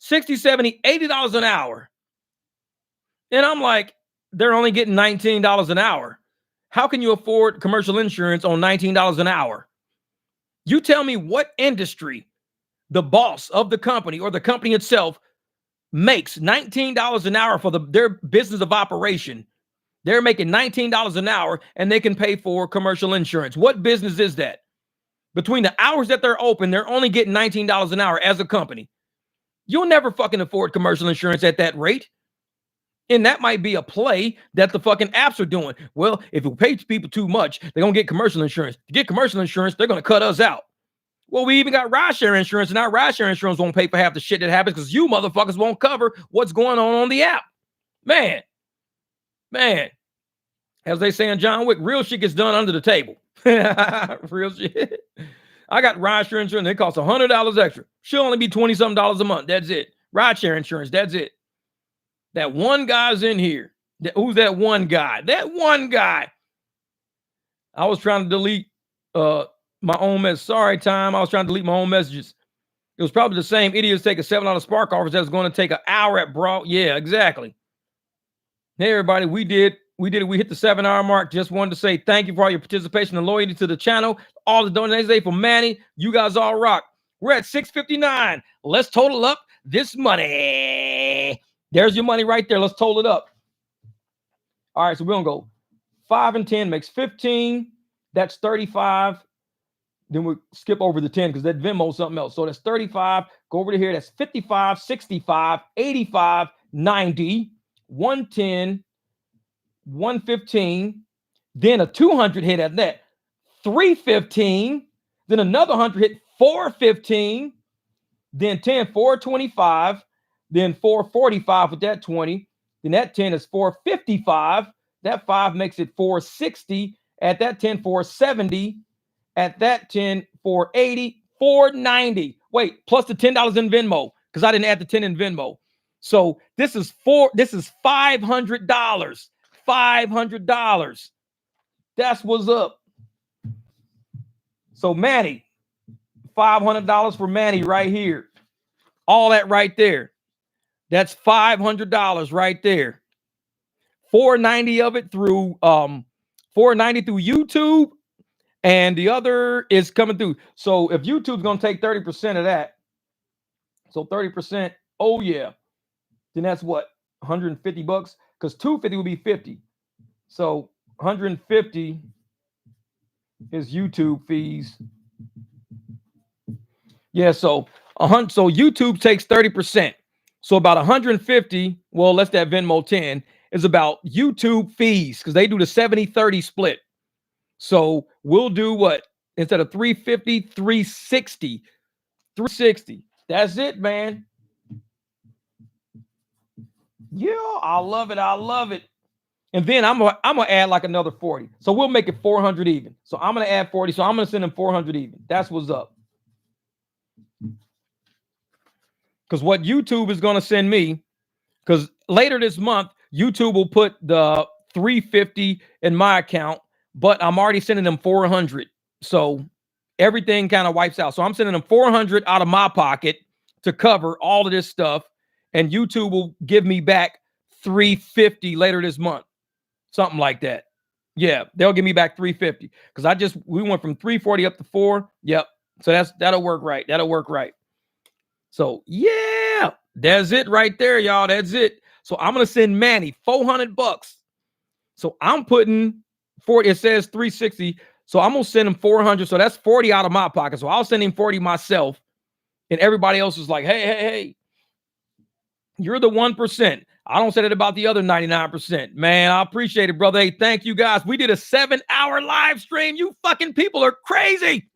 $60, $70, $80 an hour. And I'm like, they're only getting $19 an hour. How can you afford commercial insurance on $19 an hour? You tell me what industry the boss of the company or the company itself makes $19 an hour for their business of operation. They're making $19 an hour and they can pay for commercial insurance. What business is that? Between the hours that they're open, they're only getting $19 an hour as a company. You'll never fucking afford commercial insurance at that rate. And that might be a play that the fucking apps are doing. Well, if we pay people too much, they're going to get commercial insurance. To get commercial insurance, they're going to cut us out. Well, we even got rideshare insurance, and our rideshare insurance won't pay for half the shit that happens because you motherfuckers won't cover what's going on the app. Man. As they say in John Wick, real shit gets done under the table. Real shit. I got rideshare insurance. It costs $100 extra. Should only be $20-something a month. That's it. Rideshare insurance. That's it. That one guy's in here. Who's that one guy? That one guy. I was trying to delete my own message. Sorry, time. I was trying to delete my own messages. It was probably the same idiots take a $7 spark offers that was going to take an hour at bro. Yeah, exactly. Hey, everybody. We did it. We hit the 7-hour mark. Just wanted to say thank you for all your participation and loyalty to the channel. All the donations today from Manny. You guys all rock. We're at 659. Let's total up this money. There's your money right there. Let's total it up. All right, so we're going to go 5 and 10 makes 15. That's 35. Then we skip over the 10 because that Venmo is something else. So that's 35. Go over to here. That's 55, 65, 85, 90, 110, 115. Then a 200 hit at that. 315. Then another 100 hit 415. Then 10, 425. Then 445 with that 20. Then that 10 is 455. That 5 makes it 460. At that 10, 470. At that 10, 480, 490. Wait, plus the $10 in Venmo because I didn't add the 10 in Venmo. So this is $500. $500. That's what's up. So Manny, $500 for Manny right here. All that right there. That's $500 right there. $490 of it through $490 through YouTube, and the other is coming through. So if YouTube's gonna take 30% of that, so 30%, oh yeah, then that's what, 150 bucks? Because 250 would be 50. So 150 is YouTube fees. Yeah, so YouTube takes 30%. So about 150, well, let's that Venmo 10 is about YouTube fees because they do the 70-30 split. So we'll do what? Instead of 350, 360. 360. That's it, man. Yeah, I love it. I love it. And then I'm gonna add like another 40. So we'll make it 400 even. So I'm gonna add 40. So I'm gonna send them 400 even. That's what's up. Because what YouTube is gonna send me, because later this month, YouTube will put the 350 in my account, but I'm already sending them 400. So everything kind of wipes out. So I'm sending them 400 out of my pocket to cover all of this stuff. And YouTube will give me back 350 later this month. Something like that. Yeah, they'll give me back 350. Because we went from 340 up to 4. Yep. So that'll work right. That'll work right. So yeah, that's it right there, y'all. That's it. So I'm gonna send Manny $400. So I'm putting it says 360. So I'm going to send him 400. So that's 40 out of my pocket. So I'll send him 40 myself. And everybody else is like, hey, you're the 1%. I don't say that about the other 99%. Man, I appreciate it, brother. Hey, thank you guys. We did a 7-hour live stream. You fucking people are crazy.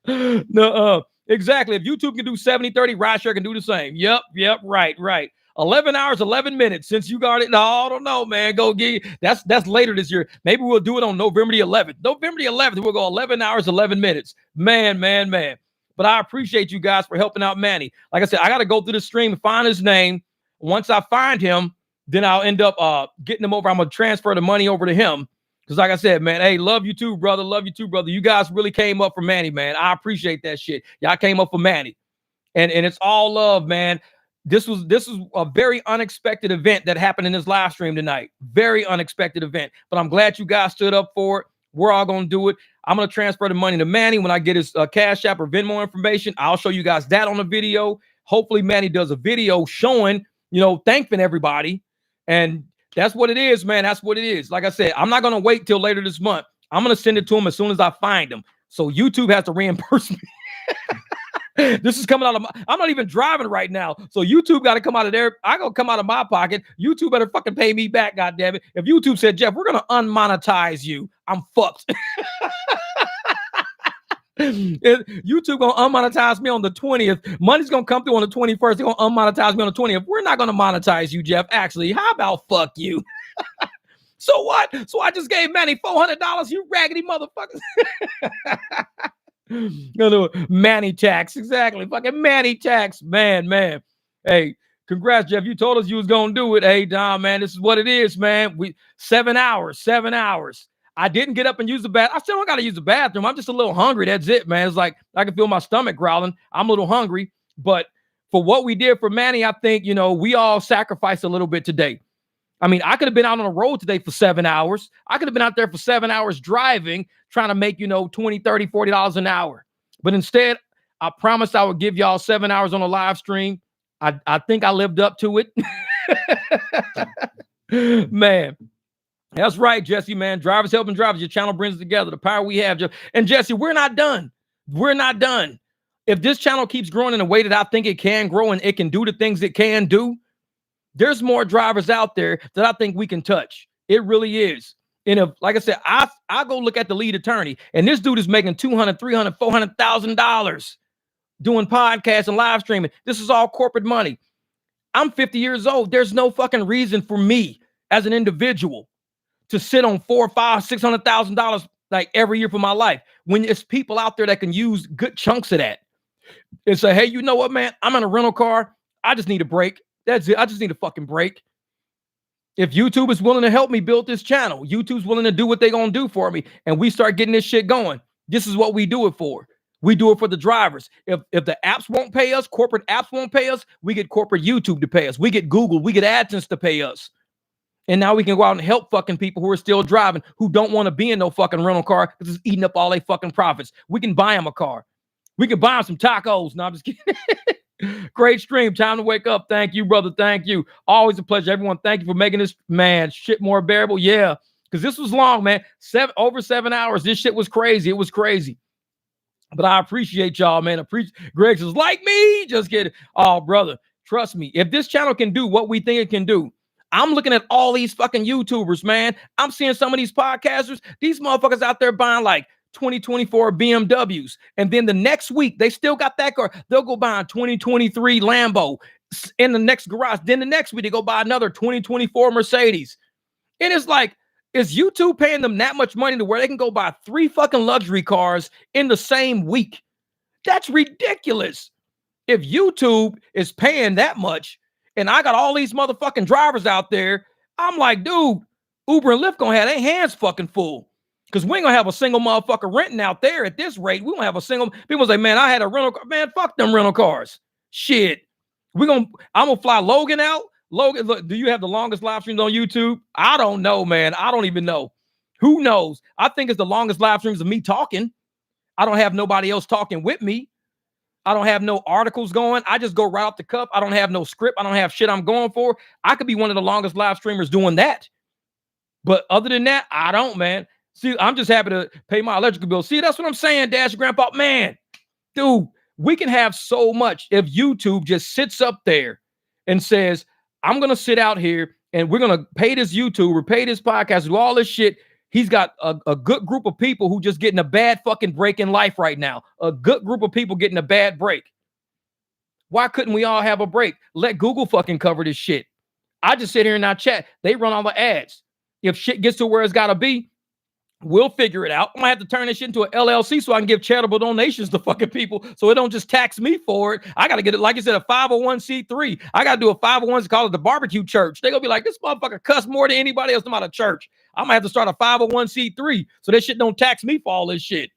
No, exactly. If YouTube can do 70-30, rideshare can do the same. Yep, right. 11 hours, 11 minutes since you got it. No, I don't know, man. Go get that's later this year. Maybe we'll do it on November the 11th. November the 11th, we'll go 11 hours, 11 minutes. Man. But I appreciate you guys for helping out Manny. Like I said, I got to go through the stream and find his name. Once I find him, then I'll end up getting him over. I'm going to transfer the money over to him. Because like I said, man, hey, love you too, brother. Love you too, brother. You guys really came up for Manny, man. I appreciate that shit. Y'all came up for Manny. And it's all love, man. This was a very unexpected event that happened in this live stream tonight. Very unexpected event. But I'm glad you guys stood up for it. We're all going to do it. I'm going to transfer the money to Manny. When I get his Cash App or Venmo information, I'll show you guys that on the video. Hopefully Manny does a video showing, thanking everybody. And that's what it is, man. That's what it is. Like I said, I'm not going to wait till later this month. I'm going to send it to him as soon as I find him. So YouTube has to reimburse me. This is coming out of I'm not even driving right now. So YouTube got to come out of there. I got to come out of my pocket. YouTube better fucking pay me back, goddammit. If YouTube said, Jeff, we're going to unmonetize you, I'm fucked. YouTube gonna unmonetize me on the 20th. Money's gonna come through on the 21st. They're gonna unmonetize me on the 20th. We're not gonna monetize you, Jeff. Actually, how about fuck you? So what? So I just gave Manny $400. You raggedy motherfuckers. Manny tax, exactly. Fucking Manny tax, man. Hey, congrats, Jeff. You told us you was gonna do it. Hey, Don, man, this is what it is, man. 7 hours. I didn't get up and use the bathroom. I still don't got to use the bathroom. I'm just a little hungry. That's it, man. It's like I can feel my stomach growling. I'm a little hungry. But for what we did for Manny, I think, we all sacrificed a little bit today. I mean, I could have been out on the road today for 7 hours. I could have been out there for 7 hours driving, trying to make, $20, $30, $40 an hour. But instead, I promised I would give y'all 7 hours on a live stream. I think I lived up to it. Man. That's right, Jesse, man. Drivers helping drivers. Your channel brings it together. The power we have. And Jesse, we're not done. If this channel keeps growing in a way that I think it can grow and it can do the things it can do, there's more drivers out there that I think we can touch. It really is. And if, like I said, I go look at the lead attorney, and this dude is making $200,000, $300,000, $400,000 doing podcasts and live streaming. This is all corporate money. I'm 50 years old. There's no fucking reason for me as an individual to sit on $400,000, $500,000, $600,000 like every year for my life, when it's people out there that can use good chunks of that and say, hey, you know what, man? I'm in a rental car. I just need a break. That's it. I just need a fucking break. If YouTube is willing to help me build this channel, YouTube's willing to do what they're going to do for me, and we start getting this shit going, this is what we do it for. We do it for the drivers. If the apps won't pay us, corporate apps won't pay us, we get corporate YouTube to pay us. We get Google, we get AdSense to pay us. And now we can go out and help fucking people who are still driving, who don't want to be in no fucking rental car because it's eating up all their fucking profits. We can buy them a car. We can buy them some tacos. No, I'm just kidding. Great stream. Time to wake up. Thank you, brother. Thank you. Always a pleasure. Everyone, thank you for making this, man, shit more bearable. Yeah, because this was long, man. Over 7 hours. This shit was crazy. It was crazy. But I appreciate y'all, man. Greg says, like me. Just kidding. Oh, brother, trust me. If this channel can do what we think it can do, I'm looking at all these fucking YouTubers, man. I'm seeing some of these podcasters, these motherfuckers out there buying like 2024 BMWs. And then the next week, they still got that car. They'll go buy a 2023 Lambo in the next garage. Then the next week, they go buy another 2024 Mercedes. And it's like, is YouTube paying them that much money to where they can go buy 3 fucking luxury cars in the same week? That's ridiculous. If YouTube is paying that much, and I got all these motherfucking drivers out there, I'm like, dude, Uber and Lyft gonna have their hands fucking full. Because we ain't gonna have a single motherfucker renting out there at this rate. We gonna have a single, people say, man, I had a rental car. Man, fuck them rental cars. Shit. I'm gonna fly Logan out. Logan, look, do you have the longest live streams on YouTube? I don't know, man. I don't even know. Who knows? I think it's the longest live streams of me talking. I don't have nobody else talking with me. I don't have no articles going. I just go right off the cuff. I don't have no script. I don't have shit I'm going for. I could be one of the longest live streamers doing that. But other than that, I don't, man. See, I'm just happy to pay my electrical bill. See, that's what I'm saying, Dash Grandpa. Man, dude, we can have so much if YouTube just sits up there and says, I'm going to sit out here and we're going to pay this YouTuber, pay this podcast, do all this shit. He's got a good group of people who just getting a bad fucking break in life right now. A good group of people getting a bad break. Why couldn't we all have a break? Let Google fucking cover this shit. I just sit here and I chat. They run all the ads. If shit gets to where it's got to be, we'll figure it out. I might have to turn this shit into an LLC so I can give charitable donations to fucking people so it don't just tax me for it. I got to get it, like you said, a 501c3. I got to do a 501, call it the barbecue church. They're going to be like, this motherfucker cuss more than anybody else about a church. I might have to start a 501c3 so that shit don't tax me for all this shit.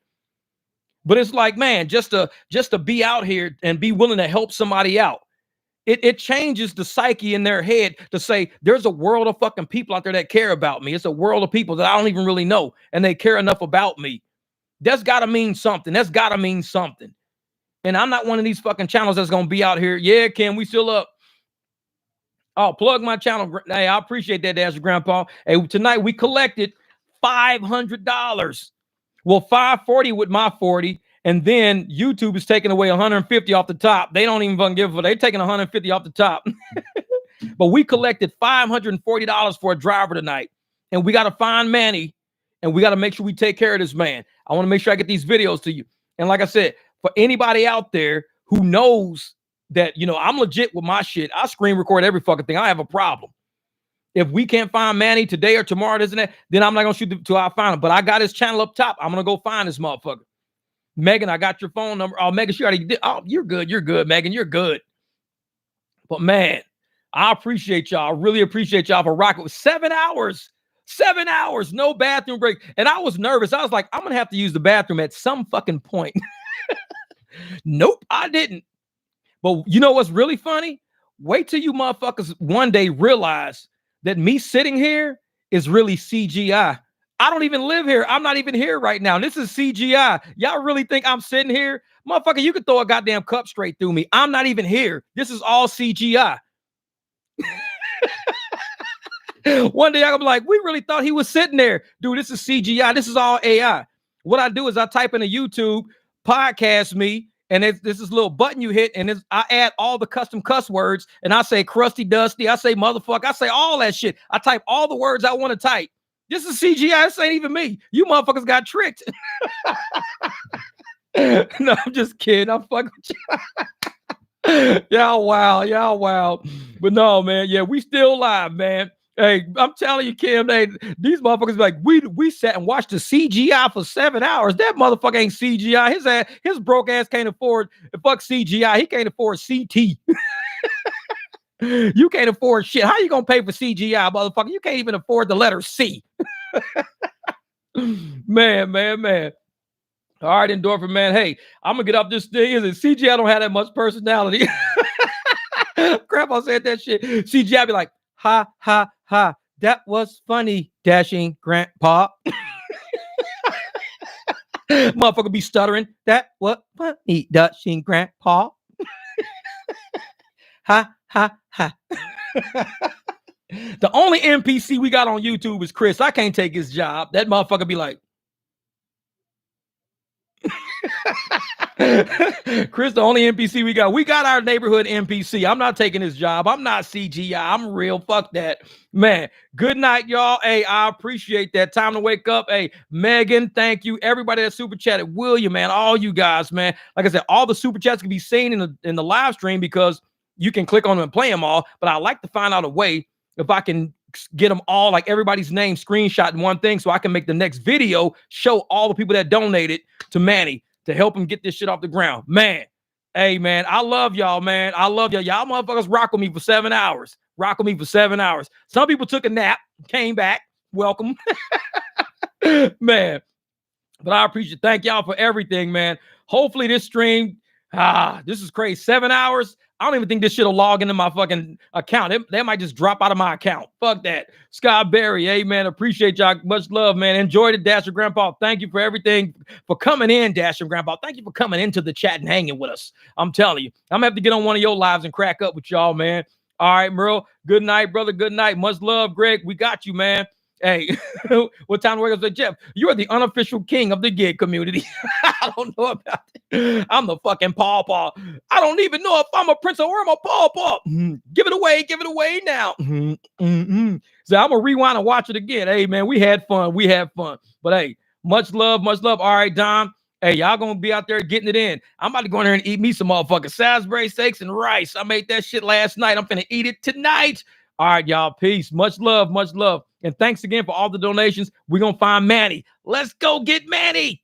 But it's like, man, just to be out here and be willing to help somebody out. It changes the psyche in their head to say there's a world of fucking people out there that care about me. It's a world of people that I don't even really know, and they care enough about me. That's got to mean something. That's got to mean something. And I'm not one of these fucking channels that's going to be out here. Yeah, Ken, we still up. Oh, plug my channel. Hey, I appreciate that, Dash Grandpa. Hey, tonight we collected $500. Well, $540 with my 40. And then YouTube is taking away 150 off the top. They don't even give a, they're taking 150 off the top. But we collected $540 for a driver tonight. And we got to find Manny. And we got to make sure we take care of this man. I want to make sure I get these videos to you. And like I said, for anybody out there who knows that, you know, I'm legit with my shit, I screen record every fucking thing. I have a problem. If we can't find Manny today or tomorrow, isn't it? Then I'm not going to shoot till I find him. But I got his channel up top. I'm going to go find this motherfucker. Megan, I got your phone number. Oh, Megan, she already did. Oh, you're good. You're good, Megan. You're good. But man, I appreciate y'all. I really appreciate y'all for rocking with 7 hours. 7 hours, no bathroom break. And I was nervous. I was like, I'm going to have to use the bathroom at some fucking point. Nope, I didn't. But you know what's really funny? Wait till you motherfuckers one day realize that me sitting here is really CGI. I don't even live here. I'm not even here right now. This is CGI. Y'all really think I'm sitting here? Motherfucker, you could throw a goddamn cup straight through me. I'm not even here. This is all CGI. One day I'm gonna be like, we really thought he was sitting there. Dude, this is CGI. This is all AI. What I do is I type into YouTube, podcast me, and this is a little button you hit, and I add all the custom cuss words, and I say crusty dusty, I say motherfucker, I say all that shit. I type all the words I want to type. This is CGI. This ain't even me. You motherfuckers got tricked. No, I'm just kidding. I'm fucking with you. Y'all wow. Y'all wow. But no, man. Yeah, we still live, man. Hey, I'm telling you, Kim, these motherfuckers be like, we sat and watched the CGI for 7 hours. That motherfucker ain't CGI. His broke ass can't afford fuck CGI. He can't afford CT. You can't afford shit. How you gonna pay for CGI, motherfucker? You can't even afford the letter C. Man. All right, Endorphin, man. Hey, I'm gonna get off this thing. CGI don't have that much personality. Grandpa said that shit. CGI be like, ha, ha, ha. That was funny, Dashing Grandpa. Motherfucker be stuttering. That was funny, Dashing Grandpa. Ha, ha, ha. The only NPC we got on YouTube is Chris. I can't take his job. That motherfucker be like, Chris, the only NPC we got. We got our neighborhood NPC. I'm not taking his job. I'm not CGI. I'm real. Fuck that. Man, good night, y'all. Hey, I appreciate that. Time to wake up. Hey, Megan, thank you. Everybody that super chatted. William, man, all you guys, man. Like I said, all the super chats can be seen in the live stream because you can click on them and play them all. But I like to find out a way if I can get them all, like everybody's name screenshot in one thing so I can make the next video show all the people that donated to Manny to help him get this shit off the ground. Man, hey, man, I love y'all, man. I love y'all. Y'all motherfuckers rock with me for 7 hours. Rock with me for 7 hours. Some people took a nap, came back. Welcome. Man, but I appreciate thank y'all for everything, man. Hopefully this stream, this is crazy. 7 hours. I don't even think this shit will log into my fucking account. That might just drop out of my account. Fuck that. Scott Berry, hey, man, appreciate y'all. Much love, man. Enjoy the Dasher Grandpa. Thank you for everything, for coming in, Dasher Grandpa. Thank you for coming into the chat and hanging with us. I'm telling you. I'm going to have to get on one of your lives and crack up with y'all, man. All right, Merle. Good night, brother. Good night. Much love, Greg. We got you, man. Hey, what time to wake up? Say, Jeff, you are the unofficial king of the gig community. I don't know about it. I'm the fucking pawpaw. I don't even know if I'm a prince or I'm a pawpaw. Give it away now. So I'm gonna rewind and watch it again. Hey man, we had fun. But hey, much love, much love. All right, Dom. Hey, y'all gonna be out there getting it in. I'm about to go in there and eat me some motherfucking Salisbury steaks and rice. I made that shit last night. I'm finna eat it tonight. All right, y'all. Peace. Much love, much love. And thanks again for all the donations. We're gonna find Manny. Let's go get Manny.